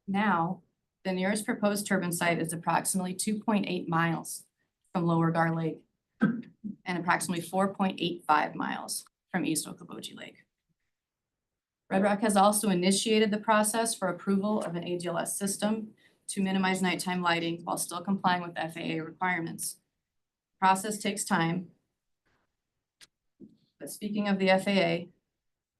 Now, the nearest proposed turbine site is approximately 2.8 miles from Lower Gar Lake and approximately 4.85 miles from East Okoboji Lake. RedRock has also initiated the process for approval of an ADLS system to minimize nighttime lighting while still complying with FAA requirements. The process takes time. But speaking of the FAA,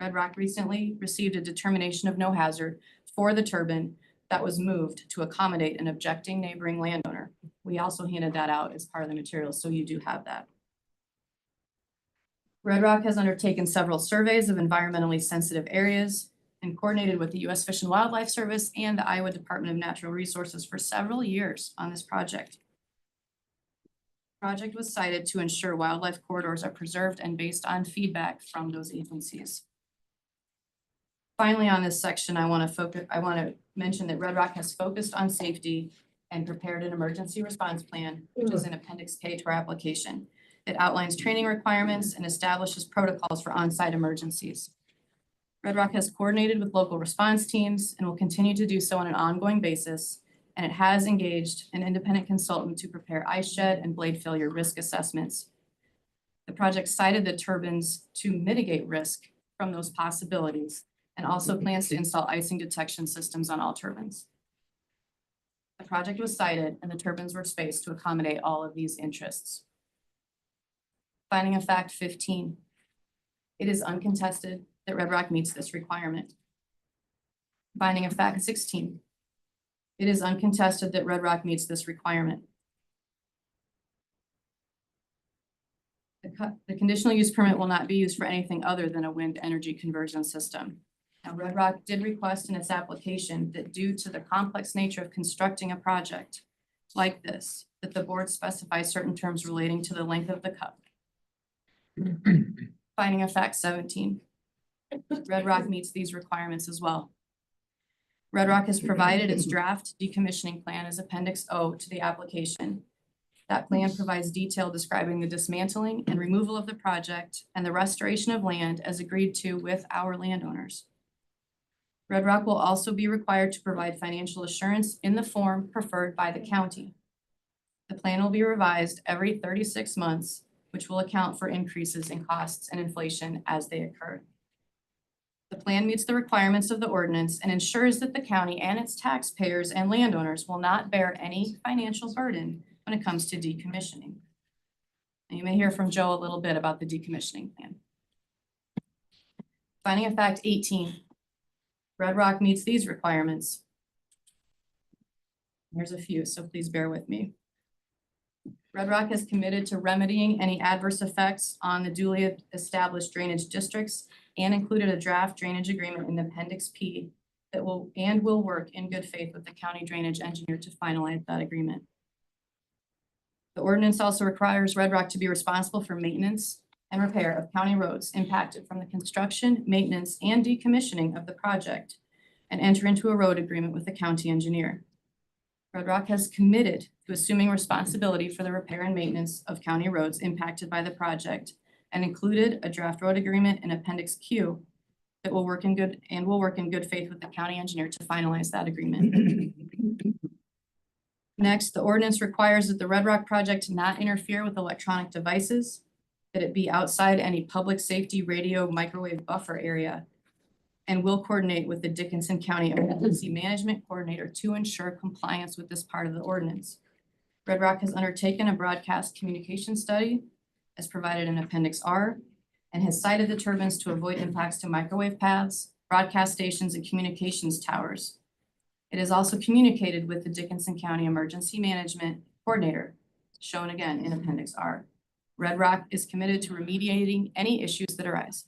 RedRock recently received a determination of no hazard for the turbine that was moved to accommodate an objecting neighboring landowner. We also handed that out as part of the materials, so you do have that. RedRock has undertaken several surveys of environmentally sensitive areas and coordinated with the U.S. Fish and Wildlife Service and the Iowa Department of Natural Resources for several years on this project. The project was cited to ensure wildlife corridors are preserved and based on feedback from those agencies. Finally, on this section, I want to mention that RedRock has focused on safety and prepared an emergency response plan, which is in Appendix K to our application. It outlines training requirements and establishes protocols for on-site emergencies. RedRock has coordinated with local response teams and will continue to do so on an ongoing basis, and it has engaged an independent consultant to prepare ice shed and blade failure risk assessments. The project cited the turbines to mitigate risk from those possibilities and also plans to install icing detection systems on all turbines. The project was cited and the turbines were spaced to accommodate all of these interests. Finding of fact 15. It is uncontested that RedRock meets this requirement. Finding of fact 16. It is uncontested that RedRock meets this requirement. The The conditional use permit will not be used for anything other than a wind energy conversion system. Now, Red Rock did request in its application that due to the complex nature of constructing a project like this, that the board specify certain terms relating to the length of the cup. Finding of fact 17. Red Rock meets these requirements as well. Red Rock has provided its draft decommissioning plan as Appendix O to the application. That plan provides detail describing the dismantling and removal of the project and the restoration of land as agreed to with our landowners. Red Rock will also be required to provide financial assurance in the form preferred by the county. The plan will be revised every 36 months, which will account for increases in costs and inflation as they occur. The plan meets the requirements of the ordinance and ensures that the county and its taxpayers and landowners will not bear any financial burden when it comes to decommissioning. And you may hear from Joe a little bit about the decommissioning plan. Finding of fact 18. Red Rock meets these requirements. There's a few, so please bear with me. Red Rock has committed to remedying any adverse effects on the duly established drainage districts and included a draft drainage agreement in Appendix P that will work in good faith with the county drainage engineer to finalize that agreement. The ordinance also requires Red Rock to be responsible for maintenance and repair of county roads impacted from the construction, maintenance, and decommissioning of the project and enter into a road agreement with the county engineer. Red Rock has committed to assuming responsibility for the repair and maintenance of county roads impacted by the project and included a draft road agreement in Appendix Q that will work in good faith with the county engineer to finalize that agreement. Next, the ordinance requires that the Red Rock project not interfere with electronic devices, that it be outside any public safety radio microwave buffer area, and will coordinate with the Dickinson County Emergency Management Coordinator to ensure compliance with this part of the ordinance. Red Rock has undertaken a broadcast communication study as provided in Appendix R and has sited the turbines to avoid impacts to microwave paths, broadcast stations, and communications towers. It is also communicated with the Dickinson County Emergency Management Coordinator, shown again in Appendix R. Red Rock is committed to remediating any issues that arise.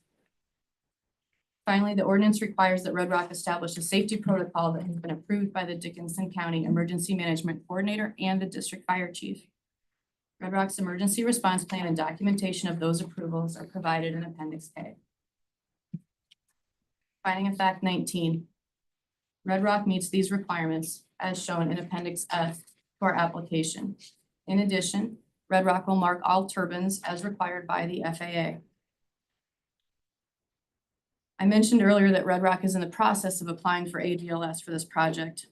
Finally, the ordinance requires that Red Rock establish a safety protocol that has been approved by the Dickinson County Emergency Management Coordinator and the District Fire Chief. Red Rock's emergency response plan and documentation of those approvals are provided in Appendix K. Finding of fact 19. Red Rock meets these requirements as shown in Appendix F to our application. In addition, Red Rock will mark all turbines as required by the FAA. I mentioned earlier that Red Rock is in the process of applying for ADLS for this project.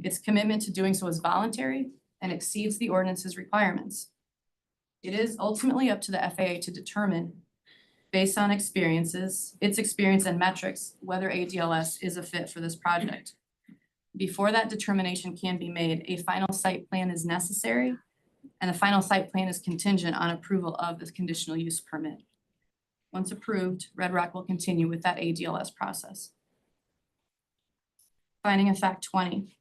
Its commitment to doing so is voluntary and exceeds the ordinance's requirements. It is ultimately up to the FAA to determine, based on its experience and metrics, whether ADLS is a fit for this project. Before that determination can be made, a final site plan is necessary, and the final site plan is contingent on approval of the conditional use permit. Once approved, Red Rock will continue with that ADLS process. Finding of fact 20.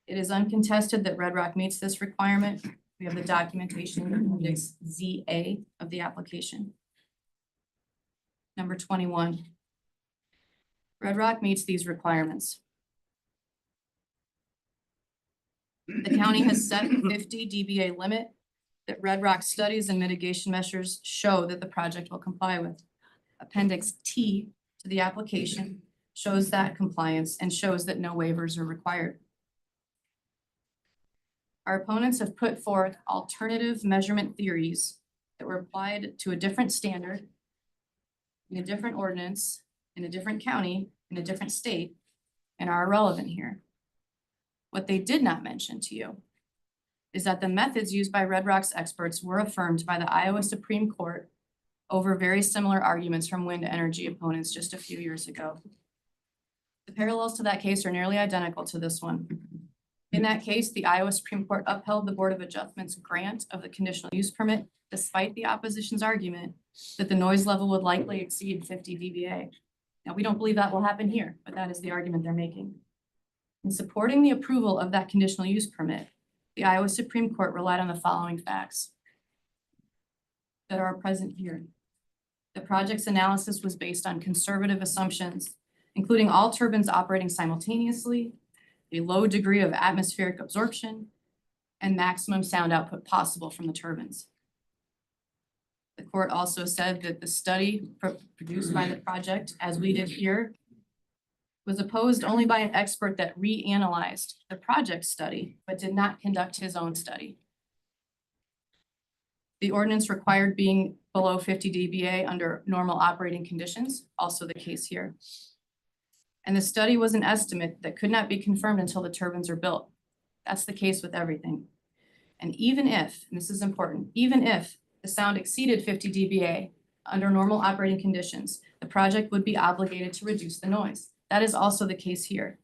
It is uncontested that Red Rock meets this requirement. We have the documentation in Appendix ZA of the application. Number 21. Red Rock meets these requirements. The county has set a 50 dBA limit that Red Rock studies and mitigation measures show that the project will comply with. Appendix T to the application shows that compliance and shows that no waivers are required. Our opponents have put forth alternative measurement theories that were applied to a different standard in a different ordinance, in a different county, in a different state, and are irrelevant here. What they did not mention to you is that the methods used by Red Rock's experts were affirmed by the Iowa Supreme Court over very similar arguments from wind energy opponents just a few years ago. The parallels to that case are nearly identical to this one. In that case, the Iowa Supreme Court upheld the Board of Adjustment's grant of the conditional use permit despite the opposition's argument that the noise level would likely exceed 50 dBA. Now, we don't believe that will happen here, but that is the argument they're making. In supporting the approval of that conditional use permit, the Iowa Supreme Court relied on the following facts. that are present here. The project's analysis was based on conservative assumptions, including all turbines operating simultaneously, a low degree of atmospheric absorption, and maximum sound output possible from the turbines. The court also said that the study produced by the project, as we did here, was opposed only by an expert that reanalyzed the project study, but did not conduct his own study. The ordinance required being below 50 dBA under normal operating conditions, also the case here. And the study was an estimate that could not be confirmed until the turbines are built. That's the case with everything. And even if, and this is important, even if the sound exceeded 50 dBA under normal operating conditions, the project would be obligated to reduce the noise. That is also the case here.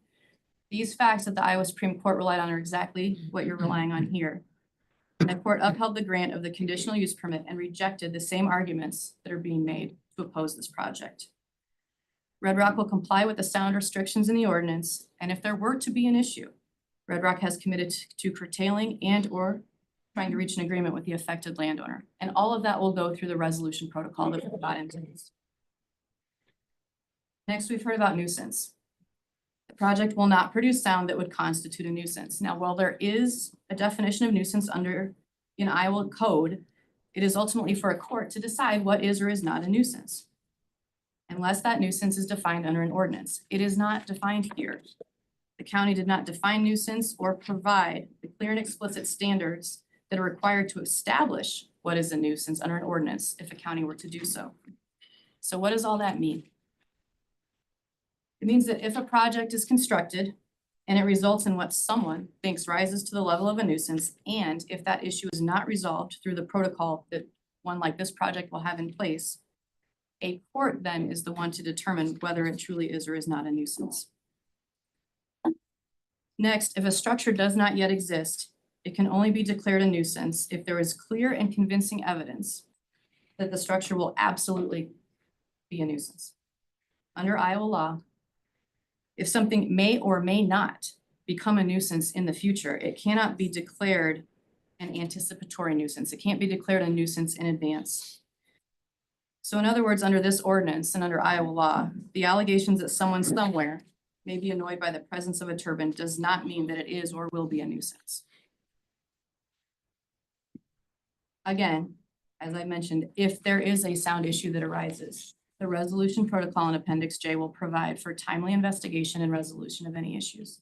These facts that the Iowa Supreme Court relied on are exactly what you're relying on here. The court upheld the grant of the conditional use permit and rejected the same arguments that are being made to oppose this project. RedRock will comply with the sound restrictions in the ordinance, and if there were to be an issue, RedRock has committed to curtailing and or trying to reach an agreement with the affected landowner. And all of that will go through the resolution protocol that we got into. Next, we've heard about nuisance. The project will not produce sound that would constitute a nuisance. Now, while there is a definition of nuisance in Iowa code, it is ultimately for a court to decide what is or is not a nuisance, unless that nuisance is defined under an ordinance. It is not defined here. The county did not define nuisance or provide the clear and explicit standards that are required to establish what is a nuisance under an ordinance if a county were to do so. So what does all that mean? It means that if a project is constructed and it results in what someone thinks rises to the level of a nuisance, and if that issue is not resolved through the protocol that one like this project will have in place, a court then is the one to determine whether it truly is or is not a nuisance. Next, if a structure does not yet exist, it can only be declared a nuisance if there is clear and convincing evidence that the structure will absolutely be a nuisance. Under Iowa law, if something may or may not become a nuisance in the future, it cannot be declared an anticipatory nuisance. It can't be declared a nuisance in advance. So in other words, under this ordinance and under Iowa law, the allegations that someone somewhere may be annoyed by the presence of a turbine does not mean that it is or will be a nuisance. Again, as I mentioned, if there is a sound issue that arises, the resolution protocol in Appendix J will provide for timely investigation and resolution of any issues.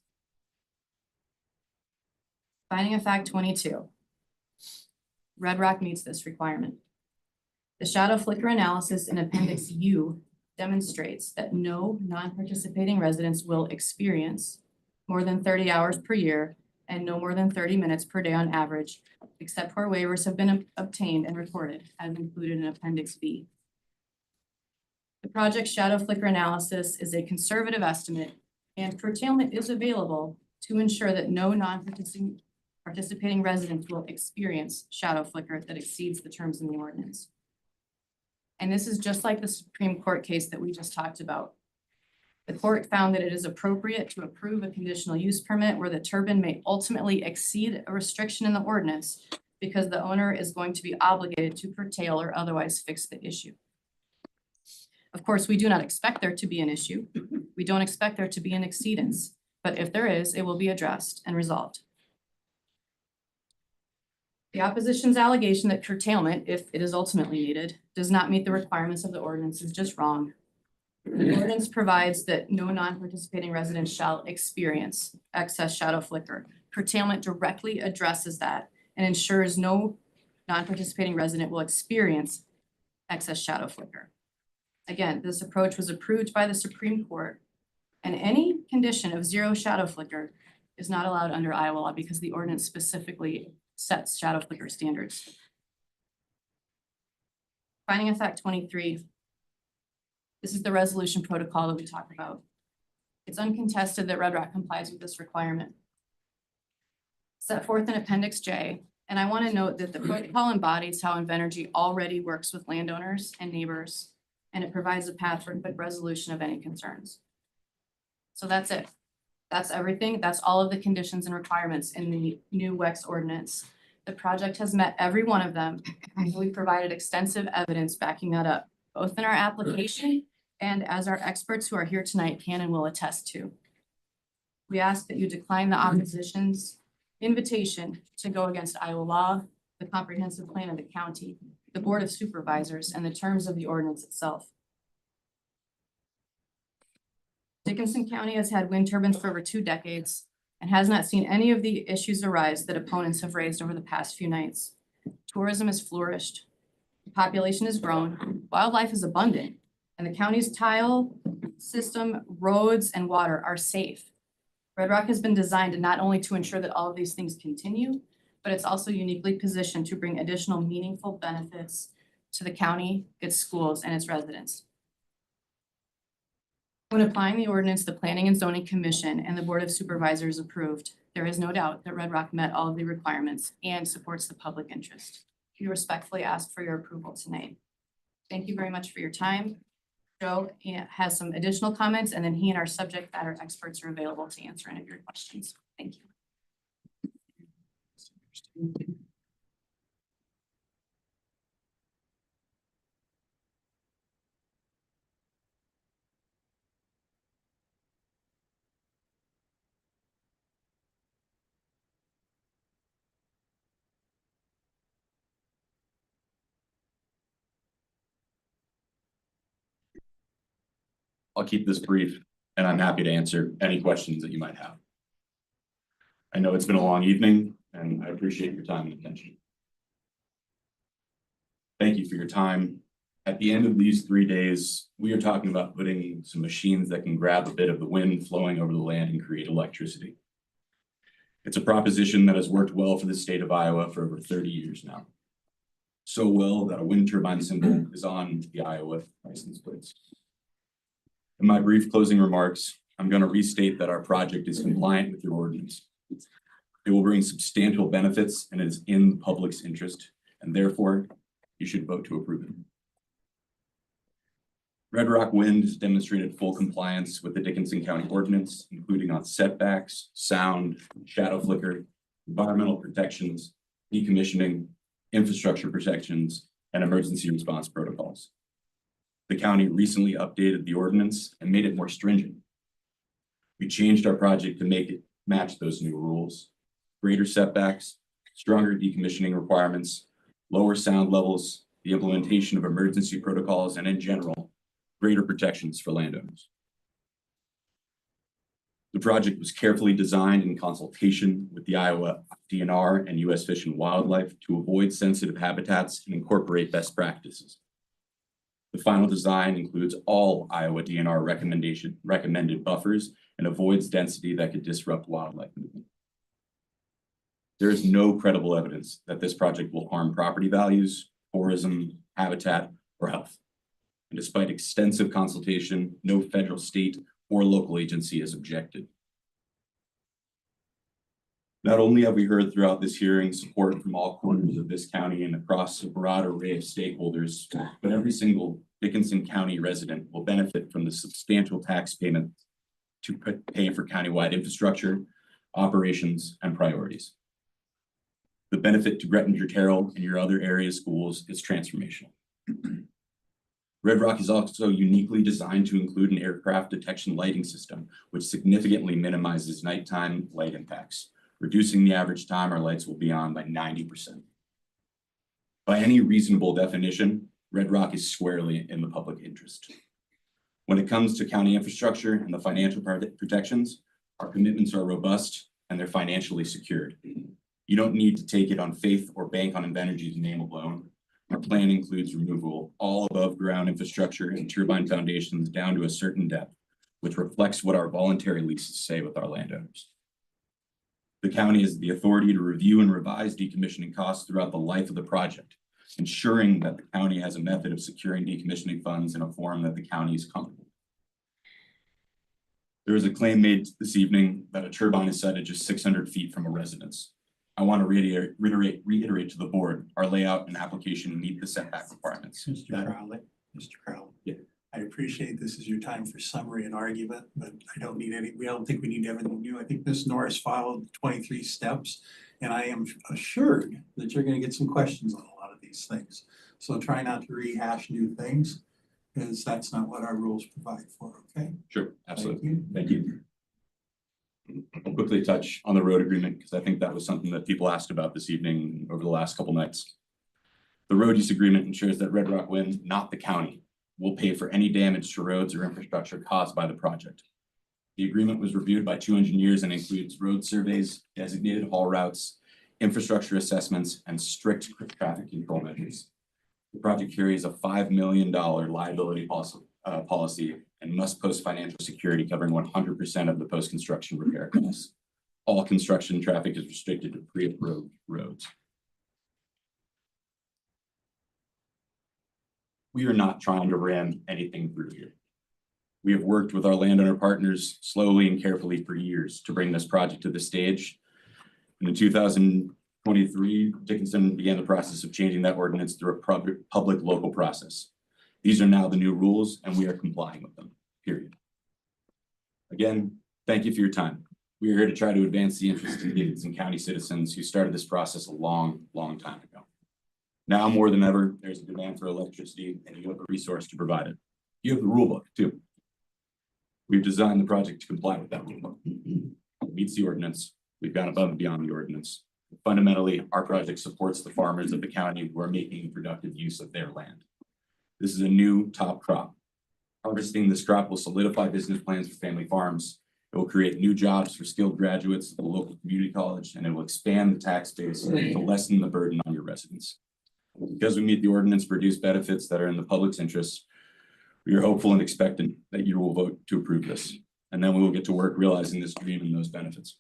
Finding of fact 22. RedRock meets this requirement. The shadow flicker analysis in Appendix U demonstrates that no non-participating residents will experience more than 30 hours per year and no more than 30 minutes per day on average, except where waivers have been obtained and recorded as included in Appendix B. The project shadow flicker analysis is a conservative estimate, and curtailment is available to ensure that no non-participating residents will experience shadow flicker that exceeds the terms in the ordinance. And this is just like the Supreme Court case that we just talked about. The court found that it is appropriate to approve a conditional use permit where the turbine may ultimately exceed a restriction in the ordinance because the owner is going to be obligated to curtail or otherwise fix the issue. Of course, we do not expect there to be an issue. We don't expect there to be an exceedance, but if there is, it will be addressed and resolved. The opposition's allegation that curtailment, if it is ultimately needed, does not meet the requirements of the ordinance is just wrong. The ordinance provides that no non-participating residents shall experience excess shadow flicker. Curtailment directly addresses that and ensures no non-participating resident will experience excess shadow flicker. Again, this approach was approved by the Supreme Court, and any condition of zero shadow flicker is not allowed under Iowa law because the ordinance specifically sets shadow flicker standards. Finding of fact 23. This is the resolution protocol that we talked about. It's uncontested that RedRock complies with this requirement. Set forth in Appendix J, and I want to note that the protocol embodies how Invenergy already works with landowners and neighbors, and it provides a path for quick resolution of any concerns. So that's it. That's everything. That's all of the conditions and requirements in the new WEX ordinance. The project has met every one of them. And we provided extensive evidence backing that up, both in our application and as our experts who are here tonight can and will attest to. We ask that you decline the opposition's invitation to go against Iowa law, the comprehensive plan of the county, the Board of Supervisors, and the terms of the ordinance itself. Dickinson County has had wind turbines for over 2 decades and has not seen any of the issues arise that opponents have raised over the past few nights. Tourism has flourished, the population has grown, wildlife is abundant, and the county's tile system, roads, and water are safe. RedRock has been designed not only to ensure that all of these things continue, but it's also uniquely positioned to bring additional meaningful benefits to the county, its schools, and its residents. When applying the ordinance, the Planning and Zoning Commission and the Board of Supervisors approved, there is no doubt that RedRock met all of the requirements and supports the public interest. We respectfully ask for your approval tonight. Thank you very much for your time. Joe has some additional comments, and then he and our subject matter experts are available to answer any of your questions. Thank you. I'll keep this brief, and I'm happy to answer any questions that you might have. I know it's been a long evening, and I appreciate your time and attention. Thank you for your time. At the end of these 3 days, we are talking about putting some machines that can grab a bit of the wind flowing over the land and create electricity. It's a proposition that has worked well for the state of Iowa for over 30 years now. So well that a wind turbine symbol is on the Iowa license plates. In my brief closing remarks, I'm going to restate that our project is compliant with your ordinance. It will bring substantial benefits and is in the public's interest, and therefore you should vote to approve it. RedRock Wind has demonstrated full compliance with the Dickinson County ordinance, including on setbacks, sound, shadow flicker, environmental protections, decommissioning, infrastructure protections, and emergency response protocols. The county recently updated the ordinance and made it more stringent. We changed our project to make it match those new rules: greater setbacks, stronger decommissioning requirements, lower sound levels, the implementation of emergency protocols, and in general, greater protections for landowners. The project was carefully designed in consultation with the Iowa DNR and U.S. Fish and Wildlife to avoid sensitive habitats and incorporate best practices. The final design includes all Iowa DNR recommended buffers and avoids density that could disrupt wildlife movement. There is no credible evidence that this project will harm property values, tourism, habitat, or health. And despite extensive consultation, no federal, state, or local agency has objected. Not only have we heard throughout this hearing support from all corners of this county and across a broad array of stakeholders, but every single Dickinson County resident will benefit from the substantial tax payment to pay for countywide infrastructure, operations, and priorities. The benefit to Grettinger-Terrell and your other area schools is transformational. RedRock is also uniquely designed to include an aircraft detection lighting system, which significantly minimizes nighttime light impacts, reducing the average time our lights will be on by 90%. By any reasonable definition, RedRock is squarely in the public interest. When it comes to county infrastructure and the financial protections, our commitments are robust and they're financially secured. You don't need to take it on faith or bank on Invenergy's name alone. Our plan includes removal of all above ground infrastructure and turbine foundations down to a certain depth, which reflects what our voluntary leases say with our landowners. The county has the authority to review and revise decommissioning costs throughout the life of the project, ensuring that the county has a method of securing decommissioning funds in a form that the county is comfortable. There is a claim made this evening that a turbine is sited just 600 feet from a residence. I want to reiterate to the board, our layout and application meet the setback requirements. Mr. Crowley. Yeah. I appreciate this is your time for summary and argument, but I don't need any, we don't think we need everything new. I think Ms. Norris followed 23 steps. And I am assured that you're gonna get some questions on a lot of these things. So try not to rehash new things, because that's not what our rules provide for, okay? Sure, absolutely. Thank you. I'll quickly touch on the road agreement because I think that was something that people asked about this evening over the last couple nights. The road use agreement ensures that RedRock Wind, not the county, will pay for any damage to roads or infrastructure caused by the project. The agreement was reviewed by 2 engineers and includes road surveys, designated haul routes, infrastructure assessments, and strict traffic control measures. The project carries a $5 million liability policy and must post financial security covering 100% of the post-construction repair costs. All construction traffic is restricted to pre-approved roads. We are not trying to ram anything through here. We have worked with our landowner partners slowly and carefully for years to bring this project to the stage. In 2023, Dickinson began the process of changing that ordinance through a public local process. These are now the new rules and we are complying with them, period. Again, thank you for your time. We are here to try to advance the interests of Dickinson County citizens who started this process a long, long time ago. Now more than ever, there's a demand for electricity and you have a resource to provide it. You have the rule book too. We've designed the project to comply with that rule book. It meets the ordinance. We've gone above and beyond the ordinance. Fundamentally, our project supports the farmers of the county who are making productive use of their land. This is a new top crop. Harvesting this crop will solidify business plans for family farms. It will create new jobs for skilled graduates at the local community college, and it will expand the tax base to lessen the burden on your residents. Because we meet the ordinance, produce benefits that are in the public's interest, we are hopeful and expectant that you will vote to approve this. And then we will get to work realizing this dream and those benefits.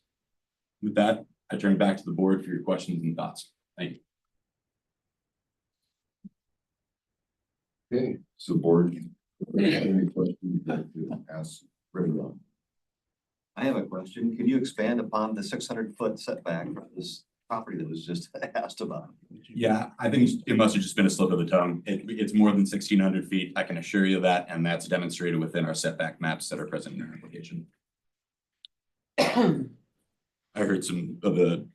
With that, I turn it back to the board for your questions and thoughts. Thank you. Okay, so board, any questions you'd like to ask RedRock? I have a question. Can you expand upon the 600-foot setback from this property that was just asked about? Yeah, I think it must have just been a slip of the tongue. It's more than 1,600 feet. I can assure you that, and that's demonstrated within our setback maps that are present in our application. I heard some of the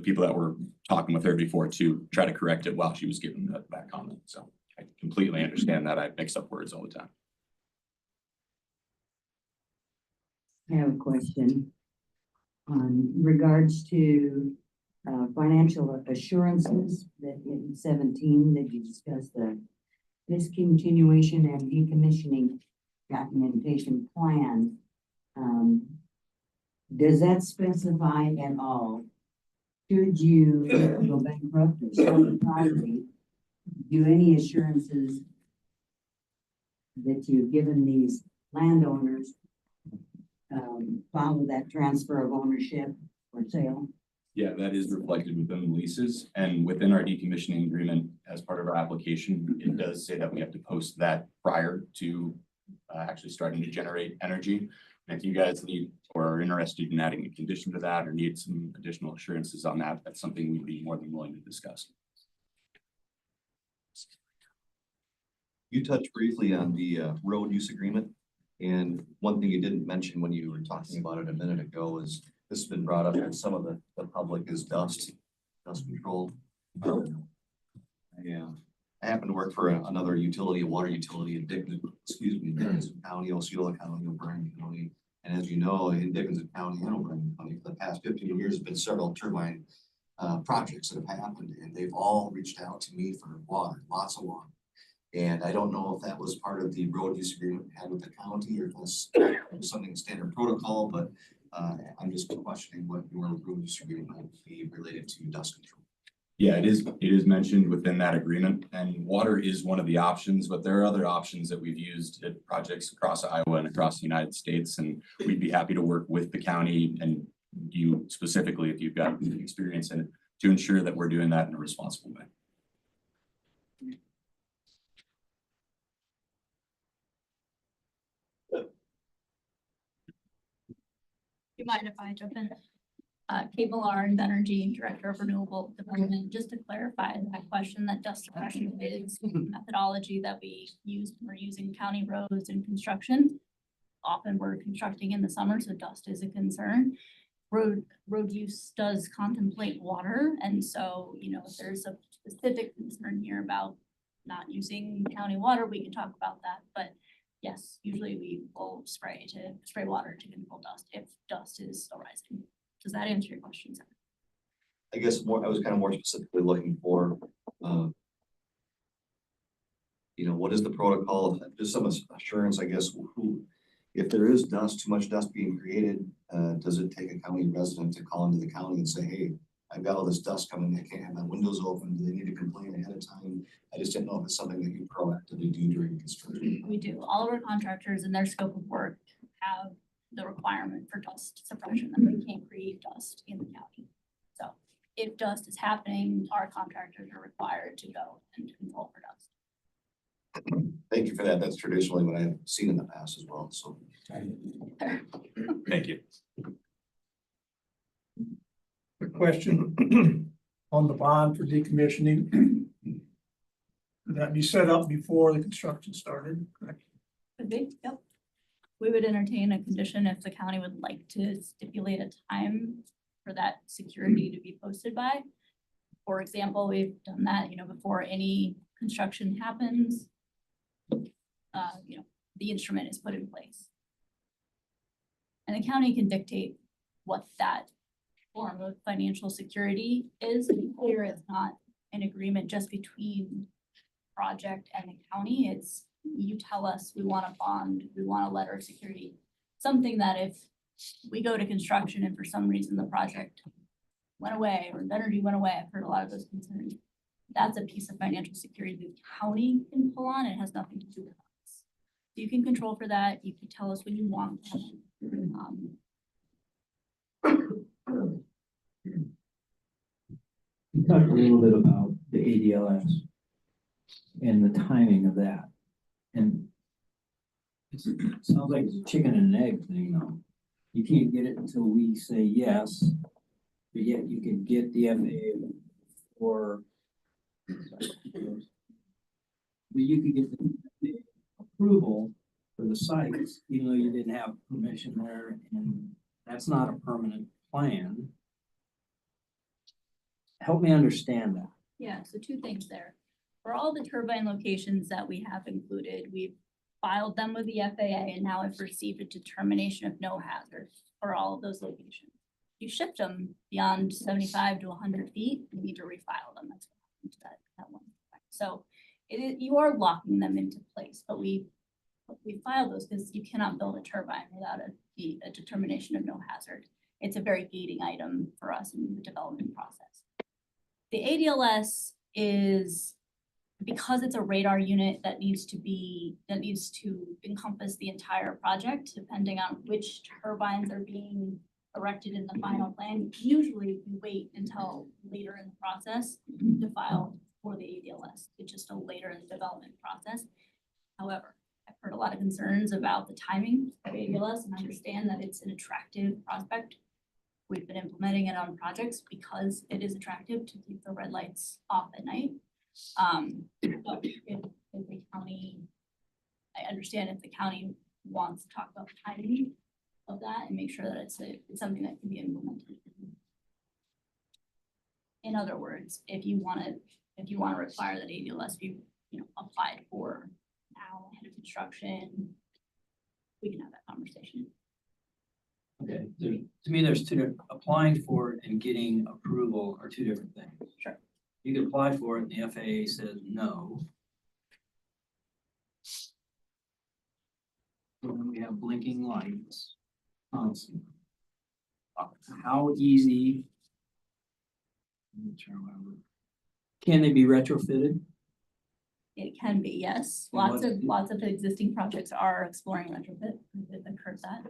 people that were talking with her before to try to correct it while she was giving that comment. So I completely understand that. I mix up words all the time. I have a question on regards to financial assurances that in 17 that you discussed the discontinuation and decommissioning documentation plan. Does that specify at all, should you go bankrupt or sell the property, do any assurances that you've given these landowners follow that transfer of ownership or sale? Yeah, that is reflected within the leases and within our decommissioning agreement as part of our application. It does say that we have to post that prior to actually starting to generate energy. And if you guys need or are interested in adding a condition to that or need some additional assurances on that, that's something we'd be more than willing to discuss. You touched briefly on the road use agreement. And one thing you didn't mention when you were talking about it a minute ago is this has been brought up in some of the public is dust control. I happen to work for another utility, a water utility in Dickinson County, Osceola County, O'Brien County. And as you know, in Dickinson County and O'Brien County, for the past 15 years, have been several turbine projects that have happened, and they've all reached out to me for water, lots of water. And I don't know if that was part of the road use agreement we had with the county or if that's something standard protocol, but I'm just questioning what your road use agreement might be related to dust control. Yeah, it is mentioned within that agreement, and water is one of the options, but there are other options that we've used at projects across Iowa and across the United States, and we'd be happy to work with the county and you specifically if you've got experience in it to ensure that we're doing that in a responsible way. You mind if I jump in? Cable Larn, Energy Director of Renewable Development, just to clarify that question, that dust suppression is methodology that we use when we're using county roads and construction. Often we're constructing in the summer, so dust is a concern. Road use does contemplate water, and so, you know, if there's a specific concern here about not using county water, we can talk about that, but yes, usually we will spray water to control dust if dust is still rising. Does that answer your question, sir? I guess I was kind of more specifically looking for, you know, what is the protocol, just some assurance, I guess, if there is dust, too much dust being created, does it take a county resident to call into the county and say, hey, I've got all this dust coming, I can't have my windows open, do they need to complain ahead of time? I just didn't know if it's something that you proactively do during construction. We do. All of our contractors in their scope of work have the requirement for dust suppression, that they can't create dust in the county. So if dust is happening, our contractors are required to go and control for dust. Thank you for that. That's traditionally what I've seen in the past as well, so. Thank you. A question on the bond for decommissioning. Could that be set up before the construction started? Correct. Could be, yep. We would entertain a condition if the county would like to stipulate a time for that security to be posted by. For example, we've done that, you know, before any construction happens. You know, the instrument is put in place. And the county can dictate what that form of financial security is. Here, it's not an agreement just between project and the county. It's, you tell us we want a bond, we want a letter of security. Something that if we go to construction and for some reason the project went away or the energy went away, I've heard a lot of those concerns. That's a piece of financial security the county can pull on. It has nothing to do with us. You can control for that. You can tell us when you want. You talked a little bit about the ADLS and the timing of that. And it sounds like it's a chicken and an egg thing though. You can't get it until we say yes, but yet you can get the FAA or you could get the approval for the sites, even though you didn't have permission there, and that's not a permanent plan. Help me understand that. Yeah, so two things there. For all the turbine locations that we have included, we've filed them with the FAA and now have received a determination of no hazard for all of those locations. You shift them beyond 75 to 100 feet, you need to refile them. That's what happened to that one. So you are locking them into place, but we file those because you cannot build a turbine without a determination of no hazard. It's a very gating item for us in the development process. The ADLS is, because it's a radar unit that needs to encompass the entire project, depending on which turbines are being erected in the final plan. Usually we wait until later in the process to file for the ADLS. It's just a later in the development process. However, I've heard a lot of concerns about the timing of ADLS and understand that it's an attractive prospect. We've been implementing it on projects because it is attractive to keep the red lights off at night. But if the county, I understand if the county wants to talk about the timing of that and make sure that it's something that can be implemented. In other words, if you want to require that ADLS be, applied for now ahead of construction, we can have that conversation. Okay, to me, there's two different, applying for it and getting approval are two different things. Sure. You can apply for it and the FAA says no. And then we have blinking lights. How easy can they be retrofitted? It can be, yes. Lots of the existing projects are exploring retrofit. They've occurred that.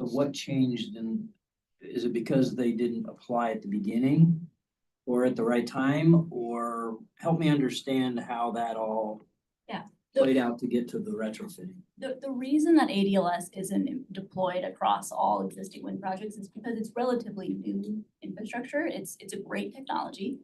So what changed in, is it because they didn't apply at the beginning or at the right time, or help me understand how that all Yeah, played out to get to the retrofitting? The reason that ADLS isn't deployed across all existing wind projects is because it's relatively new infrastructure. It's a great technology.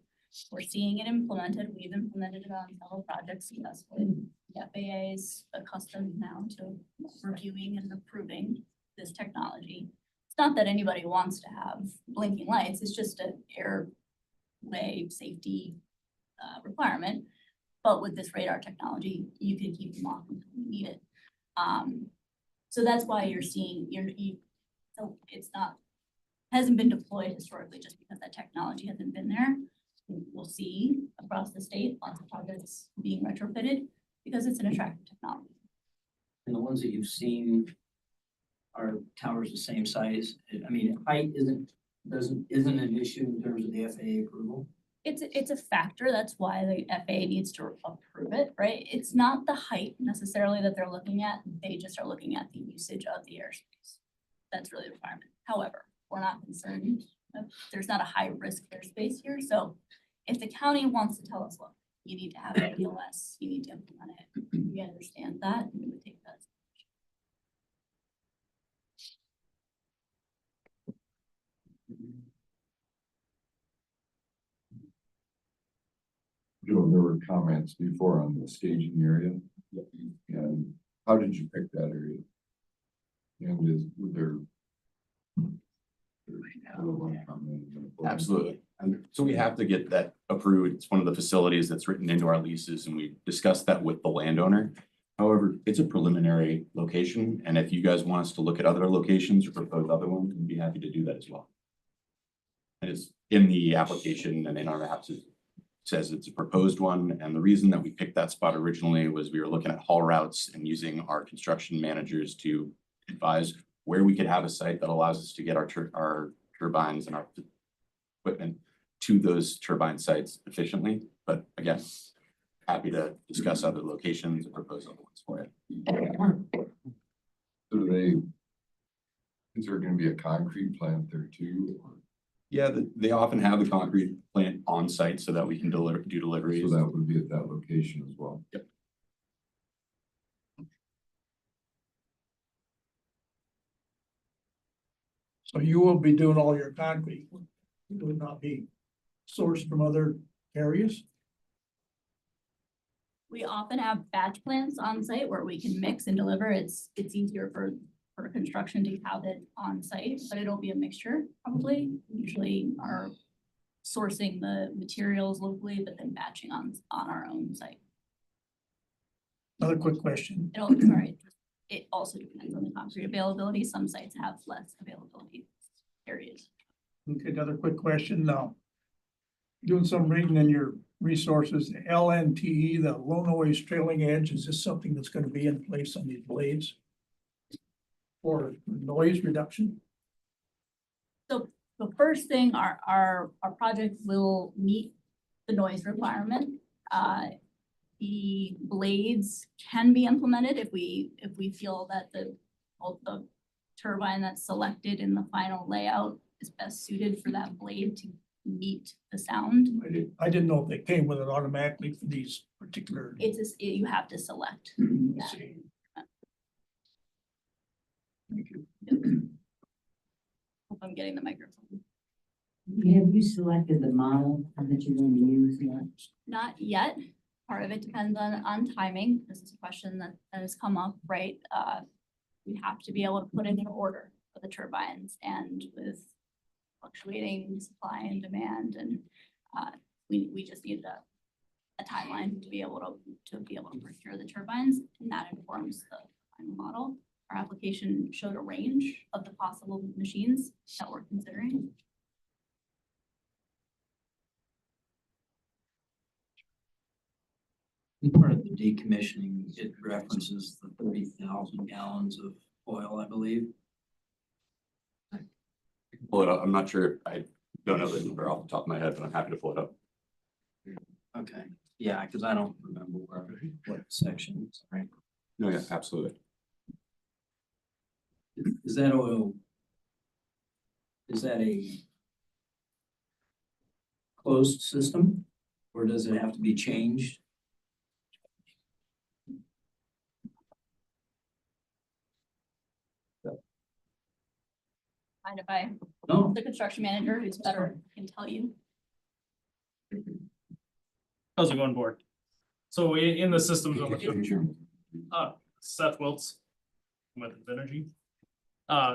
We're seeing it implemented. We've implemented it on several projects successfully. The FAA is accustomed now to reviewing and approving this technology. It's not that anybody wants to have blinking lights, it's just an airway safety requirement. But with this radar technology, you can keep them off until you need it. So that's why you're seeing, so it's not, hasn't been deployed historically just because that technology hasn't been there. We'll see across the state, lots of projects being retrofitted because it's an attractive technology. And the ones that you've seen are towers the same size? I mean, height isn't an issue in terms of the FAA approval? It's a factor, that's why the FAA needs to approve it, right? It's not the height necessarily that they're looking at, they just are looking at the usage of the airspace. That's really the requirement. However, we're not concerned, there's not a high risk airspace here, so if the county wants to tell us, look, you need to have an ADLS, you need to implement it, we understand that, and we would take that. Joe, there were comments before on the staging area. And how did you pick that area? And would there? Absolutely. And so we have to get that approved. It's one of the facilities that's written into our leases and we discussed that with the landowner. However, it's a preliminary location. And if you guys want us to look at other locations or propose other ones, we'd be happy to do that as well. And it's in the application and in our maps, it says it's a proposed one. And the reason that we picked that spot originally was we were looking at haul routes and using our construction managers to advise where we could have a site that allows us to get our turbines and our equipment to those turbine sites efficiently. But again, happy to discuss other locations and propose other ones for it. So is there gonna be a concrete plant there too? Or? Yeah, they often have the concrete plant on site so that we can do deliveries. So that would be at that location as well? Yep. So you will be doing all your concrete, it would not be sourced from other areas? We often have batch plants on site where we can mix and deliver. It's easier for construction to have it on site, but it'll be a mixture probably. Usually are sourcing the materials locally, but then batching on our own site. Another quick question. It also depends on the concrete availability. Some sites have less availability areas. Okay, another quick question now. Doing some reading in your resources, LNTE, the low noise trailing edge, is this something that's gonna be in place on these blades? For noise reduction? So the first thing, our project will meet the noise requirement. The blades can be implemented if we feel that the turbine that's selected in the final layout is best suited for that blade to meet the sound. I didn't know if they came with it automatically for these particular. You have to select. Let's see. Thank you. Hope I'm getting the microphone. Have you selected the model that you're going to use yet? Not yet. Part of it depends on timing. This is a question that has come up, right? We have to be able to put in an order for the turbines, and with fluctuating supply and demand, and we just need a timeline to be able to procure the turbines, and that informs the final model. Our application showed a range of the possible machines that we're considering. Part of the decommissioning, it references the 30,000 gallons of oil, I believe. Pull it up. I'm not sure. I don't know the number off the top of my head, but I'm happy to pull it up. Okay, yeah, because I don't remember what section, sorry. No, yeah, absolutely. Is that oil? Is that a closed system, or does it have to be changed? Mind if I, No, the construction manager who's better can tell you. How's it going, board? So in the systems, Seth Wiltz with Energy.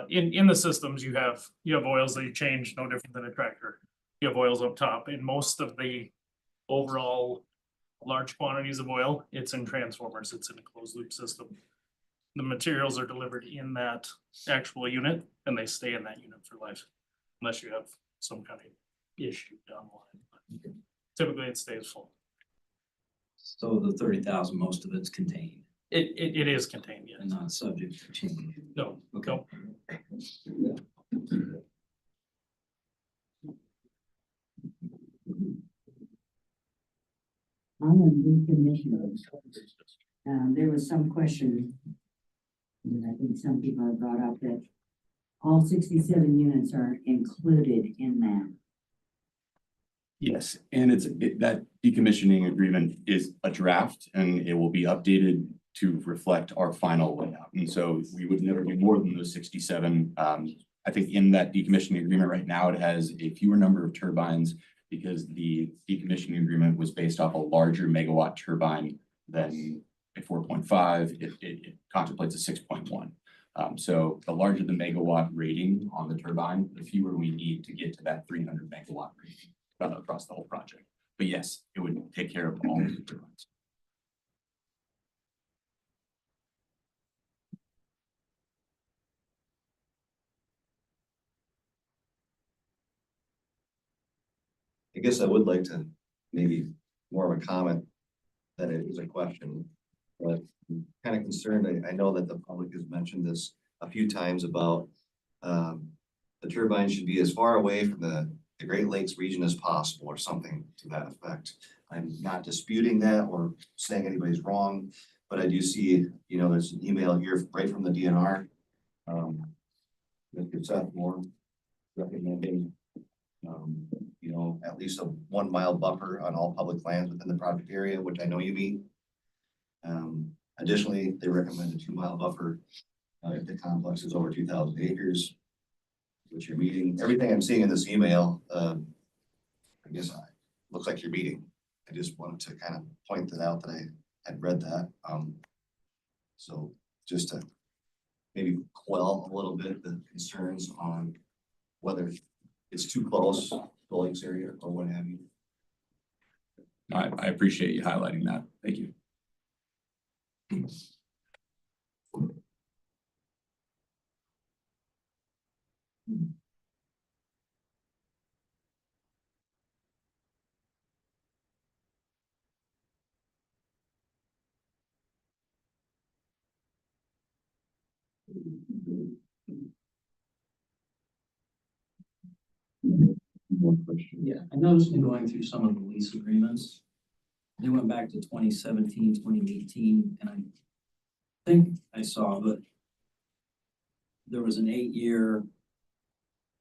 In the systems, you have oils that you change, no different than a tractor. You have oils up top. In most of the overall large quantities of oil, it's in transformers. It's in a closed loop system. The materials are delivered in that actual unit and they stay in that unit for life, unless you have some kind of issue down the line. Typically, it stays full. so the 30,000, most of it's contained It is contained, yes. and not subject to change. No, Okay. no. I am decommissioned. There was some question that I think some people have brought up that all 67 units are included in that. Yes, and that decommissioning agreement is a draft and it will be updated to reflect our final layout. And so we would never do more than those 67. I think in that decommissioning agreement right now, it has a fewer number of turbines because the decommissioning agreement was based off a larger megawatt turbine than a 4.5. It contemplates a 6.1. So the larger the megawatt rating on the turbine, the fewer we need to get to that 300 megawatt rating across the whole project. But yes, it would take care of all of the turbines. I guess I would like to maybe more of a comment than it is a question. But I'm kind of concerned, I know that the public has mentioned this a few times about the turbine should be as far away from the Great Lakes region as possible or something to that effect. I'm not disputing that or saying anybody's wrong, but I do see, there's an email here right from the DNR. Mr. Seth Moore recommending at least a 1 mile buffer on all public lands within the project area, which I know you meet. Additionally, they recommend a 2 mile buffer if the complex is over 2,000 acres, which you're meeting. Everything I'm seeing in this email, I guess looks like you're meeting. I just wanted to kind of point that out that I had read that. So just to maybe quell a little bit the concerns on whether it's too close to the lakes area or what have you. I appreciate you highlighting that. Thank you. One question. Yeah, I noticed in going through some of the lease agreements, they went back to 2017, 2018, and I think I saw that there was an 8-year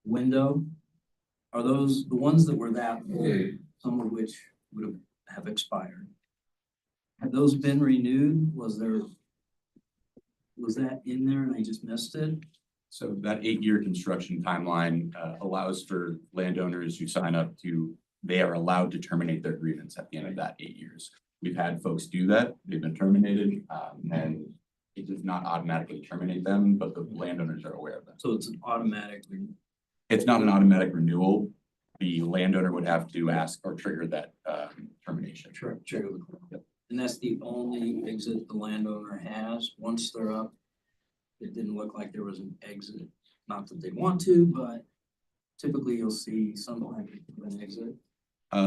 window. Are those the ones that were that old, some of which would have expired? Have those been renewed? Was that in there and I just missed it? So that 8-year construction timeline allows for landowners who sign up they are allowed to terminate their agreements at the end of that 8 years. We've had folks do that. They've been terminated and it does not automatically terminate them, but the landowners are aware of that. So it's an automatic. It's not an automatic renewal. The landowner would have to ask or trigger that termination. Trigger the. Yep. And that's the only exit the landowner has. Once they're up, it didn't look like there was an exit. Not that they want to, but typically you'll see some kind of an exit.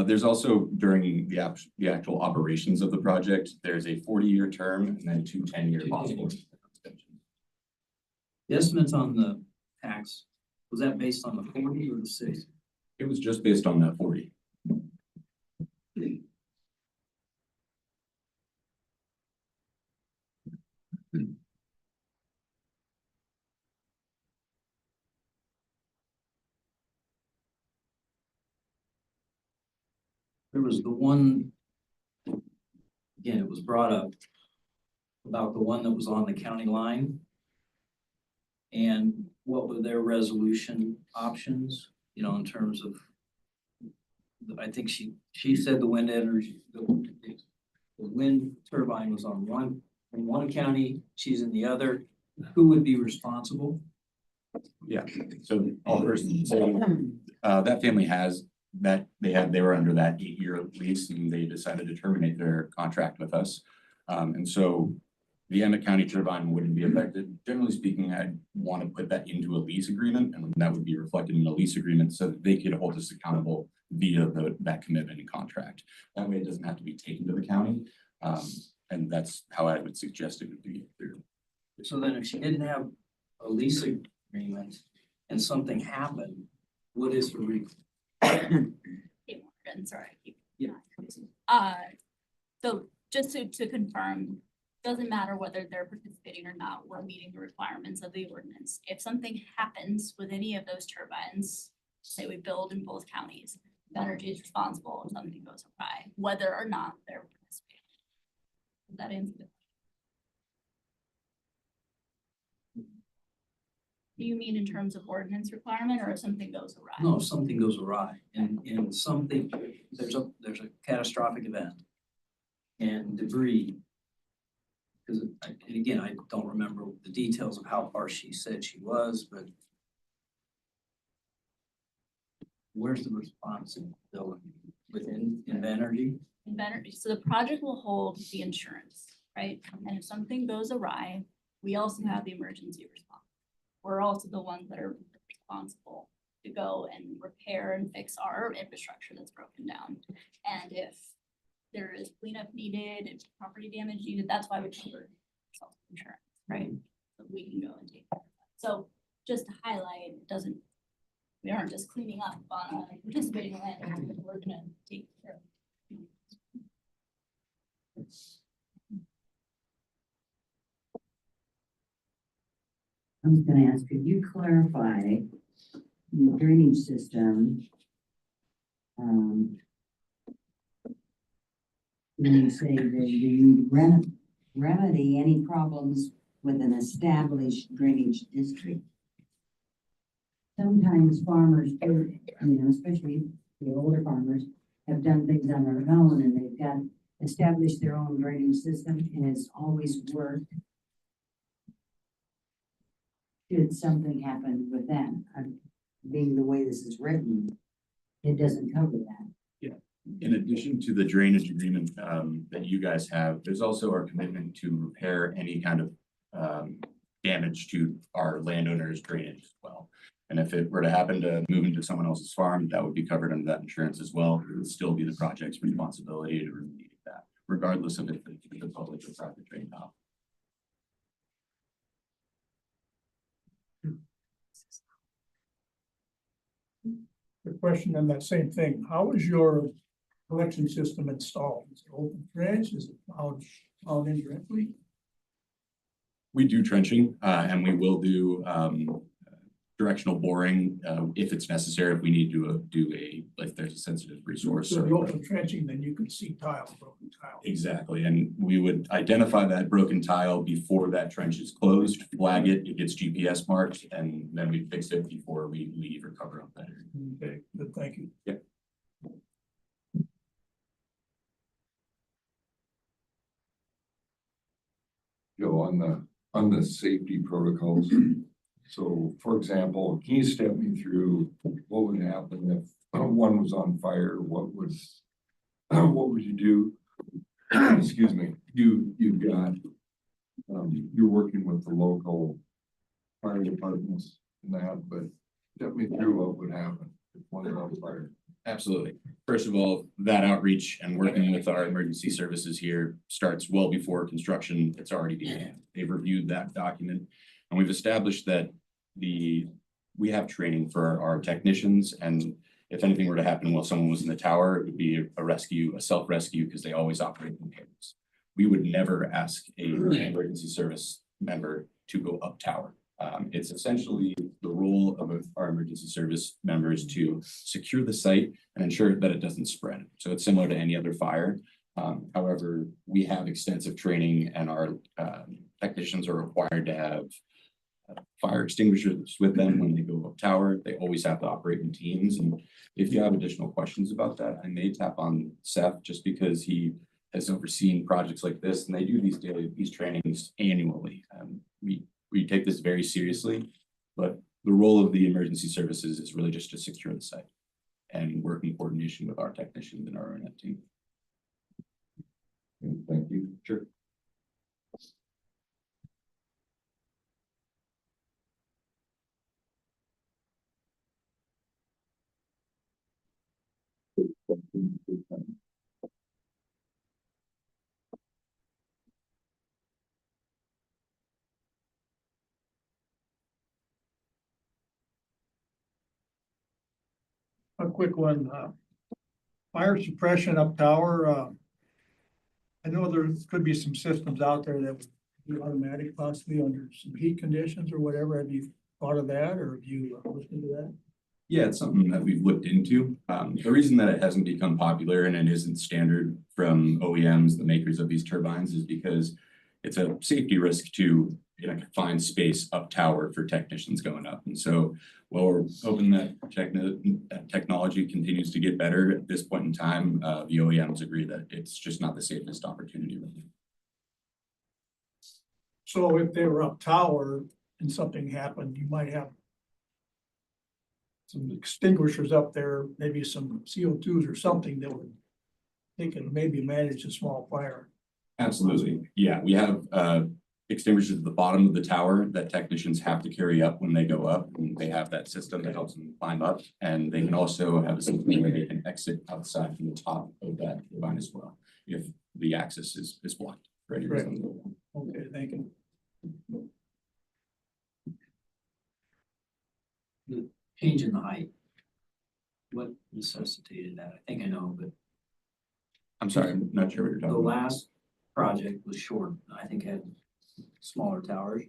There's also during the actual operations of the project, there's a 40-year term and then 2 10-year possible extensions. The estimates on the tax, was that based on the 40 or the 60? It was just based on that 40. There was the one, again, it was brought up about the one that was on the county line. And what were their resolution options, you know, in terms of. I think she said the wind energy, the wind turbine was on in one county, she's in the other. Who would be responsible? Yeah, so I'll first say, that family has that, they were under that 8-year lease and they decided to terminate their contract with us. And so the Emmett County turbine wouldn't be affected. Generally speaking, I'd want to put that into a lease agreement and that would be reflected in the lease agreement so that they could hold us accountable via that commitment and contract. That way it doesn't have to be taken to the county. And that's how I would suggest it would be. So then if she didn't have a lease agreement and something happened, what is the I'm sorry. Yeah. So just to confirm, doesn't matter whether they're participating or not, we're meeting the requirements of the ordinance. If something happens with any of those turbines, say we build in both counties, Energy is responsible if something goes awry, whether or not they're participating. Does that answer the question? Do you mean in terms of ordinance requirement or if something goes awry? No, if something goes awry and something, there's a catastrophic event and debris. Because again, I don't remember the details of how far she said she was, but where's the responsibility within Energy? Energy, so the project will hold the insurance, right? And if something goes awry, we also have the emergency response. We're also the ones that are responsible to go and repair and fix our infrastructure that's broken down. And if there is cleanup needed and property damage needed, that's why we cover self-insurance, right? So we can go and take care of that. So just to highlight, it doesn't, we aren't just cleaning up on a participating land, we're gonna take care of it. I was gonna ask, could you clarify your drainage system? When you say that you remedy any problems with an established drainage district. Sometimes farmers, especially the older farmers, have done things on their own and they've got established their own drainage system and it's always worked. Should something happen with that, being the way this is written, it doesn't cover that. Yeah. In addition to the drainage agreement that you guys have, there's also our commitment to repair any kind of damage to our landowners' drainage as well. And if it were to happen to move into someone else's farm, that would be covered under that insurance as well. It would still be the project's responsibility to remediate that, regardless of if the public or private drain off. The question on that same thing, how is your collection system installed? Is it open trench? Is it plowed in directly? We do trenching and we will do directional boring if it's necessary, if we need to if there's a sensitive resource. So if you open trenching, then you can see tile, broken tile. Exactly, and we would identify that broken tile before that trench is closed, flag it, it gets GPS marked, and then we fix it before we leave or cover up that area. Okay, good, thank you. Yep. Joe, on the safety protocols. So for example, can you step me through what would happen if one was on fire? What would you do? Excuse me, you've got, you're working with the local fire departments and that, but step me through what would happen if one is on fire. Absolutely. First of all, that outreach and working with our emergency services here starts well before construction. It's already began. They've reviewed that document and we've established that we have training for our technicians. And if anything were to happen while someone was in the tower, it would be a self-rescue because they always operate in pairs. We would never ask an emergency service member to go up tower. It's essentially the role of our emergency service members to secure the site and ensure that it doesn't spread. So it's similar to any other fire. However, we have extensive training and our technicians are required to have fire extinguishers with them when they go up tower. They always have to operate in teams. And if you have additional questions about that, I may tap on Seth just because he has overseen projects like this, and they do these trainings annually. We take this very seriously, but the role of the emergency services is really just to secure the site and work in coordination with our technicians and our own team. Thank you. Sure. A quick one, fire suppression up tower, I know there could be some systems out there that would be automatic possibly under some heat conditions or whatever. Have you thought of that, or have you looked into that? Yeah, it's something that we've looked into. The reason that it hasn't become popular and it isn't standard from OEMs, the makers of these turbines, is because it's a safety risk to in a confined space up tower for technicians going up. And so while we're hoping that technology continues to get better at this point in time, the OEMs agree that it's just not the safest opportunity right now. So if they were up tower and something happened, you might have some extinguishers up there, maybe some CO2s or something that would, they can maybe manage a small fire. Absolutely. Yeah, we have extinguishers at the bottom of the tower that technicians have to carry up when they go up. And they have that system that helps them climb up. And they can also have a system where they can exit outside from the top of that turbine as well, if the access is blocked for any reason. Okay, thank you. The change in the height. What necessitated that? I think I know, but I'm sorry, I'm not sure what you're talking the about. last project was short. I think had smaller towers.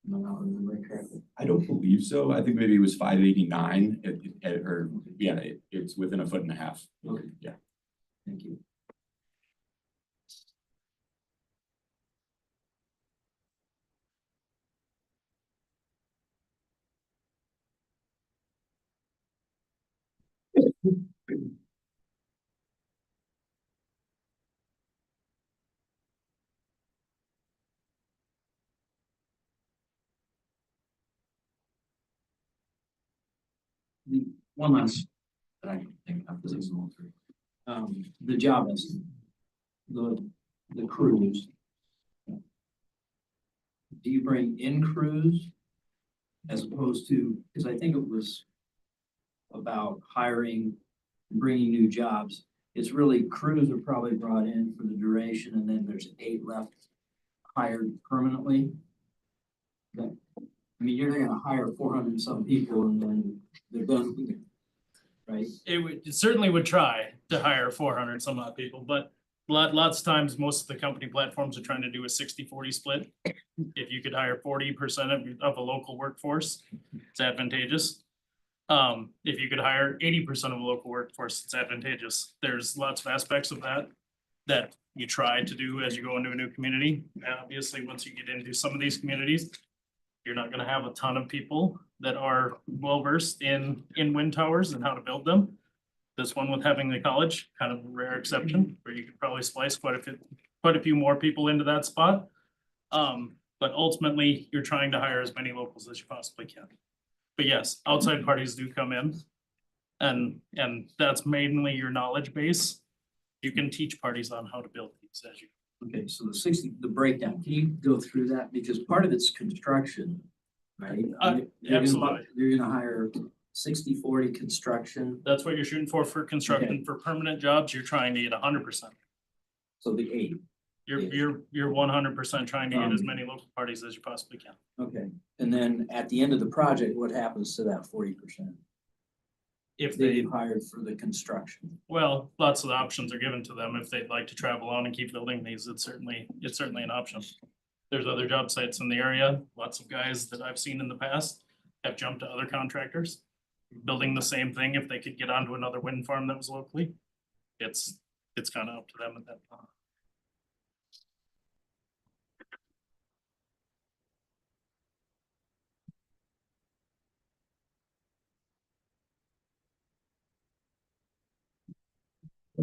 Am I not remembering correctly? I don't believe so. I think maybe it was 589 or yeah, it's within 1.5 feet. Okay. Yeah. Thank you. One last that I can think of, because it's all three. The job is the crews. Do you bring in crews as opposed to, because I think it was about hiring and bringing new jobs. It's really crews are probably brought in for the duration, and then there's 8 left hired permanently. I mean, you're gonna hire 400 some people and then they're done, right? It certainly would try to hire 400 some odd people, but lots of times, most of the company platforms are trying to do a 60-40 split. If you could hire 40% of a local workforce, it's advantageous. If you could hire 80% of a local workforce, it's advantageous. There's lots of aspects of that you try to do as you go into a new community. Obviously, once you get into some of these communities, you're not gonna have a ton of people that are well-versed in wind towers and how to build them. This one with having the college, kind of a rare exception, where you could probably splice quite a few more people into that spot. But ultimately, you're trying to hire as many locals as you possibly can. But yes, outside parties do come in. And that's mainly your knowledge base. You can teach parties on how to build these as you. Okay, so the breakdown, can you go through that? Because part of it's construction, right? Absolutely. You're gonna hire 60-40 construction. That's what you're shooting for construction. Okay. For permanent jobs, you're trying to get 100%. So the 8. You're 100% trying to get as many local parties as you possibly can. Okay, and then at the end of the project, what happens to that 40%? If They they, get hired for the construction. well, lots of options are given to them. If they'd like to travel on and keep building these, it's certainly an option. There's other job sites in the area. Lots of guys that I've seen in the past have jumped to other contractors, building the same thing if they could get onto another wind farm that was locally. It's kind of up to them at that point.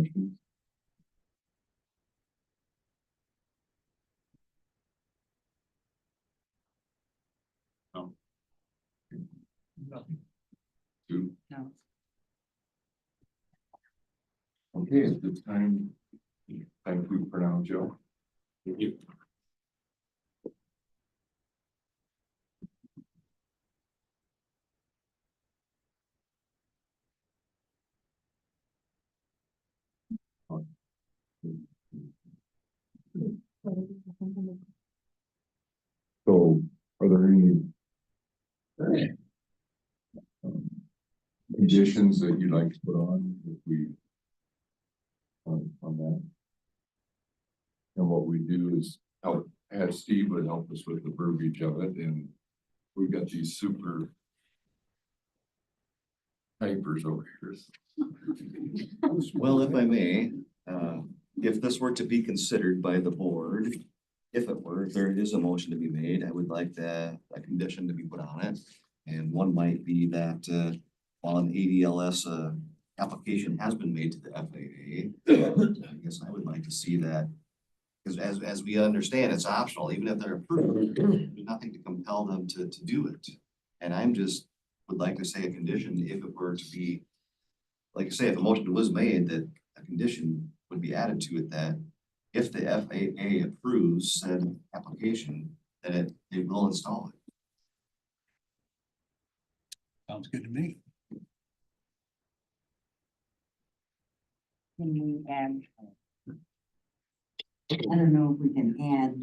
questions? No. Two? No. Okay, at this time, for now, Joe. Thank you. So are there any conditions that you'd like to put on if we on that? And what we do is have Steve would help us with the verbiage of it, and we've got these super typers over here. Well, if I may, if this were to be considered by the board, if there is a motion to be made, I would like a condition to be put on it. And one might be that, while an ADLS, application has been made to the FAA, I guess I would like to see that. Because as we understand, it's optional, even if they're approved, there's nothing to compel them to do it. And would like to say a condition, if it were to be, like I say, if a motion was made, that a condition would be added to it that if the FAA approves said application, that they will install it. Sounds good to me. Can we add? I don't know if we can add,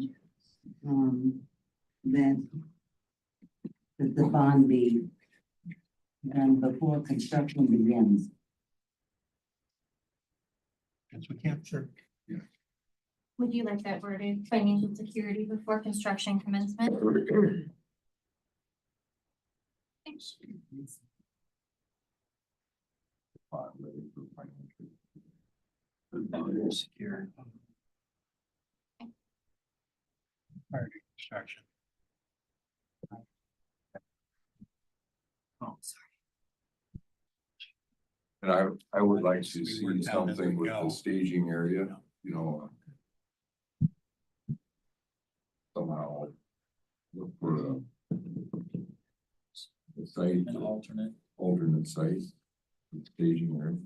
that the bond be before construction begins. Yes, we can, sure. Would you like that worded, financial security before construction commencement? Secure. Prior to construction. Oh, sorry. And I would like to We work see down as we something with go. the staging area, you know. Somehow. Look for a site. An Alternate site. with Staging area.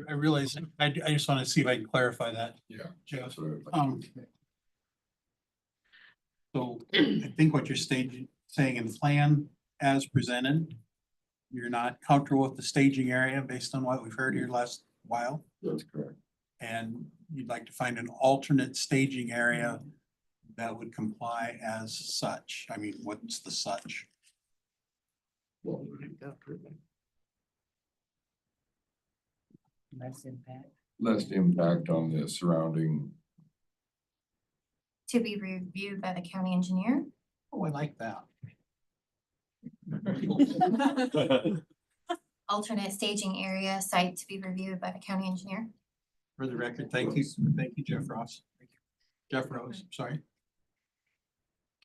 I realize, I just want to see if I can clarify that. Yeah. Jeff. That's what I'd like to- So I think what you're saying in plan as presented, you're not comfortable with the staging area based on what we've heard here last while, That's correct. and you'd like to find an alternate staging area that would comply as such. I mean, what's the such? Less impact. Less impact on the surrounding. To be reviewed by the county engineer? Oh, I like that. Alternate staging area site to be reviewed by the county engineer? For the record, thank you, Jeff Ross. Thank you. Jeff Rose, sorry.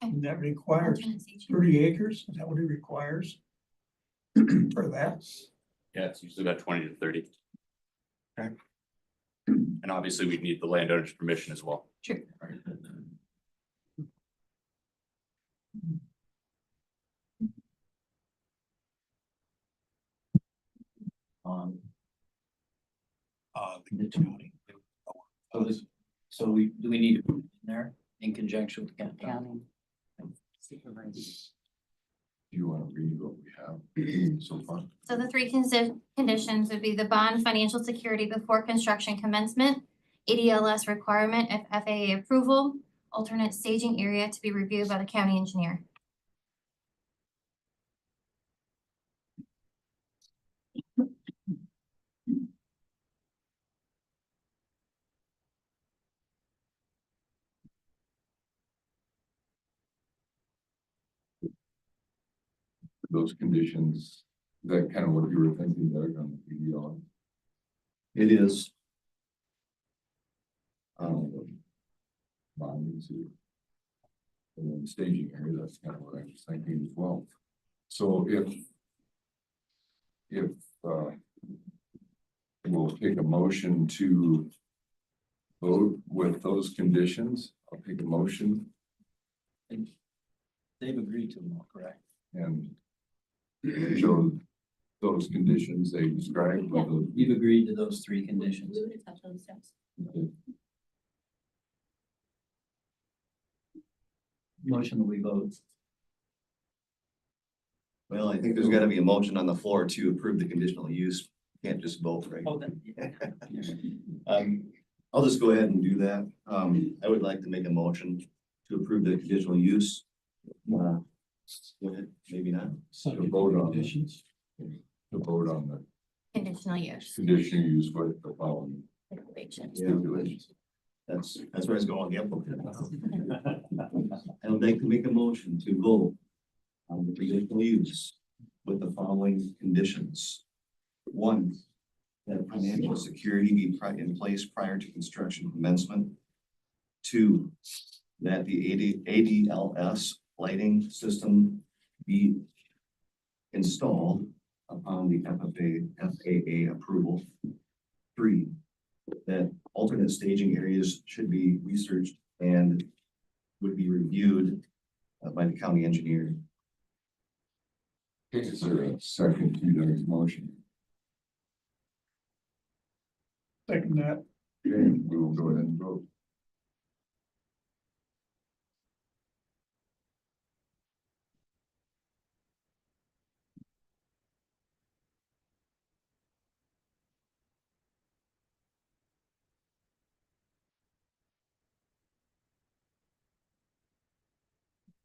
And that requires Alternate staging. 30 acres, is that what it requires? For that? Yeah, it's usually about 20 to 30. Okay. And obviously we'd need the landowner's permission as well. Sure. The county. So do we need to put it in there in conjunction with the county? County. Supervisor. Do you want to read what we have so far? So the three conditions would be the bond financial security before construction commencement, ADLS requirement if FAA approval, alternate staging area to be reviewed by the county engineer. Those conditions, is that kind of what you were thinking, Doug, on the PDR? It is. Bonding to. And then the staging area, that's kind of what I was thinking as well. So if we'll take a motion to vote with those conditions, I'll take a motion They've agreed to them all, correct? and show those conditions they described with the. You've agreed to those three conditions. We would accept those steps. Motion that we vote. Well, I think there's gotta be a motion on the floor to approve the conditional use. Can't just vote, right? Oh, then. I'll just go ahead and do that. I would like to make a motion to approve the conditional use. Go ahead, maybe not. To vote on conditions. To vote on the Conditional use. conditional use with the following Regulations. stipulations. That's where I was going, yep. I would like to make a motion to vote on the conditional use with the following conditions. One, that financial security be in place prior to construction commencement. Two, that the ADLS lighting system be installed upon the FAA approval. Three, that alternate staging areas should be researched and would be reviewed by the county engineer. Okay, is there a second to the motion? Second that. Okay, we will go ahead and vote.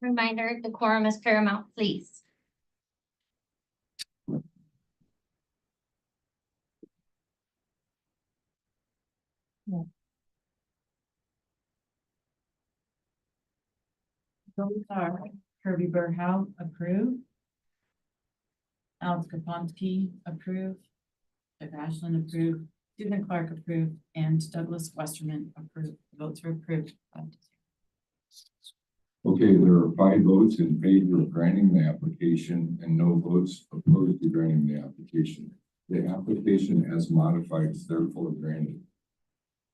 Reminder, the quorum is paramount, please. Those are Kirby Burhow, approved. Alex Kaponsky, approved. Doug Ashland, approved. Susan Clark, approved, and Douglas Westerman, approved. Votes are approved. Okay, there are 5 votes in favor of granting the application and no votes opposed to granting the application. The application as modified is therefore granted.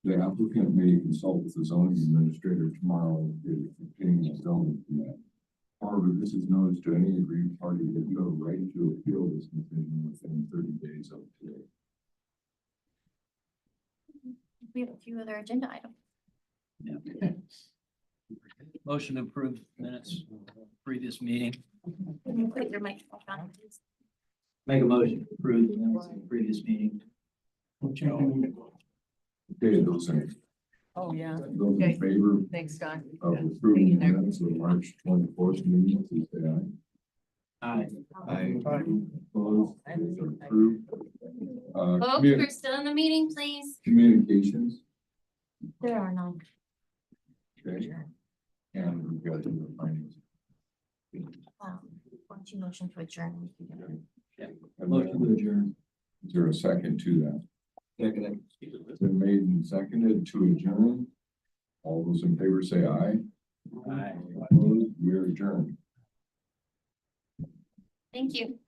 The applicant may consult with the zoning administrator tomorrow to obtain a zoning permit. However, this is notice to any aggrieved party that you have a right to appeal this decision within 30 days of today. We have a few other agenda items. Yeah. Motion to approve minutes of the previous meeting. Can you put your microphone on, please? Make a motion to approve the minutes of the previous meeting. Okay, those in, Oh, yeah. those in favor Thanks, Scott. of approving the minutes of March 24th meeting, please say aye. Aye. Opposed, it's approved. Folks, we're still in the meeting, please. Communications, There are none. okay, and we've got the findings. Why don't you motion to adjourn? Motion to adjourn. Is there a second to that? Second. It's been made and seconded to adjourn. All those in favor say aye. Aye. Opposed, we're adjourned. Thank you.